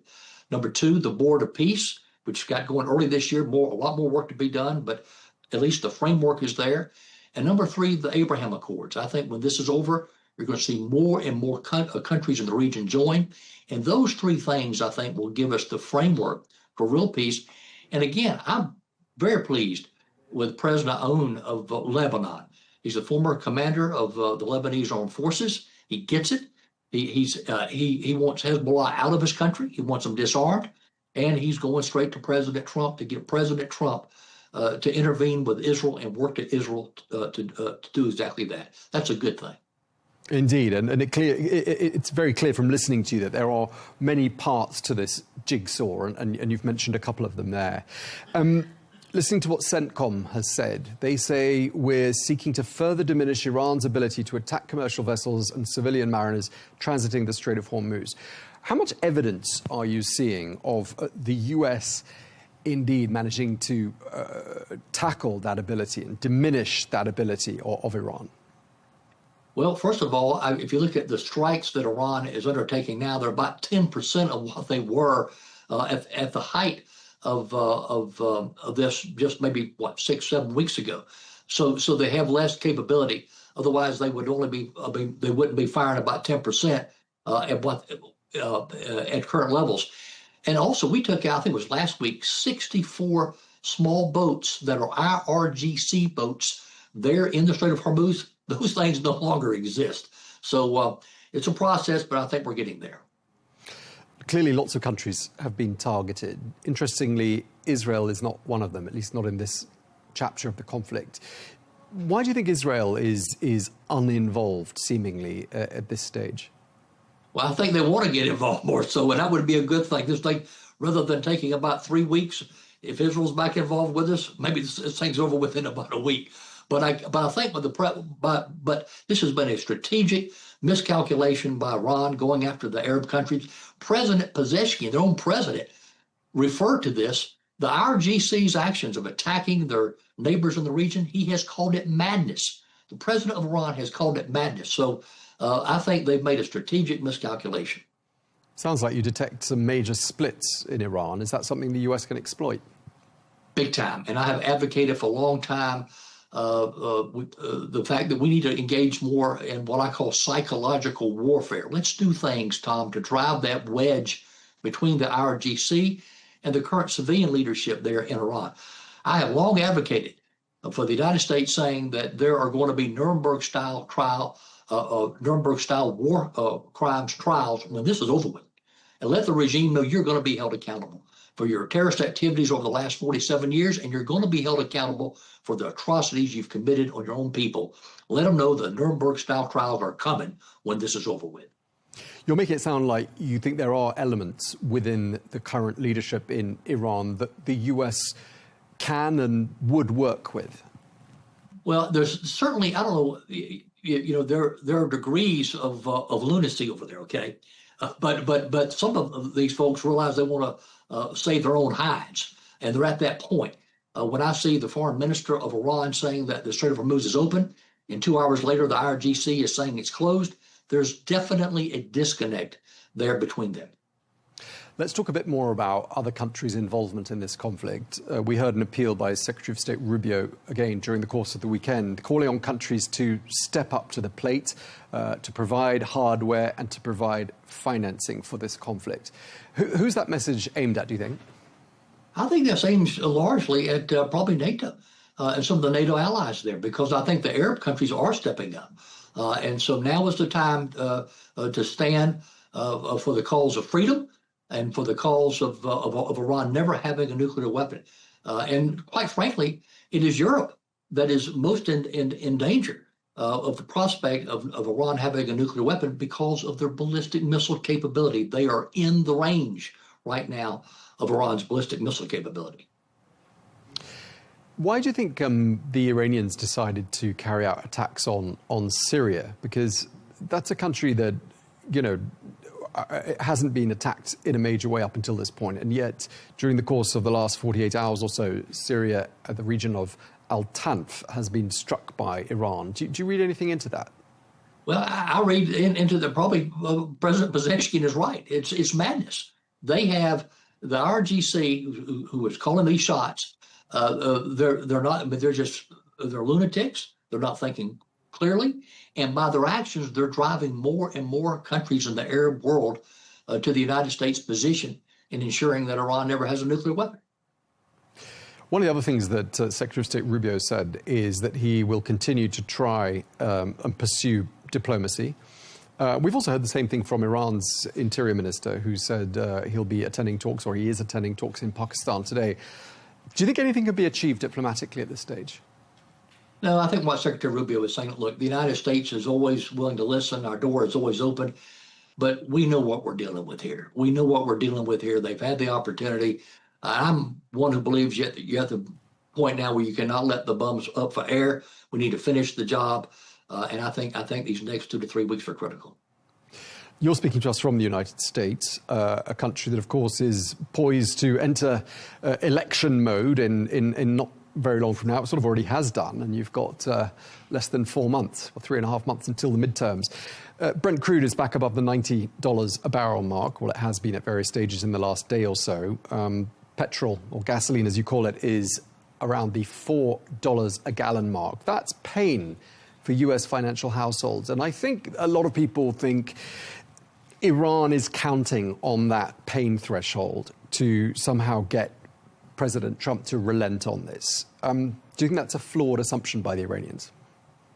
Number two, the Board of Peace, which got going early this year, a lot more work to be done, but at least the framework is there. And number three, the Abraham Accords. I think when this is over, you're going to see more and more countries in the region join. And those three things, I think, will give us the framework for real peace. And again, I'm very pleased with President Aoun of Lebanon. He's a former commander of the Lebanese Armed Forces. He gets it. He wants Hezbollah out of his country. He wants them disarmed. And he's going straight to President Trump to get President Trump to intervene with Israel and work to Israel to do exactly that. That's a good thing. Indeed, and it's very clear from listening to you that there are many parts to this jigsaw, and you've mentioned a couple of them there. Listening to what CENTCOM has said, they say we're seeking to further diminish Iran's ability to attack commercial vessels and civilian mariners transiting the Strait of Hormuz. How much evidence are you seeing of the US indeed managing to tackle that ability and diminish that ability of Iran? Well, first of all, if you look at the strikes that Iran is undertaking now, they're about 10% of what they were at the height of this, just maybe 6-7 weeks ago. So they have less capability. Otherwise, they would only be. They wouldn't be firing about 10% at current levels. And also, we took out, I think it was last week, 64 small boats that are IRGC boats there in the Strait of Hormuz. Those things no longer exist. So it's a process, but I think we're getting there. Clearly, lots of countries have been targeted. Interestingly, Israel is not one of them, at least not in this chapter of the conflict. Why do you think Israel is uninvolved, seemingly, at this stage? Well, I think they want to get involved more so, and that would be a good thing. Just like, rather than taking about 3 weeks, if Israel's back involved with us, maybe this thing's over within about a week. But I think but this has been a strategic miscalculation by Iran going after the Arab countries. President Pezeshkian, their own president, referred to this, the IRGC's actions of attacking their neighbors in the region. He has called it madness. The president of Iran has called it madness. So I think they've made a strategic miscalculation. Sounds like you detect some major splits in Iran. Is that something the US can exploit? Big time. And I have advocated for a long time the fact that we need to engage more in what I call psychological warfare. Let's do things, Tom, to drive that wedge between the IRGC and the current civilian leadership there in Iran. I have long advocated for the United States, saying that there are going to be Nuremberg-style war crimes trials when this is over with, and let the regime know you're going to be held accountable for your terrorist activities over the last 47 years, and you're going to be held accountable for the atrocities you've committed on your own people. Let them know the Nuremberg-style trials are coming when this is over with. You're making it sound like you think there are elements within the current leadership in Iran that the US can and would work with. Well, there's certainly, I don't know, there are degrees of lunacy over there, okay? But some of these folks realize they want to save their own hides, and they're at that point. When I see the foreign minister of Iran saying that the Strait of Hormuz is open, and 2 hours later the IRGC is saying it's closed, there's definitely a disconnect there between them. Let's talk a bit more about other countries' involvement in this conflict. We heard an appeal by Secretary of State Rubio, again, during the course of the weekend, calling on countries to step up to the plate, to provide hardware and to provide financing for this conflict. Who's that message aimed at, do you think? I think that's aimed largely at probably NATO and some of the NATO allies there, because I think the Arab countries are stepping up. And so now is the time to stand for the cause of freedom and for the cause of Iran never having a nuclear weapon. And quite frankly, it is Europe that is most in danger of the prospect of Iran having a nuclear weapon because of their ballistic missile capability. They are in the range right now of Iran's ballistic missile capability. Why do you think the Iranians decided to carry out attacks on Syria? Because that's a country that, it hasn't been attacked in a major way up until this point. And yet, during the course of the last 48 hours or so, Syria, the region of Al-Tanf, has been struck by Iran. Do you read anything into that? Well, I read into the probably President Pezeshkian is right. It's madness. They have the RGC who is calling these shots. They're not. They're lunatics. They're not thinking clearly, and by their actions, they're driving more and more countries in the Arab world to the United States' position in ensuring that Iran never has a nuclear weapon. One of the other things that Secretary of State Rubio said is that he will continue to try and pursue diplomacy. We've also heard the same thing from Iran's interior minister, who said he'll be attending talks, or he is attending talks in Pakistan today. Do you think anything can be achieved diplomatically at this stage? No, I think what Secretary Rubio is saying, look, the United States is always willing to listen. Our door is always open. But we know what we're dealing with here. We know what we're dealing with here. They've had the opportunity. I'm one who believes yet that you're at the point now where you cannot let the bums up for air. We need to finish the job. And I think these next 2 to 3 weeks are critical. You're speaking to us from the United States, a country that, of course, is poised to enter election mode in not very long from now. It sort of already has done, and you've got less than 4 months, or 3.5 months until the midterms. Brent crude is back above the $90 a barrel mark. Well, it has been at various stages in the last day or so. Petrol, or gasoline as you call it, is around the $4 a gallon mark. That's pain for US financial households. And I think a lot of people think Iran is counting on that pain threshold to somehow get President Trump to relent on this. Do you think that's a flawed assumption by the Iranians?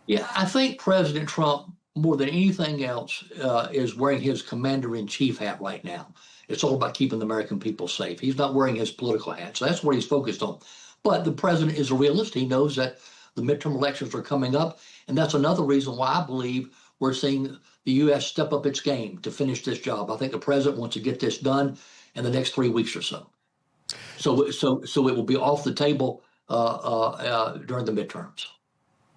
Yeah, I think President Trump, more than anything else, is wearing his commander-in-chief hat right now. It's all about keeping the American people safe. He's not wearing his political hat, so that's what he's focused on. But the president is a realist. He knows that the midterm elections are coming up, and that's another reason why I believe we're seeing the U.S. step up its game to finish this job. I think the president wants to get this done in the next 3 weeks or so. So it will be off the table during the midterms.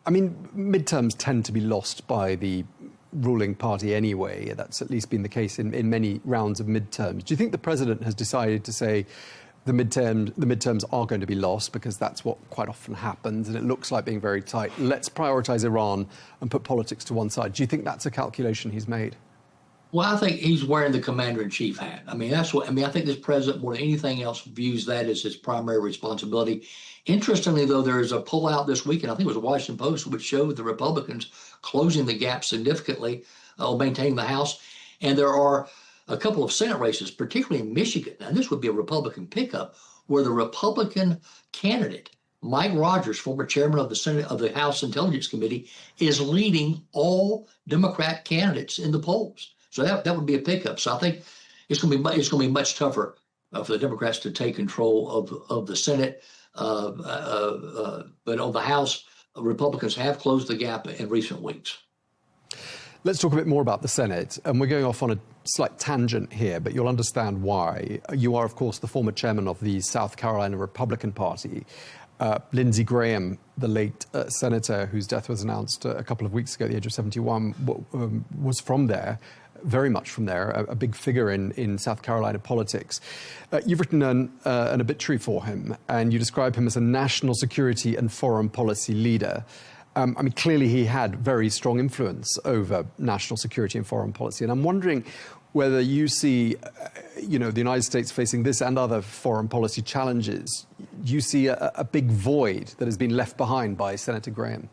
I mean, midterms tend to be lost by the ruling party anyway. That's at least been the case in many rounds of midterms. Do you think the president has decided to say the midterms are going to be lost because that's what quite often happens and it looks like being very tight? Let's prioritize Iran and put politics to one side. Do you think that's a calculation he's made? Well, I think he's wearing the commander-in-chief hat. I think this president, more than anything else, views that as his primary responsibility. Interestingly, though, there is a poll out this week, and I think it was the Washington Post, which showed the Republicans closing the gap significantly, maintaining the House. And there are a couple of Senate races, particularly in Michigan, and this would be a Republican pickup, where the Republican candidate, Mike Rogers, former chairman of the Senate of the House Intelligence Committee, is leading all Democrat candidates in the polls. So that would be a pickup. So I think it's going to be much tougher for the Democrats to take control of the Senate. But on the House, Republicans have closed the gap in recent weeks. Let's talk a bit more about the Senate, and we're going off on a slight tangent here, but you'll understand why. You are, of course, the former chairman of the South Carolina Republican Party. Lindsey Graham, the late senator whose death was announced a couple of weeks ago at the age of 71, was from there, very much from there, a big figure in South Carolina politics. You've written an obituary for him, and you describe him as a national security and foreign policy leader. I mean, clearly he had very strong influence over national security and foreign policy. And I'm wondering whether you see, the United States facing this and other foreign policy challenges. Do you see a big void that has been left behind by Senator Graham?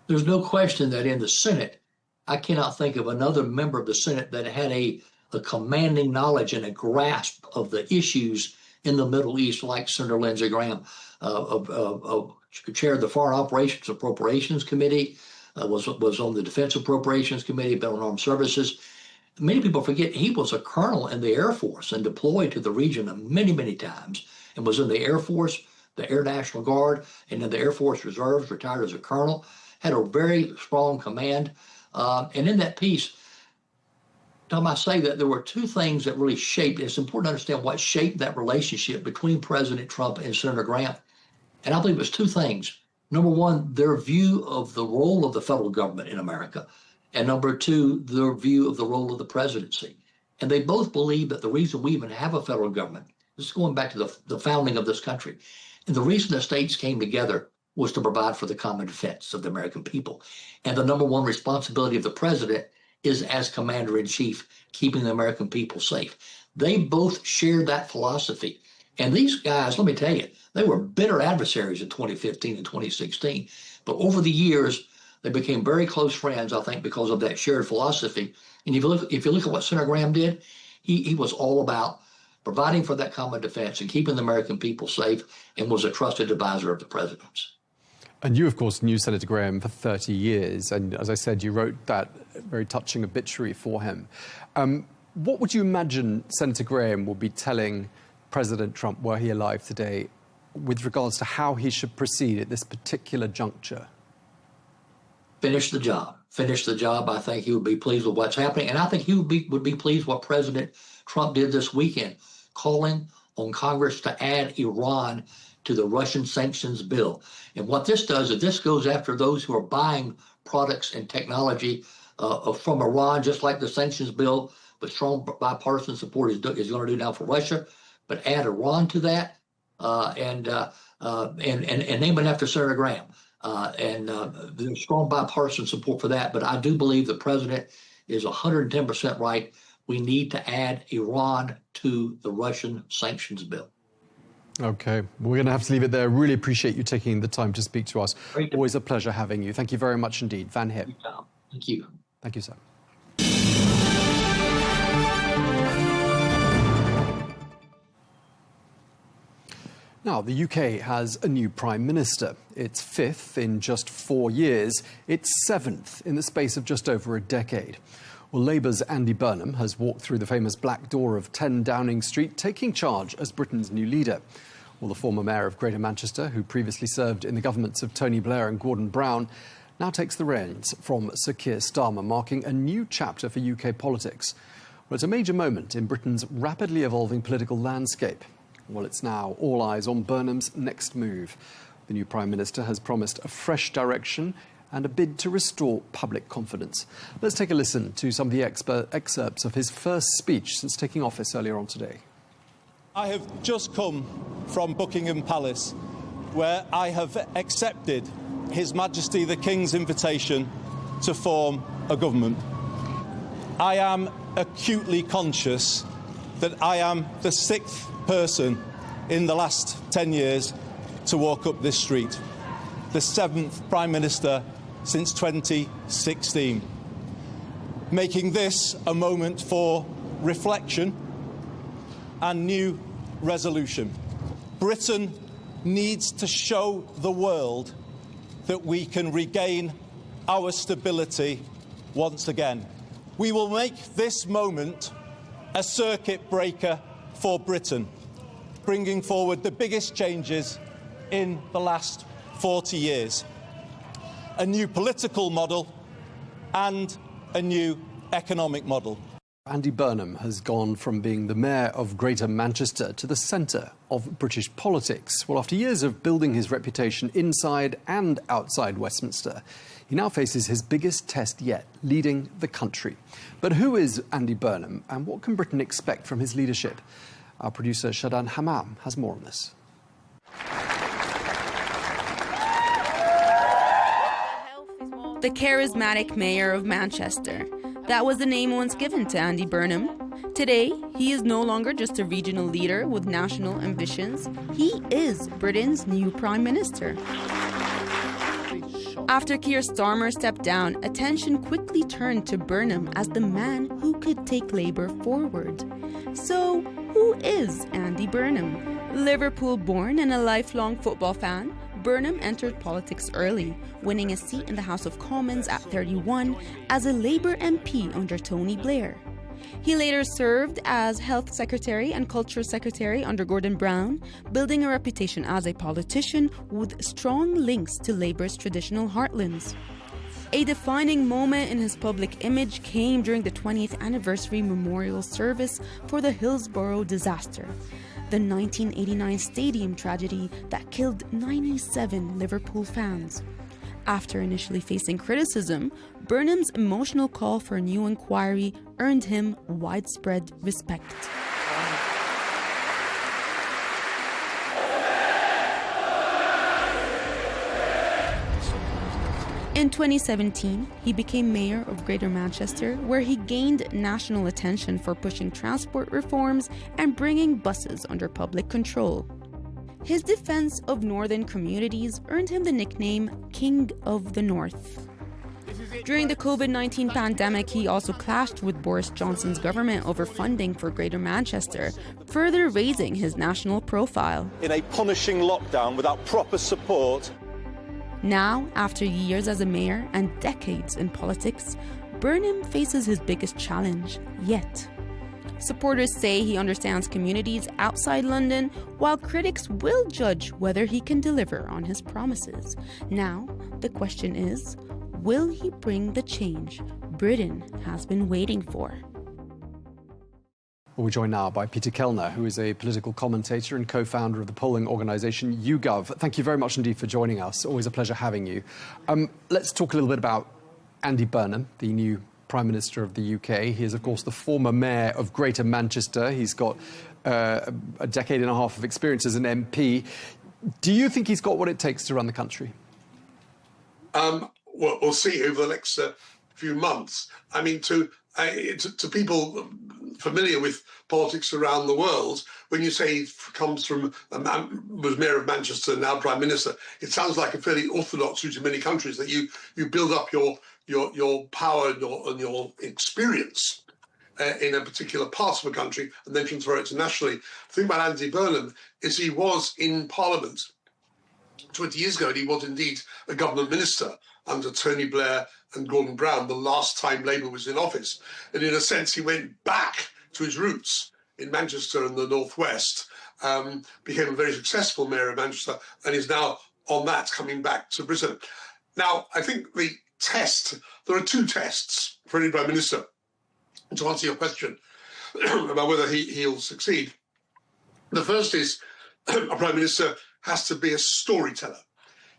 There's no question that in the Senate, I cannot think of another member of the Senate that had a commanding knowledge and a grasp of the issues in the Middle East like Senator Lindsey Graham. Chaired the Foreign Operations Appropriations Committee, was on the Defense Appropriations Committee, been on Armed Services. Many people forget he was a colonel in the Air Force and deployed to the region many, many times, and was in the Air Force, the Air National Guard, and in the Air Force Reserves, retired as a colonel, had a very strong command. And in that piece, Tom, I say that there were two things that really shaped, it's important to understand what shaped that relationship between President Trump and Senator Graham. And I believe it was two things. Number one, their view of the role of the federal government in America. And number two, their view of the role of the presidency. And they both believe that the reason we even have a federal government, this is going back to the founding of this country, and the reason the states came together was to provide for the common defense of the American people. And the number one responsibility of the president is as commander-in-chief, keeping the American people safe. They both shared that philosophy. And these guys, let me tell you, they were bitter adversaries in 2015 and 2016. But over the years, they became very close friends, I think, because of that shared philosophy. And if you look at what Senator Graham did, he was all about providing for that common defense and keeping the American people safe, and was a trusted advisor of the president's. And you, of course, knew Senator Graham for 30 years. And as I said, you wrote that very touching obituary for him. What would you imagine Senator Graham would be telling President Trump, were he alive today, with regards to how he should proceed at this particular juncture? Finish the job. Finish the job. I think he would be pleased with what's happening. And I think he would be pleased what President Trump did this weekend, calling on Congress to add Iran to the Russian sanctions bill. And what this does is this goes after those who are buying products and technology from Iran, just like the sanctions bill, but strong bipartisan support is going to do now for Russia. But add Iran to that and name it after Senator Graham. There's strong bipartisan support for that. But I do believe the president is 110% right. We need to add Iran to the Russian sanctions bill. Okay, we're going to have to leave it there. Really appreciate you taking the time to speak to us. Always a pleasure having you. Thank you very much indeed. Van Hip. Thank you. Thank you, sir. Now, the UK has a new Prime Minister. It's fifth in just 4 years. It's seventh in the space of just over a decade. Well, Labour's Andy Burnham has walked through the famous black door of 10 Downing Street, taking charge as Britain's new leader. Well, the former mayor of Greater Manchester, who previously served in the governments of Tony Blair and Gordon Brown, now takes the reins from Sir Keir Starmer, marking a new chapter for UK politics. Well, it's a major moment in Britain's rapidly evolving political landscape. Well, it's now all eyes on Burnham's next move. The new Prime Minister has promised a fresh direction and a bid to restore public confidence. Let's take a listen to some of the excerpts of his first speech since taking office earlier on today. I have just come from Buckingham Palace, where I have accepted His Majesty the King's invitation to form a government. I am acutely conscious that I am the 6th person in the last 10 years to walk up this street, the 7th Prime Minister since 2016, making this a moment for reflection and new resolution. Britain needs to show the world that we can regain our stability once again. We will make this moment a circuit breaker for Britain, bringing forward the biggest changes in the last 40 years. A new political model and a new economic model. Andy Burnham has gone from being the mayor of Greater Manchester to the centre of British politics. Well, after years of building his reputation inside and outside Westminster, he now faces his biggest test yet, leading the country. But who is Andy Burnham, and what can Britain expect from his leadership? Our producer Shadan Hammam has more on this. The charismatic mayor of Manchester. That was the name once given to Andy Burnham. Today, he is no longer just a regional leader with national ambitions. He is Britain's new Prime Minister. After Keir Starmer stepped down, attention quickly turned to Burnham as the man who could take Labour forward. So, who is Andy Burnham? Liverpool-born and a lifelong football fan, Burnham entered politics early, winning a seat in the House of Commons at 31 as a Labour MP under Tony Blair. He later served as Health Secretary and Culture Secretary under Gordon Brown, building a reputation as a politician with strong links to Labour's traditional heartlands. A defining moment in his public image came during the 20th anniversary memorial service for the Hillsborough disaster, the 1989 stadium tragedy that killed 97 Liverpool fans. After initially facing criticism, Burnham's emotional call for a new inquiry earned him widespread respect. In 2017, he became mayor of Greater Manchester, where he gained national attention for pushing transport reforms and bringing buses under public control. His defense of northern communities earned him the nickname King of the North. During the COVID-19 pandemic, he also clashed with Boris Johnson's government over funding for Greater Manchester, further raising his national profile. In a punishing lockdown without proper support. Now, after years as a mayor and decades in politics, Burnham faces his biggest challenge yet. Supporters say he understands communities outside London, while critics will judge whether he can deliver on his promises. Now, the question is, will he bring the change Britain has been waiting for? We're joined now by Peter Kellner, who is a political commentator and co-founder of the polling organisation YouGov. Thank you very much indeed for joining us. Always a pleasure having you. Let's talk a little bit about Andy Burnham, the new Prime Minister of the UK. He is, of course, the former mayor of Greater Manchester. He's got a decade and a half of experience as an MP. Do you think he's got what it takes to run the country? Well, we'll see over the next few months. I mean, to people familiar with politics around the world, when you say he comes from was mayor of Manchester, now Prime Minister, it sounds like a fairly orthodox route in many countries, that you build up your power and your experience in a particular part of a country and then transfer it to nationally. The thing about Andy Burnham is he was in Parliament 20 years ago, and he was indeed a government minister under Tony Blair and Gordon Brown, the last time Labour was in office. And in a sense, he went back to his roots in Manchester and the Northwest, became a very successful mayor of Manchester, and is now on that, coming back to Britain. Now, I think the test, there are two tests for any Prime Minister, to answer your question about whether he'll succeed. The first is a Prime Minister has to be a storyteller,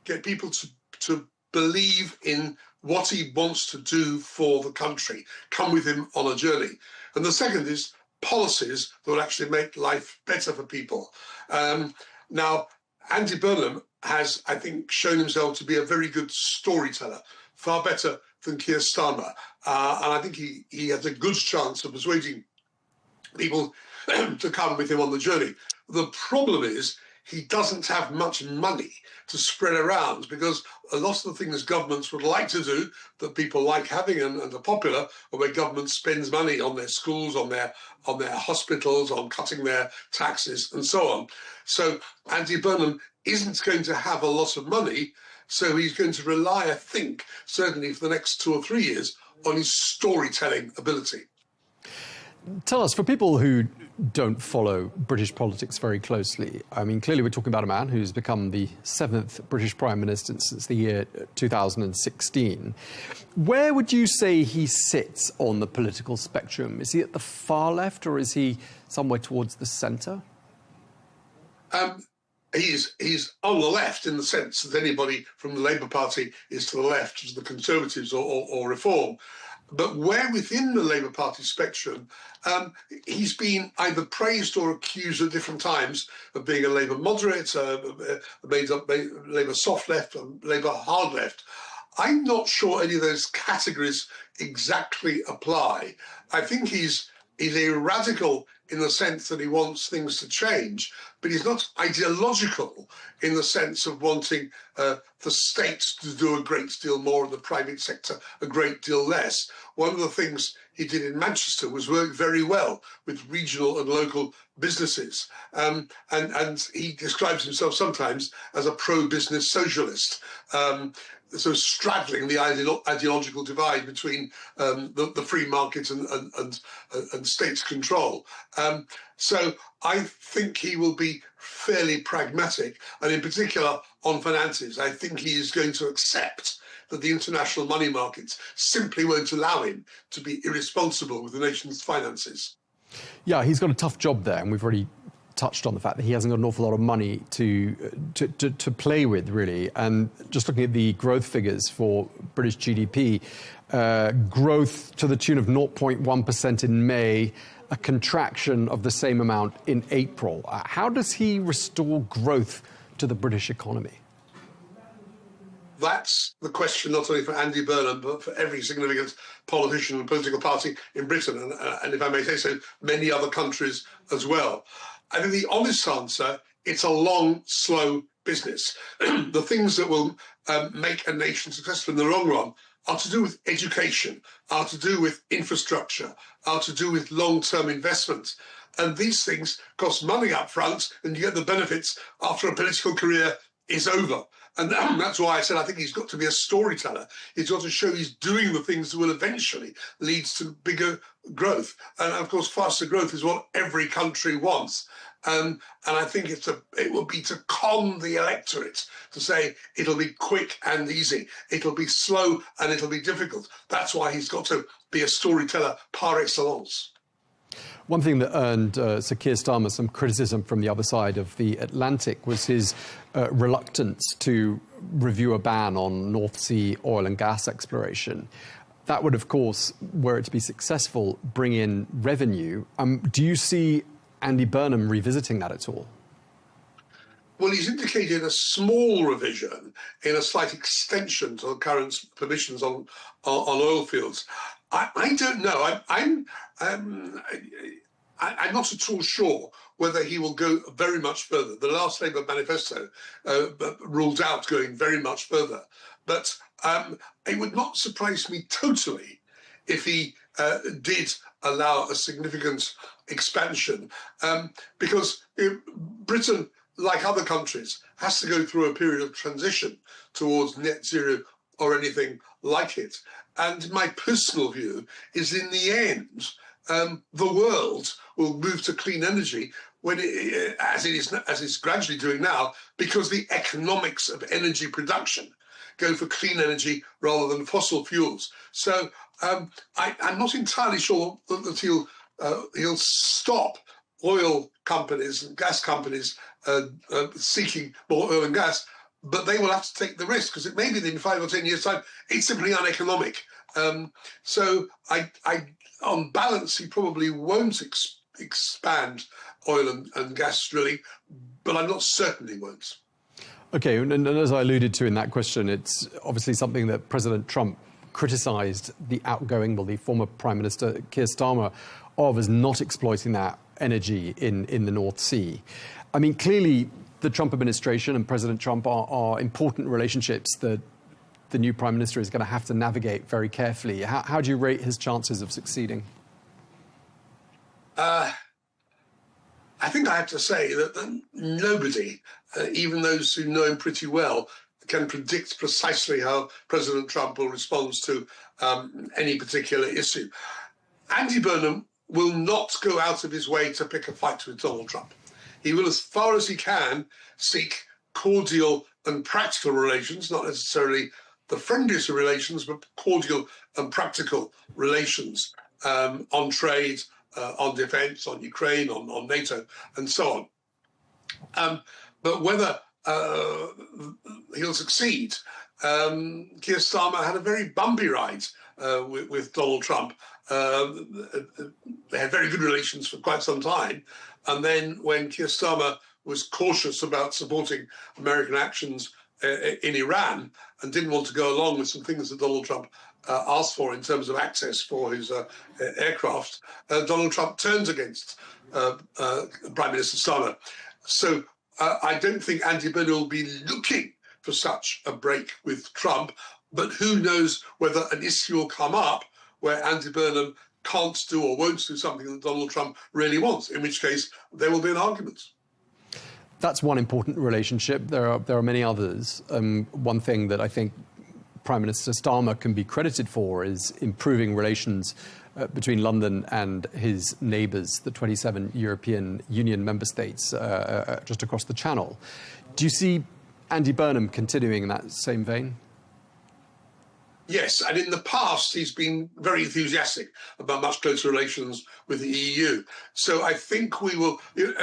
get people to believe in what he wants to do for the country, come with him on a journey. And the second is policies that will actually make life better for people. Now, Andy Burnham has, I think, shown himself to be a very good storyteller, far better than Keir Starmer. And I think he has a good chance of persuading people to come with him on the journey. The problem is he doesn't have much money to spread around, because a lot of the things governments would like to do that people like having and are popular are where government spends money on their schools, on their hospitals, on cutting their taxes and so on. So Andy Burnham isn't going to have a lot of money, so he's going to rely, I think, certainly for the next 2 or 3 years, on his storytelling ability. Tell us, for people who don't follow British politics very closely, I mean, clearly we're talking about a man who's become the 7th British Prime Minister since the year 2016. Where would you say he sits on the political spectrum? Is he at the far left or is he somewhere towards the centre? He's on the left in the sense that anybody from the Labour Party is to the left, as the Conservatives or Reform. But where within the Labour Party spectrum, he's been either praised or accused at different times of being a Labour moderate, Labour soft left, Labour hard left. I'm not sure any of those categories exactly apply. I think he's a radical in the sense that he wants things to change, but he's not ideological in the sense of wanting the state to do a great deal more and the private sector a great deal less. One of the things he did in Manchester was work very well with regional and local businesses. And he describes himself sometimes as a pro-business socialist. So straddling the ideological divide between the free market and state's control. So I think he will be fairly pragmatic, and in particular on finances. I think he is going to accept that the international money markets simply won't allow him to be irresponsible with the nation's finances. Yeah, he's got a tough job there, and we've already touched on the fact that he hasn't got an awful lot of money to play with, really. And just looking at the growth figures for British GDP, growth to the tune of 0.1% in May, a contraction of the same amount in April. How does he restore growth to the British economy? That's the question not only for Andy Burnham, but for every significant politician and political party in Britain, and if I may say so, many other countries as well. I think the honest answer, it's a long, slow business. The things that will make a nation successful in the long run are to do with education, are to do with infrastructure, are to do with long-term investment. And these things cost money up front, and you get the benefits after a political career is over. And that's why I said I think he's got to be a storyteller. He's got to show he's doing the things that will eventually lead to bigger growth. And of course, faster growth is what every country wants. And I think it will be to con the electorate to say it'll be quick and easy. It'll be slow and it'll be difficult. That's why he's got to be a storyteller par excellence. One thing that earned Sir Keir Starmer some criticism from the other side of the Atlantic was his reluctance to review a ban on North Sea oil and gas exploration. That would, of course, were it to be successful, bring in revenue. Do you see Andy Burnham revisiting that at all? Well, he's indicated a small revision in a slight extension to the current permissions on oil fields. I don't know. I'm not at all sure whether he will go very much further. The last Labour manifesto ruled out going very much further. But it would not surprise me totally if he did allow a significant expansion, because Britain, like other countries, has to go through a period of transition towards net zero or anything like it. And my personal view is, in the end, the world will move to clean energy when as it's gradually doing now, because the economics of energy production go for clean energy rather than fossil fuels. So I'm not entirely sure that he'll stop oil companies and gas companies seeking more oil and gas, but they will have to take the risk, because it may be that in 5 or 10 years' time it's simply uneconomic. So on balance, he probably won't expand oil and gas drilling, but I'm not certain he won't. Okay, and as I alluded to in that question, it's obviously something that President Trump criticised the former Prime Minister Keir Starmer of, as not exploiting that energy in the North Sea. I mean, clearly the Trump administration and President Trump are important relationships that the new Prime Minister is going to have to navigate very carefully. How do you rate his chances of succeeding? I think I have to say that nobody, even those who know him pretty well, can predict precisely how President Trump will respond to any particular issue. Andy Burnham will not go out of his way to pick a fight with Donald Trump. He will, as far as he can, seek cordial and practical relations, not necessarily the friendliest of relations, but cordial and practical relations on trade, on defence, on Ukraine, on NATO, and so on. But whether he'll succeed, Keir Starmer had a very bumpy ride with Donald Trump. They had very good relations for quite some time. And then when Keir Starmer was cautious about supporting American actions in Iran and didn't want to go along with some things that Donald Trump asked for in terms of access for his aircraft, Donald Trump turns against Prime Minister Starmer. So I don't think Andy Burnham will be looking for such a break with Trump, but who knows whether an issue will come up where Andy Burnham can't do or won't do something that Donald Trump really wants, in which case there will be an argument. That's one important relationship. There are many others. One thing that I think Prime Minister Starmer can be credited for is improving relations between London and his neighbours, the 27 European Union member states just across the Channel. Do you see Andy Burnham continuing in that same vein? Yes, and in the past he's been very enthusiastic about much closer relations with the EU. So I think we will.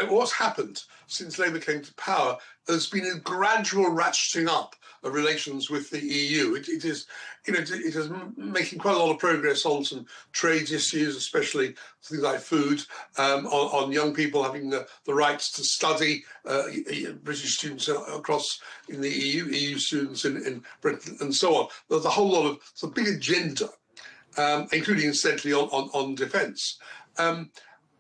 What's happened since Labour came to power has been a gradual ratcheting up of relations with the EU. It is making quite a lot of progress on some trade issues, especially things like food, on young people having the rights to study, British students across in the EU students in Britain, and so on. There's a whole lot of some big agenda, including incidentally on defence. And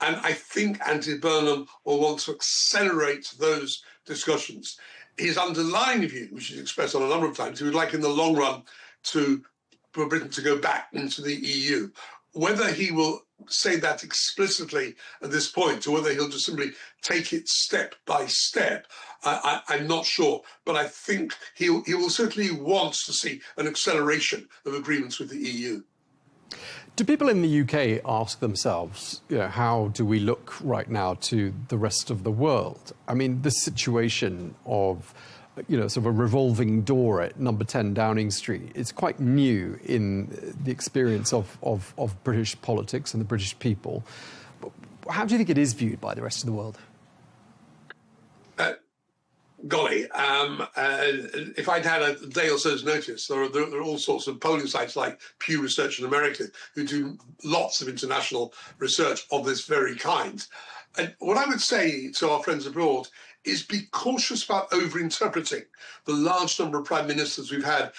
I think Andy Burnham will want to accelerate those discussions. His underlying view, which is expressed on a number of times, he would like in the long run for Britain to go back into the EU. Whether he will say that explicitly at this point, or whether he'll just simply take it step by step, I'm not sure. But I think he will certainly want to see an acceleration of agreements with the EU. Do people in the UK ask themselves, how do we look right now to the rest of the world? I mean, this situation of, sort of a revolving door at number 10 Downing Street, it's quite new in the experience of British politics and the British people. How do you think it is viewed by the rest of the world? Golly, if I'd had a day or so's notice, there are all sorts of polling sites like Pew Research in America who do lots of international research of this very kind. And what I would say to our friends abroad is be cautious about over-interpreting the large number of prime ministers we've had.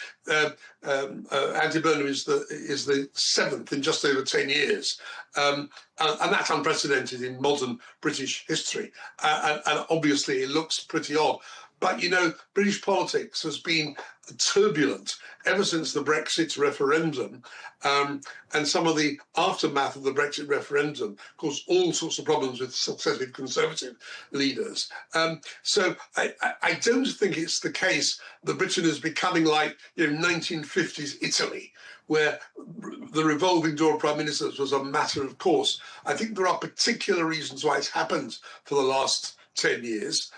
Andy Burnham is the seventh in just over 10 years. And that's unprecedented in modern British history. And obviously it looks pretty odd. But, British politics has been turbulent ever since the Brexit referendum, and some of the aftermath of the Brexit referendum caused all sorts of problems with successive Conservative leaders. So I don't think it's the case that Britain is becoming like 1950s Italy, where the revolving door of prime ministers was a matter of course. I think there are particular reasons why it's happened for the last 10 years.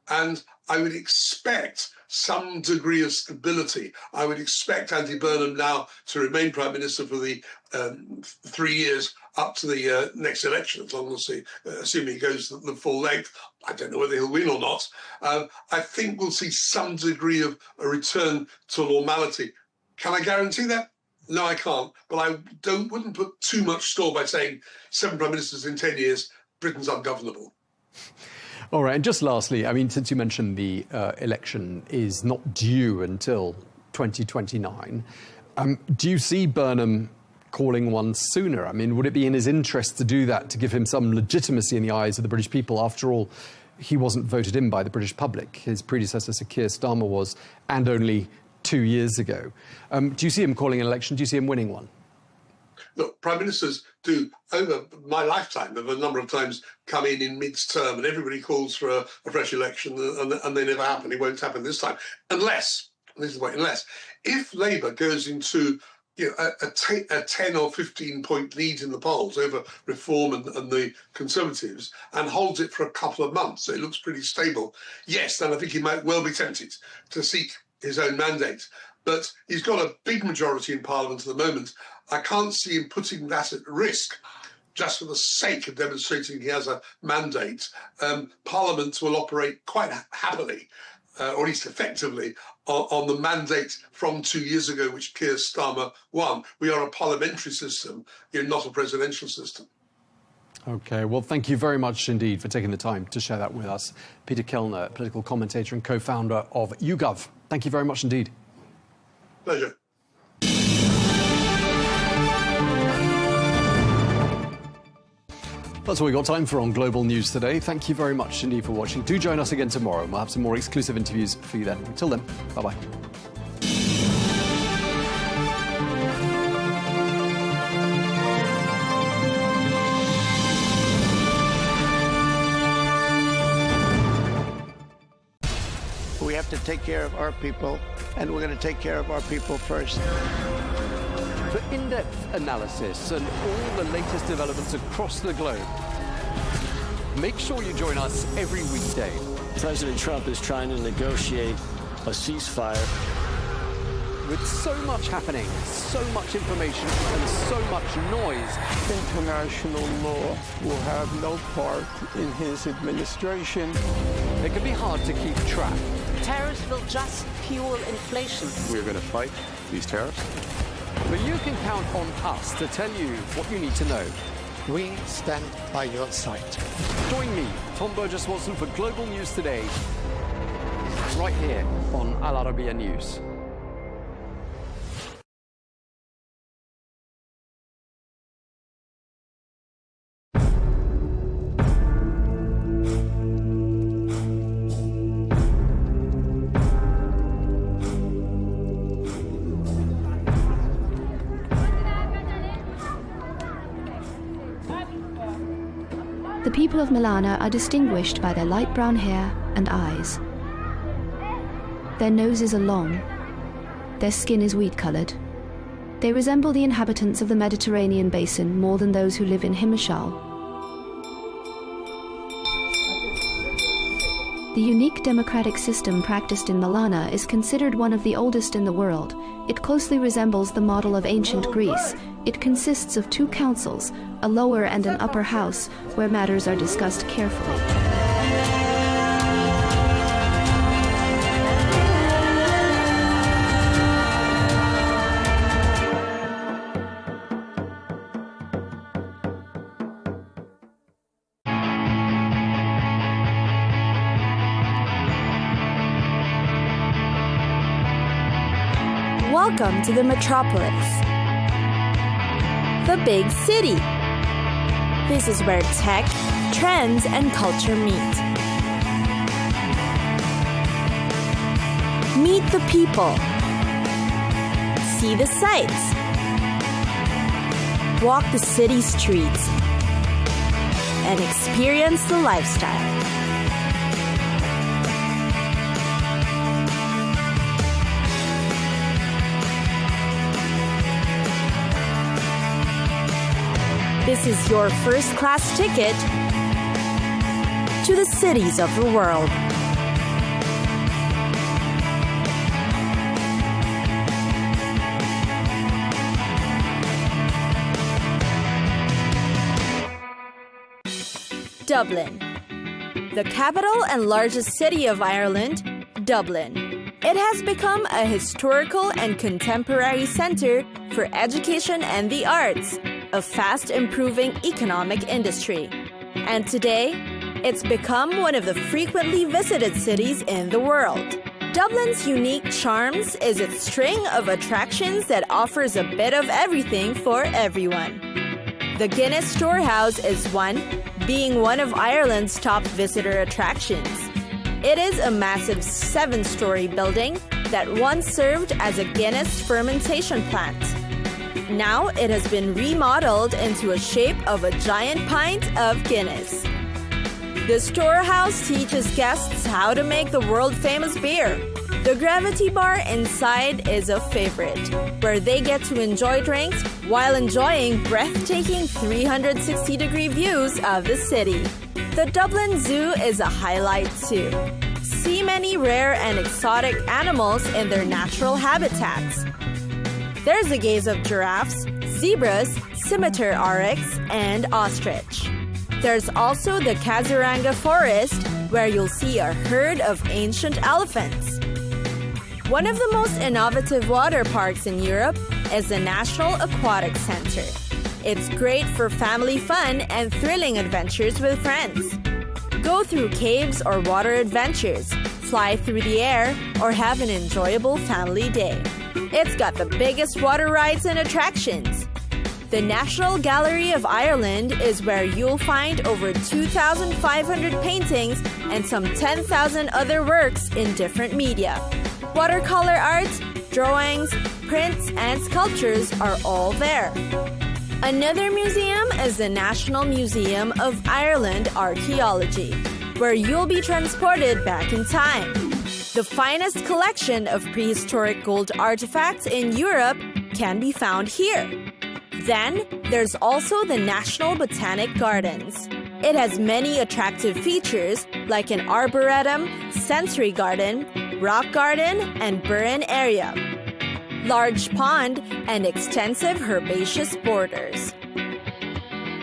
And I would expect some degree of stability. I would expect Andy Burnham now to remain Prime Minister for the 3 years up to the next election, as long as he, assuming he goes the full length. I don't know whether he'll win or not. I think we'll see some degree of a return to normality. Can I guarantee that? No, I can't. But I wouldn't put too much store by saying 7 Prime Ministers in 10 years, Britain's ungovernable. All right, and just lastly, I mean, since you mentioned the election is not due until 2029, do you see Burnham calling one sooner? I mean, would it be in his interest to do that, to give him some legitimacy in the eyes of the British people? After all, he wasn't voted in by the British public. His predecessor, Sir Keir Starmer, was, and only 2 years ago. Do you see him calling an election? Do you see him winning one? Look, prime ministers do, over my lifetime, have a number of times come in mid-term, and everybody calls for a fresh election, and they never happen. It won't happen this time. Unless, and this is the point, unless, if Labour goes into a 10 or 15 point lead in the polls over Reform and the Conservatives, and holds it for a couple of months. So it looks pretty stable. Yes, and I think he might well be tempted to seek his own mandate. But he's got a big majority in Parliament at the moment. I can't see him putting that at risk just for the sake of demonstrating he has a mandate. Parliament will operate quite happily, or at least effectively, on the mandate from 2 years ago, which Keir Starmer won. We are a parliamentary system, not a presidential system. Okay, well, thank you very much indeed for taking the time to share that with us. Peter Kellner, political commentator and co-founder of YouGov. Thank you very much indeed. Pleasure. That's all we've got time for on Global News today. Thank you very much indeed for watching. Do join us again tomorrow, and we'll have some more exclusive interviews for you then. Until then, bye-bye. We have to take care of our people, and we're going to take care of our people first. For in-depth analysis and all the latest developments across the globe, make sure you join us every weekday. President Trump is trying to negotiate a ceasefire. With so much happening, so much information, and so much noise, International law will have no part in his administration. it can be hard to keep track. Tariffs will just fuel inflation. We're going to fight these tariffs. But you can count on us to tell you what you need to know. We stand by your side. Join me, Tom Burges Watson, for Global News Today, right here on Arabiya News. The people of Milana are distinguished by their light brown hair and eyes. Their noses are long. Their skin is wheat-colored. They resemble the inhabitants of the Mediterranean basin more than those who live in Himachal. The unique democratic system practiced in Milana is considered one of the oldest in the world. It closely resembles the model of ancient Greece. It consists of 2 councils, a lower and an upper house, where matters are discussed carefully. Welcome to the metropolis, the big city. This is where tech, trends, and culture meet. Meet the people. See the sights. Walk the city streets. And experience the lifestyle. This is your first-class ticket to the cities of the world. Dublin. The capital and largest city of Ireland, Dublin. It has become a historical and contemporary center for education and the arts, a fast-improving economic industry. And today, it's become one of the frequently visited cities in the world. Dublin's unique charms is its string of attractions that offers a bit of everything for everyone. The Guinness Storehouse is one, being one of Ireland's top visitor attractions. It is a massive 7-story building that once served as a Guinness fermentation plant. Now it has been remodeled into a shape of a giant pint of Guinness. The storehouse teaches guests how to make the world-famous beer. The gravity bar inside is a favorite, where they get to enjoy drinks while enjoying breathtaking 360-degree views of the city. The Dublin Zoo is a highlight too. See many rare and exotic animals in their natural habitats. There's a gaze of giraffes, zebras, scimitar oryx, and ostrich. There's also the Kaziranga Forest, where you'll see a herd of ancient elephants. One of the most innovative water parks in Europe is the National Aquatic Center. It's great for family fun and thrilling adventures with friends. Go through caves or water adventures, fly through the air, or have an enjoyable family day. It's got the biggest water rides and attractions. The National Gallery of Ireland is where you'll find over 2,500 paintings and some 10,000 other works in different media. Watercolor art, drawings, prints, and sculptures are all there. Another museum is the National Museum of Ireland Archaeology, where you'll be transported back in time. The finest collection of prehistoric gold artifacts in Europe can be found here. Then, there's also the National Botanic Gardens. It has many attractive features like an arboretum, sensory garden, rock garden, and burren area, large pond, and extensive herbaceous borders.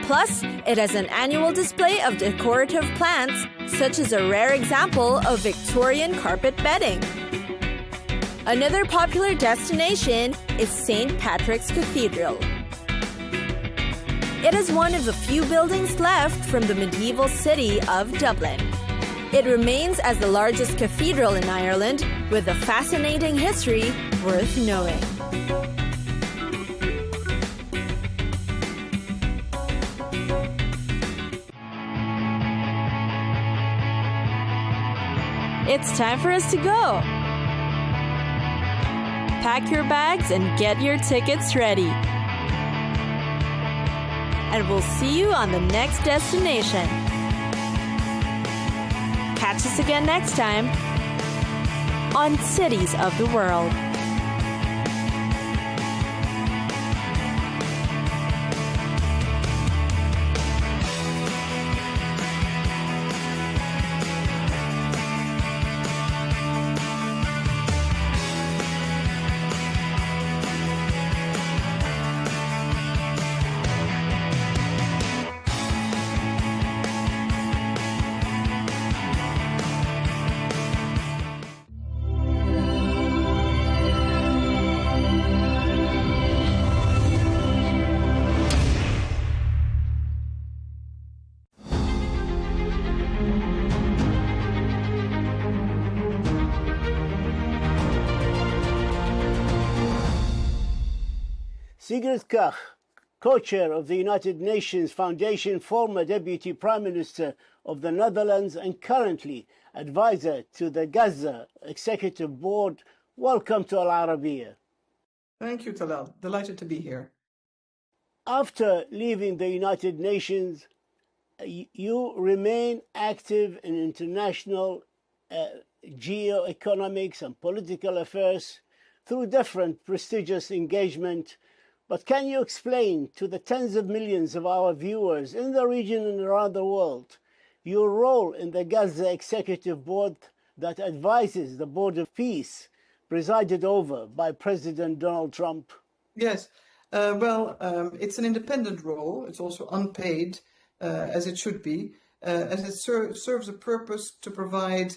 Plus, it has an annual display of decorative plants, such as a rare example of Victorian carpet bedding. Another popular destination is St. Patrick's Cathedral. It is one of the few buildings left from the medieval city of Dublin. It remains as the largest cathedral in Ireland, with a fascinating history worth knowing. It's time for us to go. Pack your bags and get your tickets ready. And we'll see you on the next destination. Catch us again next time on Cities of the World. Sigrid Kaag, co-chair of the United Nations Foundation, former Deputy Prime Minister of the Netherlands and currently advisor to the Gaza Executive Board. Welcome to Al Arabiya. Thank you, Talal. Delighted to be here. After leaving the United Nations, you remain active in international geoeconomics and political affairs through different prestigious engagement. But can you explain to the tens of millions of our viewers in the region and around the world your role in the Gaza Executive Board that advises the Board of Peace presided over by President Donald Trump? Yes. It's an independent role. It's also unpaid, as it should be, as it serves a purpose to provide,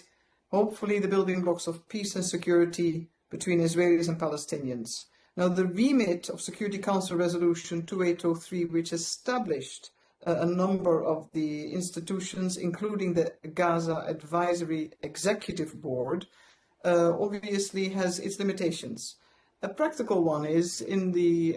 hopefully, the building blocks of peace and security between Israelis and Palestinians. Now, the remit of Security Council Resolution 2803, which established a number of the institutions, including the Gaza Advisory Executive Board, obviously has its limitations. A practical one is, in the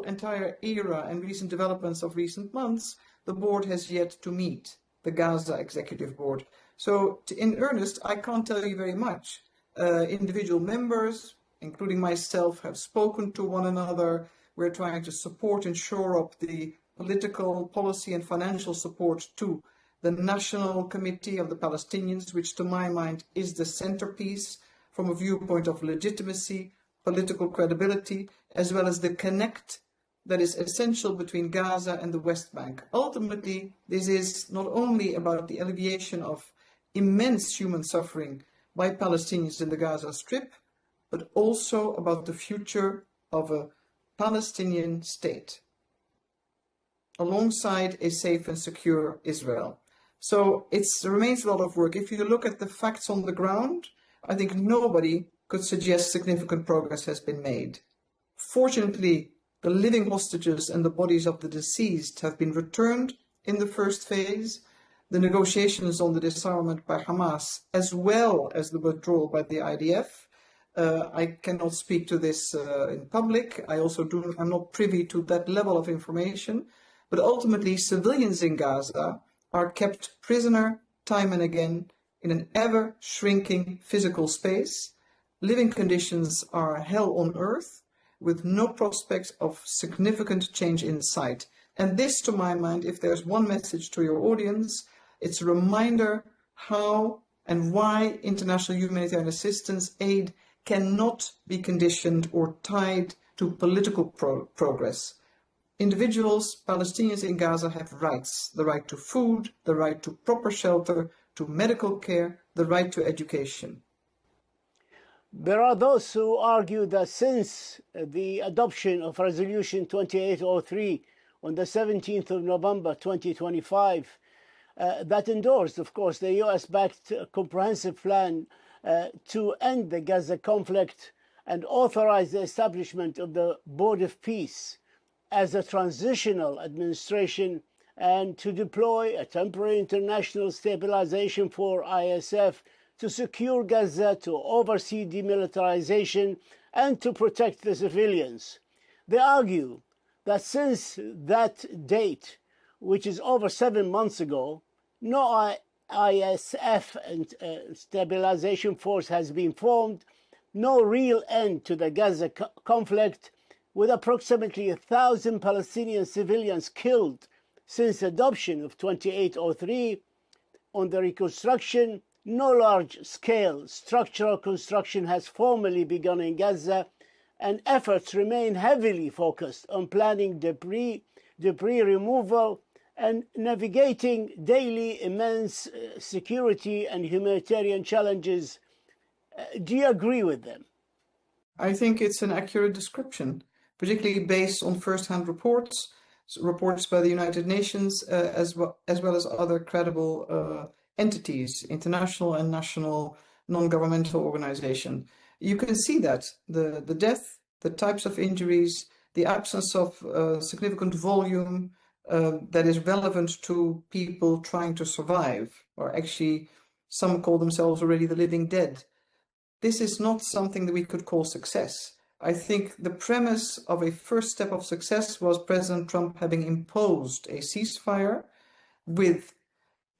entire era and recent developments of recent months, the board has yet to meet, the Gaza Executive Board. So, in earnest, I can't tell you very much. Individual members, including myself, have spoken to one another. We're trying to support and shore up the political, policy and financial support to the National Committee of the Palestinians, which to my mind is the centerpiece from a viewpoint of legitimacy, political credibility, as well as the connect that is essential between Gaza and the West Bank. Ultimately, this is not only about the alleviation of immense human suffering by Palestinians in the Gaza Strip, but also about the future of a Palestinian state alongside a safe and secure Israel. So it remains a lot of work. If you look at the facts on the ground, I think nobody could suggest significant progress has been made. Fortunately, the living hostages and the bodies of the deceased have been returned in the first phase. The negotiations on the disarmament by Hamas, as well as the withdrawal by the IDF. I cannot speak to this in public. I'm not privy to that level of information. But ultimately, civilians in Gaza are kept prisoner time and again in an ever-shrinking physical space. Living conditions are hell on earth, with no prospects of significant change in sight. And this, to my mind, if there's one message to your audience, it's a reminder how and why international humanitarian assistance aid cannot be conditioned or tied to political progress. Individuals, Palestinians in Gaza, have rights: the right to food, the right to proper shelter, to medical care, the right to education. There are those who argue that since the adoption of Resolution 2803 on the 17th of November 2025, that endorsed, of course, the US-backed comprehensive plan to end the Gaza conflict and authorize the establishment of the Board of Peace as a transitional administration, and to deploy a temporary international stabilization force ISF to secure Gaza, to oversee demilitarization, and to protect the civilians. They argue that since that date, which is over 7 months ago, no ISF and stabilization force has been formed, no real end to the Gaza conflict, with approximately 1,000 Palestinian civilians killed since adoption of 2803. On the reconstruction, no large-scale structural construction has formally begun in Gaza, and efforts remain heavily focused on planning debris removal and navigating daily immense security and humanitarian challenges. Do you agree with them? I think it's an accurate description, particularly based on first-hand reports by the United Nations, as well as other credible entities, international and national non-governmental organizations. You can see that the death, the types of injuries, the absence of significant volume that is relevant to people trying to survive, or actually some call themselves already the living dead. This is not something that we could call success. I think the premise of a first step of success was President Trump having imposed a ceasefire with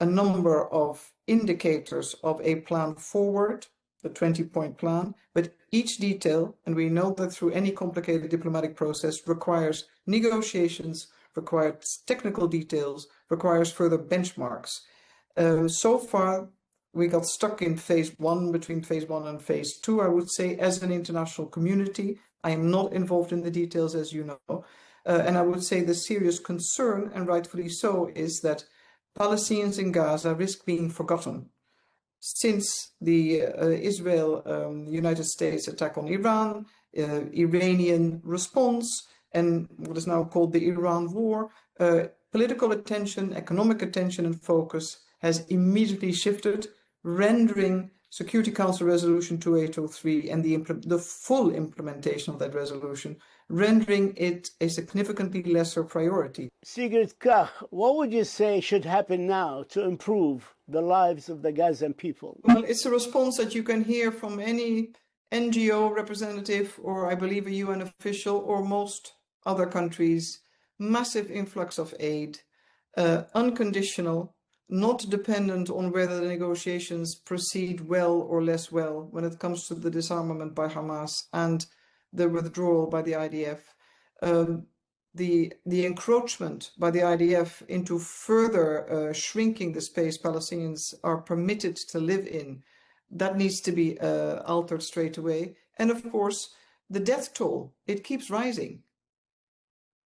a number of indicators of a plan forward, the 20-point plan, but each detail, and we know that through any complicated diplomatic process, requires negotiations, requires technical details, requires further benchmarks. So far, we got stuck in phase one, between phase one and phase two, I would say, as an international community. I am not involved in the details, as you know. And I would say the serious concern, and rightfully so, is that Palestinians in Gaza risk being forgotten. Since the Israel-United States attack on Iran, Iranian response, and what is now called the Iran war, political attention, economic attention and focus has immediately shifted, rendering Security Council Resolution 2803 and the full implementation of that resolution, rendering it a significantly lesser priority. Sigrid Kaag, what would you say should happen now to improve the lives of the Gazan people? Well, it's a response that you can hear from any NGO representative, or I believe a UN official, or most other countries. Massive influx of aid, unconditional, not dependent on whether the negotiations proceed well or less well when it comes to the disarmament by Hamas and the withdrawal by the IDF. The encroachment by the IDF into further shrinking the space Palestinians are permitted to live in That needs to be altered straight away. And of course, the death toll, it keeps rising.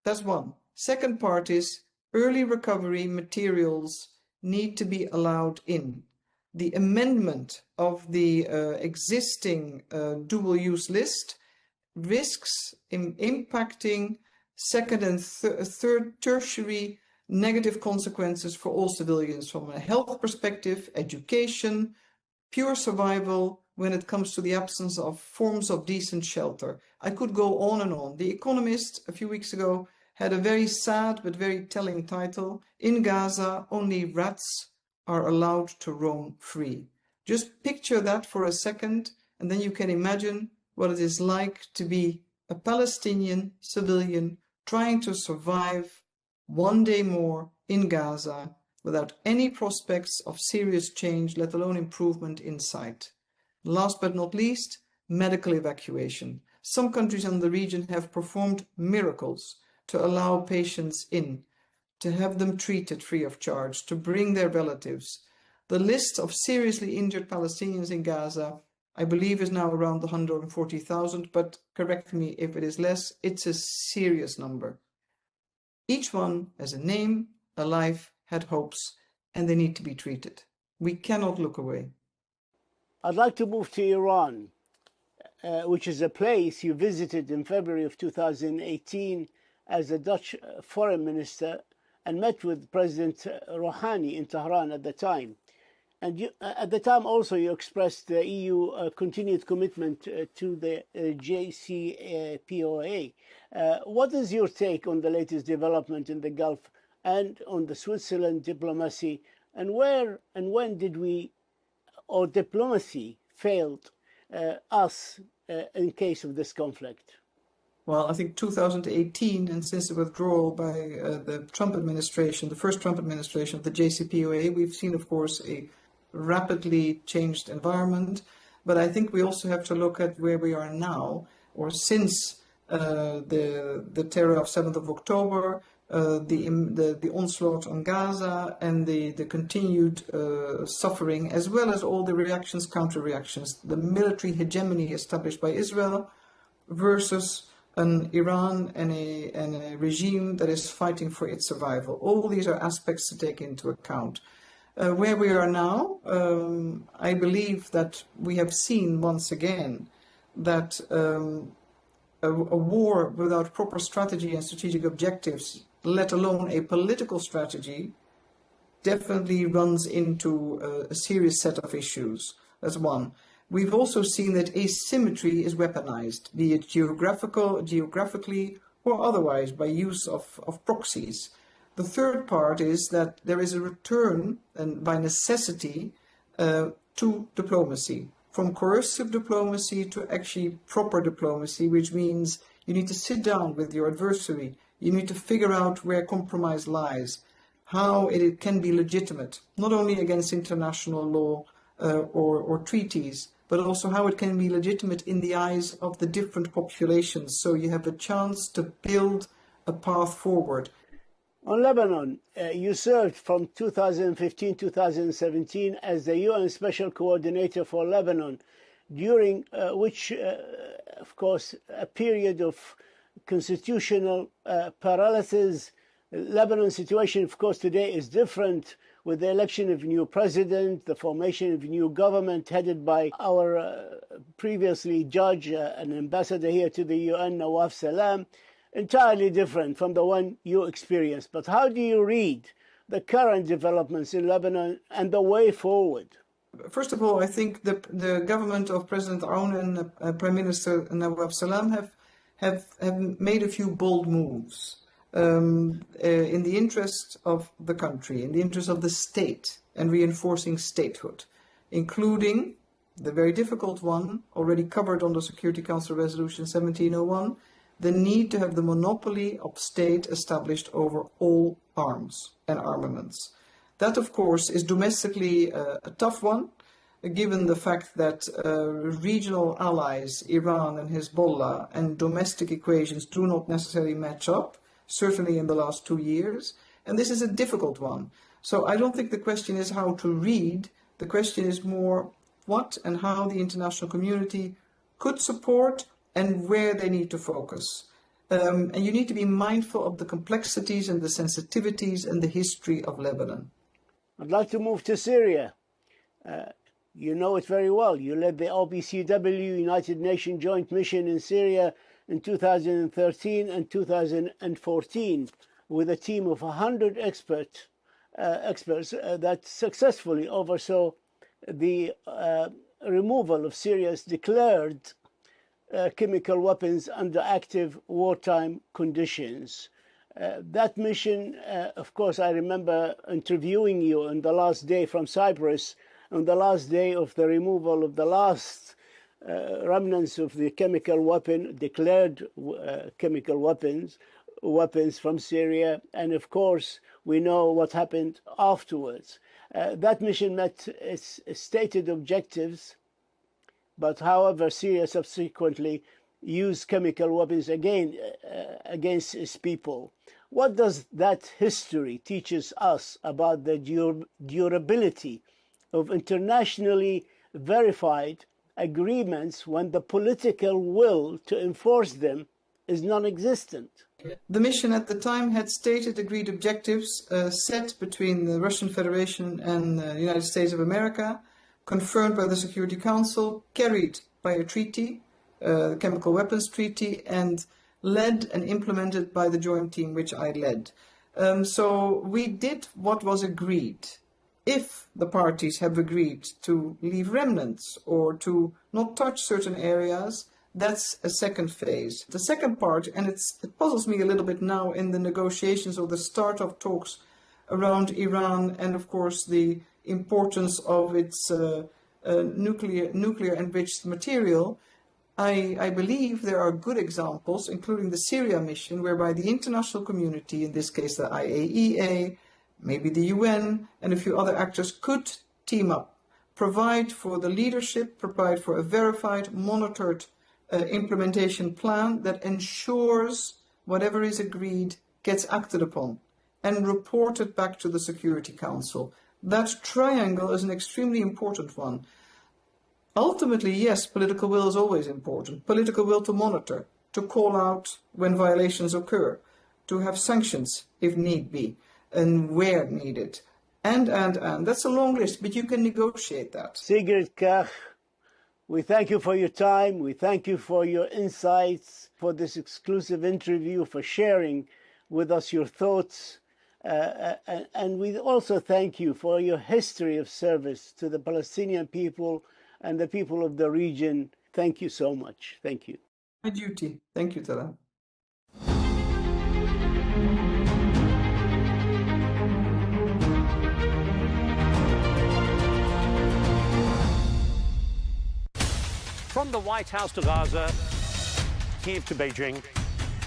That's one. Second part is early recovery materials need to be allowed in. The amendment of the existing dual-use list risks impacting second and third tertiary negative consequences for all civilians from a health perspective, education, pure survival when it comes to the absence of forms of decent shelter. I could go on and on. The Economist a few weeks ago had a very sad but very telling title. In Gaza, only rats are allowed to roam free. Just picture that for a second, and then you can imagine what it is like to be a Palestinian civilian trying to survive one day more in Gaza without any prospects of serious change, let alone improvement in sight. Last but not least, medical evacuation. Some countries in the region have performed miracles to allow patients in, to have them treated free of charge, to bring their relatives. The list of seriously injured Palestinians in Gaza, I believe, is now around 140,000, but correct me if it is less. It's a serious number. Each one has a name, a life, had hopes, and they need to be treated. We cannot look away. I'd like to move to Iran, which is a place you visited in February of 2018 as a Dutch foreign minister and met with President Rouhani in Tehran at the time. And you, at the time also you expressed the EU continued commitment to the JCPOA. What is your take on the latest development in the Gulf and on the Switzerland diplomacy, and where and when did we, or diplomacy, failed us in case of this conflict? Well, I think 2018, and since the withdrawal by the Trump administration, the first Trump administration of the JCPOA, we've seen, of course, a rapidly changed environment. But I think we also have to look at where we are now, or since the terror of 7th of October, the onslaught on Gaza, and the continued suffering, as well as all the reactions, counter-reactions, the military hegemony established by Israel versus an Iran and a regime that is fighting for its survival. All these are aspects to take into account. Where we are now, I believe that we have seen once again that a war without proper strategy and strategic objectives, let alone a political strategy, definitely runs into a serious set of issues. That's one. We've also seen that asymmetry is weaponized, be it geographically or otherwise, by use of proxies. The third part is that there is a return, and by necessity, to diplomacy, from coercive diplomacy to actually proper diplomacy, which means you need to sit down with your adversary. You need to figure out where compromise lies, how it can be legitimate, not only against international law or treaties, but also how it can be legitimate in the eyes of the different populations. So you have a chance to build a path forward. On Lebanon, you served from 2015-2017 as the UN Special Coordinator for Lebanon, during which, of course, a period of constitutional paralysis. Lebanon's situation, of course, today is different, with the election of a new president, the formation of a new government headed by our previously judge and ambassador here to the UN, Nawaf Salam, entirely different from the one you experienced. But how do you read the current developments in Lebanon and the way forward? First of all, I think the government of President Aoun and Prime Minister Nawaf Salam have made a few bold moves. In the interest of the country, in the interest of the state, and reinforcing statehood, including the very difficult one, already covered under Security Council Resolution 1701, the need to have the monopoly of state established over all arms and armaments. That, of course, is domestically a tough one, given the fact that regional allies, Iran and Hezbollah, and domestic equations do not necessarily match up, certainly in the last 2 years, and this is a difficult one. So I don't think the question is how to read, the question is more what and how the international community could support and where they need to focus. And you need to be mindful of the complexities and the sensitivities and the history of Lebanon. I'd like to move to Syria. You know it very well. You led the OPCW United Nations Joint Mission in Syria in 2013 and 2014 with a team of 100 experts that successfully oversaw the removal of Syria's declared chemical weapons under active wartime conditions. That mission, of course, I remember interviewing you on the last day from Cyprus, on the last day of the removal of the last remnants of the chemical weapon, declared chemical weapons from Syria. And of course, we know what happened afterwards. That mission met its stated objectives, but however, Syria subsequently used chemical weapons again against its people. What does that history teaches us about the durability of internationally verified agreements when the political will to enforce them is non-existent? The mission at the time had stated agreed objectives set between the Russian Federation and the United States of America, confirmed by the Security Council, carried by a treaty, the Chemical Weapons Treaty, and led and implemented by the joint team which I led. So we did what was agreed. If the parties have agreed to leave remnants or to not touch certain areas, that's a second phase. The second part, and it puzzles me a little bit now in the negotiations or the start of talks around Iran and, of course, the importance of its nuclear enriched material, I believe there are good examples, including the Syria mission, whereby the international community, in this case the IAEA, maybe the UN, and a few other actors could team up, provide for the leadership, provide for a verified, monitored implementation plan that ensures whatever is agreed gets acted upon and reported back to the Security Council. That triangle is an extremely important one. Ultimately, yes, political will is always important. Political will to monitor, to call out when violations occur, to have sanctions if need be, and where needed. And. That's a long list, but you can negotiate that. Sigrid Kaag, we thank you for your time. We thank you for your insights, for this exclusive interview, for sharing with us your thoughts. And we also thank you for your history of service to the Palestinian people and the people of the region. Thank you so much. Thank you. My duty. Thank you, Tara. From the White House to Gaza, Kiev to Beijing,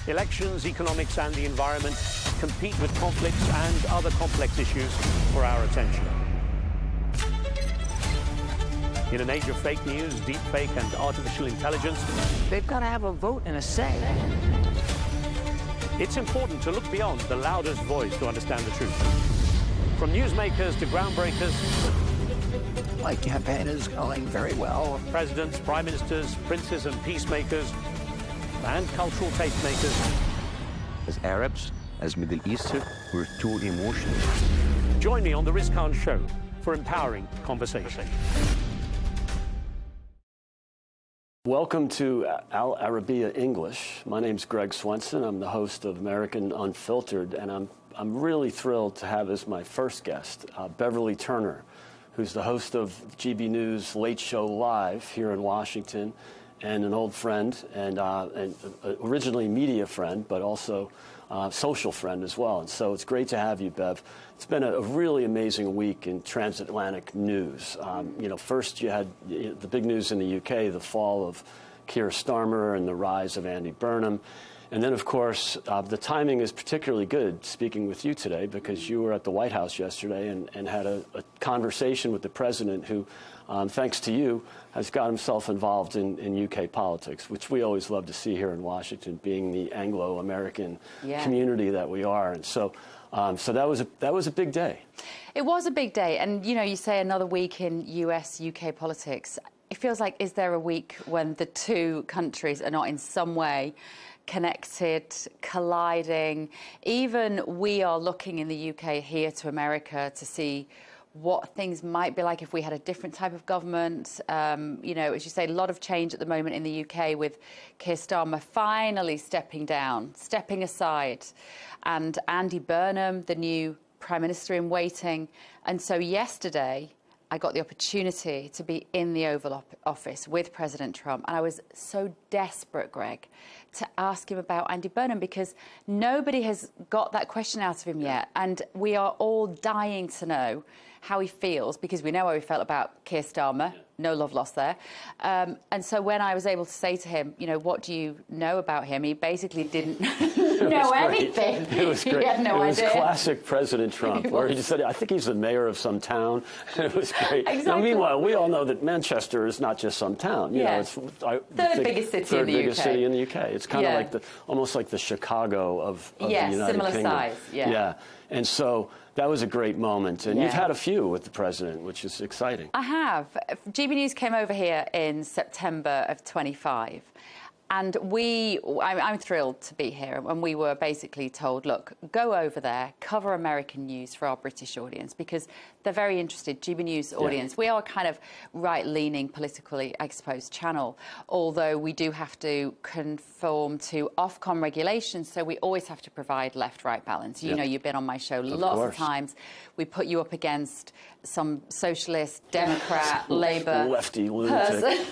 elections, economics and the environment compete with conflicts and other complex issues for our attention. In an age of fake news, deepfake and artificial intelligence, they've got to have a vote and a say. It's important to look beyond the loudest voice to understand the truth. From newsmakers to groundbreakers, my campaign is going very well. Presidents, prime ministers, princes and peacemakers, and cultural tastemakers. As Arabs, as Middle Eastern, we're too emotional. Join me on The Riz Khan Show for empowering conversation. Welcome to Arabiya English. My name's Greg Swenson. I'm the host of American Unfiltered, and I'm really thrilled to have as my first guest Beverly Turner, who's the host of GB News Late Show Live here in Washington, and an old friend, and originally media friend, but also social friend as well. And so it's great to have you, Bev. It's been a really amazing week in transatlantic news. First you had the big news in the UK, the fall of Keir Starmer and the rise of Andy Burnham. And then, of course, the timing is particularly good speaking with you today because you were at the White House yesterday and had a conversation with the president who, thanks to you, has got himself involved in UK politics, which we always love to see here in Washington, being the Anglo-American community that we are. And so So that was a big day. It was a big day. And, you know, you say another week in US-UK politics. It feels like, is there a week when the two countries are not in some way connected, colliding? Even we are looking in the UK here to America to see what things might be like if we had a different type of government. You know, as you say, a lot of change at the moment in the UK with Keir Starmer finally stepping down, stepping aside, and Andy Burnham, the new Prime Minister in waiting. And so yesterday, I got the opportunity to be in the Oval Office with President Trump. And I was so desperate, Greg, to ask him about Andy Burnham, because nobody has got that question out of him yet. And we are all dying to know how he feels, because we know how he felt about Keir Starmer. No love lost there. And so when I was able to say to him, you know, what do you know about him? He basically didn't know anything. It was great. He had no idea. It was classic President Trump, where he just said, I think he's the mayor of some town. It was great. Exactly. Now, meanwhile, we all know that Manchester is not just some town. You know, it's third biggest city in the UK. Third biggest city in the UK. It's kind of like almost like the Chicago of the United similar Kingdom. size. Yeah. And so that was a great moment. And you've had a few with the president, which is exciting. I have. GB News came over here in September of 25. And I'm thrilled to be here. And we were basically told, look, go over there, cover American news for our British audience, because they're very interested. GB News audience. We are a kind of right-leaning, politically exposed channel, although we do have to conform to Ofcom regulations, so we always have to provide left-right balance. You know, you've been on my show lots of times. We put you up against some socialist, Democrat, Labour lefty lunatic.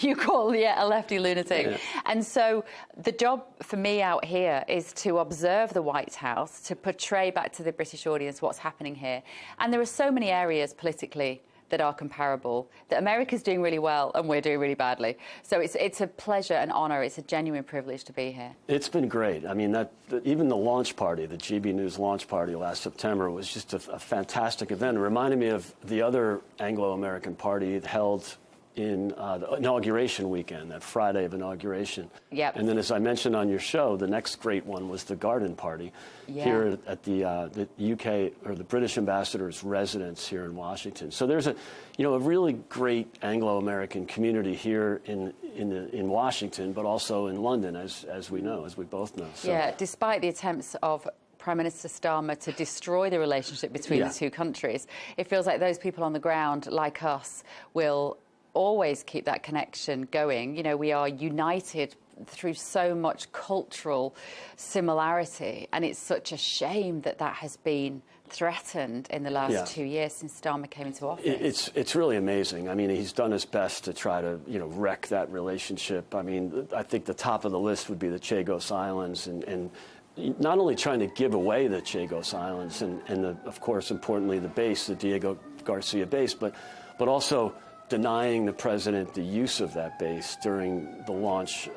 You call a lefty lunatic. Yeah. And so the job for me out here is to observe the White House, to portray back to the British audience what's happening here. And there are so many areas politically that are comparable, that America's doing really well and we're doing really badly. So it's a pleasure and honour. It's a genuine privilege to be here. It's been great. I mean, even the launch party, the GB News launch party last September was just a fantastic event. It reminded me of the other Anglo-American party held in the inauguration weekend, that Friday of inauguration. Yep. And then, as I mentioned on your show, the next great one was the Garden Party here at the UK, or the British ambassador's residence here in Washington. So there's a really great Anglo-American community here in Washington, but also in London, as we both know. So. Yeah, despite the attempts of Prime Minister Starmer to destroy the relationship between the two countries, it feels like those people on the ground, like us, will always keep that connection going. You know, we are united through so much cultural similarity, and it's such a shame that has been threatened in the last 2 years since Starmer came into office. It's really amazing. I mean, he's done his best to try to wreck that relationship. I mean, I think the top of the list would be the Chagos Islands, and not only trying to give away the Chagos Islands and of course, importantly, the base, the Diego Garcia base, but also denying the president the use of that base during the launch,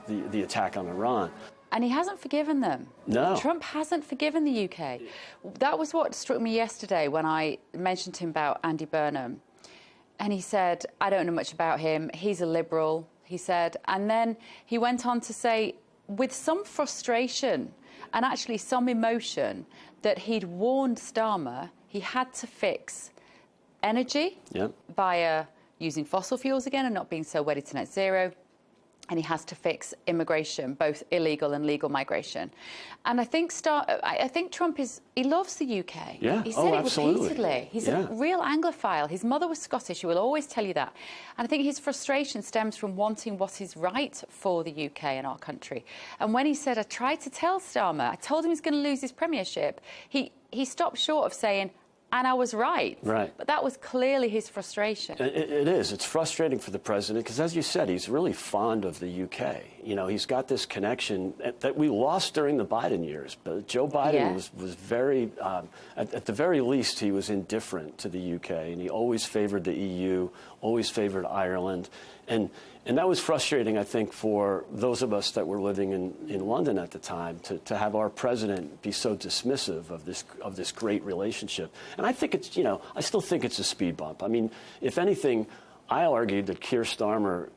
the attack on Iran. And he hasn't forgiven them. No. Trump hasn't forgiven the UK. That was what struck me yesterday when I mentioned to him about Andy Burnham. And he said, I don't know much about him. He's a liberal, he said. And then he went on to say, with some frustration and actually some emotion, that he'd warned Starmer he had to fix energy via using fossil fuels again and not being so wedded to net zero. And he has to fix immigration, both illegal and legal migration. And I think Trump he loves the UK. Yeah. He said it absolutely. repeatedly. He's a real Anglophile. His mother was Scottish. He will always tell you that. And I think his frustration stems from wanting what is right for the UK and our country. And when he said, I tried to tell Starmer, I told him he's going to lose his premiership, he stopped short of saying, and I was right. Right. But that was clearly his frustration. It is. It's frustrating for the president because, as you said, he's really fond of the UK. You know, he's got this connection that we lost during the Biden years. But Joe Biden was very, at the very least, he was indifferent to the UK. And he always favored the EU, always favored Ireland. And that was frustrating, I think, for those of us that were living in London at the time, to have our president be so dismissive of this great relationship. And I think it's, I still think it's a speed bump. I mean, if anything, I argued that Keir Starmer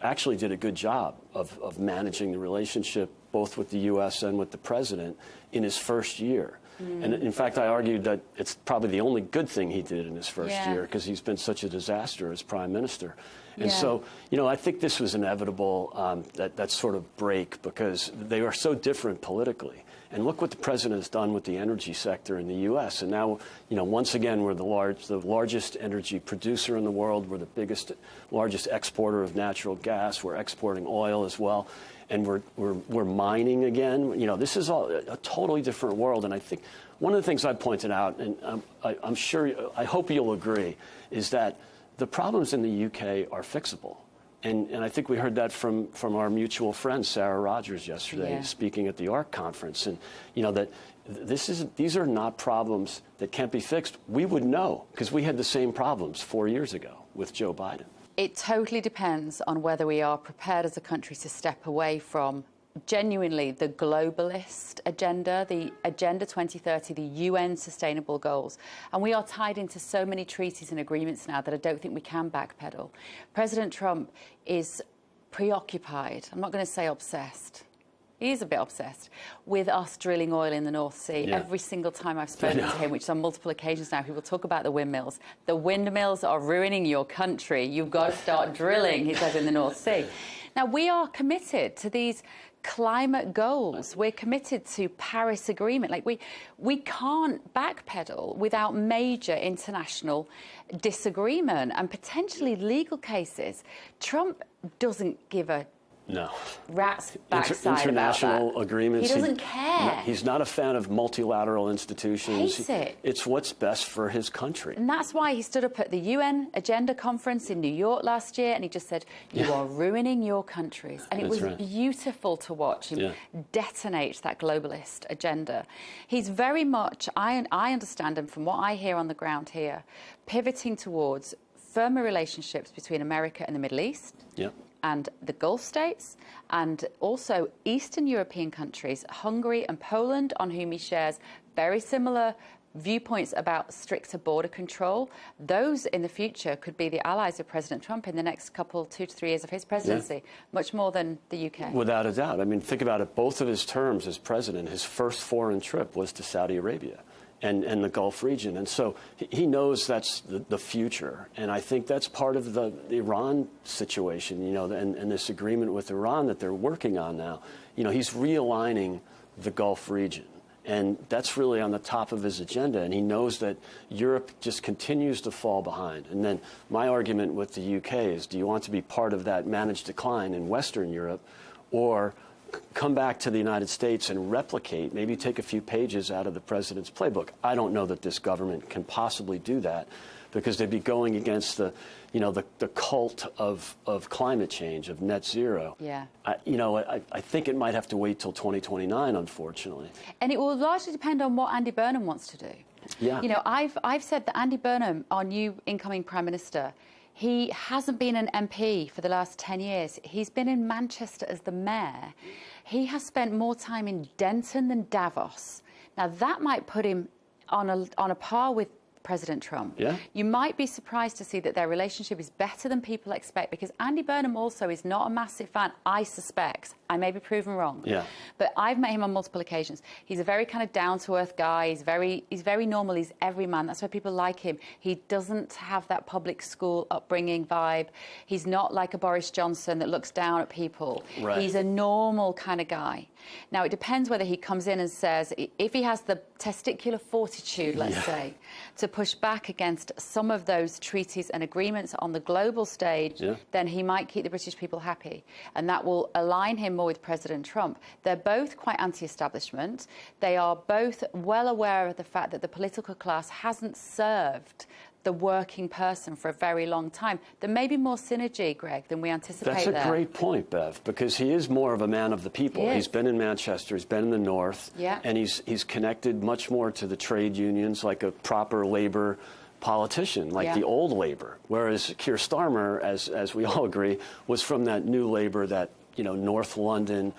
actually did a good job of managing the relationship both with the U.S. and with the president in his first year. And in fact, I argued that it's probably the only good thing he did in his first year, because he's been such a disaster as prime minister. And so, you know, I think this was inevitable, that sort of break, because they are so different politically. And look what the president has done with the energy sector in the U.S. And now, you know, once again, we're the largest energy producer in the world. We're the largest exporter of natural gas. We're exporting oil as well. And we're mining again. You know, this is a totally different world. And I think one of the things I pointed out, and I'm sure, I hope you'll agree, is that the problems in the UK are fixable. And I think we heard that from our mutual friend, Sarah Rogers, yesterday, speaking at the ARC conference. And, you know, that these are not problems that can't be fixed. We would know, because we had the same problems 4 years ago with Joe Biden. It totally depends on whether we are prepared as a country to step away from genuinely the globalist agenda, the Agenda 2030, the UN Sustainable Goals. And we are tied into so many treaties and agreements now that I don't think we can backpedal. President Trump is preoccupied, I'm not going to say obsessed, he is a bit obsessed with us drilling oil in the North Sea. Every single time I've spoken to him, which is on multiple occasions now, he will talk about the windmills. The windmills are ruining your country. You've got to start drilling, he says, in the North Sea. Now, we are committed to these climate goals. We're committed to Paris Agreement. Like, we can't backpedal without major international disagreement and potentially legal cases. Trump doesn't give a rat's backside international about that. agreements. He doesn't care. He's not a fan of multilateral institutions. Hates it. It's what's best for his country. And that's why he stood up at the UN Agenda Conference in New York last year and he just said, you are ruining your countries. And it was beautiful to watch him detonate that globalist agenda. He's very much, I understand him from what I hear on the ground here, pivoting towards firmer relationships between America and the Middle East. And the Gulf states, and also Eastern European countries, Hungary and Poland, on whom he shares very similar viewpoints about stricter border control. Those in the future could be the allies of President Trump in the next couple, 2 to 3 years of his presidency, much more than the UK. Without a doubt. I mean, think about it. Both of his terms as president, his first foreign trip was to Saudi Arabia and the Gulf region. And so he knows that's the future. And I think that's part of the Iran situation, you know, and this agreement with Iran that they're working on now. You know, he's realigning the Gulf region. And that's really on the top of his agenda. And he knows that Europe just continues to fall behind. And then my argument with the UK is, do you want to be part of that managed decline in Western Europe, or come back to the United States and replicate, maybe take a few pages out of the president's playbook? I don't know that this government can possibly do that, because they'd be going against the cult of climate change, of net zero. I think it might have to wait till 2029, unfortunately. And it will largely depend on what Andy Burnham wants to do. You know, I've said that Andy Burnham, our new incoming Prime Minister, he hasn't been an MP for the last 10 years. He's been in Manchester as the mayor. He has spent more time in Denton than Davos. Now, that might put him on a par with President Trump. You might be surprised to see that their relationship is better than people expect, because Andy Burnham also is not a massive fan, I suspect. I may be proven wrong. But I've met him on multiple occasions. He's a very kind of down-to-earth guy. He's very normal. He's everyman. That's why people like him. He doesn't have that public school upbringing vibe. He's not like a Boris Johnson that looks down at people. He's a normal kind of guy. Now, it depends whether he comes in and says, if he has the testicular fortitude, let's say, to push back against some of those treaties and agreements on the global stage, then he might keep the British people happy. And that will align him more with President Trump. They're both quite anti-establishment. They are both well aware of the fact that the political class hasn't served the working person for a very long time. There may be more synergy, Greg, than we anticipate. That's a great point, Bev, because he is more of a man of the people. He's been in Manchester, he's been in the North, and he's connected much more to the trade unions, like a proper labor politician, like the old Labour. Whereas Keir Starmer, as we all agree, was from that new Labour, that, you know, North London,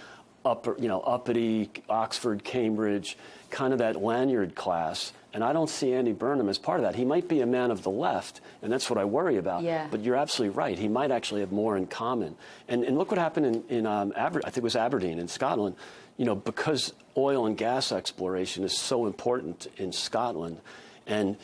uppity, Oxford, Cambridge, kind of that lanyard class. And I don't see Andy Burnham as part of that. He might be a man of the left, and that's what I worry about. Yeah. But you're absolutely right. He might actually have more in common. And look what happened in I think it was Aberdeen in Scotland. You know, because oil and gas exploration is so important in Scotland, and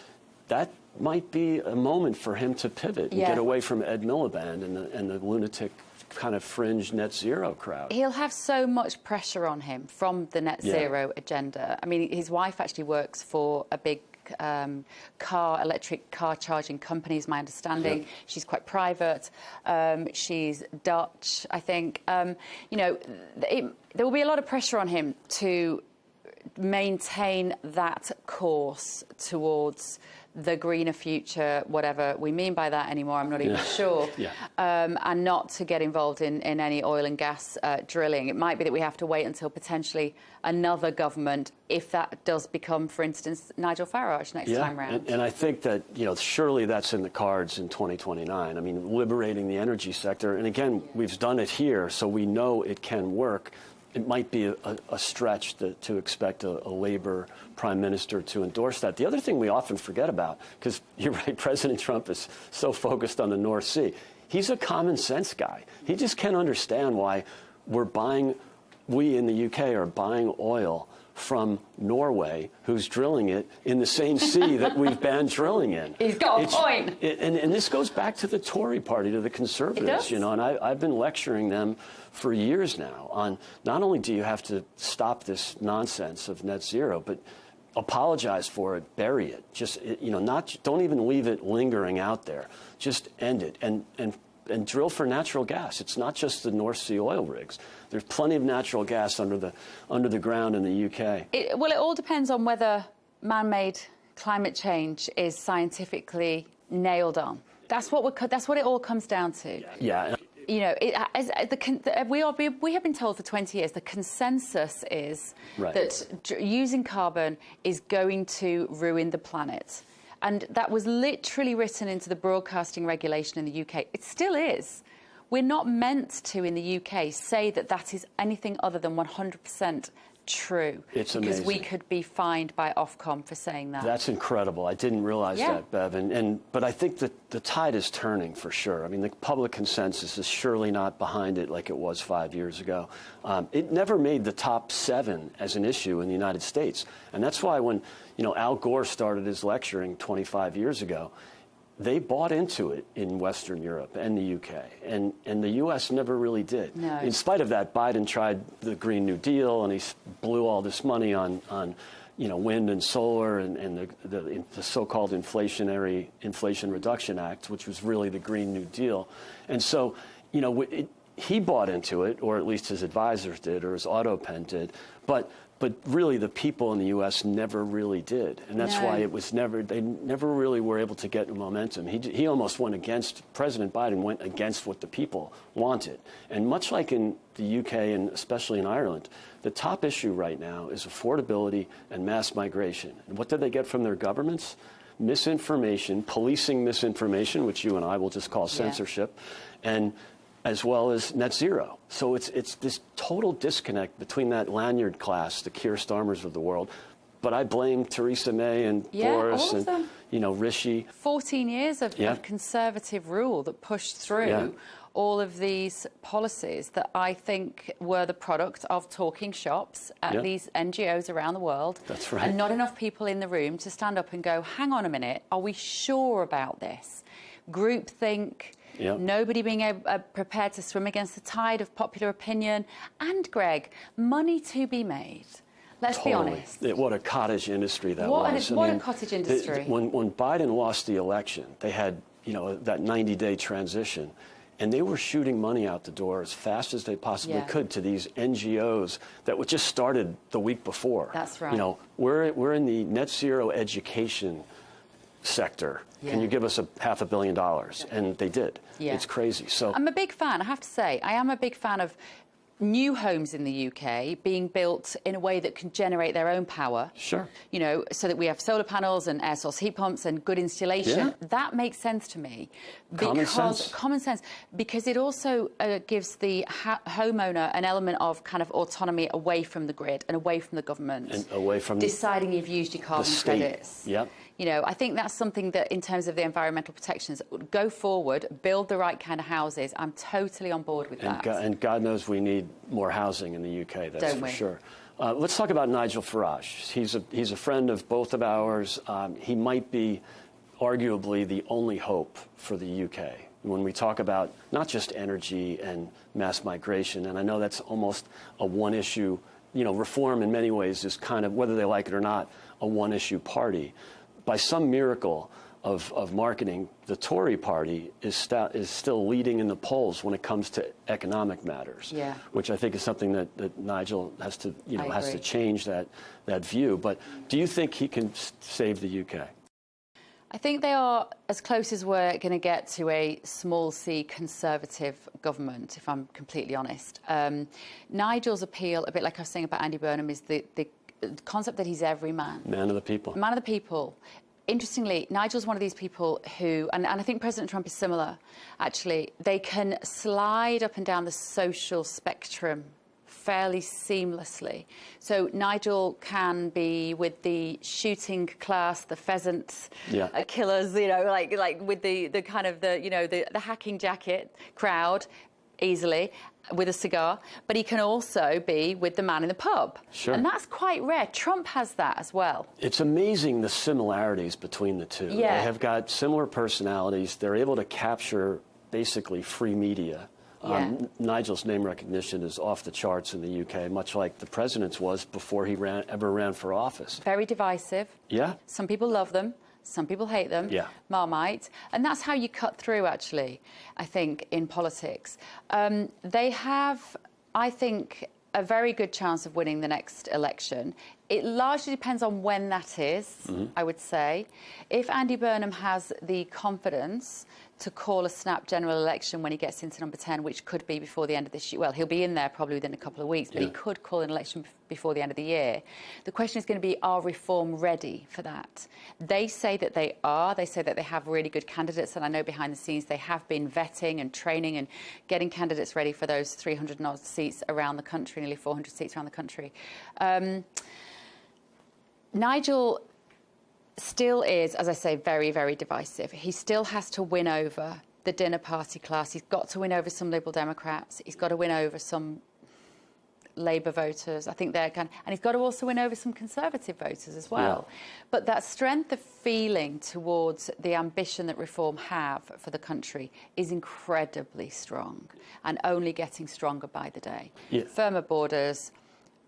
that might be a moment for him to pivot and get away from Ed Miliband and the lunatic kind of fringe net zero crowd. He'll have so much pressure on him from the net zero agenda. I mean, his wife actually works for a big electric car charging company, is my understanding. She's quite private. She's Dutch, I think. You know, there will be a lot of pressure on him to maintain that course towards the greener future, whatever we mean by that anymore, I'm not even sure, and not to get involved in any oil and gas drilling. It might be that we have to wait until potentially another government, if that does become, for instance, Nigel Farage next time round. And I think that, you know, surely that's in the cards in 2029. I mean, liberating the energy sector, and again, we've done it here, so we know it can work. It might be a stretch to expect a Labour prime minister to endorse that. The other thing we often forget about, because you're right, President Trump is so focused on the North Sea, he's a common sense guy. He just can't understand why we in the UK are buying oil from Norway, who's drilling it in the same sea that we've banned drilling in. He's got a point. And this goes back to the Tory party, to the Conservatives, you know, and I've been lecturing them for years now on not only do you have to stop this nonsense of net zero, but apologize for it, bury it. Just, you know, don't even leave it lingering out there. Just end it and drill for natural gas. It's not just the North Sea oil rigs. There's plenty of natural gas under the ground in the UK. Well, it all depends on whether man-made climate change is scientifically nailed on. That's what it all comes down to. Yeah. You know, we have been told for 20 years the consensus is that using carbon is going to ruin the planet. And that was literally written into the broadcasting regulation in the UK. It still is. We're not meant to, in the UK, say that that is anything other than 100% true. It's amazing. Because we could be fined by Ofcom for saying that. That's incredible. I didn't realize that, Bev. But I think that the tide is turning for sure. I mean, the public consensus is surely not behind it like it was 5 years ago. It never made the top 7 as an issue in the United States. And that's why when, you know, Al Gore started his lecturing 25 years ago, they bought into it in Western Europe and the UK, and the US never really did. No. In spite of that, Biden tried the Green New Deal, and he blew all this money on you know, wind and solar and the so-called Inflation Reduction Act, which was really the Green New Deal. And so, you know, he bought into it, or at least his advisors did, or his AutoPen did, but really the people in the U.S. never really did. And that's why they never really were able to get momentum. He almost went against, President Biden went against what the people wanted. And much like in the UK and especially in Ireland, the top issue right now is affordability and mass migration. And what did they get from their governments? Misinformation, policing misinformation, which you and I will just call censorship, and as well as net zero. So it's this total disconnect between that lanyard class, the Keir Starmers of the world. But I blame Theresa May and Boris and, you know, Rishi. 14 years of conservative rule that pushed through all of these policies that I think were the product of talking shops at these NGOs around the world. That's right. And not enough people in the room to stand up and go, hang on a minute, are we sure about this? Groupthink. Nobody being prepared to swim against the tide of popular opinion. And, Greg, money to be made. Let's be honest. What a cottage industry that was. What a cottage industry. When Biden lost the election, they had, you know, that 90-day transition, and they were shooting money out the door as fast as they possibly could to these NGOs that were just started the week before. That's right. You know, we're in the net zero education sector. Can you give us $500 million? And they did. It's crazy. So I'm a big fan, I have to say. I am a big fan of new homes in the UK being built in a way that can generate their own power. Sure. You know, so that we have solar panels and air source heat pumps and good insulation. Yeah. That makes sense to me. Common sense. Common sense. Because it also gives the homeowner an element of kind of autonomy away from the grid and away from the government. And away from deciding you've used your carbon credits. Yep. You know, I think that's something that, in terms of the environmental protections, go forward, build the right kind of houses. I'm totally on board with that. And God knows we need more housing in the UK, that's Don't for we? sure. Let's talk about Nigel Farage. He's a friend of both of ours. He might be arguably the only hope for the UK when we talk about not just energy and mass migration. And I know that's almost a one-issue, you know, reform in many ways is kind of, whether they like it or not, a one-issue party. By some miracle of marketing, the Tory party is still leading in the polls when it comes to economic matters, which I think is something that Nigel has to, has to change that view. But do you think he can save the UK? I think they are as close as we're going to get to a small c Conservative government, if I'm completely honest. Nigel's appeal, a bit like I was saying about Andy Burnham, is the concept that he's every man. Man of the people. Man of the people. Interestingly, Nigel's one of these people who, and I think President Trump is similar, actually, they can slide up and down the social spectrum fairly seamlessly. So Nigel can be with the shooting class, the pheasant killers, you know, like with the kind of the hacking jacket crowd easily with a cigar, but he can also be with the man in the pub. Sure. And that's quite rare. Trump has that as well. It's amazing the similarities between the two. Yeah. They have got similar personalities. They're able to capture basically free media. Nigel's name recognition is off the charts in the UK, much like the president's was before he ever ran for office. Very divisive. Yeah. Some people love them. Some people hate them. Yeah. Marmite. And that's how you cut through, actually, I think, in politics. They have, I think, a very good chance of winning the next election. It largely depends on when that is, I would say. If Andy Burnham has the confidence to call a snap general election when he gets into number 10, which could be before the end of this year. Well, he'll be in there probably within a couple of weeks, but he could call an election before the end of the year. The question is going to be, are Reform ready for that? They say that they are. They say that they have really good candidates, and I know behind the scenes they have been vetting and training and getting candidates ready for those 300 and odd seats around the country, nearly 400 seats around the country. Nigel still is, as I say, very, very divisive. He still has to win over the dinner party class. He's got to win over some Liberal Democrats. He's got to win over some Labour voters. I think they're and he's got to also win over some Conservative voters as well. Yeah. But that strength of feeling towards the ambition that Reform have for the country is incredibly strong and only getting stronger by the day. Yeah. Firmer borders,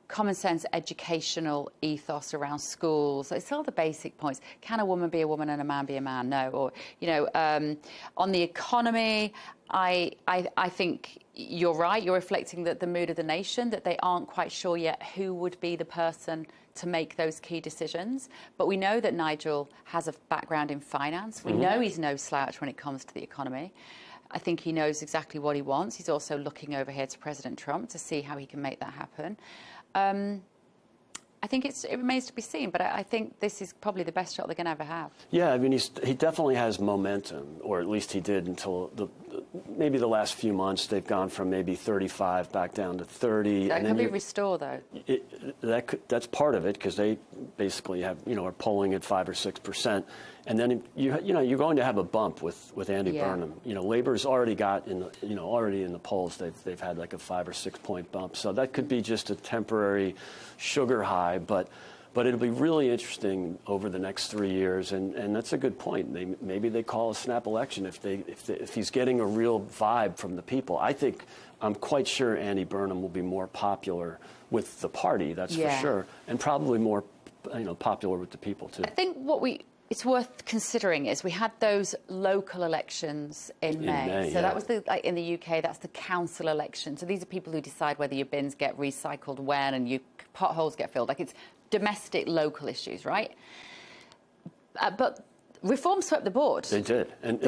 common sense educational ethos around schools. It's all the basic points. Can a woman be a woman and a man be a man? No. Or, you know, on the economy, I think you're right. You're reflecting that the mood of the nation, that they aren't quite sure yet who would be the person to make those key decisions. But we know that Nigel has a background in finance. We know he's no slouch when it comes to the economy. I think he knows exactly what he wants. He's also looking over here to President Trump to see how he can make that happen. I think it remains to be seen, but I think this is probably the best shot they're going to ever have. Yeah, I mean, he definitely has momentum, or at least he did until maybe the last few months. They've gone from maybe 35 back down to 30. That could be restored, though. That's part of it, because they basically have, are polling at 5 or 6%. And then you're going to have a bump with Andy Burnham. Labor's already got already in the polls. They've had like a 5 or 6 point bump. So that could be just a temporary sugar high, but it'll be really interesting over the next 3 years. And that's a good point. Maybe they call a snap election if he's getting a real vibe from the people. I'm quite sure Andy Burnham will be more popular with the party. That's for sure, and probably more popular with the people too. I think it's worth considering is we had those local elections in May. So that was in the UK, that's the council election. So these are people who decide whether your bins get recycled when and your potholes get filled. Like, it's domestic, local issues, right? But Reform swept the board. They did. And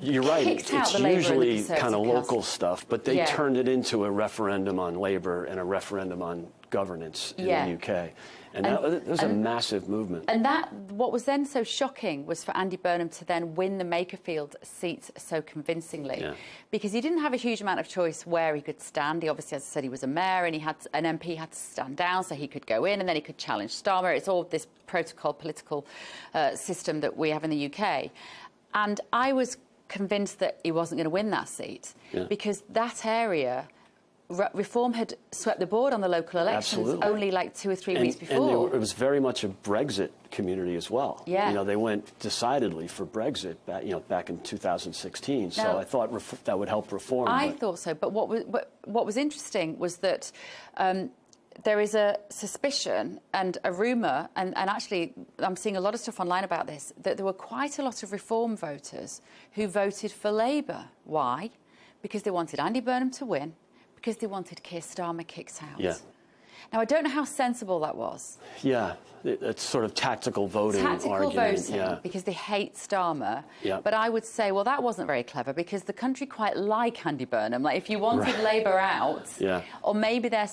you're right, it's usually kind of local stuff, but they turned it into a referendum on labor and a referendum on governance in the UK. And that was a massive movement. And what was then so shocking was for Andy Burnham to then win the Makerfield seat so convincingly, because he didn't have a huge amount of choice where he could stand. He obviously, as I said, he was a mayor, and an MP had to stand down so he could go in, and then he could challenge Starmer. It's all this protocol political system that we have in the UK. And I was convinced that he wasn't going to win that seat because that area... Reform had swept the board on the local elections only like 2 or 3 weeks before. And it was very much a Brexit community as well. Yeah. You know, they went decidedly for Brexit back in 2016. So I thought that would help Reform. I thought so. But what was interesting was that there is a suspicion and a rumour, and actually I'm seeing a lot of stuff online about this, that there were quite a lot of Reform voters who voted for Labour. Why? Because they wanted Andy Burnham to win, because they wanted Keir Starmer kicked out. Yeah. Now, I don't know how sensible that was. Yeah, it's sort of tactical voting argument. Voting, because they hate Starmer. Yeah. But I would say, well, that wasn't very clever, because the country quite like Andy Burnham. Like, if you wanted Labour out, or maybe their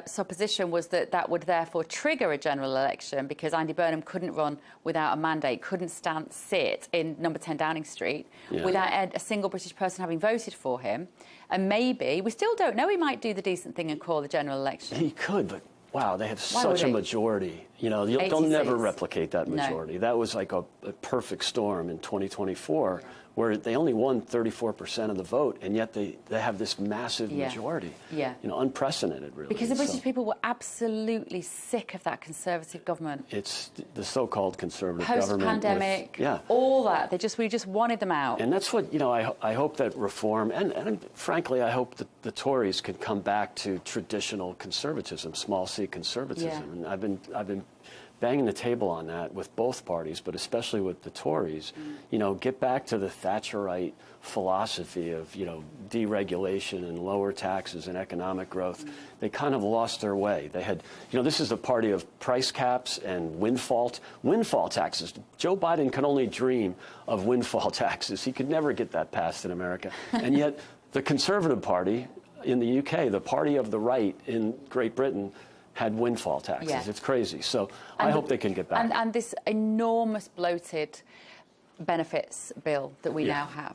supposition was that would therefore trigger a general election, because Andy Burnham couldn't run without a mandate, couldn't sit in number 10 Downing Street without a single British person having voted for him. And maybe, we still don't know, he might do the decent thing and call the general election. He could, but wow, they have such a majority. You know, they'll never replicate that majority. No. That was like a perfect storm in 2024, where they only won 34% of the vote, and yet they have this massive majority. Yeah. You know, unprecedented, really. Because the British people were absolutely sick of that Conservative government. It's the so-called Conservative government. Post-pandemic, all that. We just wanted them out. And that's what, you know, I hope that Reform, and frankly, I hope that the Tories can come back to traditional conservatism, small C conservatism. And I've been banging the table on that with both parties, but especially with the Tories. You know, get back to the Thatcherite philosophy of, you know, deregulation and lower taxes and economic growth. They kind of lost their way. They had, you know, this is a party of price caps and windfall taxes. Joe Biden can only dream of windfall taxes. He could never get that passed in America. And yet the Conservative Party in the UK, the party of the right in Great Britain, had windfall taxes. Yeah. It's crazy. So I hope they can get back. And this enormous bloated benefits bill that we now have.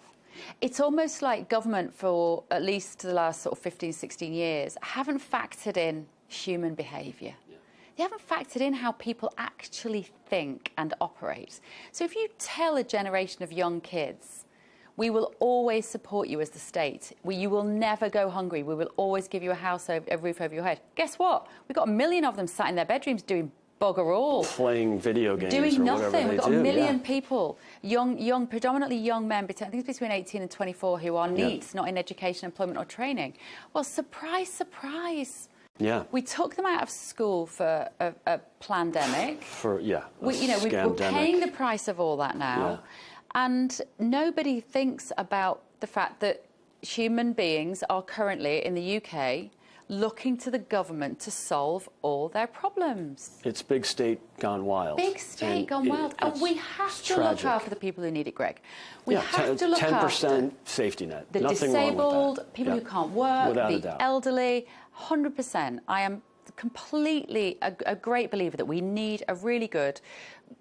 It's almost like government for at least the last sort of 15, 16 years haven't factored in human behaviour. They haven't factored in how people actually think and operate. So if you tell a generation of young kids, we will always support you as the state. You will never go hungry. We will always give you a roof over your head. Guess what? We've got 1 million of them sat in their bedrooms doing bugger all. Playing video games doing or nothing. We've got 1 million yeah. people, predominantly young men, I think it's between 18 and 24, who are NEETs, not in education, employment or training. Well, surprise, surprise. Yeah. We took them out of school for a pandemic. We're paying the price of all that now. Yeah. And nobody thinks about the fact that human beings are currently in the UK looking to the government to solve all their problems. It's big state gone wild. Big state gone wild. And we have to look after the people who need it, Greg. We have to look 10% after safety net. the Nothing disabled, wrong with that. people who can't work, Without a the doubt. elderly. 100%. I am completely a great believer that we need a really good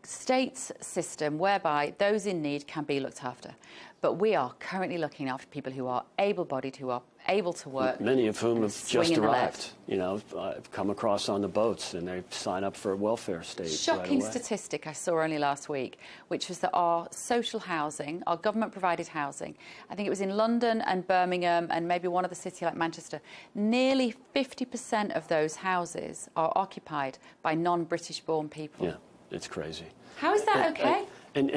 state system whereby those in need can be looked after. But we are currently looking after people who are able-bodied, who are able to work. Many of whom have just arrived. You know, I've come across on the boats and they sign up for a welfare state. Shocking right away. statistic I saw only last week, which was that our social housing, our government-provided housing, I think it was in London and Birmingham and maybe one other city like Manchester, nearly 50% of those houses are occupied by non-British born people. Yeah, it's crazy. How is that okay? And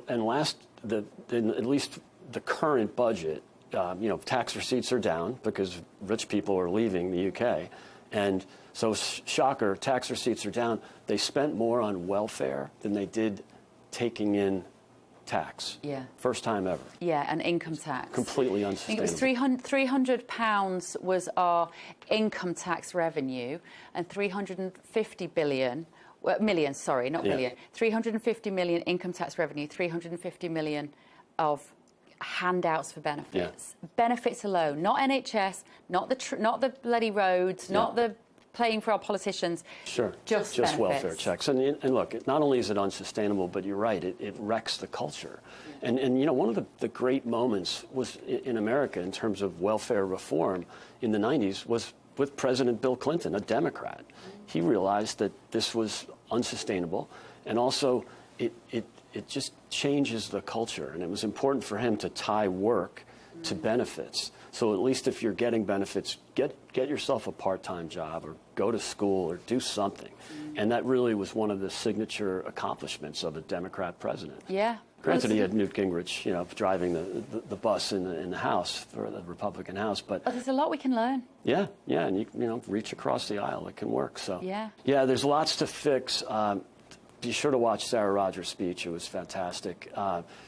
at least the current budget, you know, tax receipts are down because rich people are leaving the UK. And so, shocker, tax receipts are down. They spent more on welfare than they did taking in tax. Yeah. First time ever. Yeah, and income tax. Completely unsustainable. I think it was £300 was our income tax revenue and 350 billion million, sorry, not Yeah. million. 350 million income tax revenue, 350 million of handouts for benefits. Benefits alone, not NHS, not the bloody roads, not the playing for our politicians. Sure. Just welfare checks. And look, not only is it unsustainable, but you're right, it wrecks the culture. And you know, one of the great moments was in America in terms of welfare reform in the 90s was with President Bill Clinton, a Democrat. He realized that this was unsustainable, and also it just changes the culture. And it was important for him to tie work to benefits. So at least if you're getting benefits, get yourself a part-time job or go to school or do something. And that really was one of the signature accomplishments of a Democrat president. Yeah. Granted, he had Newt Gingrich, you know, driving the bus in the House, for the Republican House, but there's a lot we can learn. Yeah, and you know, reach across the aisle, it can work. So yeah, there's lots to fix. Be sure to watch Sarah Rogers' speech. It was fantastic.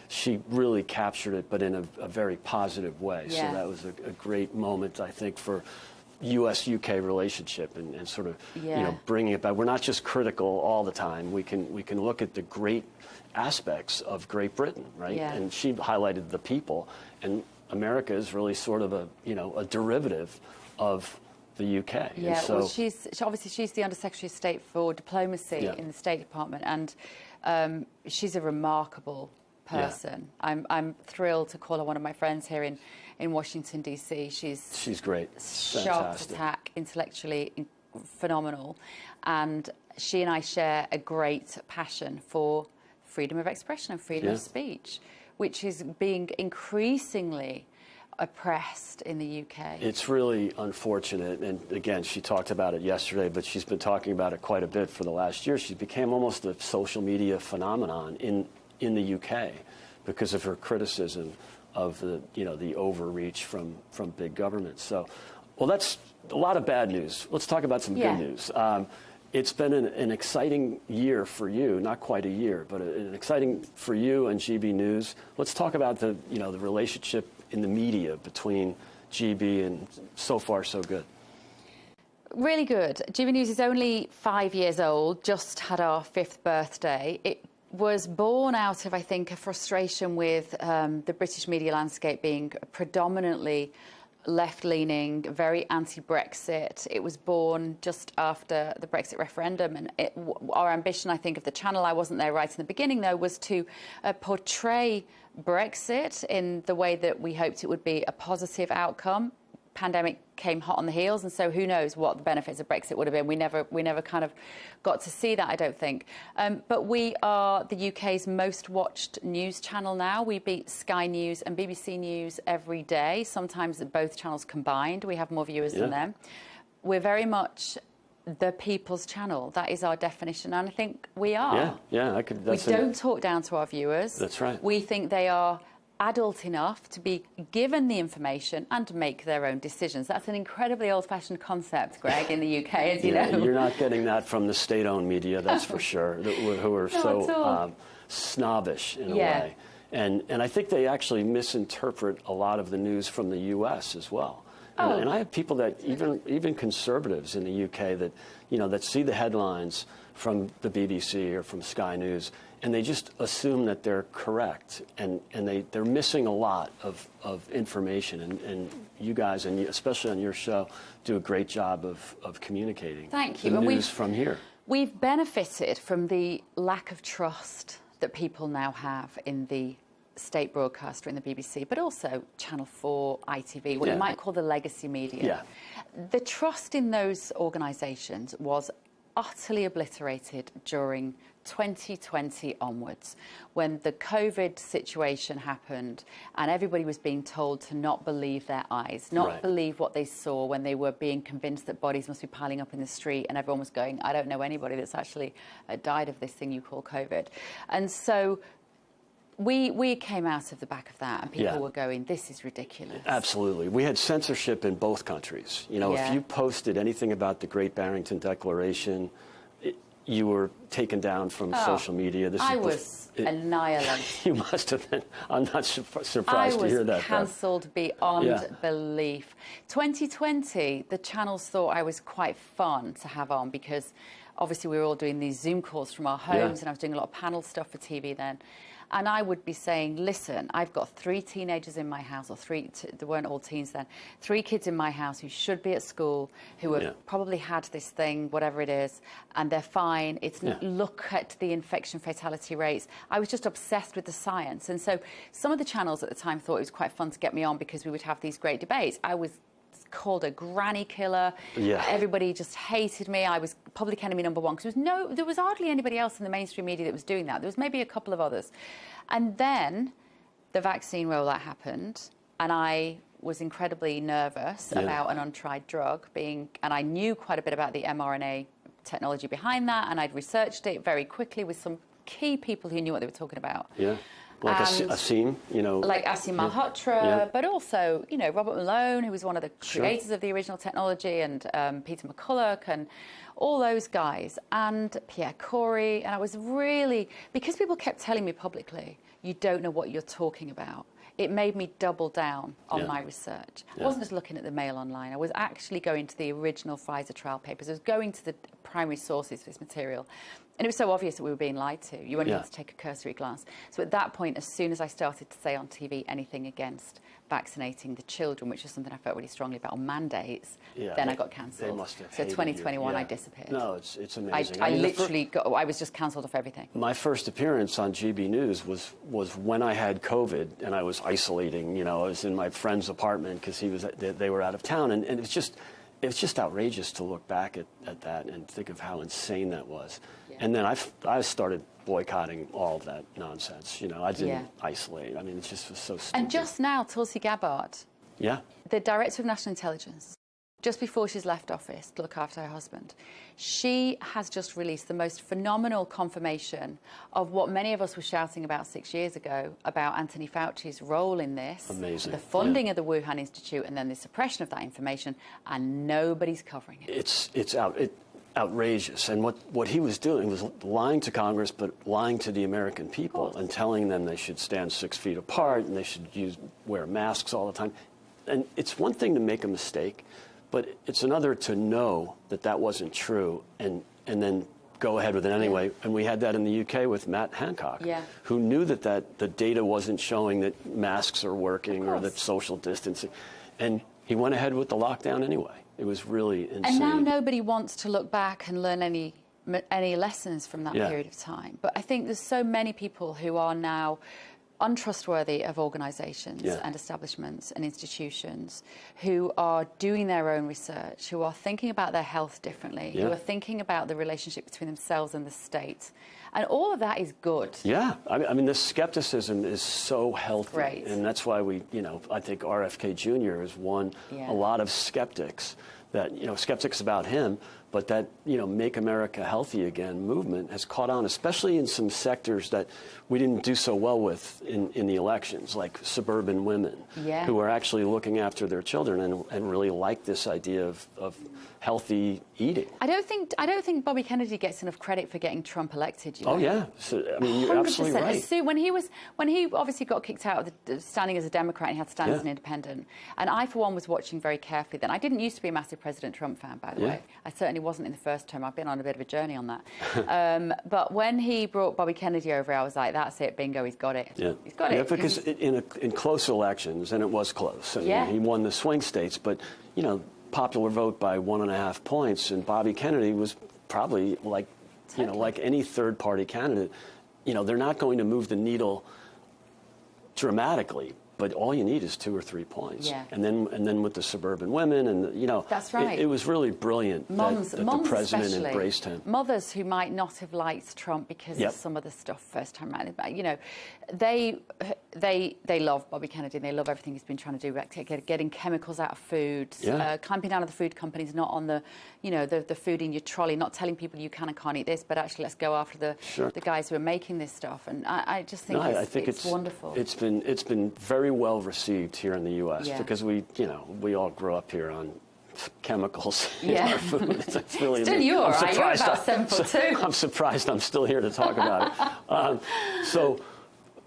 She really captured it, but in a very positive way. Yeah. So that was a great moment, I think, for U.S.-UK relationship and sort of you know, bringing it back. We're not just critical all the time. We can look at the great aspects of Great Britain, right? Yeah. And she highlighted the people, and America is really sort of a derivative of the UK. Yeah, and so, well, she's the Under Secretary of State for Diplomacy in the State Department, and she's a remarkable person. Yeah. I'm thrilled to call her one of my friends here in Washington, D.C. She's great. Sharp attack, intellectually phenomenal, and she and I share a great passion for freedom of expression and freedom of speech, which is being increasingly oppressed in the UK. It's really unfortunate, and again, she talked about it yesterday, but she's been talking about it quite a bit for the last year. She became almost a social media phenomenon in the UK because of her criticism of the overreach from big government. So, well, that's a lot of bad news. Let's talk about some good news. It's been an exciting year for you, not quite a year, but an exciting for you and GB News. Let's talk about the relationship in the media between GB, and so far so good. Really good. GB News is only 5 years old, just had our 5th birthday. It was born out of, I think, a frustration with the British media landscape being predominantly left-leaning, very anti-Brexit. It was born just after the Brexit referendum, and our ambition, I think, of the channel, I wasn't there right in the beginning, though, was to portray Brexit in the way that we hoped it would be a positive outcome. Pandemic came hot on the heels, and so who knows what the benefits of Brexit would have been. We never kind of got to see that, I don't think. But we are the UK's most watched news channel now. We beat Sky News and BBC News every day. Sometimes both channels combined. We have more viewers than them. We're very much the people's channel. That is our definition, and I think we are. Yeah. We don't talk down to our viewers. That's right. We think they are adult enough to be given the information and to make their own decisions. That's an incredibly old-fashioned concept, Greg, in the UK, as you know. You're not getting that from the state-owned media, that's for sure, who are so snobbish in a way. And I think they actually misinterpret a lot of the news from the U.S. as well. And I have people that, even conservatives in the UK, that that see the headlines from the BBC or from Sky News, and they just assume that they're correct, and they're missing a lot of information. And you guys, and especially on your show, do a great job of communicating the news from here. We've benefited from the lack of trust that people now have in the state broadcaster, in the BBC, but also Channel 4, ITV, what you might call the legacy media. The trust in those organisations was utterly obliterated during 2020 onwards, when the COVID situation happened and everybody was being told to not believe their eyes, not believe what they saw, when they were being convinced that bodies must be piling up in the street, and everyone was going, I don't know anybody that's actually died of this thing you call COVID. And so we came out of the back of that, and people were going, this is ridiculous. Absolutely. We had censorship in both countries. If you posted anything about the Great Barrington Declaration, you were taken down from social media. I was annihilated. You must have been. I'm not surprised to hear that. I was cancelled beyond belief. 2020, the channels thought I was quite fun to have on because obviously we were all doing these Zoom calls from our homes, and I was doing a lot of panel stuff for TV then. And I would be saying, listen, I've got 3 teenagers in my house, or they weren't all teens then, 3 kids in my house who should be at school, who have probably had this thing, whatever it is, and they're fine. Look at the infection fatality rates. I was just obsessed with the science. And so some of the channels at the time thought it was quite fun to get me on because we would have these great debates. I was called a granny killer. Everybody just hated me. I was public enemy #1 because there was hardly anybody else in the mainstream media that was doing that. There was maybe a couple of others. And then the vaccine rollout happened, and I was incredibly nervous about an untried drug and I knew quite a bit about the mRNA technology behind that, and I'd researched it very quickly with some key people who knew what they were talking about. Like Asim, like Asim Malhotra, but also, Robert Malone, who was one of the creators of the original technology, and Peter McCulloch, and all those guys, and Pierre Corey. And I was really, because people kept telling me publicly, you don't know what you're talking about, it made me double down on my research. I wasn't just looking at the Mail Online. I was actually going to the original Pfizer trial papers. I was going to the primary sources for this material. And it was so obvious that we were being lied to. You only had to take a cursory glance. So at that point, as soon as I started to say on TV anything against vaccinating the children, which is something I felt really strongly about, on mandates, then I got cancelled. They must have so 2021, I disappeared. No, it's amazing. I was just cancelled off everything. My first appearance on GB News was when I had COVID, and I was isolating. I was in my friend's apartment because they were out of town, and it's just outrageous to look back at that and think of how insane that was. And then I started boycotting all of that nonsense. I didn't isolate. I mean, it just was so stupid. And just now, Tulsi Gabbard, the Director of National Intelligence, just before she's left office to look after her husband, she has just released the most phenomenal confirmation of what many of us were shouting about 6 years ago about Anthony Fauci's role in this. Amazing. The funding of the Wuhan Institute, and then the suppression of that information, and nobody's covering it. It's outrageous. And what he was doing was lying to Congress, but lying to the American people and telling them they should stand 6 feet apart and they should wear masks all the time. And it's one thing to make a mistake, but it's another to know that wasn't true and then go ahead with it anyway. And we had that in the UK with Matt Hancock, who knew that the data wasn't showing that masks are working or that social distancing. And he went ahead with the lockdown anyway. It was really insane. And now nobody wants to look back and learn any lessons from that period of time. But I think there's so many people who are now untrustworthy of organisations and establishments and institutions, who are doing their own research, who are thinking about their health differently, who are thinking about the relationship between themselves and the state. And all of that is good. Yeah, I mean, the skepticism is so healthy. Right. And that's why I think RFK Jr. has won a lot of skeptics skeptics about him, but that, Make America Healthy Again movement has caught on, especially in some sectors that we didn't do so well with in the elections, like suburban women who are actually looking after their children and really like this idea of healthy eating. I don't think Bobby Kennedy gets enough credit for getting Trump elected. Oh yeah, so, I mean, you're 100%. absolutely right. When he obviously got kicked out of standing as a Democrat, and he had to stand as an independent. And I, for one, was watching very carefully then. I didn't used to be a massive President Trump fan, by the way. I certainly wasn't in the first term. I've been on a bit of a journey on that. But when he brought Bobby Kennedy over, I was like, that's it, bingo, he's got it. He's got it. Yeah, because in close elections, and it was close, he won the swing states, but, popular vote by 1.5 points, and Bobby Kennedy was probably like any third-party candidate, they're not going to move the needle dramatically, but all you need is 2 or 3 points. And then with the suburban women, and that's right. It was really brilliant that the president embraced him. Mothers who might not have liked Trump because of some of the stuff first time around, they love Bobby Kennedy, and they love everything he's been trying to do, getting chemicals out of food, clamping down on the food companies, not on the food in your trolley, not telling people you can and can't eat this, but actually let's go after the guys who are making this stuff. And I just think it's wonderful. It's been very well received here in the U.S. because we all grew up here on chemicals in Yeah. our food. It's really Still you, all right. You're about 7'2". I'm surprised I'm still here to talk about it. So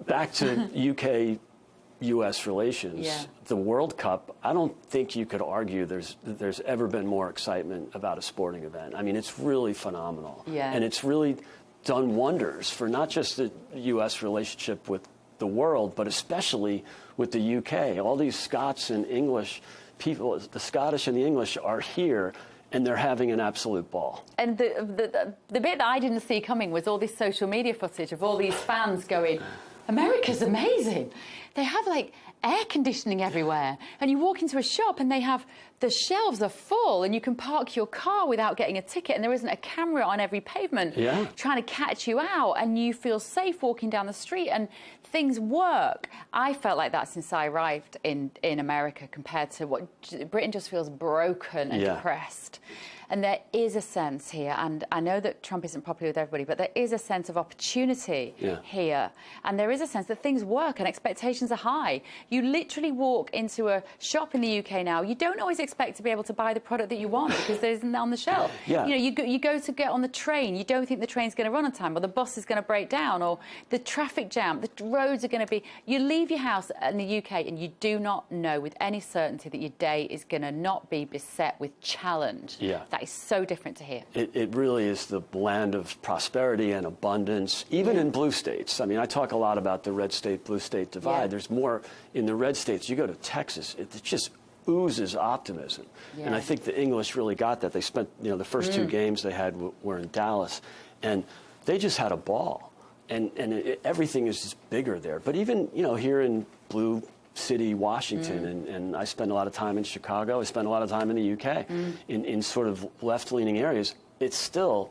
back to UK-US relations. Yeah. The World Cup, I don't think you could argue there's ever been more excitement about a sporting event. I mean, it's really phenomenal. Yeah. And it's really done wonders for not just the U.S. relationship with the world, but especially with the UK. All these Scots and English people, the Scottish and the English are here, and they're having an absolute ball. And the bit that I didn't see coming was all this social media footage of all these fans going, America's amazing. They have like air conditioning everywhere, and you walk into a shop and they have, the shelves are full and you can park your car without getting a ticket, and there isn't a camera on every pavement trying to catch you out, and you feel safe walking down the street and things work. I felt like that since I arrived in America, compared to what Britain just feels broken and depressed. And there is a sense here, and I know that Trump isn't popular with everybody, but there is a sense of opportunity here. And there is a sense that things work and expectations are high. You literally walk into a shop in the UK now, you don't always expect to be able to buy the product that you want because there isn't on the shelf. You know, you go to get on the train, you don't think the train's going to run on time, or the bus is going to break down, or the traffic jam, the roads are going to be... You leave your house in the UK and you do not know with any certainty that your day is going to not be beset with challenge. That is so different to here. It really is the land of prosperity and abundance, even in blue states. I mean, I talk a lot about the red state, blue state divide. There's more in the red states. You go to Texas, it just oozes optimism. And I think the English really got that. They spent, you know, the first two games they had were in Dallas, and they just had a ball. And everything is just bigger there. But even, you know, here in blue city, Washington, and I spend a lot of time in Chicago. I spend a lot of time in the UK, in sort of left-leaning areas. It's still,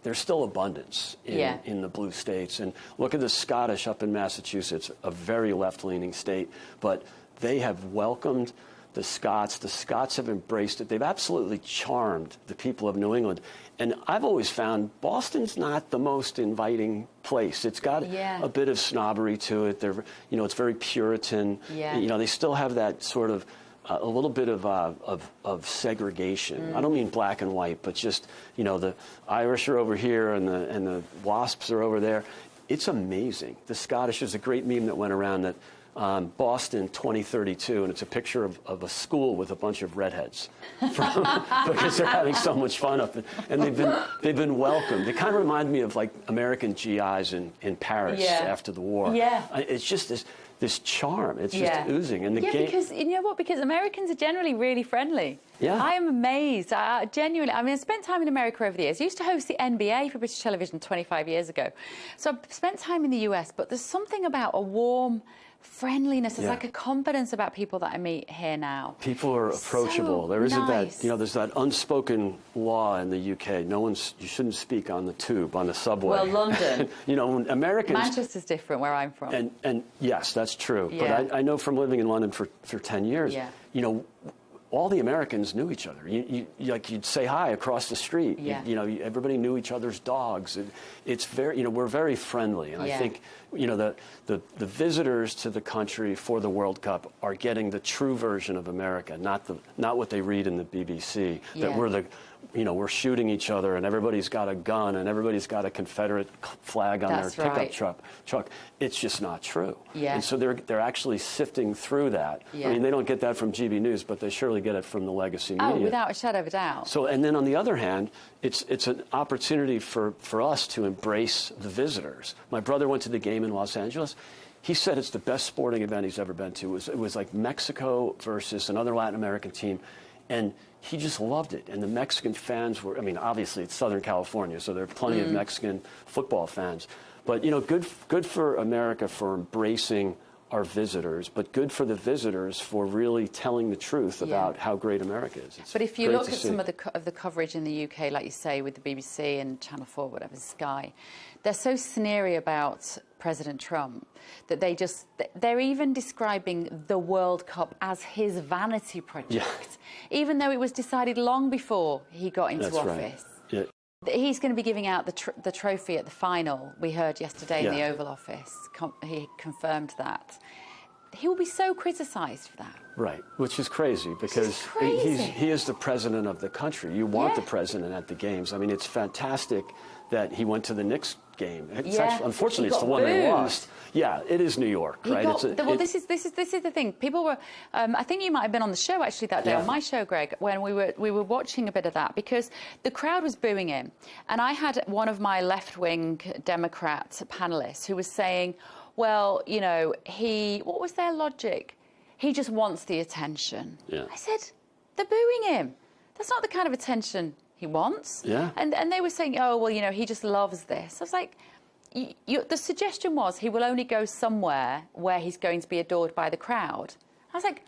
there's still abundance in the blue states. And look at the Scottish up in Massachusetts, a very left-leaning state, but they have welcomed the Scots. The Scots have embraced it. They've absolutely charmed the people of New England. And I've always found Boston's not the most inviting place. It's got a bit of snobbery to it. They're, you know, it's very Puritan. You know, they still have that sort of a little bit of segregation. I don't mean black and white, but just, you know, the Irish are over here and the WASPs are over there. It's amazing. The Scottish, there's a great meme that went around that Boston 2032, and it's a picture of a school with a bunch of redheads because they're having so much fun up there. And they've been welcomed. They kind of remind me of like American GIs in Paris after the war. It's just this charm. It's just oozing. And the game, because you know what? Because Americans are generally really friendly. I am amazed. Genuinely, I mean, I spent time in America over the years. I used to host the NBA for British television 25 years ago. So I've spent time in the US, but there's something about a warm friendliness. There's like a confidence about people that I meet here now. People are approachable. There isn't nice. that, you know, there's that unspoken law in the UK. You shouldn't speak on the tube, on the subway. Well, London. You know, Americans... Manchester's different where I'm from. And yes, that's true. But I know from living in London for 10 years, you know, all the Americans knew each other. Like you'd say hi across the street. You know, everybody knew each other's dogs. It's very, you know, we're very friendly. And I think, you know, the visitors to the country for the World Cup are getting the true version of America, not what they read in the BBC. That we're the, you know, we're shooting each other and everybody's got a gun and everybody's got a Confederate flag on their pickup truck. It's just not true. And so they're actually sifting through that. I mean, they don't get that from GB News, but they surely get it from the legacy media. Oh, without a shadow of a doubt. So, and then on the other hand, it's an opportunity for us to embrace the visitors. My brother went to the game in Los Angeles. He said it's the best sporting event he's ever been to. It was like Mexico versus another Latin American team. And he just loved it. And the Mexican fans were, I mean, obviously it's Southern California, so there are plenty of Mexican football fans. But, you know, good for America for embracing our visitors, but good for the visitors for really telling the truth about how great America is. It's but if you look at some of the coverage in the UK, like you say, with the BBC and Channel 4, whatever, Sky, they're so sneery about President Trump that they're even describing the World Cup as his vanity project, even though it was decided long before he got into office. He's going to be giving out the trophy at the final, we heard yesterday in the Oval Office. He confirmed that. He will be so criticised for that. Right, which is crazy because he is the president of the country. You want the president at the games. I mean, it's fantastic that he went to the Knicks game. It's actually, unfortunately, it's the one they lost. Yeah, it is New York, right? Well, this is the thing. People were. I think you might have been on the show actually that day on my show, Greg, when we were watching a bit of that because the crowd was booing him, and I had one of my left-wing Democrat panelists who was saying, "Well, you know, what was their logic? He just wants the attention." Yeah. I said, "They're booing him. That's not the kind of attention he wants." Yeah. And they were saying, "Oh, well, you know, he just loves this." I was like, the suggestion was he will only go somewhere where he's going to be adored by the crowd. I was like,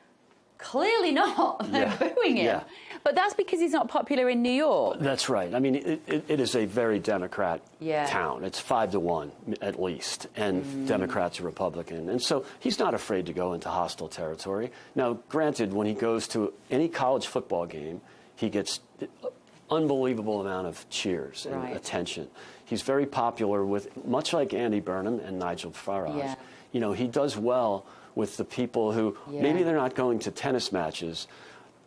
clearly not. They're booing him. Yeah. But that's because he's not popular in New York. That's right. I mean, it is a very Democrat town. It's 5-1 at least, and Democrats are Republican. And so he's not afraid to go into hostile territory. Now, granted, when he goes to any college football game, he gets unbelievable amount of cheers and attention. He's very popular with, much like Andy Burnham and Nigel Farage. Yeah. You know, he does well with the people who maybe they're not going to tennis matches,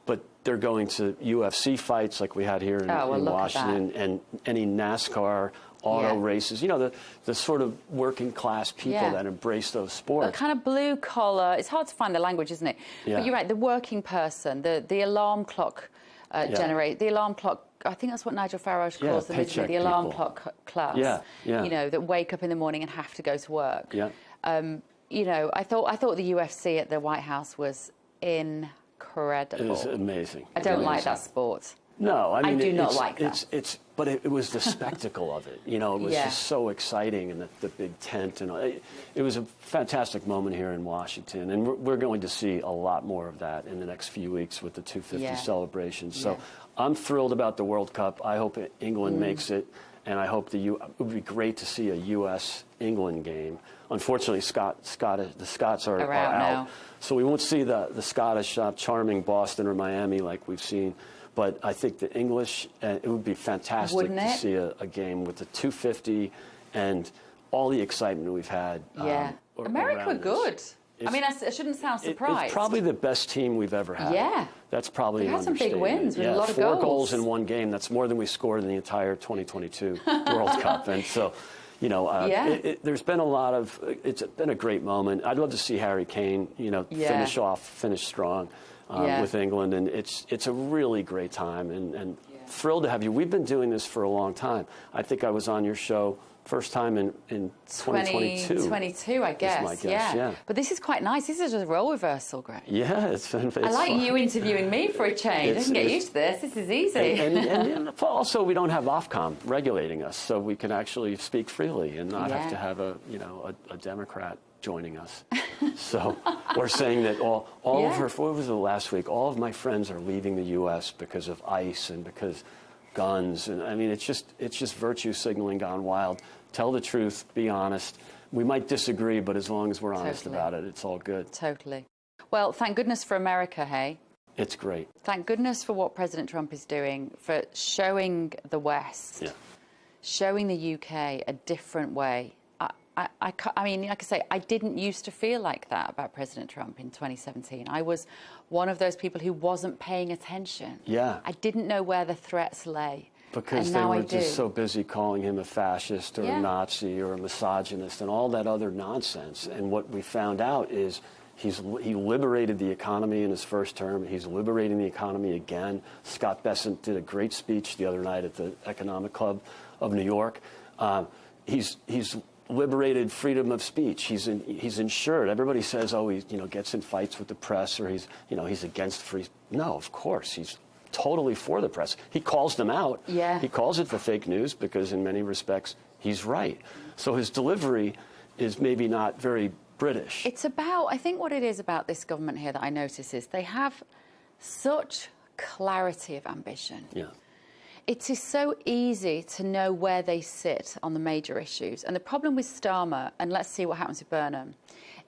but they're going to UFC fights like we had here in Washington, and any NASCAR auto races. You know, the sort of working class people that embrace those sports. A kind of blue collar. It's hard to find the language, isn't it? Yeah. But you're right. The working person, the alarm clock the alarm clock. I think that's what Nigel Farage calls them, isn't it? The alarm clock class. Yeah. You know, that wake up in the morning and have to go to work. Yeah. You know, I thought the UFC at the White House was incredible. It was amazing. I don't like that sport. No, I mean, I do not like that. But it was the spectacle of it. You know, it was just so exciting, and the big tent, and it was a fantastic moment here in Washington, and we're going to see a lot more of that in the next few weeks with the 250 celebration. So I'm thrilled about the World Cup. I hope England makes it, and I hope it would be great to see a U.S.-England game. Unfortunately, the Scots are out now. So we won't see the Scottish charming Boston or Miami like we've seen. But I think the English, it would be fantastic to see a game with the 250 and all the excitement we've had. America good. I mean, I shouldn't sound surprised. It's probably the best team we've ever had. Yeah. That's probably They've had some big wins with a lot of 4 goals in one game. That's more than we scored in the entire 2022 World Cup. And so, you know, there's been a lot of, it's been a great moment. I'd love to see Harry Kane, you know, finish strong. With England, and it's a really great time, and thrilled to have you. We've been doing this for a long time. I think I was on your show first time in 2022. 2022, I guess. My guess, yeah. But this is quite nice. This is just a role reversal, Greg. Yeah, it's I like fun. you interviewing me for a change. I can get used to this. This is easy. And also, we don't have Ofcom regulating us, so we can actually speak freely and not have to have a Democrat joining us. So we're saying that all of her, what was it last week? All of my friends are leaving the U.S. because of ICE and because guns, and I mean, it's just virtue signaling gone wild. Tell the truth, be honest. We might disagree, but as long as we're honest about it, it's all good. Totally. Well, thank goodness for America, hey? It's great. Thank goodness for what President Trump is doing, for showing the West, showing the UK a different way. I mean, like I say, I didn't used to feel like that about President Trump in 2017. I was one of those people who wasn't paying attention. Yeah. I didn't know where the threats lay. Because they were just so busy calling him a fascist or a Nazi or a misogynist and all that other nonsense. And what we found out is he liberated the economy in his first term. He's liberating the economy again. Scott Bessent did a great speech the other night at the Economic Club of New York. He's liberated freedom of speech. He's ensured. Everybody says, oh, he gets in fights with the press, or he's against free. No, of course he's totally for the press. He calls them out. Yeah. He calls it the fake news because in many respects he's right. So his delivery is maybe not very British. It's about, I think what it is about this government here that I notice is they have such clarity of ambition. Yeah. It is so easy to know where they sit on the major issues. And the problem with Starmer, and let's see what happens with Burnham,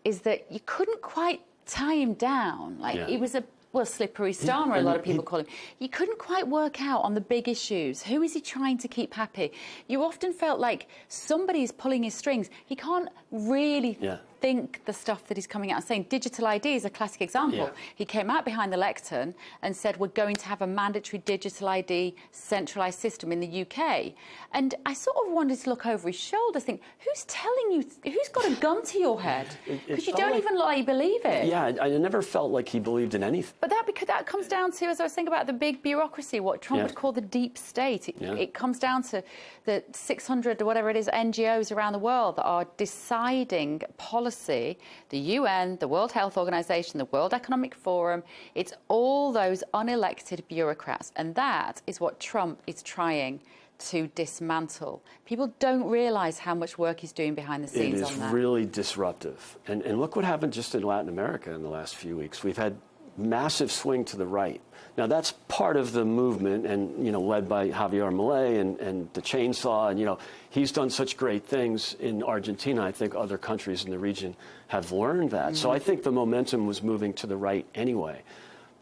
is that you couldn't quite tie him down. Like, he was slippery Starmer, a lot of people call him. You couldn't quite work out on the big issues. Who is he trying to keep happy? You often felt like somebody's pulling his strings. He can't really think the stuff that he's coming out and saying, digital ID is a classic example. Yeah. He came out behind the lectern and said, we're going to have a mandatory digital ID centralised system in the UK. And I sort of wanted to look over his shoulder, think, who's telling you, who's got a gun to your head? Because you don't even like believe it. Yeah, I never felt like he believed in anything. But because that comes down to, as I was saying about the big bureaucracy, what Trump would call the deep state. It comes down to the 600 or whatever it is NGOs around the world that are deciding policy, the UN, the World Health Organization, the World Economic Forum. It's all those unelected bureaucrats. And that is what Trump is trying to dismantle. People don't realize how much work he's doing behind the scenes on that. It is really disruptive. And look what happened just in Latin America in the last few weeks. We've had massive swing to the right. Now, that's part of the movement, and, you know, led by Javier Milei and the chainsaw, and, you know, he's done such great things in Argentina. I think other countries in the region have learned that. So I think the momentum was moving to the right anyway.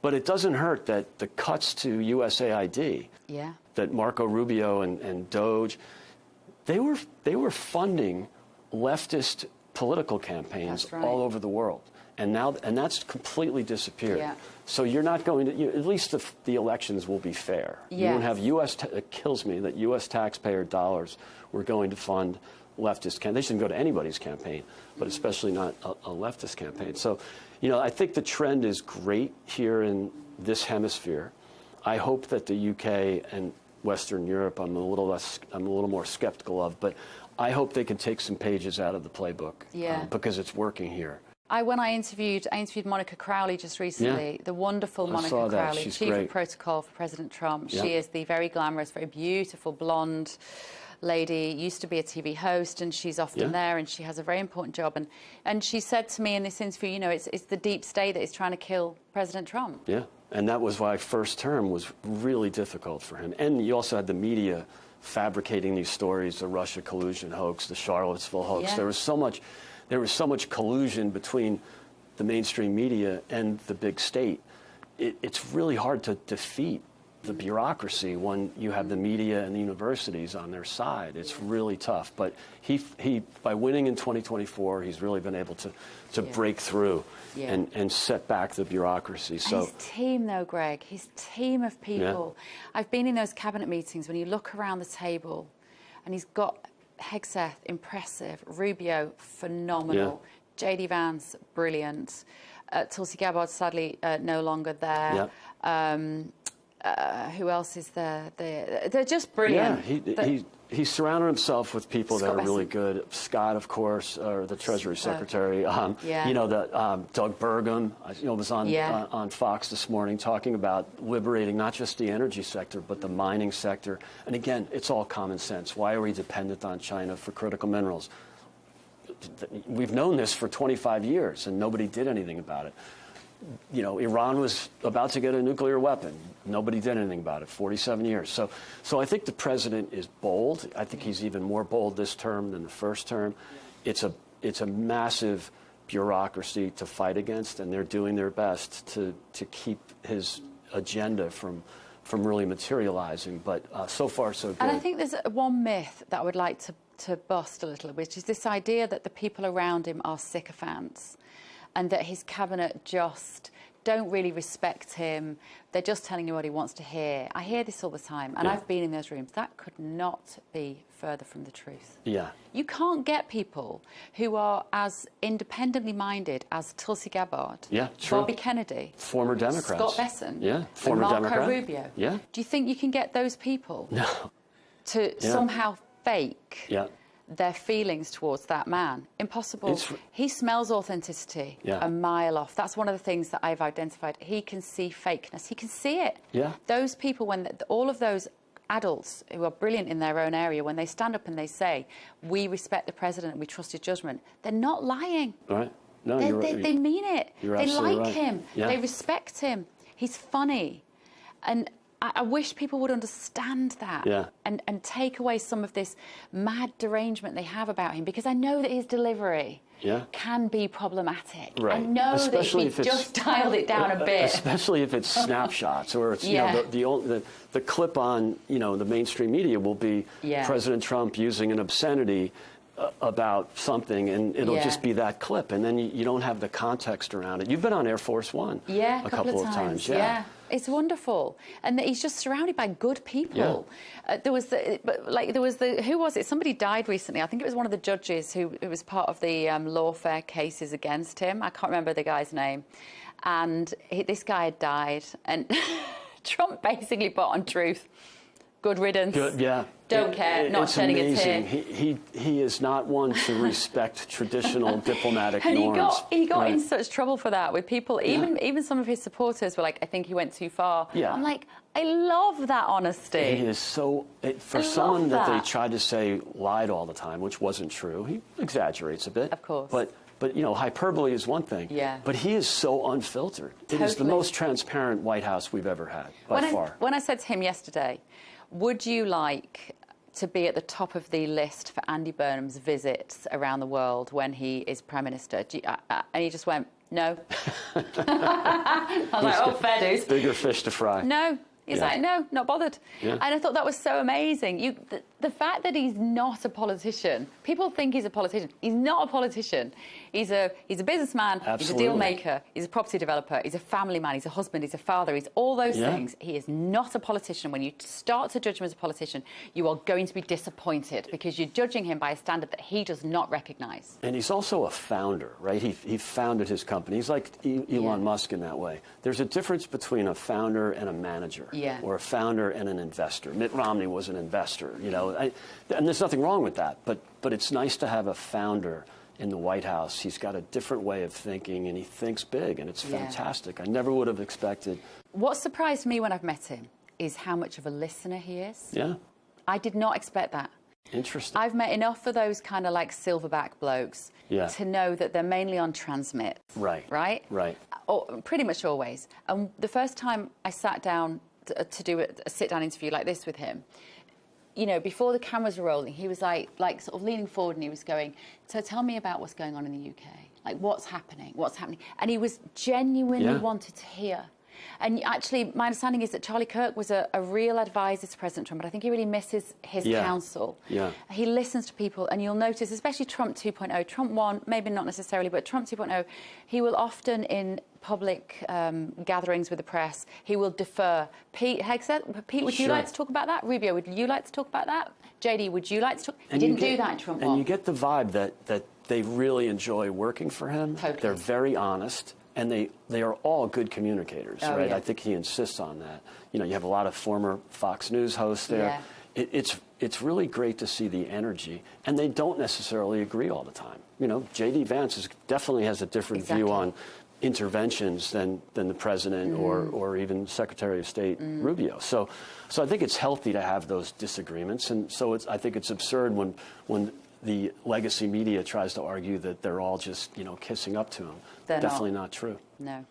But it doesn't hurt that the cuts to USAID, that Marco Rubio and Doge, they were funding leftist political campaigns all over the world. And that's completely disappeared. Yeah. So you're not going to, at least the elections will be fair. Yes. You won't have it kills me that U.S. taxpayer dollars were going to fund leftist campaigns. They shouldn't go to anybody's campaign, but especially not a leftist campaign. So, you know, I think the trend is great here in this hemisphere. I hope that the UK and Western Europe, I'm a little more skeptical of, but I hope they can take some pages out of the playbook because it's working here. When I interviewed Monica Crowley just recently, the wonderful Monica Crowley, Chief of Protocol for President Trump. She is the very glamorous, very beautiful, blonde lady, used to be a TV host, and she's often there, and she has a very important job. And she said to me in this interview, you know, it's the deep state that is trying to kill President Trump. Yeah, and that was why first term was really difficult for him. And you also had the media fabricating these stories, the Russia collusion hoax, the Charlottesville hoax. There was so much collusion between the mainstream media and the big state. It's really hard to defeat the bureaucracy when you have the media and the universities on their side. It's really tough. But he by winning in 2024, he's really been able to break through and set back the bureaucracy. So his team, though, Greg, his team of people. I've been in those cabinet meetings when you look around the table, and he's got Hegseth, impressive. Rubio, phenomenal. J.D. Vance, brilliant. Tulsi Gabbard, sadly, no longer there. Who else is there? They're just brilliant. Yeah, he surrounded himself with people that are really good. Scott, of course, or the Treasury Secretary. You know, Doug Burgum, was on Fox this morning talking about liberating not just the energy sector, but the mining sector. And again, it's all common sense. Why are we dependent on China for critical minerals? We've known this for 25 years, and nobody did anything about it. You know, Iran was about to get a nuclear weapon. Nobody did anything about it. 47 years. So I think the president is bold. I think he's even more bold this term than the first term. It's a massive bureaucracy to fight against, and they're doing their best to keep his agenda from really materializing. But so far, so good. And I think there's one myth that I would like to bust a little, which is this idea that the people around him are sycophants, and that his cabinet just don't really respect him. They're just telling you what he wants to hear. I hear this all the time, and I've been in those rooms. That could not be further from the truth. Yeah. You can't get people who are as independently minded as Tulsi Gabbard, Bobby Kennedy, former Democrats, Scott Bessent, former Marco Democrat. Rubio. Do you think you can get those people to somehow fake their feelings towards that man? Impossible. He smells authenticity a mile off. That's one of the things that I've identified. He can see fakeness. He can see it. Those people, when all of those adults who are brilliant in their own area, when they stand up and they say, we respect the president and we trust his judgment, they're not lying. Right. No, they mean it. You're they absolutely like right. him. Yeah. They respect him. He's funny. And I wish people would understand that and take away some of this mad derangement they have about him, because I know that his delivery can be problematic. Right. I know especially that if he just dialed it down a bit. Especially if it's snapshots, or it's you know, the clip on the mainstream media will be President Trump using an obscenity about something, and it'll just be that clip, and then you don't have the context around it. You've been on Air Force One a couple of times. Yeah. It's wonderful, and he's just surrounded by good people. There was who was it? Somebody died recently. I think it was one of the judges who was part of the lawfare cases against him. I can't remember the guy's name, and this guy had died, and Trump basically put on Truth, good riddance. Don't care, not shedding a tear. He is not one to respect traditional diplomatic and norms. He got in such trouble for that with people. Even some of his supporters were like, I think he went too far. I'm like, I love that honesty. He is so, for someone that they tried to say lied all the time, which wasn't true. He exaggerates a bit. Of course. But you know, hyperbole is one thing. But he is so unfiltered. It is the most transparent White House we've ever had, by far. When I said to him yesterday, would you like to be at the top of the list for Andy Burnham's visits around the world when he is Prime Minister? And he just went, no. I was like, oh, fair dues. Bigger fish to fry. No. He's like, no, not bothered. And I thought that was so amazing. The fact that he's not a politician, people think he's a politician. He's not a politician. He's a businessman. Absolutely. He's a deal maker. He's a property developer. He's a family man. He's a husband. He's a father. He's all those things. He is not a politician. When you start to judge him as a politician, you are going to be disappointed because you're judging him by a standard that he does not recognise. And he's also a founder, right? He founded his company. He's like Elon Musk in that way. There's a difference between a founder and a manager. Or a founder and an investor. Mitt Romney was an investor, you know, and there's nothing wrong with that. But it's nice to have a founder in the White House. He's got a different way of thinking, and he thinks big, and it's fantastic. I never would have expected. What surprised me when I've met him is how much of a listener he is. I did not expect that. Interesting. I've met enough of those kind of like silverback blokes to know that they're mainly on transmit. Right? Or pretty much always. And the first time I sat down to do a sit-down interview like this with him, you know, before the cameras were rolling, he was like sort of leaning forward and he was going, so tell me about what's going on in the UK. Like, what's happening? And he was genuinely wanted to hear. And actually, my understanding is that Charlie Kirk was a real advisor to President Trump, but I think he really misses his counsel. He listens to people, and you'll notice, especially Trump 2.0, Trump 1, maybe not necessarily, but Trump 2.0, he will often, in public gatherings with the press, he will defer. Pete Hegseth, Pete, would you like to talk about that? Rubio, would you like to talk about that? JD, would you like to talk? He didn't do that in Trump 1. And you get the vibe that they really enjoy working for him. They're very honest. And they are all good communicators, right? I think he insists on that. You know, you have a lot of former Fox News hosts there. It's really great to see the energy, and they don't necessarily agree all the time. You know, J.D. Vance definitely has a different view on interventions than the president or even Secretary of State Rubio. So I think it's healthy to have those disagreements, and so I think it's absurd when the legacy media tries to argue that they're all just, you know, kissing up to him. They're definitely not true. No.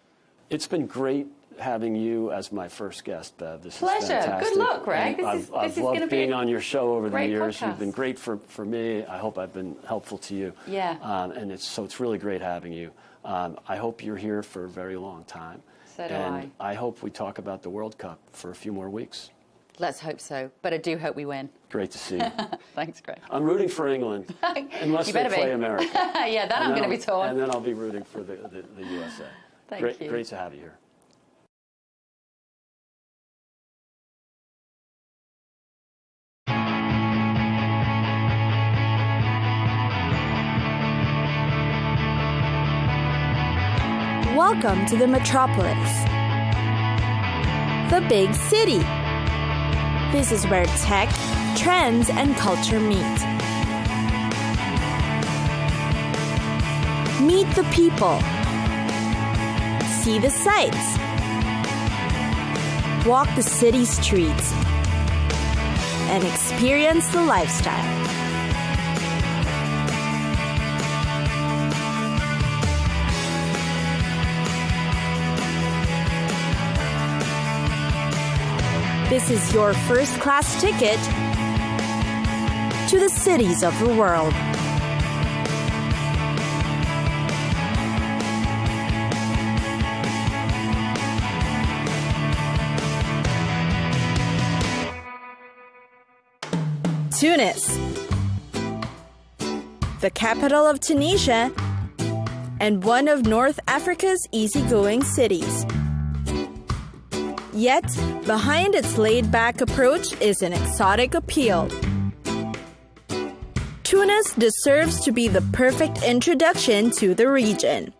It's been great having you as my first guest, Bev. This Pleasure. is fantastic. Good luck, Greg. I've loved being on your show over the years. Podcast. You've been great for me. I hope I've been helpful to you. And it's really great having you. I hope you're here for a very long time. So do and I hope we talk about the World Cup for a few more weeks. Let's hope so. But I do hope we win. Great to see you. Thanks, Greg. I'm rooting for England, unless they play America. Yeah, then I'm going to be torn. And then I'll be rooting for the USA. Thank you. Great to have you here. Welcome to the metropolis, the big city. This is where tech, trends, and culture meet. Meet the people. See the sights. Walk the city streets. And experience the lifestyle. This is your first-class ticket to the cities of the world. Tunis, the capital of Tunisia, and one of North Africa's easygoing cities. Yet, behind its laid-back approach is an exotic appeal. Tunis deserves to be the perfect introduction to the region.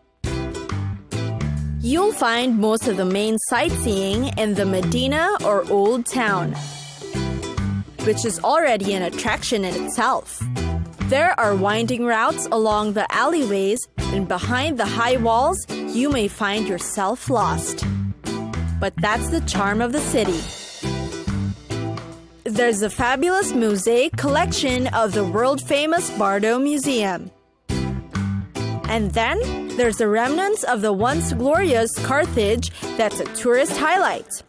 You'll find most of the main sightseeing in the Medina or Old Town, which is already an attraction in itself. There are winding routes along the alleyways, and behind the high walls, you may find yourself lost. But that's the charm of the city. There's a fabulous mosaic collection of the world-famous Bardo Museum. And then there's the remnants of the once glorious Carthage that's a tourist highlight.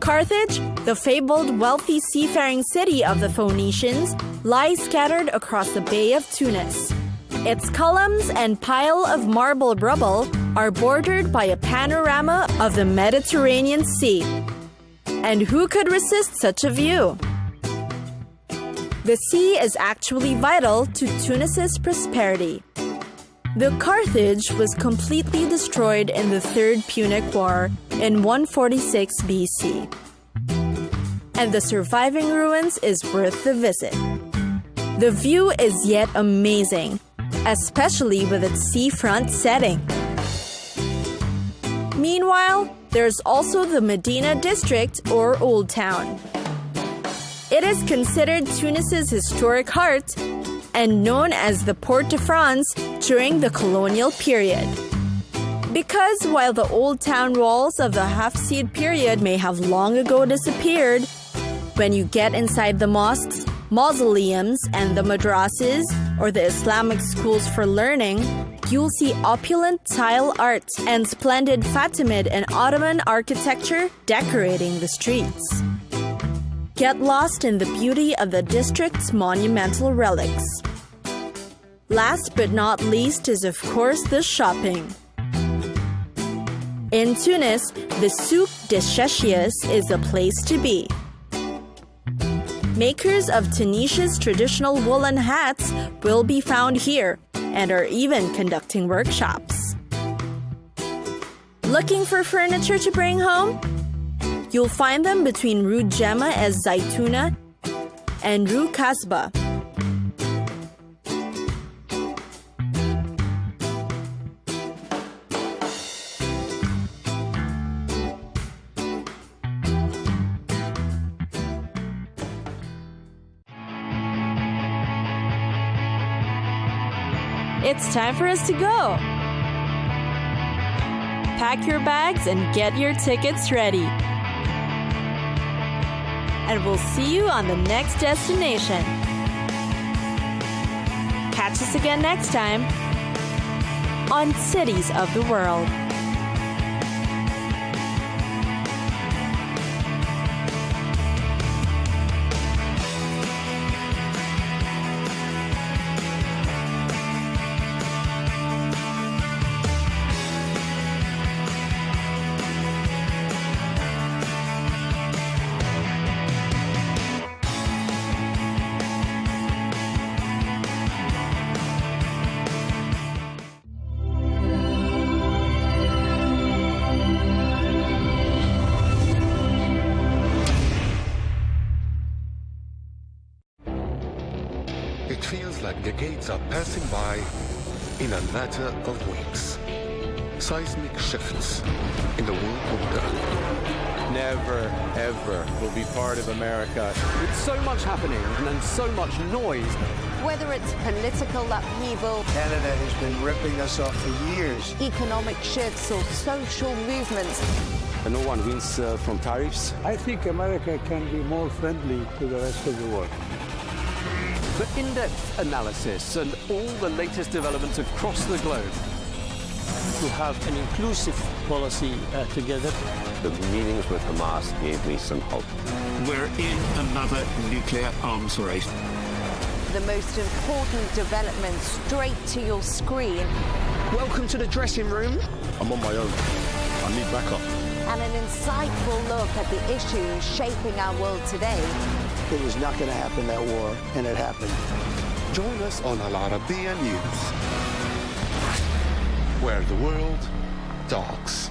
Carthage, the fabled wealthy seafaring city of the Phoenicians, lies scattered across the Bay of Tunis. Its columns and pile of marble rubble are bordered by a panorama of the Mediterranean Sea. And who could resist such a view? The sea is actually vital to Tunis's prosperity. The Carthage was completely destroyed in the Third Punic War in 146 BC. And the surviving ruins is worth the visit. The view is yet amazing, especially with its seafront setting. Meanwhile, there's also the Medina district or Old Town. It is considered Tunis's historic heart and known as the Port de France during the colonial period. Because while the old town walls of the Hafsid period may have long ago disappeared, when you get inside the mosques, mausoleums, and the madrasas, or the Islamic schools for learning, you'll see opulent tile art and splendid Fatimid and Ottoman architecture decorating the streets. Get lost in the beauty of the district's monumental relics. Last but not least is, of course, the shopping. In Tunis, the Souk des Chechis is a place to be. Makers of Tunisia's traditional woolen hats will be found here and are even conducting workshops. Looking for furniture to bring home? You'll find them between Rue Gemma es Zaytuna and Rue Kasbah. It's time for us to go. Pack your bags and get your tickets ready. And we'll see you on the next destination. Catch us again next time on Cities of the World. It feels like decades are passing by in a matter of weeks. Seismic shifts in the world order. Never, ever will be part of America. With so much happening and so much noise. Whether it's political upheaval, Canada has been ripping us off for years. economic shifts, or social movements, And no one wins from tariffs. I think America can be more friendly to the rest of the world. For in-depth analysis and all the latest developments across the globe. To have an inclusive policy together. The meetings with Hamas gave me some hope. We're in another nuclear arms race. the most important development straight to your screen. Welcome to the dressing room. I'm on my own. I need backup. And an insightful look at the issues shaping our world today. It was not going to happen, that war, and it happened. Join us on Al Arabiya News, where the world talks.